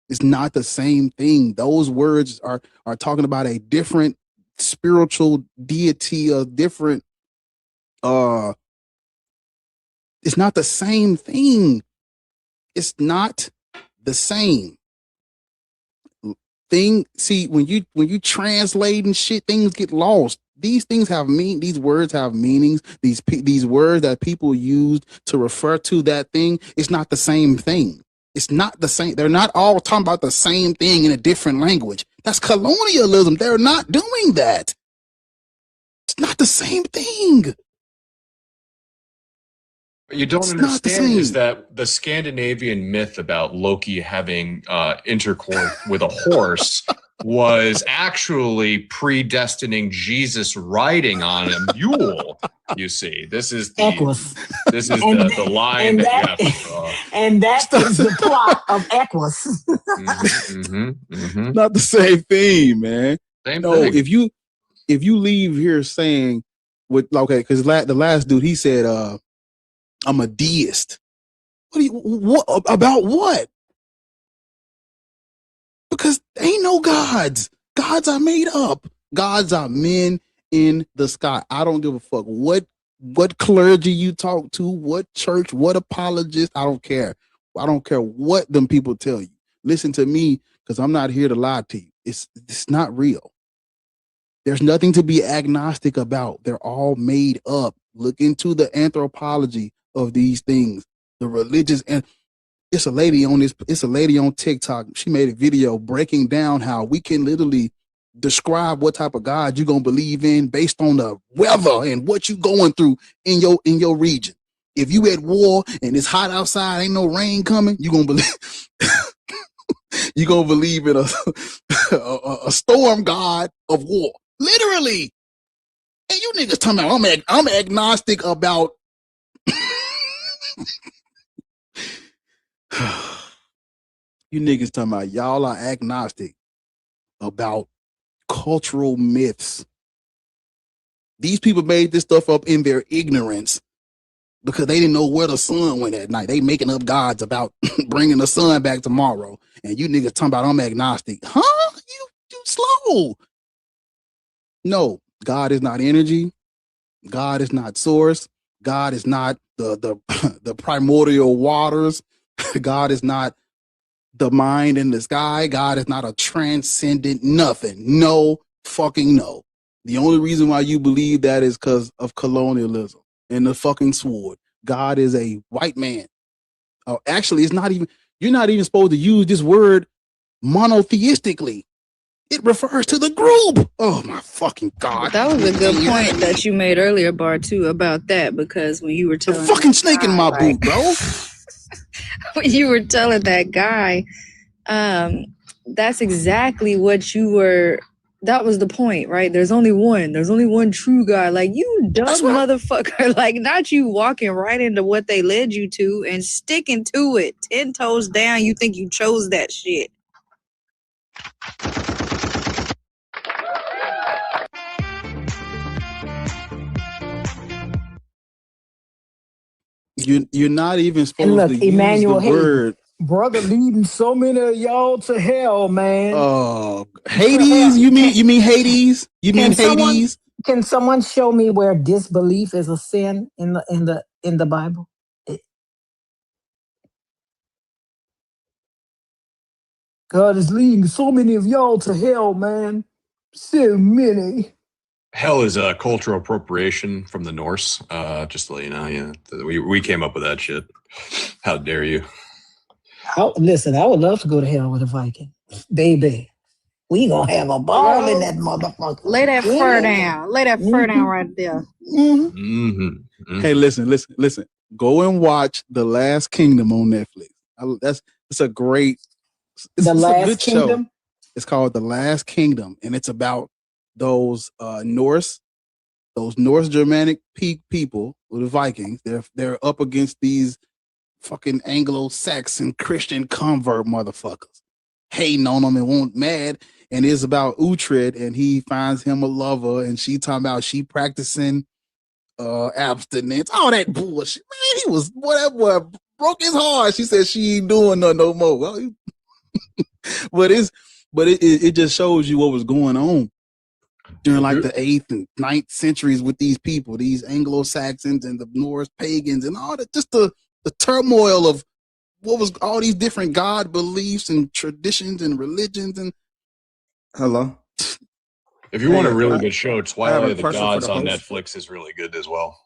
It's not the same thing. Those words are talking about a different spiritual deity, a different. It's not the same thing. It's not the same thing. See, when you translate and shit, things get lost. These things have these words have meanings. These words that people used to refer to that thing, it's not the same thing. It's not the same. They're not all talking about the same thing in a different language. That's colonialism. They're not doing that. It's not the same thing. What you don't understand is that the Scandinavian myth about Loki having intercourse with a horse was actually predestining Jesus riding on a mule. You see, this is the line that you have to draw. And that is the plot of Equus. Not the same thing, man. Same thing. If you leave here saying because the last dude, he said, "I'm a deist." What about what? Because ain't no gods. Gods are made up. Gods are men in the sky. I don't give a fuck what clergy you talk to, what church, what apologist. I don't care. I don't care what them people tell you. Listen to me, because I'm not here to lie to you. It's not real. There's nothing to be agnostic about. They're all made up. Look into the anthropology of these things. The religious, and it's a lady on TikTok. She made a video breaking down how we can literally describe what type of God you're gonna believe in based on the weather and what you going through in your region. If you at war and it's hot outside, ain't no rain coming, you gonna believe you gonna believe in a storm god of war. Literally. And you niggas talking about I'm agnostic about you niggas talking about y'all are agnostic about cultural myths. These people made this stuff up in their ignorance because they didn't know where the sun went at night. They making up gods about bringing the sun back tomorrow. And you niggas talking about I'm agnostic. Huh? You slow. No, God is not energy. God is not source. God is not the primordial waters. God is not the mind in the sky. God is not a transcendent nothing. No fucking no. The only reason why you believe that is because of colonialism and the fucking sword. God is a white man. Oh, actually, you're not even supposed to use this word monotheistically. It refers to the group. Oh my fucking God. That was a good point that you made earlier, Bar, too, about that, because when you were telling the fucking snake in my boot, bro. When you were telling that guy, that's exactly what you were. That was the point, right? There's only one true God. Like, you dumb motherfucker. Like, not you walking right into what they led you to and sticking to it 10 toes down. You think you chose that shit. You're not even supposed to Emmanuel, use the word. Brother leading so many of y'all to hell, man. Hades? You mean Hades? You mean Hades? Can someone show me where disbelief is a sin in the Bible? God is leading so many of y'all to hell, man. So many. Hell is a cultural appropriation from the Norse. Just to let you know, yeah, we came up with that shit. How dare you? Listen, I would love to go to hell with a Viking, baby. We gonna have a ball in that motherfucker. Lay that fur down. Lay that fur down right there. Hey, listen. Go and watch The Last Kingdom on Netflix. It's a great. It's a good show. It's called The Last Kingdom, and it's about those Norse Germanic people, the Vikings. They're up against these fucking Anglo-Saxon Christian convert motherfuckers, hating on them and won't mad. And it's about Uhtred, and he finds him a lover, and she talking about she practicing abstinence, all that bullshit. Man, he was whatever, broke his heart. She said she ain't doing no more. Well, but it just shows you what was going on during like the 8th and 9th centuries with these people, these Anglo-Saxons and the Norse pagans and all that, just the turmoil of what was all these different God beliefs and traditions and religions and hello. If you want a really good show, Twilight of the Gods on Netflix is really good as well.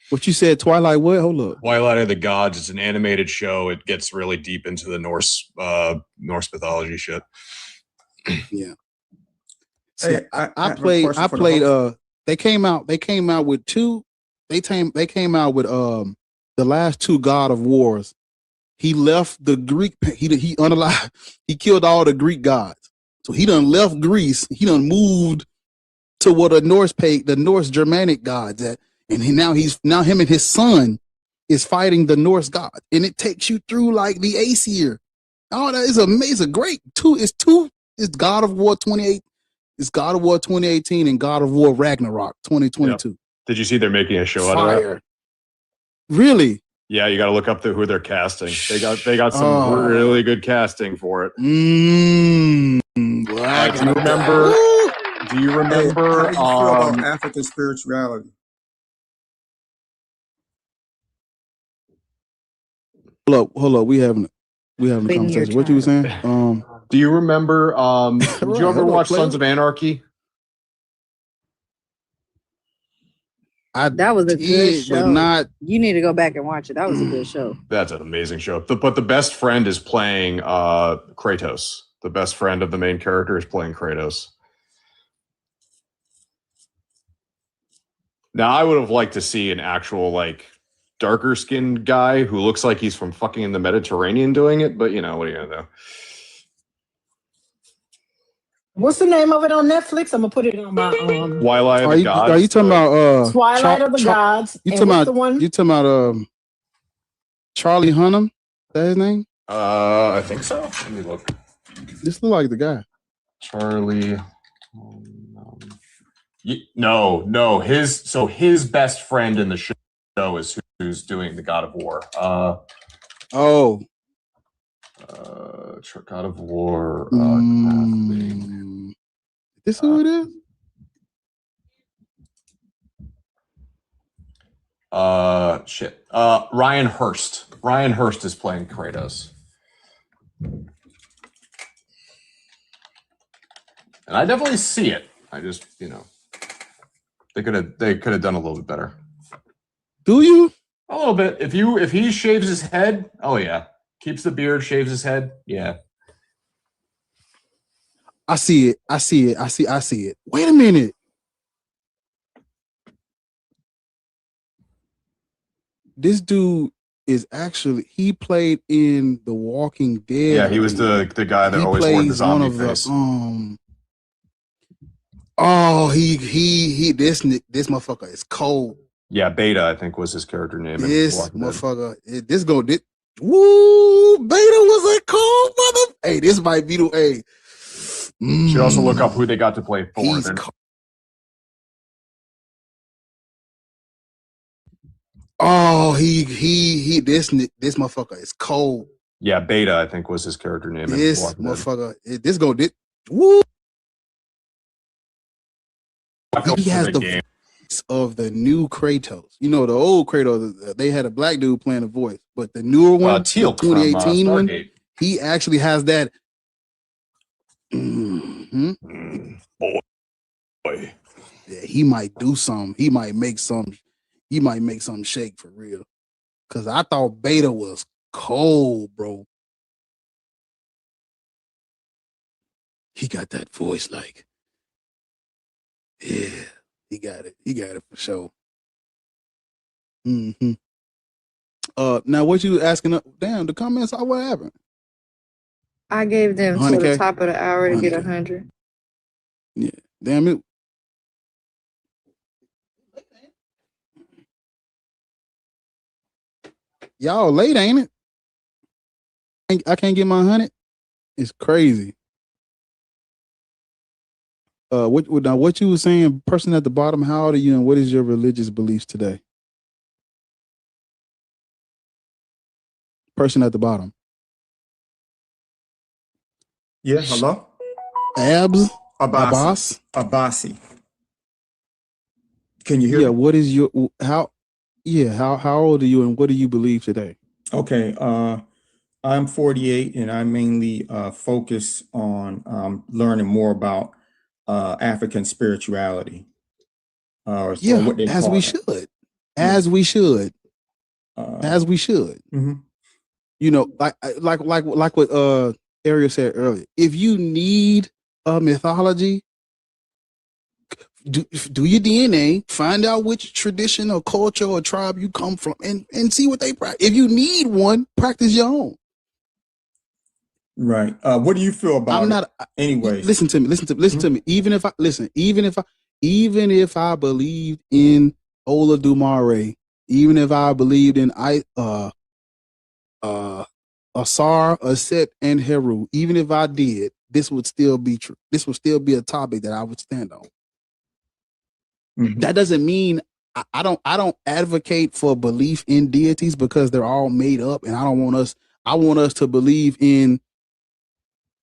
What you said, Twilight? What? Hold up. Twilight of the Gods. It's an animated show. It gets really deep into the Norse mythology shit. Yeah. See, I played. They came out with two. They came out with the last two God of Wars. He left the Greek. He unalived. He killed all the Greek gods. So he done left Greece. He done moved to what the Norse Germanic gods at, and now him and his son is fighting the Norse gods, and it takes you through like the Aesir. Oh, that is amazing. Great. It's God of War 28. It's God of War 2018 and God of War Ragnarok 2022. Yep. Did you see they're making a show out of that? Really? Yeah, you got to look up who they're casting. They got some really good casting for it. Well, do you remember? How do you feel about African spirituality? Hold up. We having a conversation. What you were saying? Do you remember? Did you ever watch Sons of Anarchy? That was a good show. But not. You need to go back and watch it. That was a good show. That's an amazing show. But the best friend is playing Kratos. The best friend of the main character is playing Kratos. Now, I would have liked to see an actual like darker skinned guy who looks like he's from fucking in the Mediterranean doing it, but you know, what are you gonna do? What's the name of it on Netflix? I'm gonna put it on my Twilight of the Gods. Are you talking about Twilight of the Gods? You talking about Charlie Hunnam? Is that his name? I think so. Let me look. This look like the guy. Charlie. No. His best friend in the show is who's doing the God of War. God of War. This who it is? Shit. Ryan Hurst. Ryan Hurst is playing Kratos. And I definitely see it. I just, they could have done a little bit better. Do you? A little bit. If he shaves his head, oh yeah. Keeps the beard, shaves his head, yeah. I see it. Wait a minute. This dude is actually, he played in The Walking Dead. Yeah, he was the guy that always wore the zombie face. This motherfucker is cold. Yeah, Beta, I think was his character name. This motherfucker, woo, Beta was a cold mother. Hey, this might be the way. Should also look up who they got to play Thor. This motherfucker is cold. Yeah, Beta, I think was his character name. This motherfucker, woo. He has the voice of the new Kratos. You know, the old Kratos, they had a black dude playing the voice, but the newer one, the 2018 one, he actually has that. Boy. Yeah, he might do something. He might make something shake for real. Cause I thought Beta was cold, bro. He got that voice like, yeah, he got it. He got it for sure. Mm-hmm. Now what you asking? Damn, the comments. What happened? I gave them till the 100K? top of the hour to get 100K. 100. Yeah, damn it. Y'all late, ain't it? I can't get my 100. It's crazy. What you were saying, person at the bottom, how old are you and what is your religious beliefs today? Person at the bottom. Yeah, hello? Abs? Abasi. Abasi. Can you hear me? What is your how old are you and what do you believe today? Okay, I'm 48 and I mainly focus on learning more about African spirituality. Or what they as call we it. should. As we should. As we should. Mhm. You know, like what Ariel said earlier. If you need a mythology, do your DNA, find out which tradition or culture or tribe you come from, and see what they practice. If you need one, practice your own. Right. What do you feel about I'm not. it? Anyways, Listen to me. Even if I believed in Ola Dumare, even if I believed in Asar, Aset, and Heru, even if I did, this would still be true. This would still be a topic that I would stand on. Mm-hmm. That doesn't mean I don't advocate for belief in deities because they're all made up, and I want us to believe in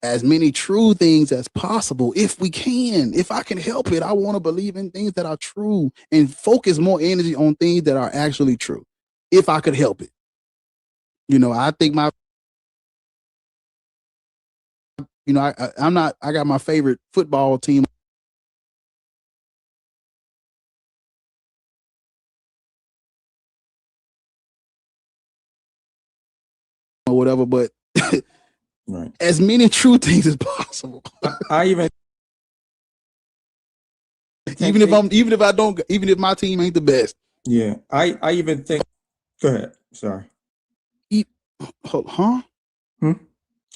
as many true things as possible if we can. If I can help it, I want to believe in things that are true and focus more energy on things that are actually true. If I could help it. You know, I think I got my favorite football team or whatever, but right. As many true things as possible. I even even if my team ain't the best. Yeah, I even think. Go ahead. Sorry. Huh? Can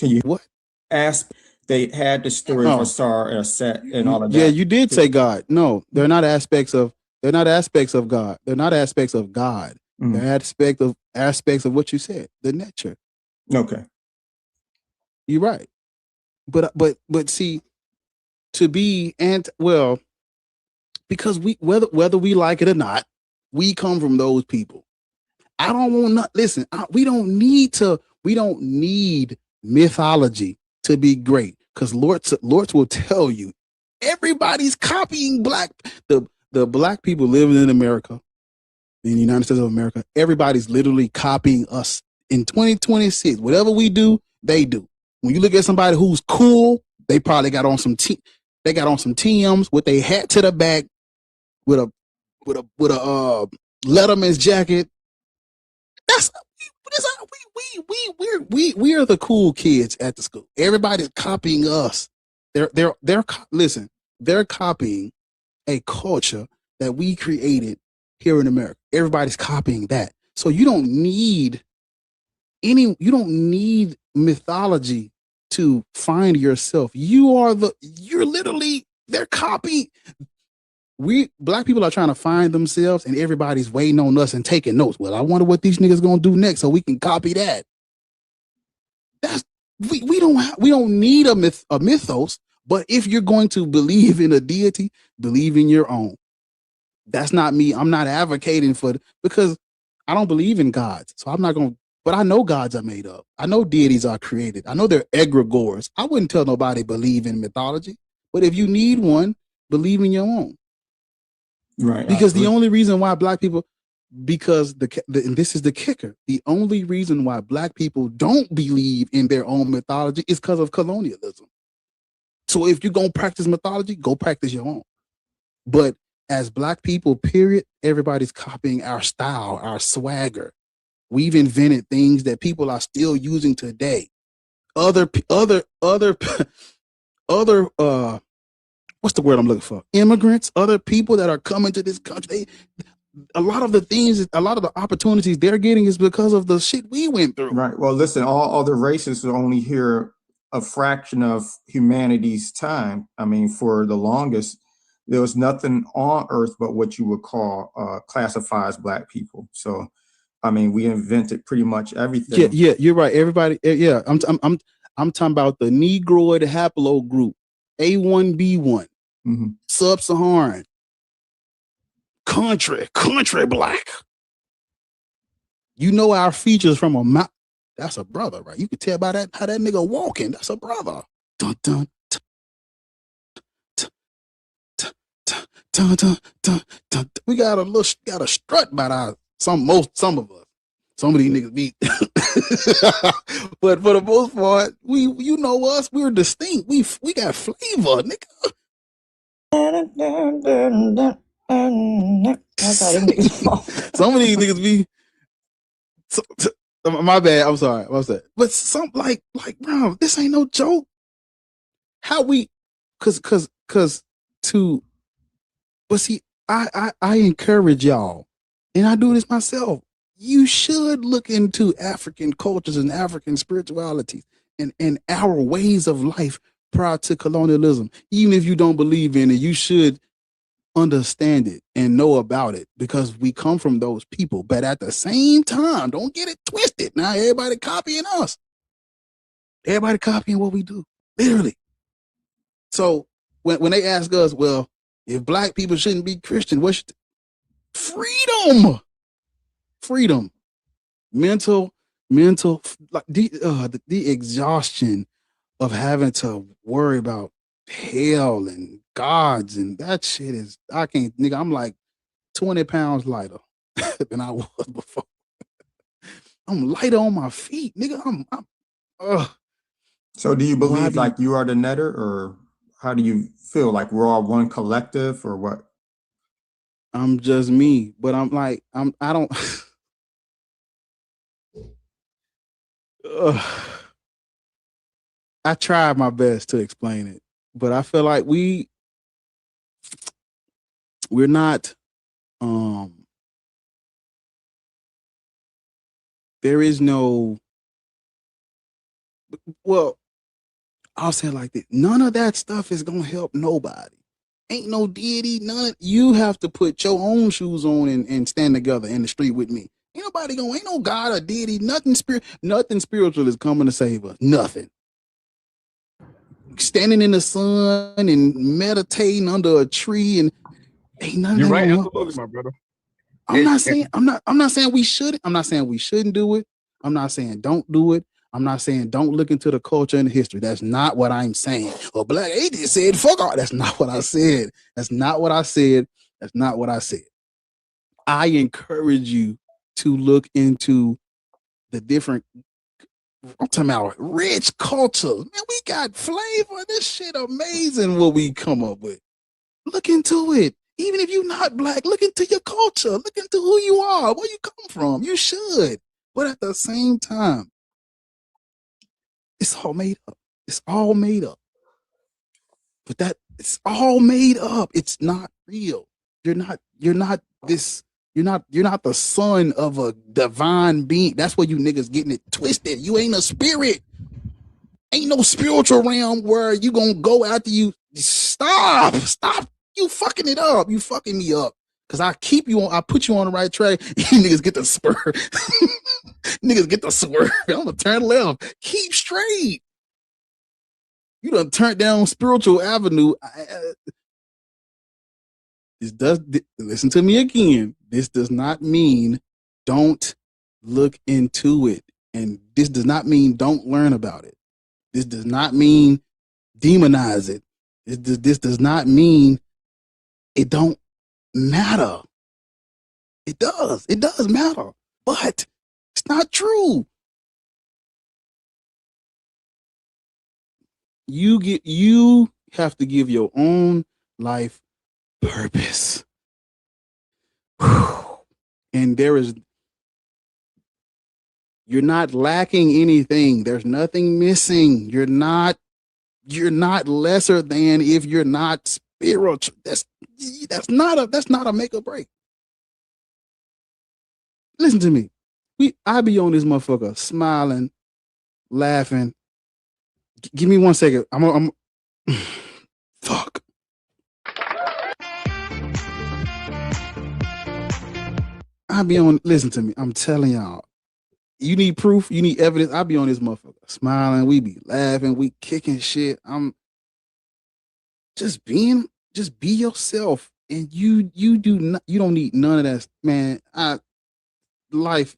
you what? Ask. They had the story of Asar and Set and all of that. Yeah, you did say God. No, they're not aspects of God. They're not aspects of God. Mm-hmm. They're aspects of what you said, the nature. Okay. You're right. But see, to be because whether we like it or not, we come from those people. I don't want to listen. We don't need mythology to be great, because Lords will tell you everybody's copying the black people living in America, in the United States of America. Everybody's literally copying us in 2026. Whatever we do, they do. When you look at somebody who's cool, they probably got on some Tims with their hat to the back, with a Letterman's jacket. We are the cool kids at the school. Everybody's copying us. They're copying a culture that we created here in America. Everybody's copying that. So you don't need mythology to find yourself. They're copying. We black people are trying to find themselves, and everybody's waiting on us and taking notes. Well, I wonder what these niggas gonna do next, so we can copy that. We don't need a mythos. But if you're going to believe in a deity, believe in your own. That's not me. I'm not advocating because I don't believe in gods, so I'm not gonna. But I know gods are made up. I know deities are created. I know they're egregores. I wouldn't tell nobody believe in mythology. But if you need one, believe in your own. Right. Because the only reason why black people, and this is the kicker, the only reason why black people don't believe in their own mythology is because of colonialism. So if you're going to practice mythology, go practice your own. But as Black people, period, everybody's copying our style, our swagger. We've invented things that people are still using today. Other, what's the word I'm looking for? Immigrants, other people that are coming to this country. A lot of the opportunities they're getting is because of the shit we went through. Right. Well, listen, all other races are only here a fraction of humanity's time. I mean, for the longest, there was nothing on earth but what you would call classify as Black people. So, I mean, we invented pretty much everything. Yeah, you're right. Everybody, yeah, I'm talking about the Negroid haplogroup, A1B1, Sub-Saharan, country Black. You know our features from a mouth. That's a brother, right? You can tell by that how that nigga walking. That's a brother. Dun, dun, dun, dun, dun, dun. We got a strut by some of us. Some of these niggas be, but for the most part, you know us, we're distinct. We got flavor, nigga. That's how them niggas fall. Some of these niggas be. My bad. I'm sorry. What's that? But some like, bro, this ain't no joke. How we, but see, I encourage y'all, and I do this myself. You should look into African cultures and African spiritualities and our ways of life prior to colonialism. Even if you don't believe in it, you should understand it and know about it because we come from those people. But at the same time, don't get it twisted. Now everybody copying us. Everybody copying what we do, literally. So when they ask us, well, if Black people shouldn't be Christian, what should freedom, mental, like the exhaustion of having to worry about hell and gods and that shit is, I can't, nigga, I'm like 20 pounds lighter than I was before. I'm lighter on my feet, nigga. So do you believe like you are the netter, or how do you feel? Like we're all one collective, or what? I'm just me, but I'm like, I don't I tried my best to explain it, but I feel like we're not, there is no, well, I'll say it like this. None of that stuff is going to help nobody. Ain't no deity, none. You have to put your own shoes on and stand together in the street with me. Ain't nobody going, ain't no God or deity, nothing spiritual is coming to save us. Nothing. Standing in the sun and meditating under a tree and ain't nothing. You're right, gonna absolutely, help us. my brother. I'm not saying we shouldn't. I'm not saying we shouldn't do it. I'm not saying don't do it. I'm not saying don't look into the culture and the history. That's not what I'm saying. Well, Black Atheist said, fuck all. That's not what I said. That's not what I said. That's not what I said. I encourage you to look into the different, I'm talking about rich culture. Man, we got flavor. This shit amazing what we come up with. Look into it. Even if you're not Black, look into your culture. Look into who you are, where you come from. You should. But at the same time, it's all made up. It's all made up. But it's all made up. It's not real. You're not the son of a divine being. That's where you niggas getting it twisted. You ain't a spirit. Ain't no spiritual realm where you gonna go after you. Stop. You fucking it up. You fucking me up. Cause I put you on the right track. You niggas get the spur. Niggas get the swerve. I'm gonna turn left. Keep straight. You done turned down spiritual avenue. Listen to me again. This does not mean don't look into it. And this does not mean don't learn about it. This does not mean demonize it. This does not mean it don't matter. It does. It does matter. But it's not true. You have to give your own life purpose. And you're not lacking anything. There's nothing missing. You're not lesser than if you're not spiritual. That's not a make or break. Listen to me. I be on this motherfucker smiling, laughing. Give me 1 second. I'm fuck. I be on, listen to me. I'm telling y'all. You need proof, you need evidence. I be on this motherfucker smiling, we be laughing, we kicking shit. I'm just be yourself. And you don't need none of that, man. Life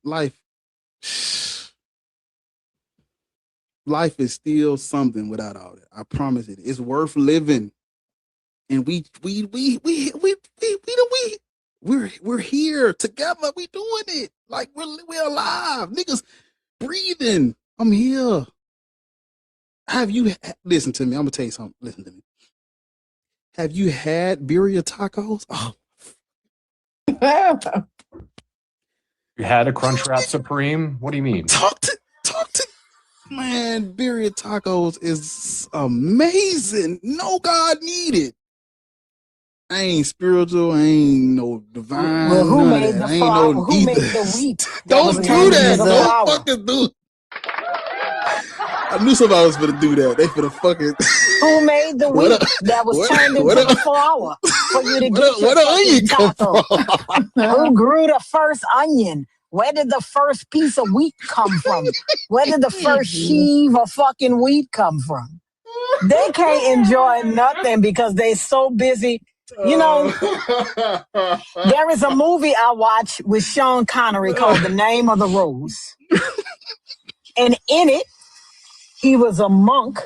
is still something without all that. I promise it. It's worth living. And we're here together. We doing it. Like we're alive. Niggas breathing. I'm here. Listen to me. I'm gonna tell you something. Listen to me. Have you had birria tacos? Oh. You had a Crunchwrap Supreme? What do you mean? Talk to man, birria tacos is amazing. No God needed. I ain't spiritual. I ain't no divine. Well, who none made of that. the I ain't flour? no Who made ether. the wheat? Don't do that. Don't fucking do it. I knew somebody was gonna do that. They finna fucking. Who made the What wheat up? that was What- turned what into up? the flour for you to What get up- your where the fucking onion come taco? Who grew the first onion? Where did the first piece of wheat come from? Where did the first sheave of fucking wheat come from? They can't enjoy nothing because they so busy. You know, there is a movie I watch with Sean Connery called The Name of the Rose. And in it, he was a monk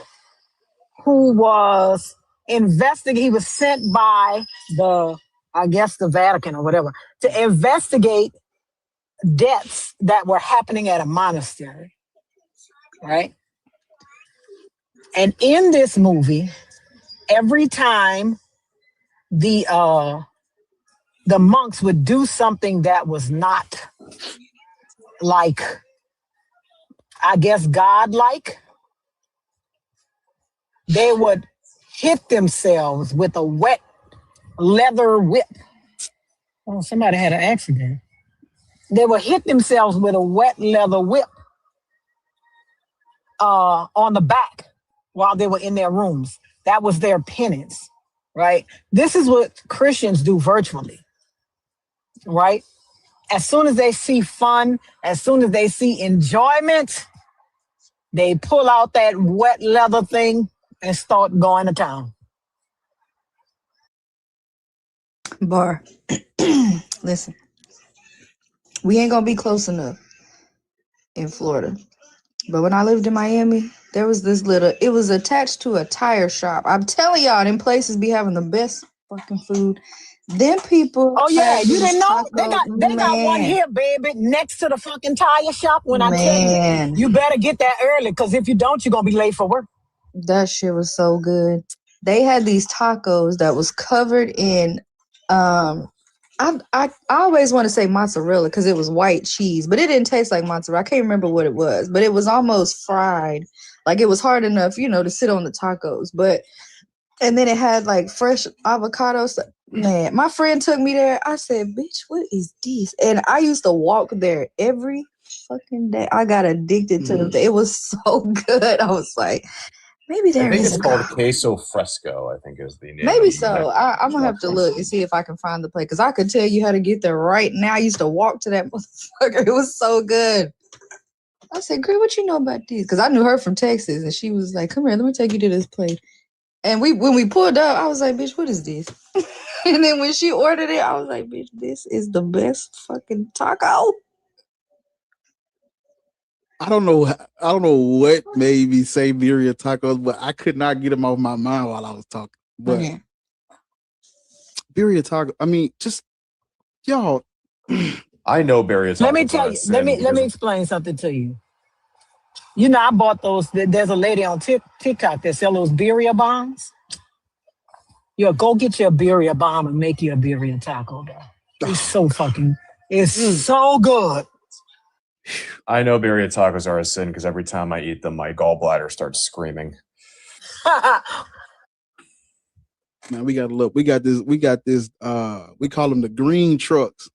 who was he was sent by the Vatican or whatever to investigate deaths that were happening at a monastery, right? And in this movie, every time the monks would do something that was not like, I guess, God-like, they would hit themselves with a wet leather whip. Oh, somebody had an accident. They would hit themselves with a wet leather whip on the back while they were in their rooms. That was their penance, right? This is what Christians do virtually, right? As soon as they see fun, as soon as they see enjoyment, they pull out that wet leather thing and start going to town. Bar. Listen, we ain't gonna be close enough in Florida. But when I lived in Miami, there was it was attached to a tire shop. I'm telling y'all, them places be having the best fucking food. Them people. Oh yeah, you didn't know? Tacos, They got one here, baby, next to the fucking tire shop. When I tell you better get there early, because if you don't, you're gonna be late for work. That shit was so good. They had these tacos that was covered in I always want to say mozzarella because it was white cheese, but it didn't taste like mozzarella. I can't remember what it was, but it was almost fried. Like it was hard enough, to sit on the tacos. And then it had like fresh avocados. Man, my friend took me there. I said, bitch, what is this? And I used to walk there every fucking day. I got addicted to them. It was so good. I was like, maybe there I think is it's a called God. Queso Fresco, I think is the name. Maybe of so. I'm gonna have to look and see if I can find the place because I could tell you how to get there right now. I used to walk to that motherfucker. It was so good. I said, girl, what you know about these? Because I knew her from Texas, and she was like, come here, let me take you to this place. And when we pulled up, I was like, bitch, what is this? And then when she ordered it, I was like, bitch, this is the best fucking taco. I don't know what made me say birria tacos, but I could not get them off my mind while I was talking. But birria taco, I mean, just y'all. I know birria tacos. Let me tell you. Let me explain something to you. I bought those. There's a lady on TikTok that sells those birria bombs. Go get your birria bomb and make you a birria taco, though. It's so fucking. It's so good. I know birria tacos are a sin because every time I eat them, my gallbladder starts screaming. Man, we got this, we call them the green trucks.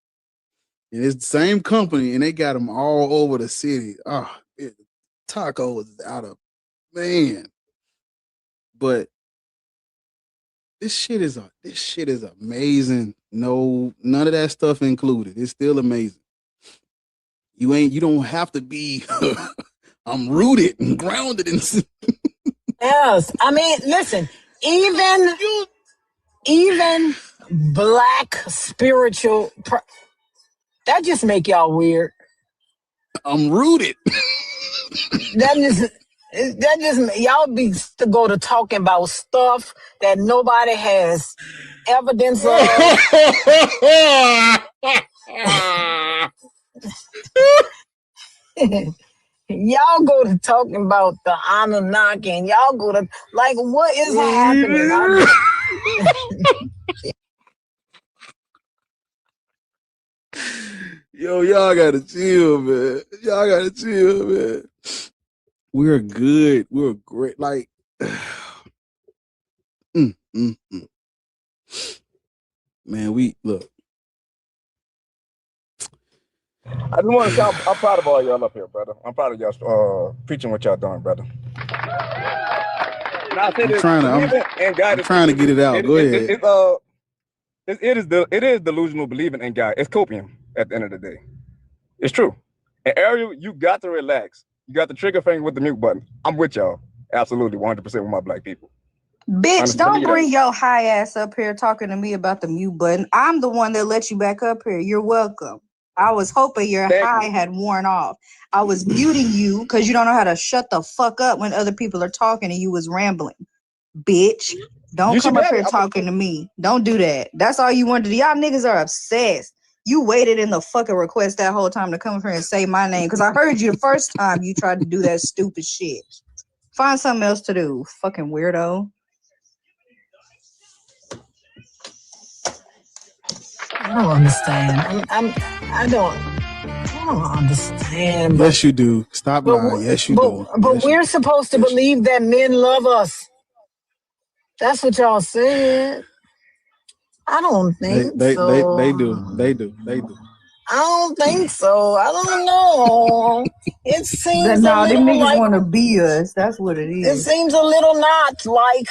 And it's the same company, and they got them all over the city. Tacos out of, man. But this shit is amazing. No, none of that stuff included. It's still amazing. You don't have to be I'm rooted and grounded in Yes. I mean, listen, even black spiritual that just make y'all weird. I'm rooted. That just y'all be to go to talking about stuff that nobody has evidence of. Y'all go to talking about the Anunnaki, and y'all go to like, what is happening? Yo, y'all gotta chill, man. Y'all gotta chill, man. We're good. We're great. Like, man, we look. I just want to say I'm proud of all y'all up here, brother. I'm proud of y'all preaching what y'all doing, brother. I'm trying to get it out. Go ahead. It is delusional believing in God. It's copium at the end of the day. It's true. And Ariel, you got to relax. You got the trigger finger with the mute button. I'm with y'all. Absolutely 100% with my black people. Bitch, don't bring your high ass up here talking to me about the mute button. I'm the one that let you back up here. You're welcome. I was hoping your high had worn off. I was muting you because you don't know how to shut the fuck up when other people are talking and you was rambling. Bitch, don't come up here talking to me. Don't do that. That's all you wanted to do. Y'all niggas are obsessed. You waited in the fucking request that whole time to come up here and say my name because I heard you the first time you tried to do that stupid shit. Find something else to do, fucking weirdo. I don't understand. I don't understand. Yes, you do. Stop lying. Yes, you do. But we're supposed to believe that men love us. That's what y'all said. I don't think so. They do. I don't think so. I don't know. It seems no, them niggas like, want to be us. That's what it is. It seems a little not like.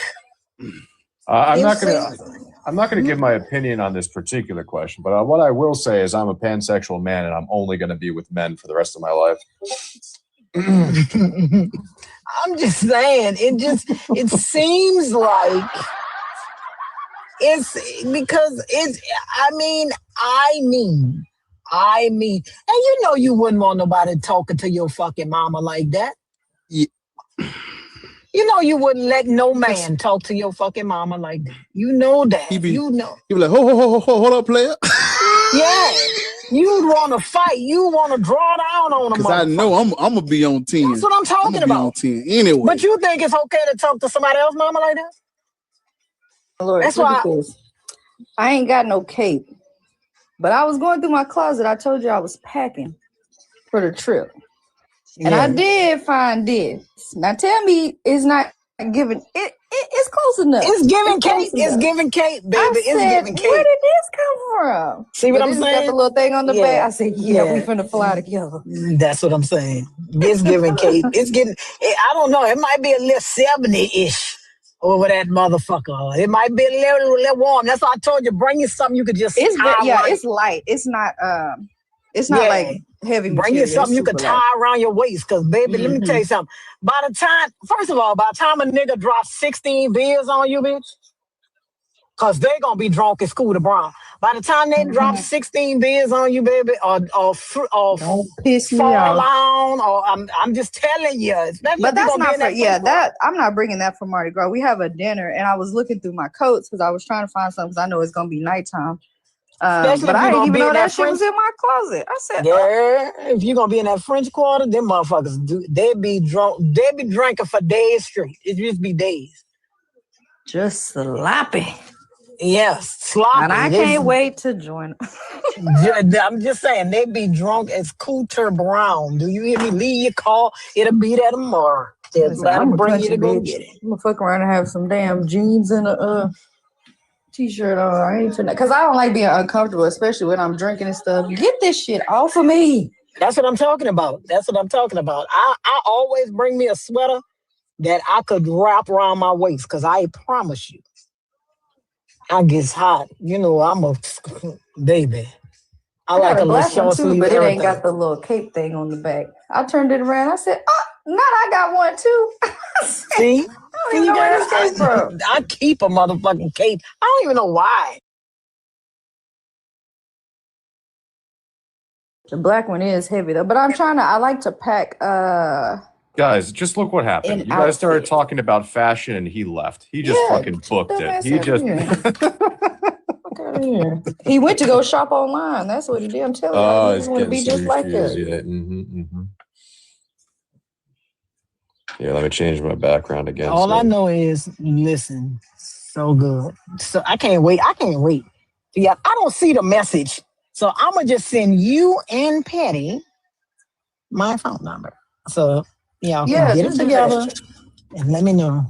I'm not gonna give my opinion on this particular question, but what I will say is I'm a pansexual man, and I'm only gonna be with men for the rest of my life. I'm just saying, it seems like it's because it's. I mean, and you know you wouldn't want nobody talking to your fucking mama like that. Yeah. You know you wouldn't let no man talk to your fucking mama like that. You know that. You know. You be like, hold up, player. Yeah. You want to fight. You want to draw down on them. Because I know I'm gonna be on 10. That's what I'm talking about. On 10 anyway. But you think it's okay to talk to somebody else's mama like that? Lord, that's why I ain't got no cape. But I was going through my closet. I told you I was packing for the trip. And I did find this. Now tell me it's not giving it's close enough. It's giving Kate. It's giving Kate, baby. It's giving Kate. Where did this come from? See what I'm saying? Got the little thing on the back. I said, we finna fly together. That's what I'm saying. It's giving Kate. It's getting. I don't know. It might be a little 70-ish over that motherfucker. It might be a little warm. That's why I told you, bring you something you could just. It's it's light. It's not. It's not like heavy. Bring you something you could tie around your waist, because baby, let me tell you something. By the time a nigga drops 16 beers on you, bitch, because they gonna be drunk at school tomorrow. By the time they drop 16 beers on you, baby, or don't piss me fall off. on, or I'm just telling you. But that's not for that. I'm not bringing that for Mardi Gras. We have a dinner, and I was looking through my coats because I was trying to find something because I know it's gonna be nighttime. But I didn't even know that shit was in my closet. I said, if you're gonna be in that French Quarter, them motherfuckers they be drunk, they be drinking for days straight. It just be days. Just sloppy. Yes, sloppy. And I can't wait to join. I'm just saying, they be drunk as Cooter Brown. Do you hear me? Leave your call. It'll be there tomorrow. Just let them bring you to go get it. I'm gonna fuck around and have some damn jeans and a t-shirt on. I ain't finna, cause I don't like being uncomfortable, especially when I'm drinking and stuff. Get this shit off of me. That's what I'm talking about. I always bring me a sweater that I could wrap around my waist, because I promise you, I gets hot. You know, I'm a baby. I like got a little black one short too, sleeve. but it ain't everything. got the little cape thing on the back. I turned it around. I said, "Oh, now I got one too." See? I don't even know where this came from. I keep a motherfucking cape. I don't even know why. The black one is heavy though, but I like to pack Guys, just look what happened. An You guys started outfit. talking about fashion and he left. He just fucking booked it. He just He went to go shop online. That's what he did. I'm telling you, oh, he it's want to getting be some just like issues. us. Yeah, let me change my background again. All I know is, listen, so good. So I can't wait. Yeah, I don't see the message. So I'm going to just send you and Patty my phone number. So y'all can get it together and let me know.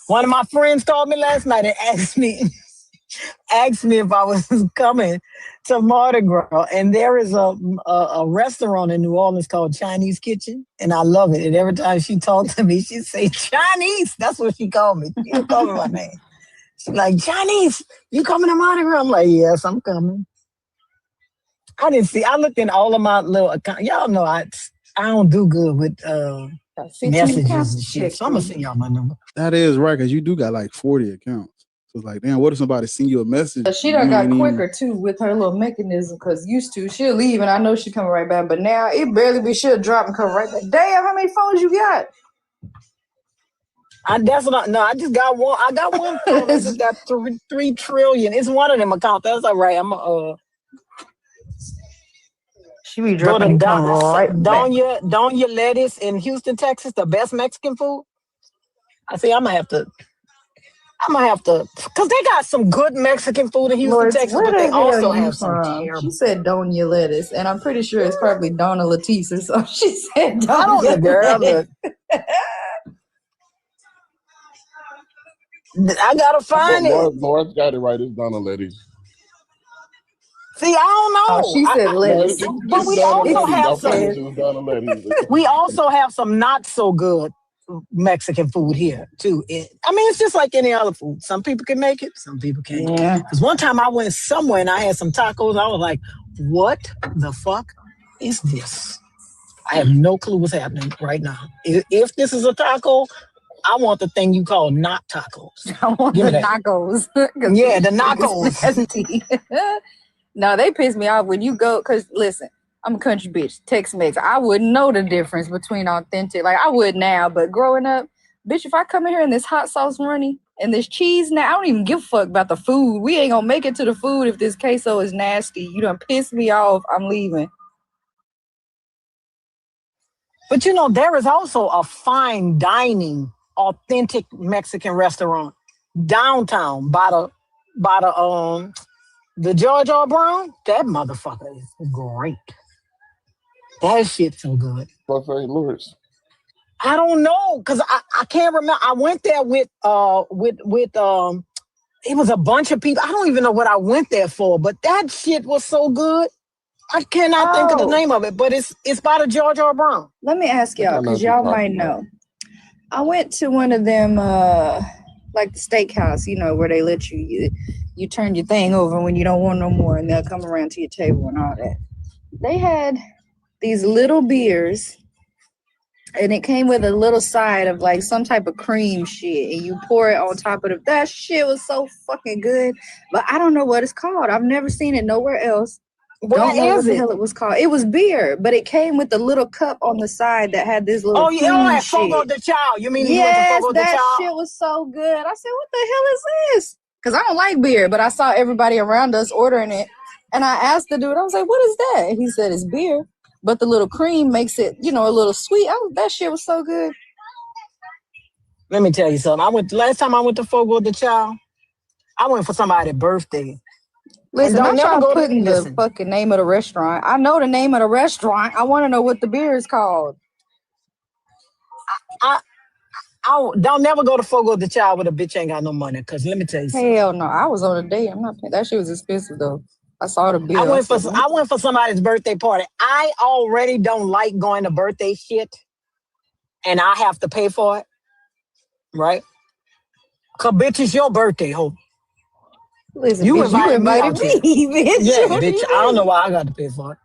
One of my friends called me last night and asked me if I was coming to Mardi Gras. And there is a restaurant in New Orleans called Chinese Kitchen, and I love it. And every time she talked to me, she'd say, Chinese. That's what she called me. She didn't call me my name. She's like, Chinese, you coming to Mardi Gras? I'm like, yes, I'm coming. I looked in all of my little accounts. Y'all know I don't do good with messages and shit. So I'm going to send y'all my number. That is right, because you do got like 40 accounts. So it's like, damn, what if somebody send you a message? But she done got quicker too with her little mechanism, because used to she'll leave and I know she coming right back, but now it barely be she'll drop and come right back. Damn, how many phones you got? I just got one. I got one phone. I just got 3 trillion. It's one of them accounts. That's all right. I'm she be dropping right back. Donya Lettuce in Houston, Texas, the best Mexican food. I see. I'm gonna have to, because they got some good Mexican food in Houston, Texas, where but they the hell also you have some from? terrible. She said Donya Lettuce, and I'm pretty sure it's probably Donna Letice or something. She said I don't know, girl. Look. I gotta find it. Lawrence got it right. It's Donna Letty. See, I don't know. Oh, she said lettuce. But we also have some. We also have some not so good Mexican food here too. It's just like any other food. Some people can make it, some people can't. Yeah. Because one time I went somewhere and I had some tacos. I was like, "What the fuck is this?" I have no clue what's happening right now. If this is a taco, I want the thing you call not tacos. I want the nachos. Yeah, the nachos. No, they piss me off when you go, because listen, I'm a country bitch, Tex-Mex. I wouldn't know the difference between authentic. Like, I would now, but growing up, bitch, if I come in here and this hot sauce running and this cheese now, I don't even give a fuck about the food. We ain't gonna make it to the food if this queso is nasty. You done piss me off. I'm leaving. But there is also a fine dining, authentic Mexican restaurant downtown by the George R. Brown. That motherfucker is great. That shit's so good. What's St. Louis? I don't know, because I can't remember. I went there with it was a bunch of people. I don't even know what I went there for, but that shit was so good. I cannot think of the name of it, but it's by the George R. Brown. Let me ask y'all, because y'all might know. I went to one of them, like the steakhouse, where they let you turn your thing over when you don't want no more, and they'll come around to your table and all that. They had these little beers, and it came with a little side of like some type of cream shit, and you pour it on top of it. That shit was so fucking good, but I don't know what it's called. I've never seen it nowhere else. Don't know what the hell it was called. It was beer, but it came with the little cup on the side that had this little at shit. Fogo de Chao. You mean yes, Fogo de that Chao? shit was so good. I said, what the hell is this? Because I don't like beer, but I saw everybody around us ordering it, and I asked the dude, I was like, what is that? And he said, it's beer, but the little cream makes it, a little sweet. That shit was so good. Let me tell you something. Last time I went to Fogo de Chao, I went for somebody's birthday. Listen, don't I'm never not go to putting the fucking name of the restaurant. I know the name of the restaurant. I want to know what the beer is called. I don't never go to Fogo de Chao with a bitch ain't got no money. Cause let me tell you something. Hell no, I was on a date. I'm not paying. That shit was expensive though. I saw the bill. I went for somebody's birthday party. I already don't like going to birthday shit, and I have to pay for it, right? Cause bitch, it's your birthday, hope. Listen, You bitch, invited me out here. bitch. Yeah, What bitch. do you I don't mean? know why I got to pay for it,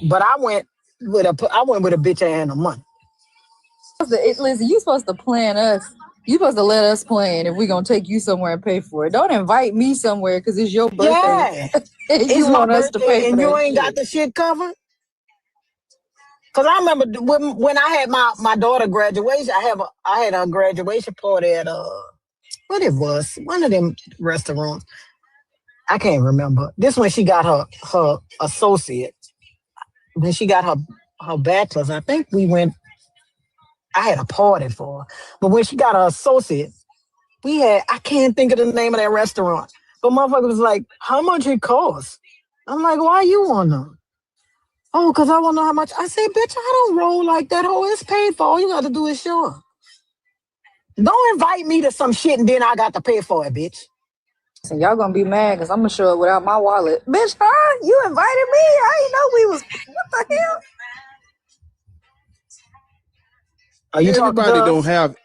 but I went with a bitch that had no money. Listen, you supposed to plan us. You supposed to let us plan if we gonna take you somewhere and pay for it. Don't invite me somewhere because it's your birthday. Yeah, and it's you my want us to birthday, pay for and you that ain't got shit. the shit covered. Cause I remember when I had my daughter graduation, I had a graduation party at what it was, one of them restaurants. I can't remember. This when she got her associate. When she got her bachelor's, I think I had a party for her. But when she got her associate, I can't think of the name of that restaurant. But motherfucker was like, how much it costs? I'm like, why you want to? Oh, because I want to know how much. I said, bitch, I don't roll like that. Oh, it's paid for. All you got to do is show up. Don't invite me to some shit and then I got to pay for it, bitch. So y'all gonna be mad because I'm gonna show up without my wallet. Bitch, huh? You invited me? I didn't know we was. What the hell? Are you Everybody talking to don't us? have.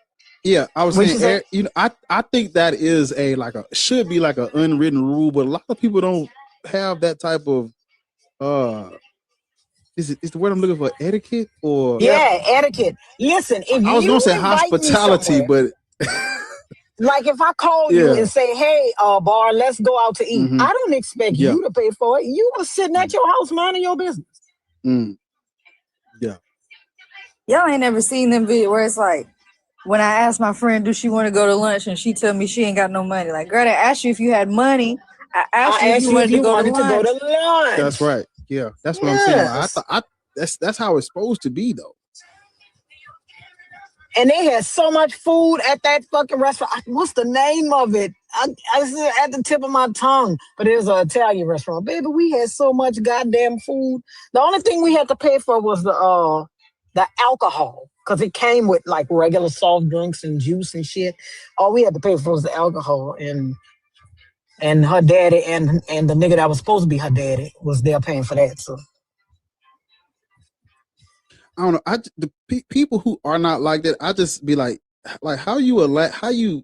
Yeah, I was What'd you saying, say? you know, I think that is should be like an unwritten rule, but a lot of people don't have that type of is the word I'm looking for, etiquette or Yeah, etiquette. Listen, if I was you gonna say invite me hospitality, somewhere, but like if I call you yeah, and say, hey, bar, let's go out to eat. I don't expect yeah, you to pay for it. You were sitting at your house minding your business. Yeah. Y'all ain't never seen them video where it's like, when I asked my friend, do she want to go to lunch? And she tell me she ain't got no money. Like, girl, I asked you if you had money. I asked you if you wanted to go to lunch. That's right. Yeah, that's what I'm saying. Like, that's how it's supposed to be, though. And they had so much food at that fucking restaurant. What's the name of it? I at the tip of my tongue, but it was an Italian restaurant. Baby, we had so much goddamn food. The only thing we had to pay for was the alcohol, because it came with like regular soft drinks and juice and shit. All we had to pay for was the alcohol, and her daddy and the nigga that was supposed to be her daddy was there paying for that. So I don't know. People who are not like that, I just be like how you.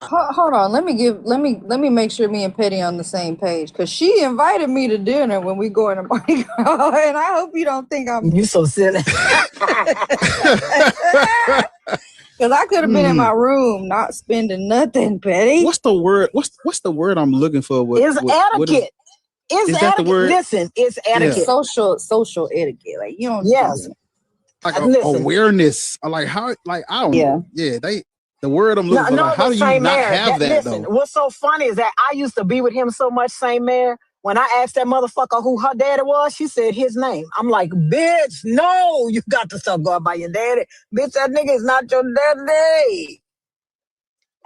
Hold on, let me make sure me and Petty on the same page, because she invited me to dinner when we go in the Mardi Gras, and I hope you don't think I'm you so silly. Because I could have been in my room not spending nothing, Petty. What's the word? What's the word I'm looking for? It's etiquette. It's is that etiquette. the word? Listen, it's etiquette. Social etiquette. Like you don't. Yes. Like Listen. awareness. Like how? Like I don't know. Yeah, the word I'm looking for. Like, how do you Saint not Mary, have that listen, though? what's so funny is that I used to be with him so much, Saint Mary. When I asked that motherfucker who her daddy was, she said his name. I'm like, bitch, no, you got to stop going by your daddy. Bitch, that nigga is not your daddy.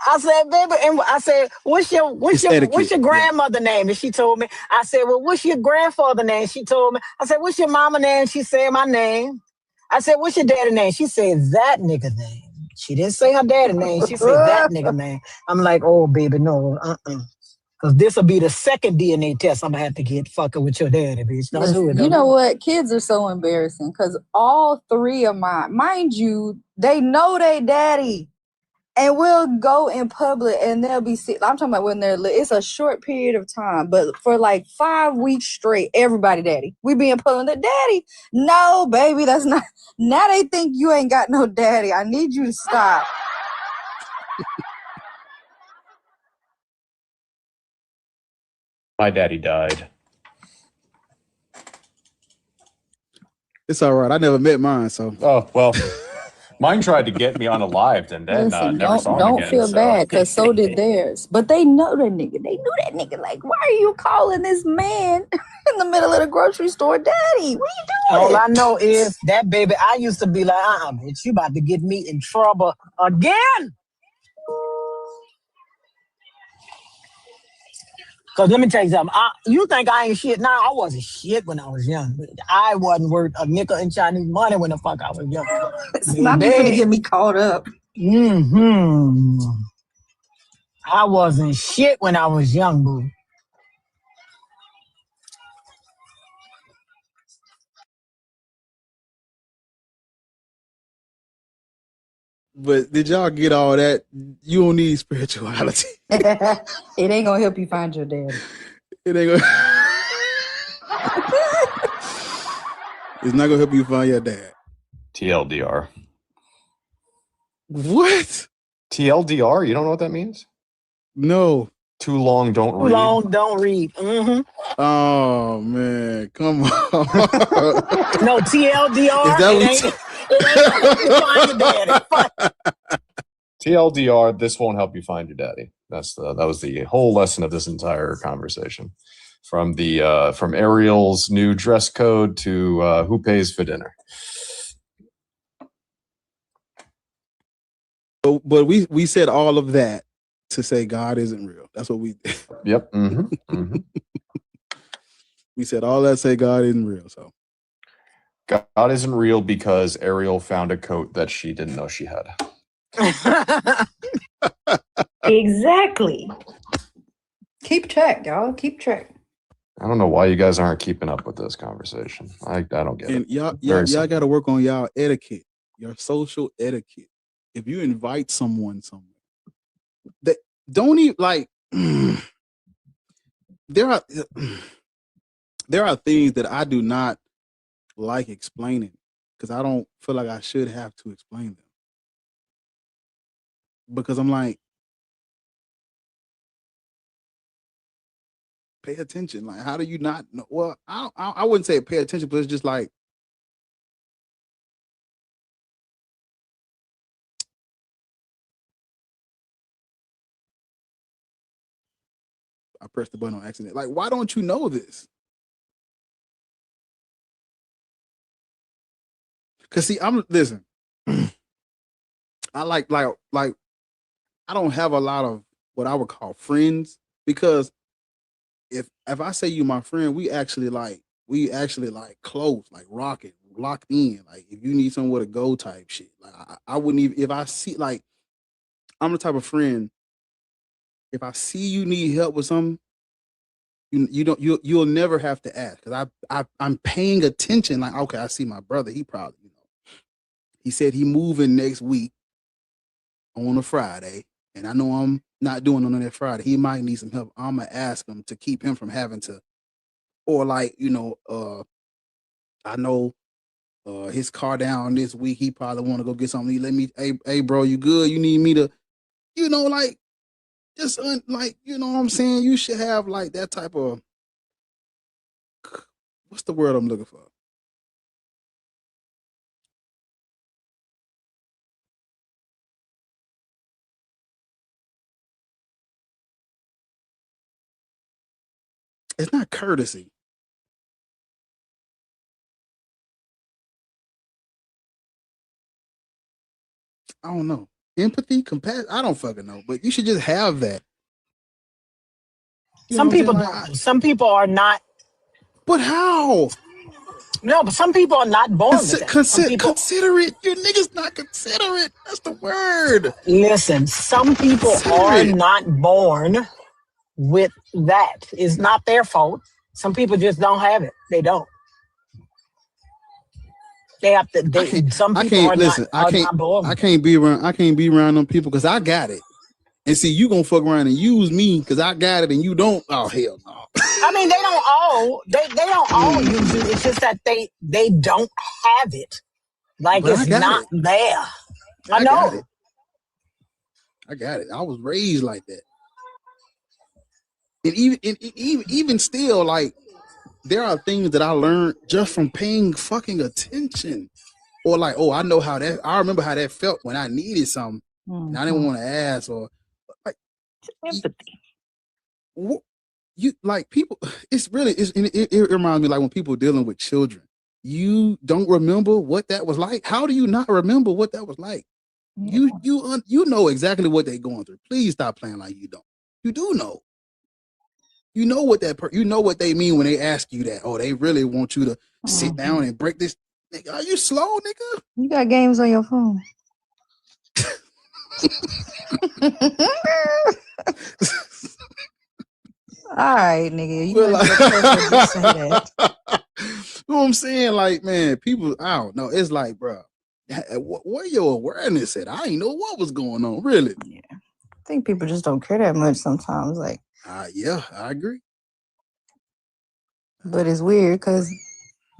I said, baby, and I said, what's your grandmother name? And she told me. I said, well, what's your grandfather name? She told me. I said, what's your mama name? She said my name. I said, what's your daddy name? She said that nigga name. She didn't say her daddy name. She said that nigga name. I'm like, oh, baby, no, Because this will be the second DNA test I'm going to have to get fucking with your daddy, bitch. Don't do it. You know what? Kids are so embarrassing because all three of mine, mind you, they know they daddy. And we'll go in public and they'll be sick. I'm talking about when they're it's a short period of time, but for like 5 weeks straight, everybody daddy. We be in public, the daddy. No, baby, that's not. Now they think you ain't got no daddy. I need you to stop. My daddy died. It's all right. I never met mine, so. Oh well. Mine tried to get me unalived and then Listen, never saw him don't again. feel bad, because so did theirs. But they know that nigga. They knew that nigga. Like, why are you calling this man in the middle of the grocery store daddy? What are you doing? All I know is that baby, I used to be like, bitch, you about to get me in trouble again. Because let me tell you something. You think I ain't shit now? I wasn't shit when I was young. I wasn't worth a nickel in Chinese money when the fuck I was young. Not you finna get me caught up. I wasn't shit when I was young, boo. But did y'all get all that? You don't need spirituality. It ain't gonna help you find your dad. It ain't gonna. It's not gonna help you find your dad. TLDR. What? TLDR? You don't know what that means? No. Too long, don't read. Too long, don't read. Oh man, come on. No, TLDR. Is that It ain't gonna help you find your daddy. Fuck. TLDR, this won't help you find your daddy. That was the whole lesson of this entire conversation. From Ariel's new dress code to who pays for dinner. But we said all of that to say God isn't real. That's what we did. Yep. We said all that to say God isn't real. So God isn't real because Ariel found a coat that she didn't know she had. Exactly. Keep track, y'all. Keep track. I don't know why you guys aren't keeping up with this conversation. I don't get and it. y'all got to work on y'all etiquette, your social etiquette. If you invite someone somewhere, that don't even like. There are things that I do not like explaining because I don't feel like I should have to explain them. Because I'm like, pay attention. Like, how do you not know? Well, I wouldn't say pay attention, but it's just like, I pressed the button on accident. Like, why don't you know this? Cause see, listen. I like I don't have a lot of what I would call friends because if I say you my friend, we actually close, like locked in. Like if you need somewhere to go type shit. Like I wouldn't even if I see like I'm the type of friend. If I see you need help with something, you'll never have to ask because I'm paying attention. Like okay, I see my brother. He probably he said he moving next week on a Friday, and I know I'm not doing it on that Friday. He might need some help. I'm gonna ask him to keep him from having to, or like I know his car down this week. He probably want to go get something. He let me, hey bro, you good? You need me to, like just like what I'm saying. You should have like that type of what's the word I'm looking for? It's not courtesy. I don't know. Empathy, compassion. I don't fucking know, but you should just have that. Some people don't. Some people are not. But how? No, but some people are not born with that. Consider it. You niggas not consider it. That's the word. Listen, some people are not born with that. It's not their fault. Some people just don't have it. They don't. They have to. I can't be around them people because I got it. And see, you gonna fuck around and use me because I got it and you don't. Oh hell no. I mean, they don't all use it. It's just that they don't have it. Like but it's not there. I know. I got it. I was raised like that. And even still, like there are things that I learned just from paying fucking attention. Or like, oh, I remember how that felt when I needed something. Mm-hmm. And I didn't want to ask or like empathy. You like people, it reminds me like when people dealing with children, you don't remember what that was like. How do you not remember what that was like? Yeah. You know exactly what they're going through. Please stop playing like you don't. You do know. You know what you know what they mean when they ask you that. Oh, they really want you to sit down and break this. Nigga, are you slow, nigga? You got games on your phone. All right, nigga. You might be a person to say that. You know what I'm saying? Like, man, people, I don't know. It's like, bro, where your awareness at? I ain't know what was going on, really. Yeah. I think people just don't care that much sometimes. Like, yeah, I agree. But it's weird because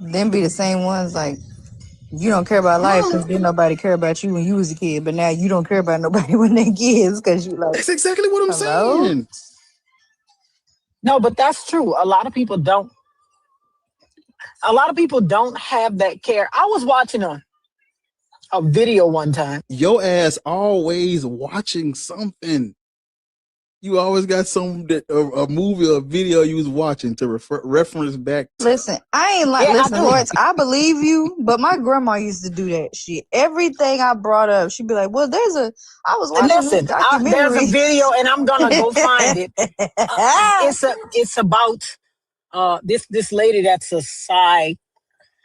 them be the same ones like you don't care about life because didn't nobody care about you when you was a kid, but now you don't care about nobody when they kids because you like. That's exactly what I'm saying. No, but that's true. A lot of people don't have that care. I was watching a video one time. Your ass always watching something. You always got a movie or a video you was watching to reference back. Listen, I ain't like listen, Lawrence, I believe you, but my grandma used to do that shit. Everything I brought up, she'd be like, "Well, I was watching this documentary. There's a video, and I'm gonna go find it. It's about this lady that's a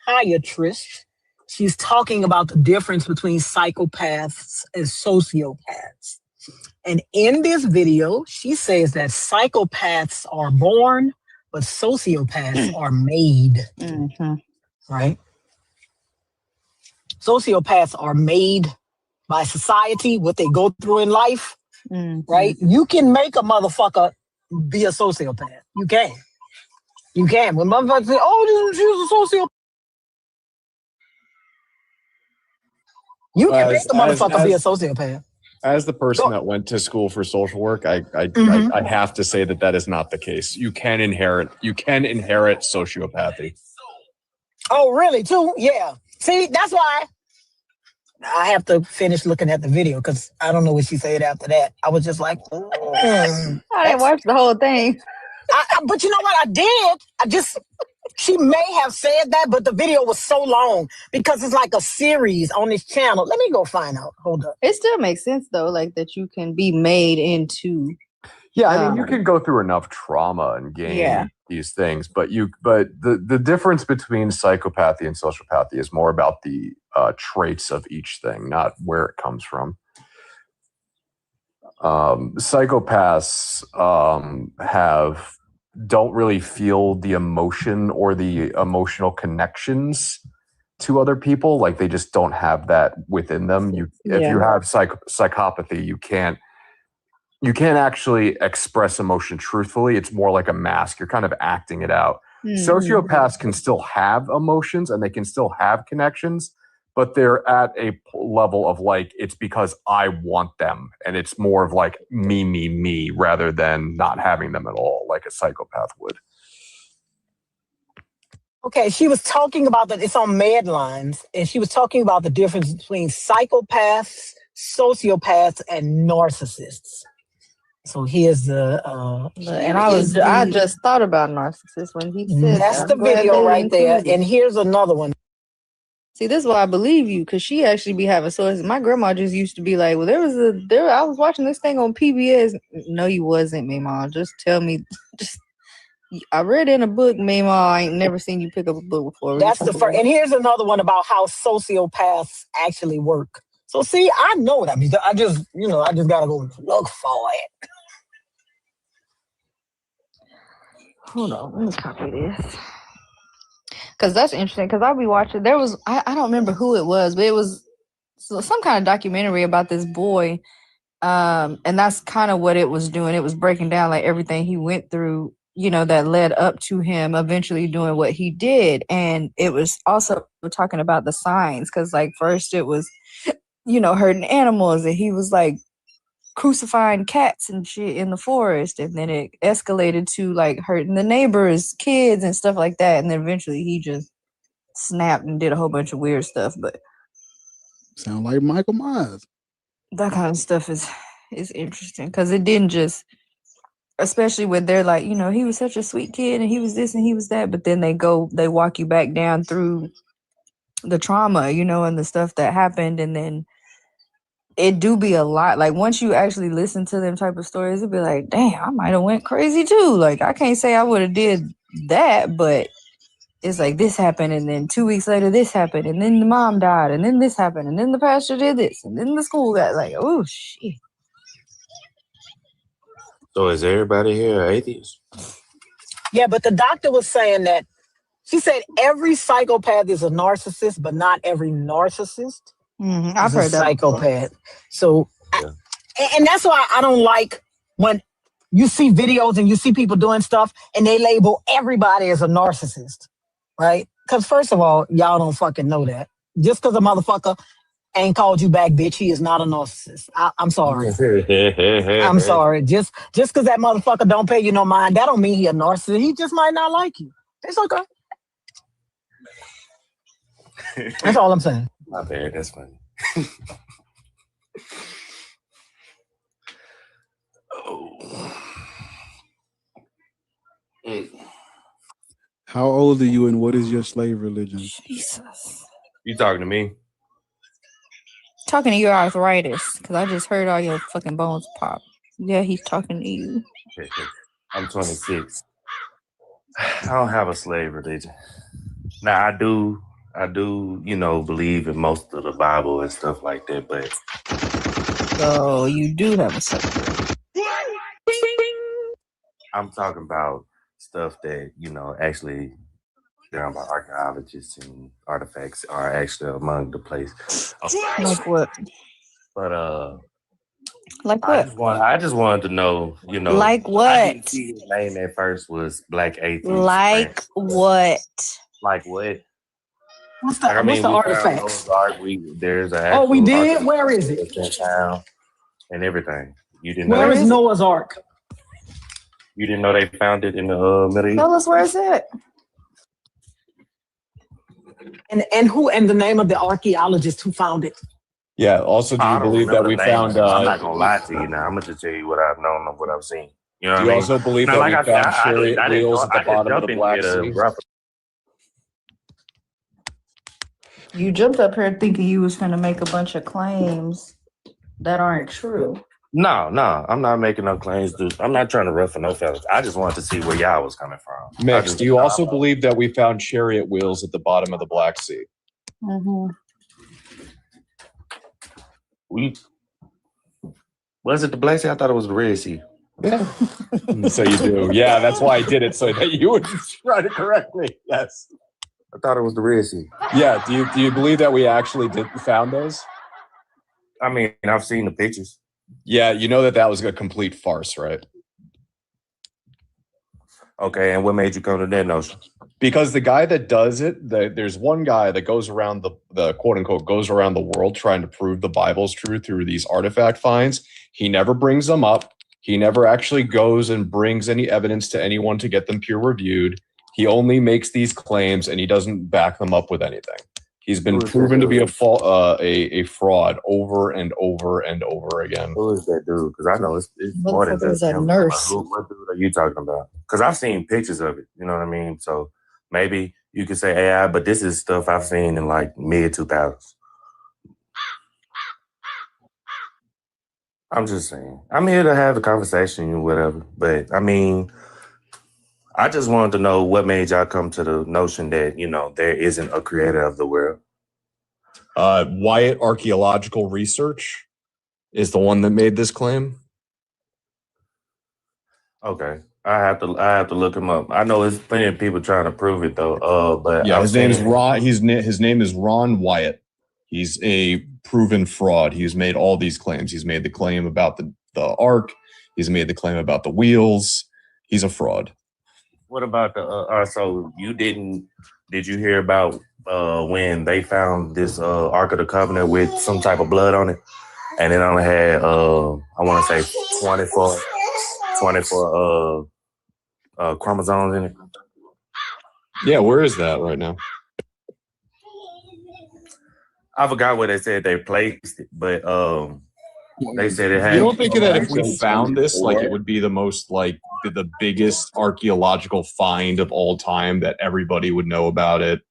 psychiatrist. She's talking about the difference between psychopaths and sociopaths. And in this video, she says that psychopaths are born, but sociopaths are made. Mm-hmm. Right? Sociopaths are made by society, what they go through in life. Mm-hmm. Right? You can make a motherfucker be a sociopath. You can. You can. When motherfuckers say, "Oh, she's a sociopath," you can make a motherfucker be a sociopath. As the person that went to school for social work, I have to say that is not the case. You can inherit sociopathy. Oh, really? Too? Yeah. See, that's why I have to finish looking at the video because I don't know what she said after that. I was just like, I didn't watch the whole thing. But you know what? I did. She may have said that, but the video was so long because it's like a series on this channel. Let me go find out. Hold up. It still makes sense though, like that you can be made into. Yeah, I mean, you can go through enough trauma and gain these things, but the difference between psychopathy and sociopathy is more about the traits of each thing, not where it comes from. Psychopaths don't really feel the emotion or the emotional connections to other people. Like they just don't have that within them. If you have psychopathy, you can't actually express emotion truthfully. It's more like a mask. You're kind of acting it out. Mm-hmm. Sociopaths can still have emotions and they can still have connections, but they're at a level of like, it's because I want them. And it's more of like me, rather than not having them at all, like a psychopath would. Okay, she was talking about that. It's on Medlines, and she was talking about the difference between psychopaths, sociopaths, and narcissists. So here's I just thought about narcissists when he said that's the video right there. And here's another one. See, this is why I believe you, because she actually be having sources. My grandma just used to be like, well, I was watching this thing on PBS. No, you wasn't, Mama. Just tell me. I read in a book, Mama. I ain't never seen you pick up a book before. That's the first. And here's another one about how sociopaths actually work. So see, I know what I mean. I just gotta go look for it. Hold on, let me copy this. Because that's interesting, because I'll be watching. There was, I don't remember who it was, but it was some kind of documentary about this boy. And that's kind of what it was doing. It was breaking down like everything he went through, that led up to him eventually doing what he did. And it was also talking about the signs, because like first it was, hurting animals, and he was like crucifying cats and shit in the forest, and then it escalated to like hurting the neighbors' kids and stuff like that, and then eventually he just snapped and did a whole bunch of weird stuff. But sound like Michael Myers. That kind of stuff is interesting, because it didn't just, especially when they're like, he was such a sweet kid and he was this and he was that, but then they walk you back down through the trauma, and the stuff that happened, and then it do be a lot. Like once you actually listen to them type of stories, it'd be like, damn, I might have went crazy too. Like I can't say I would have did that, but it's like this happened, and then 2 weeks later this happened, and then the mom died, and then this happened, and then the pastor did this, and then the school got like, oh shit. So is everybody here atheist? Yeah, but the doctor was saying that she said every psychopath is a narcissist, but not every narcissist I've is a heard that. psychopath. So, and that's why I don't like when you see videos and you see people doing stuff and they label everybody as a narcissist, right? Because first of all, y'all don't fucking know that. Just because a motherfucker ain't called you back, bitch, he is not a narcissist. I'm sorry. I'm sorry. Just because that motherfucker don't pay you no mind, that don't mean he a narcissist. He just might not like you. It's okay. That's all I'm saying. My bad. That's funny. How old are you and what is your slave religion? Jesus. You talking to me? Talking to your arthritis, because I just heard all your fucking bones pop. Yeah, he's talking to you. I'm 26. I don't have a slave religion. Now I do, you know, believe in most of the Bible and stuff like that, but So you do have a slave. I'm talking about stuff that, you know, actually done by archaeologists and artifacts are actually among the place. Like what? But Like what? I just wanted to know, you know, Like what? I didn't see his name at first was Black Atheist. Like what? Like what? What's the artifacts? There's an Oh, we actual did? artifact Where is it? in town and everything. You didn't know Where that? is Noah's Ark? You didn't know they found it in the Middle East? Tell us where it's at. And the name of the archaeologist who found it. Yeah. Also, do you believe that we found? I'm not gonna lie to you now. I'm gonna just tell you what I've known of what I've seen. You know what Do I you mean? also believe Now, that like we I said, found chariot wheels at the bottom of the Black Sea? You jumped up here thinking you was gonna make a bunch of claims that aren't true. No, I'm not making no claims, dude. I'm not trying to rough no fellas. I just wanted to see where y'all was coming from. Mix, do you also believe that we found chariot wheels at the bottom of the Black Sea? Was it the Black Sea? I thought it was the Red Sea. Yeah. So you do. Yeah, that's why I did it, so that you would try to correct me. Yes. I thought it was the Red Sea. Yeah. Do you believe that we actually found those? I mean, I've seen the pictures. Yeah, you know that was a complete farce, right? Okay, and what made you come to that notion? Because the guy that does it, there's one guy that goes around the quote unquote goes around the world trying to prove the Bible's true through these artifact finds. He never brings them up. He never actually goes and brings any evidence to anyone to get them peer reviewed. He only makes these claims and he doesn't back them up with anything. He's been proven to be a fraud over and over and over again. Who is that dude? Because I know it's more than just him. Nurse. What dude are you talking about? Because I've seen pictures of it. You know what I mean? So maybe you could say AI, but this is stuff I've seen in like mid-2000s. I'm just saying. I'm here to have a conversation or whatever. But I mean, I just wanted to know what made y'all come to the notion that, you know, there isn't a creator of the world. Wyatt Archaeological Research is the one that made this claim. Okay. I have to look him up. I know there's plenty of people trying to prove it though. But yeah, his name is Ron. His name is Ron Wyatt. He's a proven fraud. He's made all these claims. He's made the claim about the Ark. He's made the claim about the wheels. He's a fraud. What about so did you hear about when they found this Ark of the Covenant with some type of blood on it? And it only had, I want to say 24 chromosomes in it. Yeah, where is that right now? I forgot where they said they placed it, but they said it had. You don't think that if we found this, like it would be the most like the biggest archaeological find of all time, that everybody would know about it?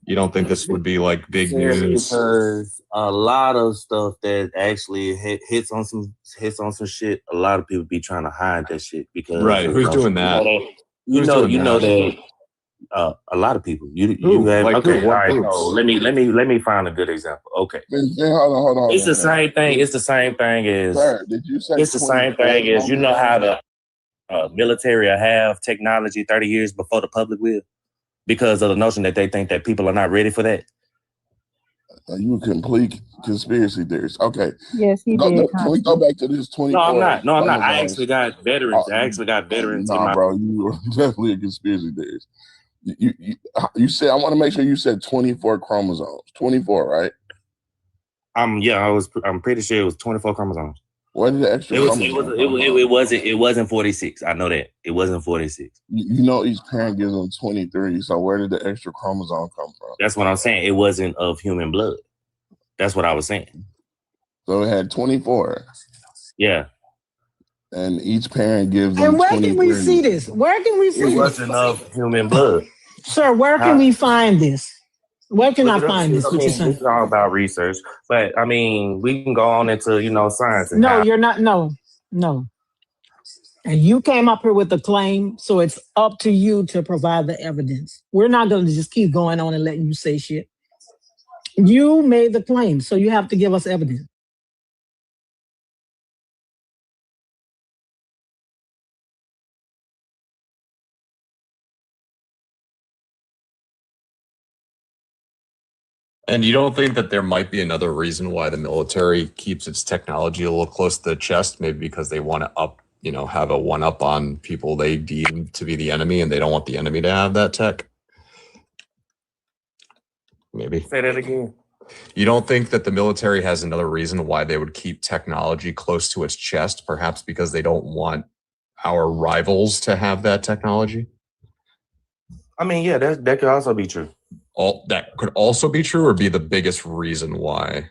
You don't think this would be like big Yes, news? because a lot of stuff that actually hits on some shit. A lot of people be trying to hide that shit because Right. Who's doing that? You know that a lot of people. You have Like okay. who? What All right. groups? So let me find a good example. Okay. Hold on. It's the same thing. It's the same thing as. Sir, did you say It's the same thing as you know how the military will have technology 30 years before the public will, because of the notion that they think that people are not ready for that. You a complete conspiracy theorist. Okay. Yes, he did. Can we go back to this 24? No, I'm not. I chromosomes? actually got veterans. I actually got veterans in my. bro, you are definitely a conspiracy theorist. You said, I want to make sure you said 24 chromosomes. 24, right? I'm pretty sure it was 24 chromosomes. What did the extra It wasn't 46. I know that. It wasn't 46. You know each parent gives them 23, so where did the extra chromosome come from? That's what I'm saying. It wasn't of human blood. That's what I was saying. So it had 24. Yeah. And each parent gives them And where 23. can we see this? Where can we see It this? wasn't of human blood. Sir, where can we find this? Where can I find this? What you're This saying? is all about research, but I mean, we can go on into science. And No, you're not. No. And you came up here with a claim, so it's up to you to provide the evidence. We're not going to just keep going on and letting you say shit. You made the claim, so you have to give us evidence. And you don't think that there might be another reason why the military keeps its technology a little close to the chest? Maybe because they want to have a one-up on people they deem to be the enemy, and they don't want the enemy to have that tech? Maybe. Say that again. You don't think that the military has another reason why they would keep technology close to its chest? Perhaps because they don't want our rivals to have that technology? I mean, yeah, that could also be true. That could also be true, or be the biggest reason why?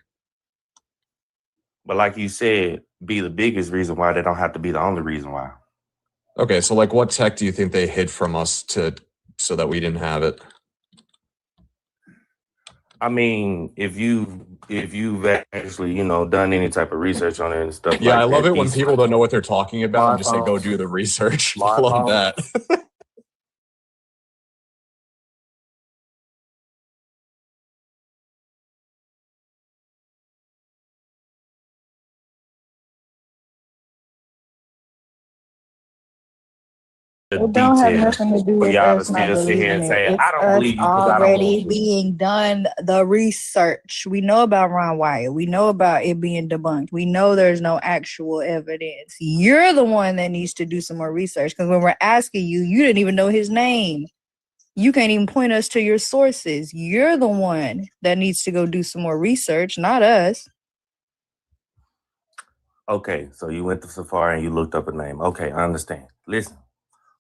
But like you said, be the biggest reason why. They don't have to be the only reason why. Okay, so like what tech do you think they hid from us so that we didn't have it? I mean, if you've actually, done any type of research on it and stuff. Yeah, like I love that, it when people don't know what they're talking about and just say, smartphones. go do the research. I love that. It don't have nothing to do with us not believing it. It's us already being done the research. We know about Ron Wyatt. We know about it being debunked. We know there's no actual evidence. You're the one that needs to do some more research, because when we're asking you, you didn't even know his name. You can't even point us to your sources. You're the one that needs to go do some more research, not us. Okay, so you went to Safari and you looked up a name. Okay, I understand. Listen.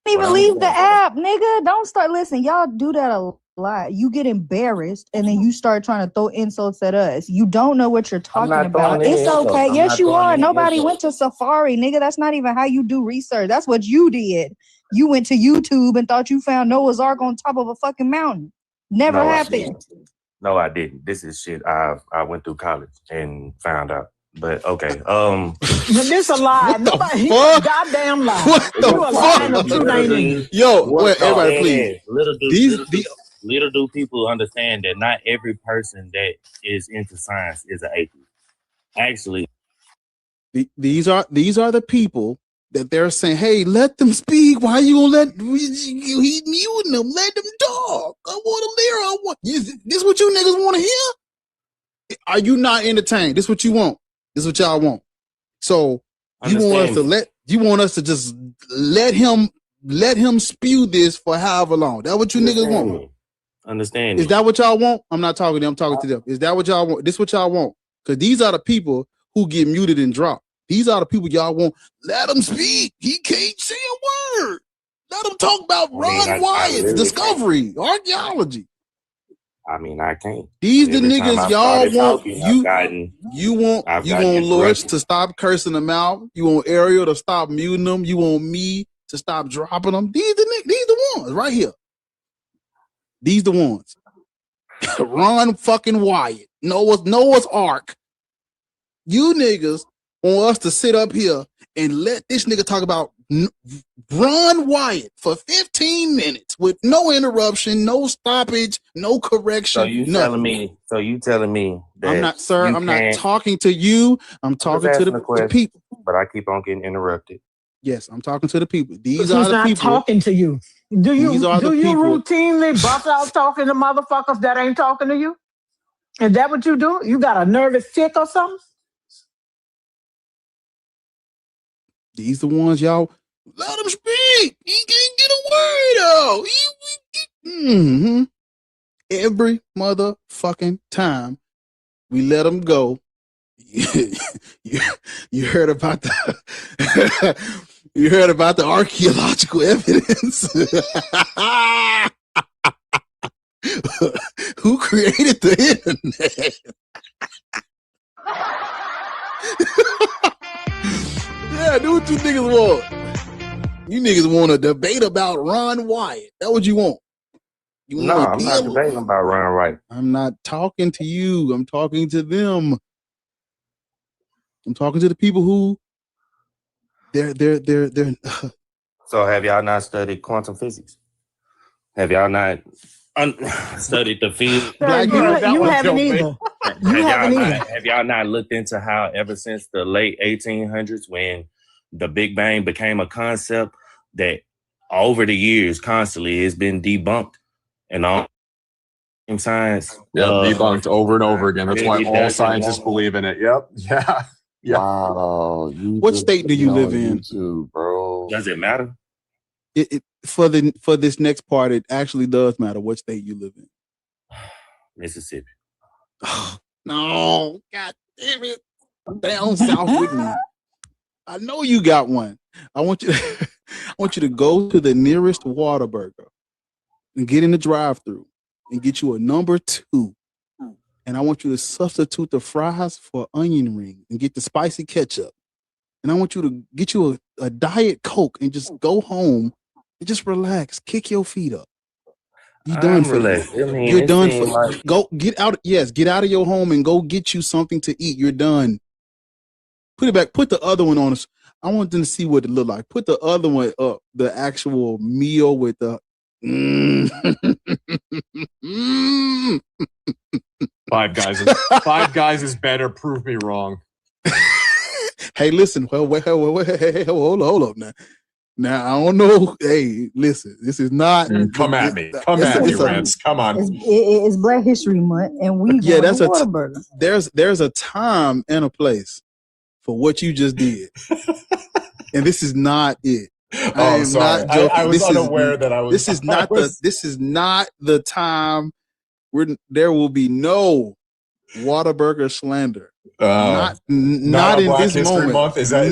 Even leave the app, nigga. Don't start listening. Y'all do that a lot. You get embarrassed and then you start trying to throw insults at us. You don't know what you're talking about. It's okay. Yes, you are. Nobody went to Safari, nigga. That's not even how you do research. That's what you did. You went to YouTube and thought you found Noah's Ark on top of a fucking mountain. Never happened. No, I didn't. This is shit I went through college and found out. But okay. This a lie. Nobody, goddamn lie. What the You a lying the truth ain't in. Yo, wait, everybody, please. Little do people understand that not every person that is into science is an atheist. Actually, these are the people that they're saying, hey, let them speak. Why you gonna let he muting them? Let them talk. I want them there. This what you niggas want to hear? Are you not entertained? This what you want? This is what y'all want. So you want us to just let him spew this for however long. That what you niggas want? Understand? Is that what y'all want? I'm not talking to them. I'm talking to them. Is that what y'all want? This what y'all want? Because these are the people who get muted and dropped. These are the people y'all want. Let him speak. He can't say a word. Let him talk about Ron Wyatt's discovery, archaeology. I mean, I can't. These the niggas y'all want. You want Lords to stop cursing them out. You want Ariel to stop muting them. You want me to stop dropping them. These the ones right here. These the ones. Ron fucking Wyatt, Noah's Ark. You niggas want us to sit up here and let this nigga talk about Ron Wyatt for 15 minutes with no interruption, no stoppage, no correction. So you telling me that I'm not, sir. I'm not can't- talking to you. I'm just talking to asking the a question, people. but I keep on getting interrupted. Yes, I'm talking to the people. These He's are the not people. talking to you. Do These you are the people. routinely bust out talking to motherfuckers that ain't talking to you? Is that what you do? You got a nervous tick or something? These the ones y'all let him speak. He can't get a word out. Mm-hmm. Every motherfucking time we let him go. You heard about the you heard about the archaeological evidence. Who created the internet? Yeah, do what you niggas want. You niggas want a debate about Ron Wyatt. That's what you want. You No, want I'm not debating about Ron Wyatt. I'm not talking to you. I'm talking to them. I'm talking to the people who they're So have y'all not studied quantum physics? Have y'all not studied the field? Black you haven't either. You haven't either. Have y'all not looked into how ever since the late 1800s when the Big Bang became a concept that over the years constantly it's been debunked and all in science? Yeah, debunked over and over again. That's why it all doesn't scientists want- believe in it. Yep. Yeah. Yeah. Wow. What state do you live in? YouTube, bro. Does it matter? It for this next part, it actually does matter what state you live in. Mississippi. No, god damn it. Down south with me. I know you got one. I want you to go to the nearest Whataburger and get in the drive-thru and get you a number 2. And I want you to substitute the fries for onion rings and get the spicy ketchup. And I want you to get you a Diet Coke and just go home and just relax. Kick your feet up. You're done for relaxed. you. I mean, You're it done seemed for like- go get out. Yes, get out of your home and go get you something to eat. You're done. Put it back. Put the other one on us. I want them to see what it looked like. Put the other one up. The actual meal with the. Five Guys is better. Prove me wrong. Hey, listen. Well, wait, hold up now. Now I don't know. Hey, listen. This is not. Come at me. Come at me, Rance. Come on. It's Black History Month, and we Yeah, that's a Whataburger. there's a time and a place for what you just did, and this is not it. Oh, sorry. I was unaware that I was. This is not This is not the time. There will be no Whataburger slander. Not in Black this History moment. Month? Is that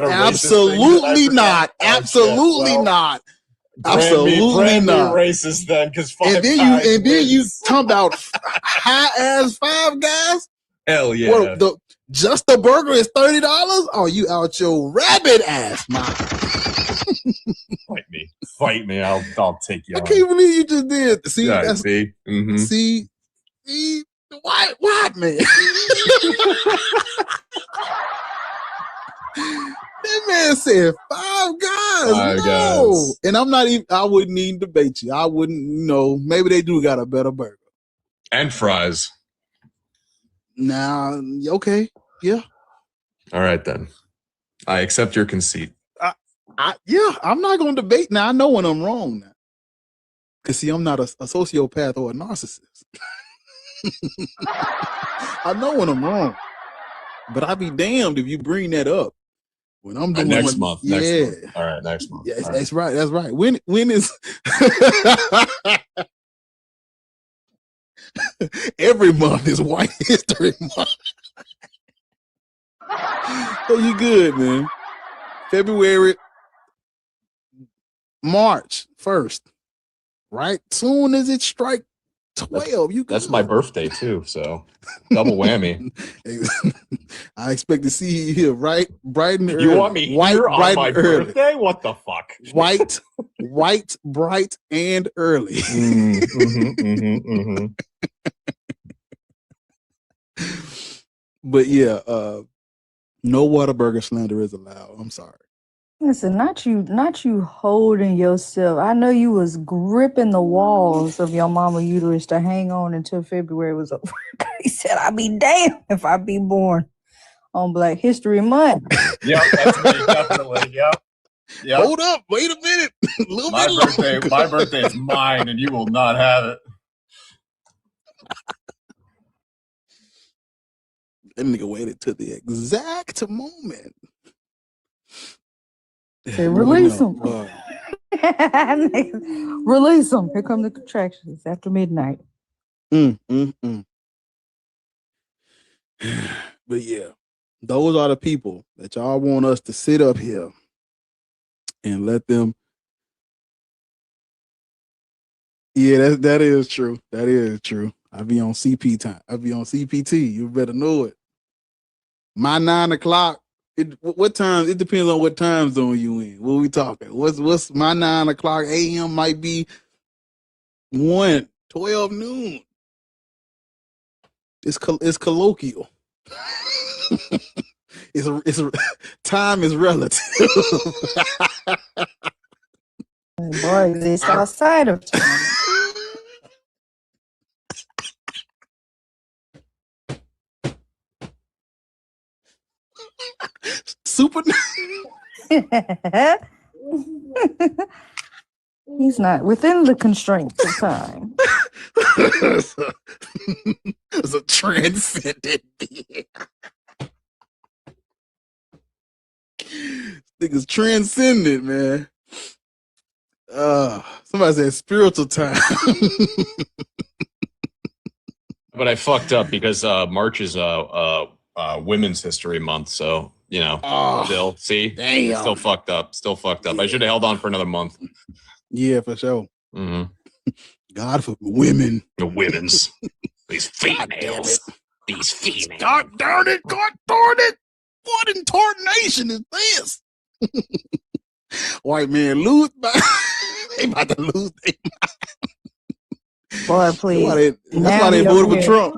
a absolutely racist thing that I not. forgot? Oh, Absolutely shit. Well, not. brand Absolutely new not. racist then, because And then you talk about high ass Five Guys. Hell yeah. Well, just the burger is $30. Oh, you out your rabbit ass, man. Fight me. I'll take you. I can't believe you just did. See, Yeah, that's, see? Mhm. see, what, man? That man said Five Guys. Five No. Guys. And I wouldn't even debate you. I wouldn't know. Maybe they do got a better burger. And fries. Now, okay. Yeah. All right, then. I accept your conceit. I'm not going to debate now. I know when I'm wrong now. Because, see, I'm not a sociopath or a narcissist. I know when I'm wrong. But I'd be damned if you bring that up. When I'm doing Next month. Yeah. Next month. All right, next month. Yeah, All right. that's right. That's right. When is every month is White History Month. So you good, man. February, March 1st. Right? Soon as it strike 12, you good. That's my birthday too, so double whammy. I expect to see you here bright and early. You want me here on my birthday? What the fuck? White, bright, and early. But yeah, no Whataburger slander is allowed. I'm sorry. Listen, not you holding yourself. I know you was gripping the walls of your mama uterus to hang on until February was over. He said, I'll be damned if I be born on Black History Month. Yep, that's me, definitely. Yep. Hold up, wait a minute. My birthday is mine, and you will not have it. That nigga waited to the exact moment. Say, release him. Release him. Here come the contractions after midnight. But yeah, those are the people that y'all want us to sit up here and let them. Yeah, that is true. That is true. I be on CP time. I be on CPT. You better know it. My 9 o'clock. What time? It depends on what time zone you in. What we talking? What's my 9 o'clock a.m. might be 12 noon. It's colloquial. it's time is relative. Boy, it's outside of time. Super. He's not within the constraints of time. It's a transcendent being. Niggas transcendent, man. Somebody said spiritual time. But I fucked up because March is Women's History Month, so you know. Still, see, damn. Still fucked up. Yeah. I should have held on for another month. Yeah, for sure. Mm-hmm. God for women. The women's. These females. These females. God darn it! God darn it! What in tarnation is this? White man lose. They about to lose their mind. Boy, please. That's why they voted for Trump.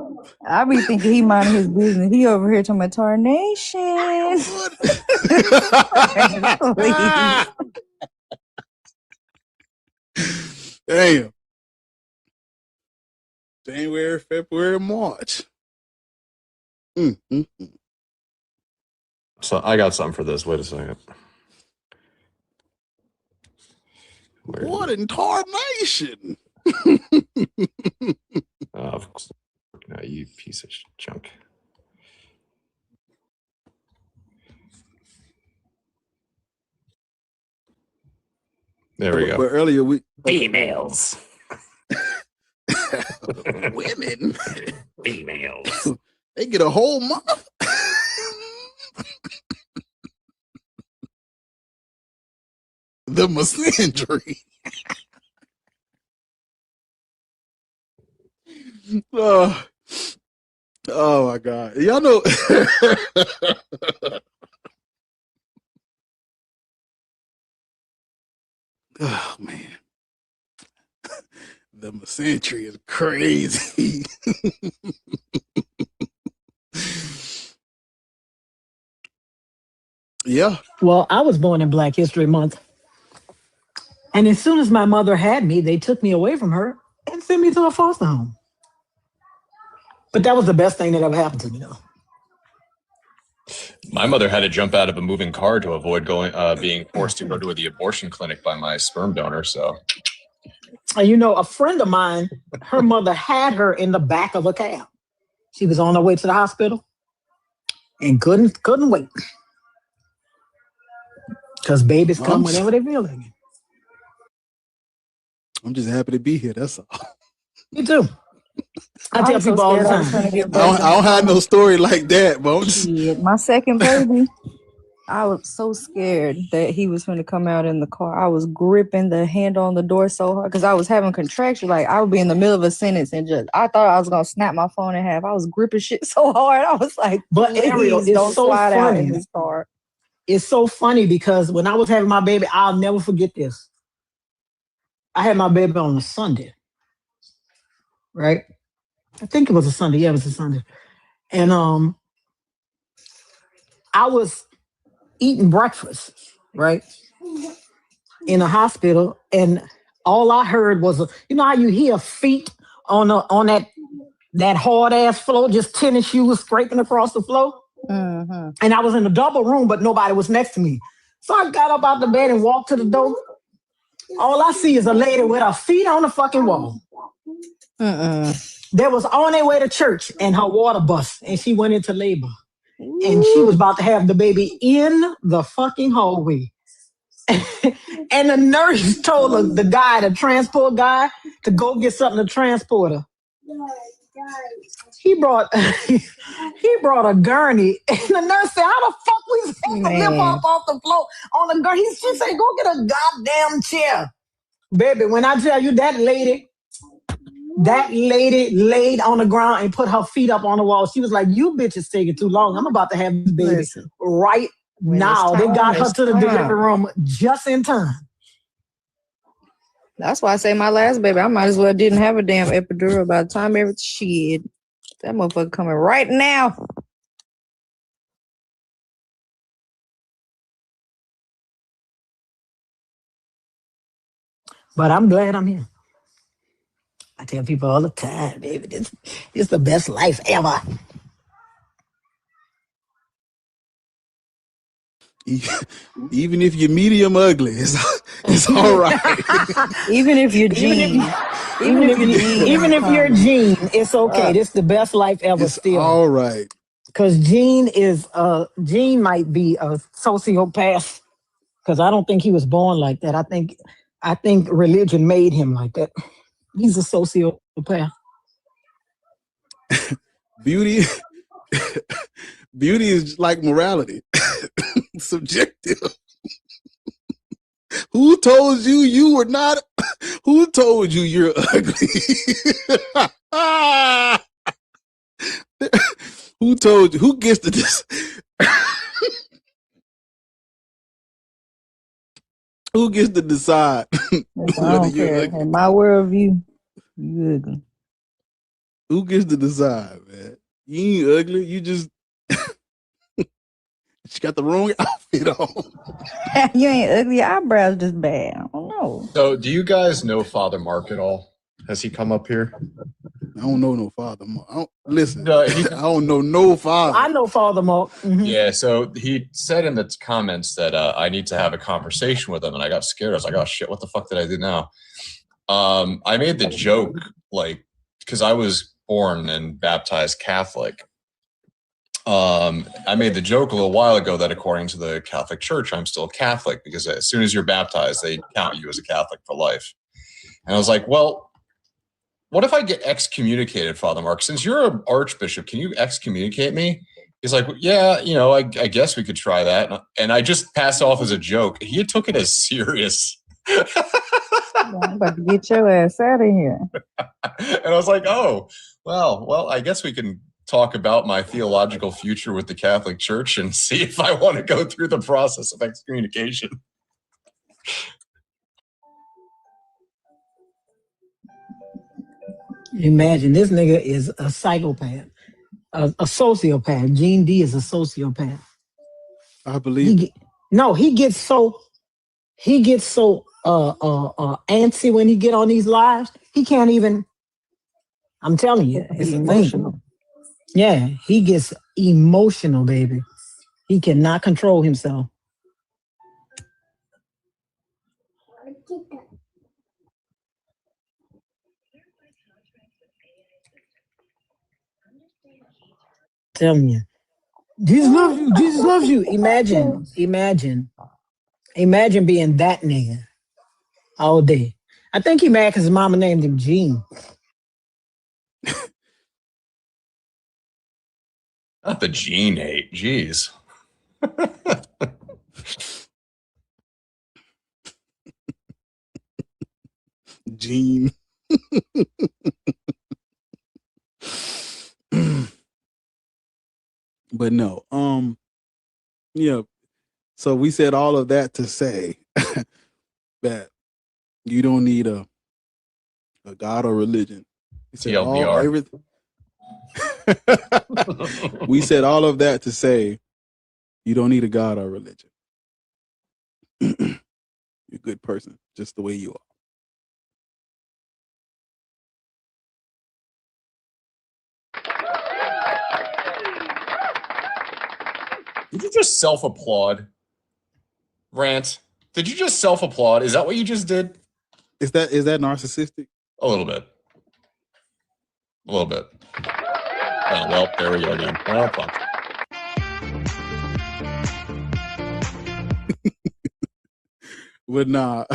I be thinking he minding his business. He over here talking about tarnation. Please. Damn. January, February, March. So I got something for this. Wait a second. What in tarnation? No, you piece of junk. There we go. But earlier we females. Women. Females. They get a whole month. The misandry. Oh my God. Y'all know. Oh man. The misandry is crazy. Yeah. Well, I was born in Black History Month. And as soon as my mother had me, they took me away from her and sent me to a foster home. But that was the best thing that ever happened to me, though. My mother had to jump out of a moving car to avoid being forced to go to the abortion clinic by my sperm donor. So, you know, a friend of mine, her mother had her in the back of a cab. She was on her way to the hospital and couldn't wait. Because babies come whenever they feel like it. I'm just happy to be here. That's all. Me too. I tell people all the time. I don't have no story like that, but my second baby, I was so scared that he was going to come out in the car. I was gripping the handle on the door so hard because I was having contraction. Like I would be in the middle of a sentence and I thought I was going to snap my phone in half. I was gripping shit so hard. I was like, but Ariel, it's don't so slide out funny. in this car. It's so funny because when I was having my baby, I'll never forget this. I had my baby on a Sunday, right? I think it was a Sunday. Yeah, it was a Sunday. And I was eating breakfast, right, in a hospital, and all I heard was, you know how you hear feet on that hard ass floor, just tennis shoes scraping across the floor. Mm-hmm. And I was in a double room, but nobody was next to me. So I got up out the bed and walked to the door. All I see is a lady with her feet on the fucking wall. That was on their way to church, and her water bust, and she went into labor. And she was about to have the baby in the fucking hallway. And the nurse told the guy, the transport guy, to go get something to transport her. He brought a gurney, and the nurse said, "How the fuck we supposed to lift off the floor on the gurney?" She said, "Go get a goddamn chair." Baby, when I tell you that lady laid on the ground and put her feet up on the wall. She was like, "You bitches taking too long. I'm about to have this baby right now." They got her to the delivery room just in time. That's why I say my last baby, I might as well didn't have a damn epidural by the time every shit. That motherfucker coming right now. But I'm glad I'm here. I tell people all the time, baby, this is the best life ever. Even if you're medium ugly, it's all right. Even if you're Gene. Even if you're Gene, it's okay. This is the best life ever. It's still. all right. Because Gene might be a sociopath. Because I don't think he was born like that. I think religion made him like that. He's a sociopath. Beauty is like morality. Subjective. Who told you were not? Who told you you're ugly? Who told you? Who gets to this? Who gets to decide whether you're ugly? In my worldview, you ugly. Who gets to decide, man? You ain't ugly. You just she got the wrong outfit on. You ain't ugly. Your eyebrows just bad. I don't know. So, do you guys know Father Mark at all? Has he come up here? I don't know no Father Mark. Listen, I don't know no Father. I know Father Mark. Mm-hmm. Yeah, so he said in the comments that I need to have a conversation with him, and I got scared. I was like, oh shit, what the fuck did I do now? I made the joke, like, because I was born and baptized Catholic. I made the joke a little while ago that according to the Catholic Church, I'm still Catholic because as soon as you're baptized, they count you as a Catholic for life. And I was like, well, what if I get excommunicated, Father Mark? Since you're an archbishop, can you excommunicate me? He's like, yeah, I guess we could try that. And I just passed off as a joke. He took it as serious. I'm about to get your ass out of here. And I was like, oh, well, I guess we can talk about my theological future with the Catholic Church and see if I want to go through the process of excommunication. Imagine this nigga is a psychopath, a sociopath. Gene D is a sociopath. I believe. He gets so antsy when he get on these lives. He can't even. I'm telling you, it's emotional. Yeah, he gets emotional, baby. He cannot control himself. Telling you, Jesus loves you. Jesus loves you. Imagine being that nigga all day. I think he mad because his mama named him Gene. Not the gene hate. Jeez. Gene. But no. Yeah. So we said all of that to say that you don't need a God or religion. He said TLDR. We said all of that to say you don't need a God or religion. You're a good person, just the way you are. Did you just self-applaud? Rant. Did you just self-applaud? Is that what you just did? Is that narcissistic? A little bit. A little bit. Oh, well, there we go again. Oh, fuck. But nah.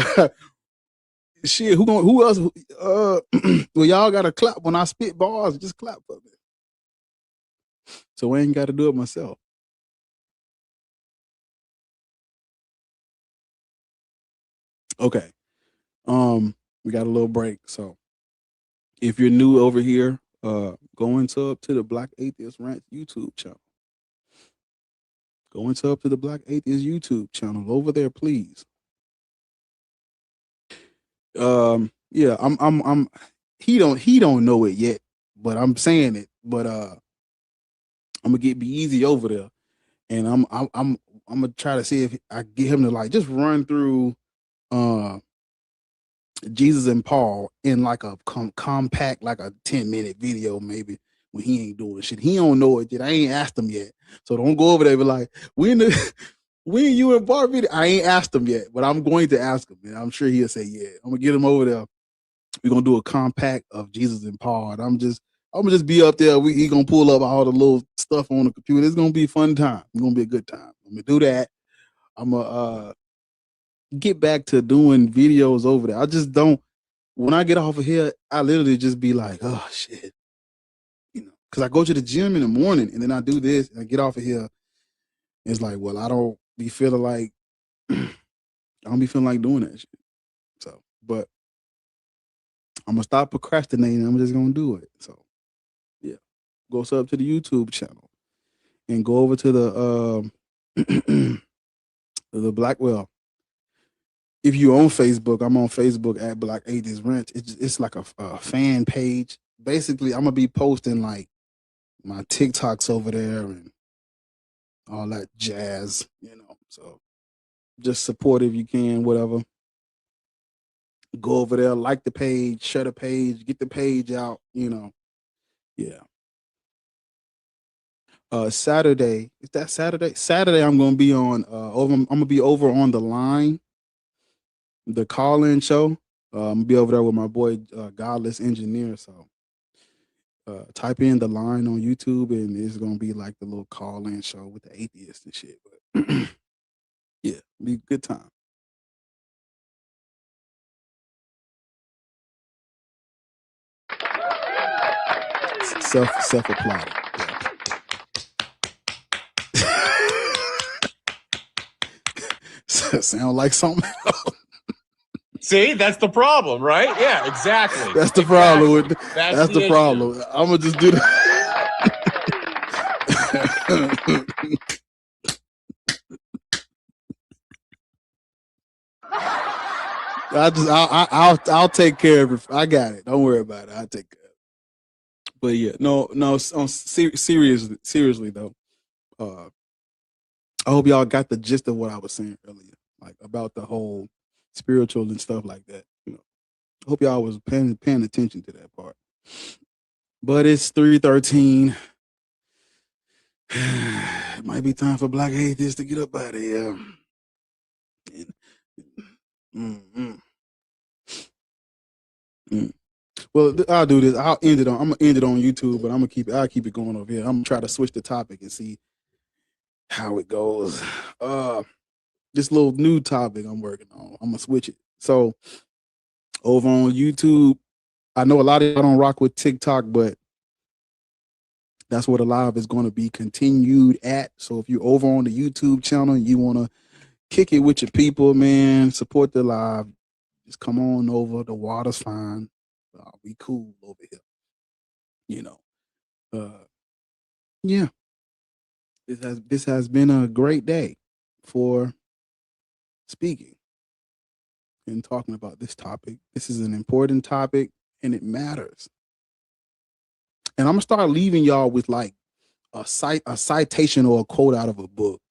Shit, who else? Well, y'all gotta clap when I spit bars. Just clap for me. So I ain't got to do it myself. Okay. We got a little break. So if you're new over here, go into up to the Black Atheist Rant YouTube channel. Go into up to the Black Atheist YouTube channel over there, please. Yeah, I'm he don't know it yet, but I'm saying it. But I'm gonna be easy over there, and I'm gonna try to see if I get him to like just run through Jesus and Paul in like a compact, like a 10-minute video, maybe, when he ain't doing shit. He don't know it yet. I ain't asked him yet. So don't go over there and be like, when you and Paul video? I ain't asked him yet, but I'm going to ask him, and I'm sure he'll say yeah. I'm gonna get him over there. We're gonna do a compact of Jesus and Paul. And I'm gonna just be up there. He gonna pull up all the little stuff on the computer. It's gonna be a fun time. It's gonna be a good time. I'm gonna do that. I'm gonna get back to doing videos over there. I just don't. When I get off of here, I literally just be like, oh shit, because I go to the gym in the morning and then I do this and I get off of here. It's like, well, I don't be feeling like doing that shit. So, but I'm gonna stop procrastinating. I'm just gonna do it. So, yeah, go sub to the YouTube channel and go over to the the Blackwell. If you're on Facebook, I'm on Facebook at Black Atheist Rant. It's like a fan page. Basically, I'm gonna be posting like my TikToks over there and all that jazz, So just support if you can, whatever. Go over there, like the page, share the page, get the page out, Yeah. Saturday, is that Saturday? Saturday, I'm gonna be on I'm gonna be over on the line, the call-in show. I'm gonna be over there with my boy Godless Engineer. So type in the line on YouTube and it's gonna be like the little call-in show with the atheists and shit. But yeah, be a good time. Self-applauding. Sound like something else. See, that's the problem, right? Yeah, exactly. That's the problem with that's the problem. I'm gonna just do that. I'll take care of it. I got it. Don't worry about it. I'll take care of it. But yeah, no. Seriously though, I hope y'all got the gist of what I was saying earlier, like about the whole spiritual and stuff like that. I hope y'all was paying attention to that part. But it's 3:13. It might be time for Black Atheists to get up out of here. Well, I'll do this. I'm gonna end it on YouTube, but I'll keep it going over here. I'm gonna try to switch the topic and see how it goes. This little new topic I'm working on, I'm gonna switch it. So over on YouTube, I know a lot of y'all don't rock with TikTok, but that's where the live is going to be continued at. So if you're over on the YouTube channel and you want to kick it with your people, man, support the live, just come on over. The water's fine. We cool over here. Yeah. This has been a great day for speaking and talking about this topic. This is an important topic and it matters. And I'm gonna start leaving y'all with like a citation or a quote out of a book.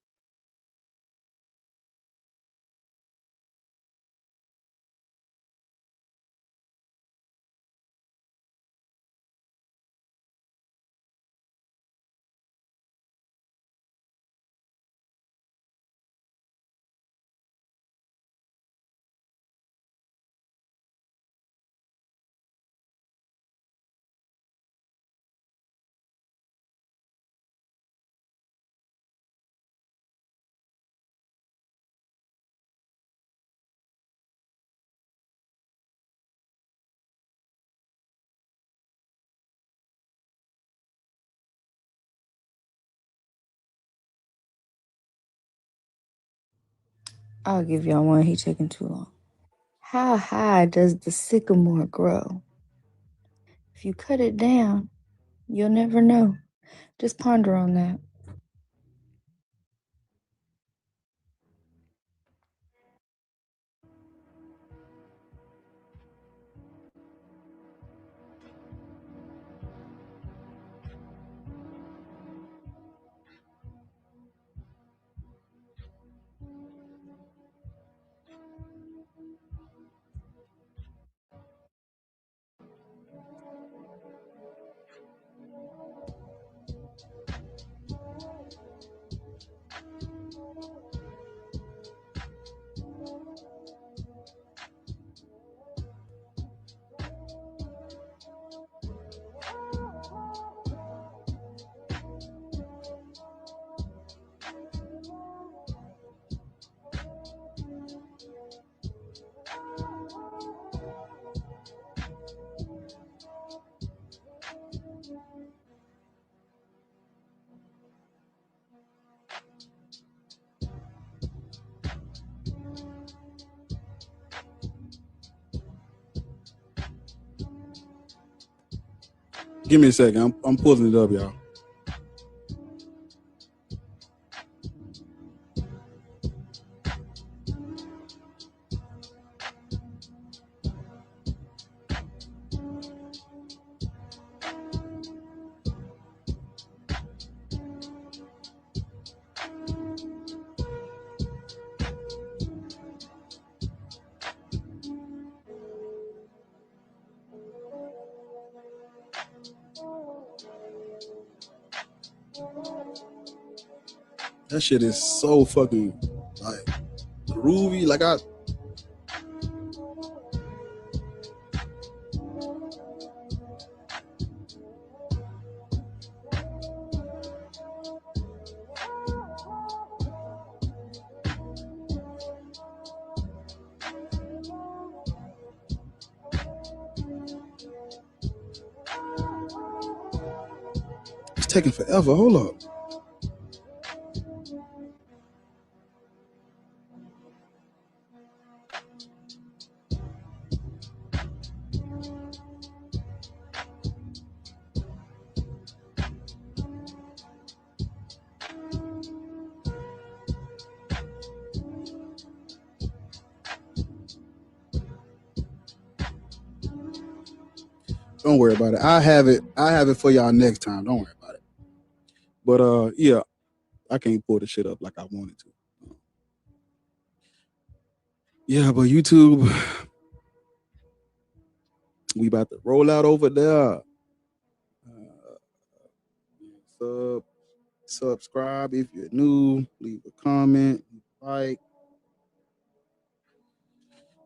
I'll give y'all one. He taking too long. How high does the sycamore grow? If you cut it down, you'll never know. Just ponder on that. Give me a second. I'm pulling it up, y'all. That shit is so fucking like groovy. Like it's taking forever. Hold up. Don't worry about it. I have it for y'all next time. Don't worry about it. But yeah, I can't pull the shit up like I wanted to. Yeah, but YouTube, we about to roll out over there. Subscribe if you're new. Leave a comment, like,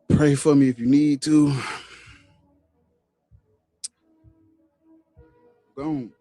pray for me if you need to. Go on.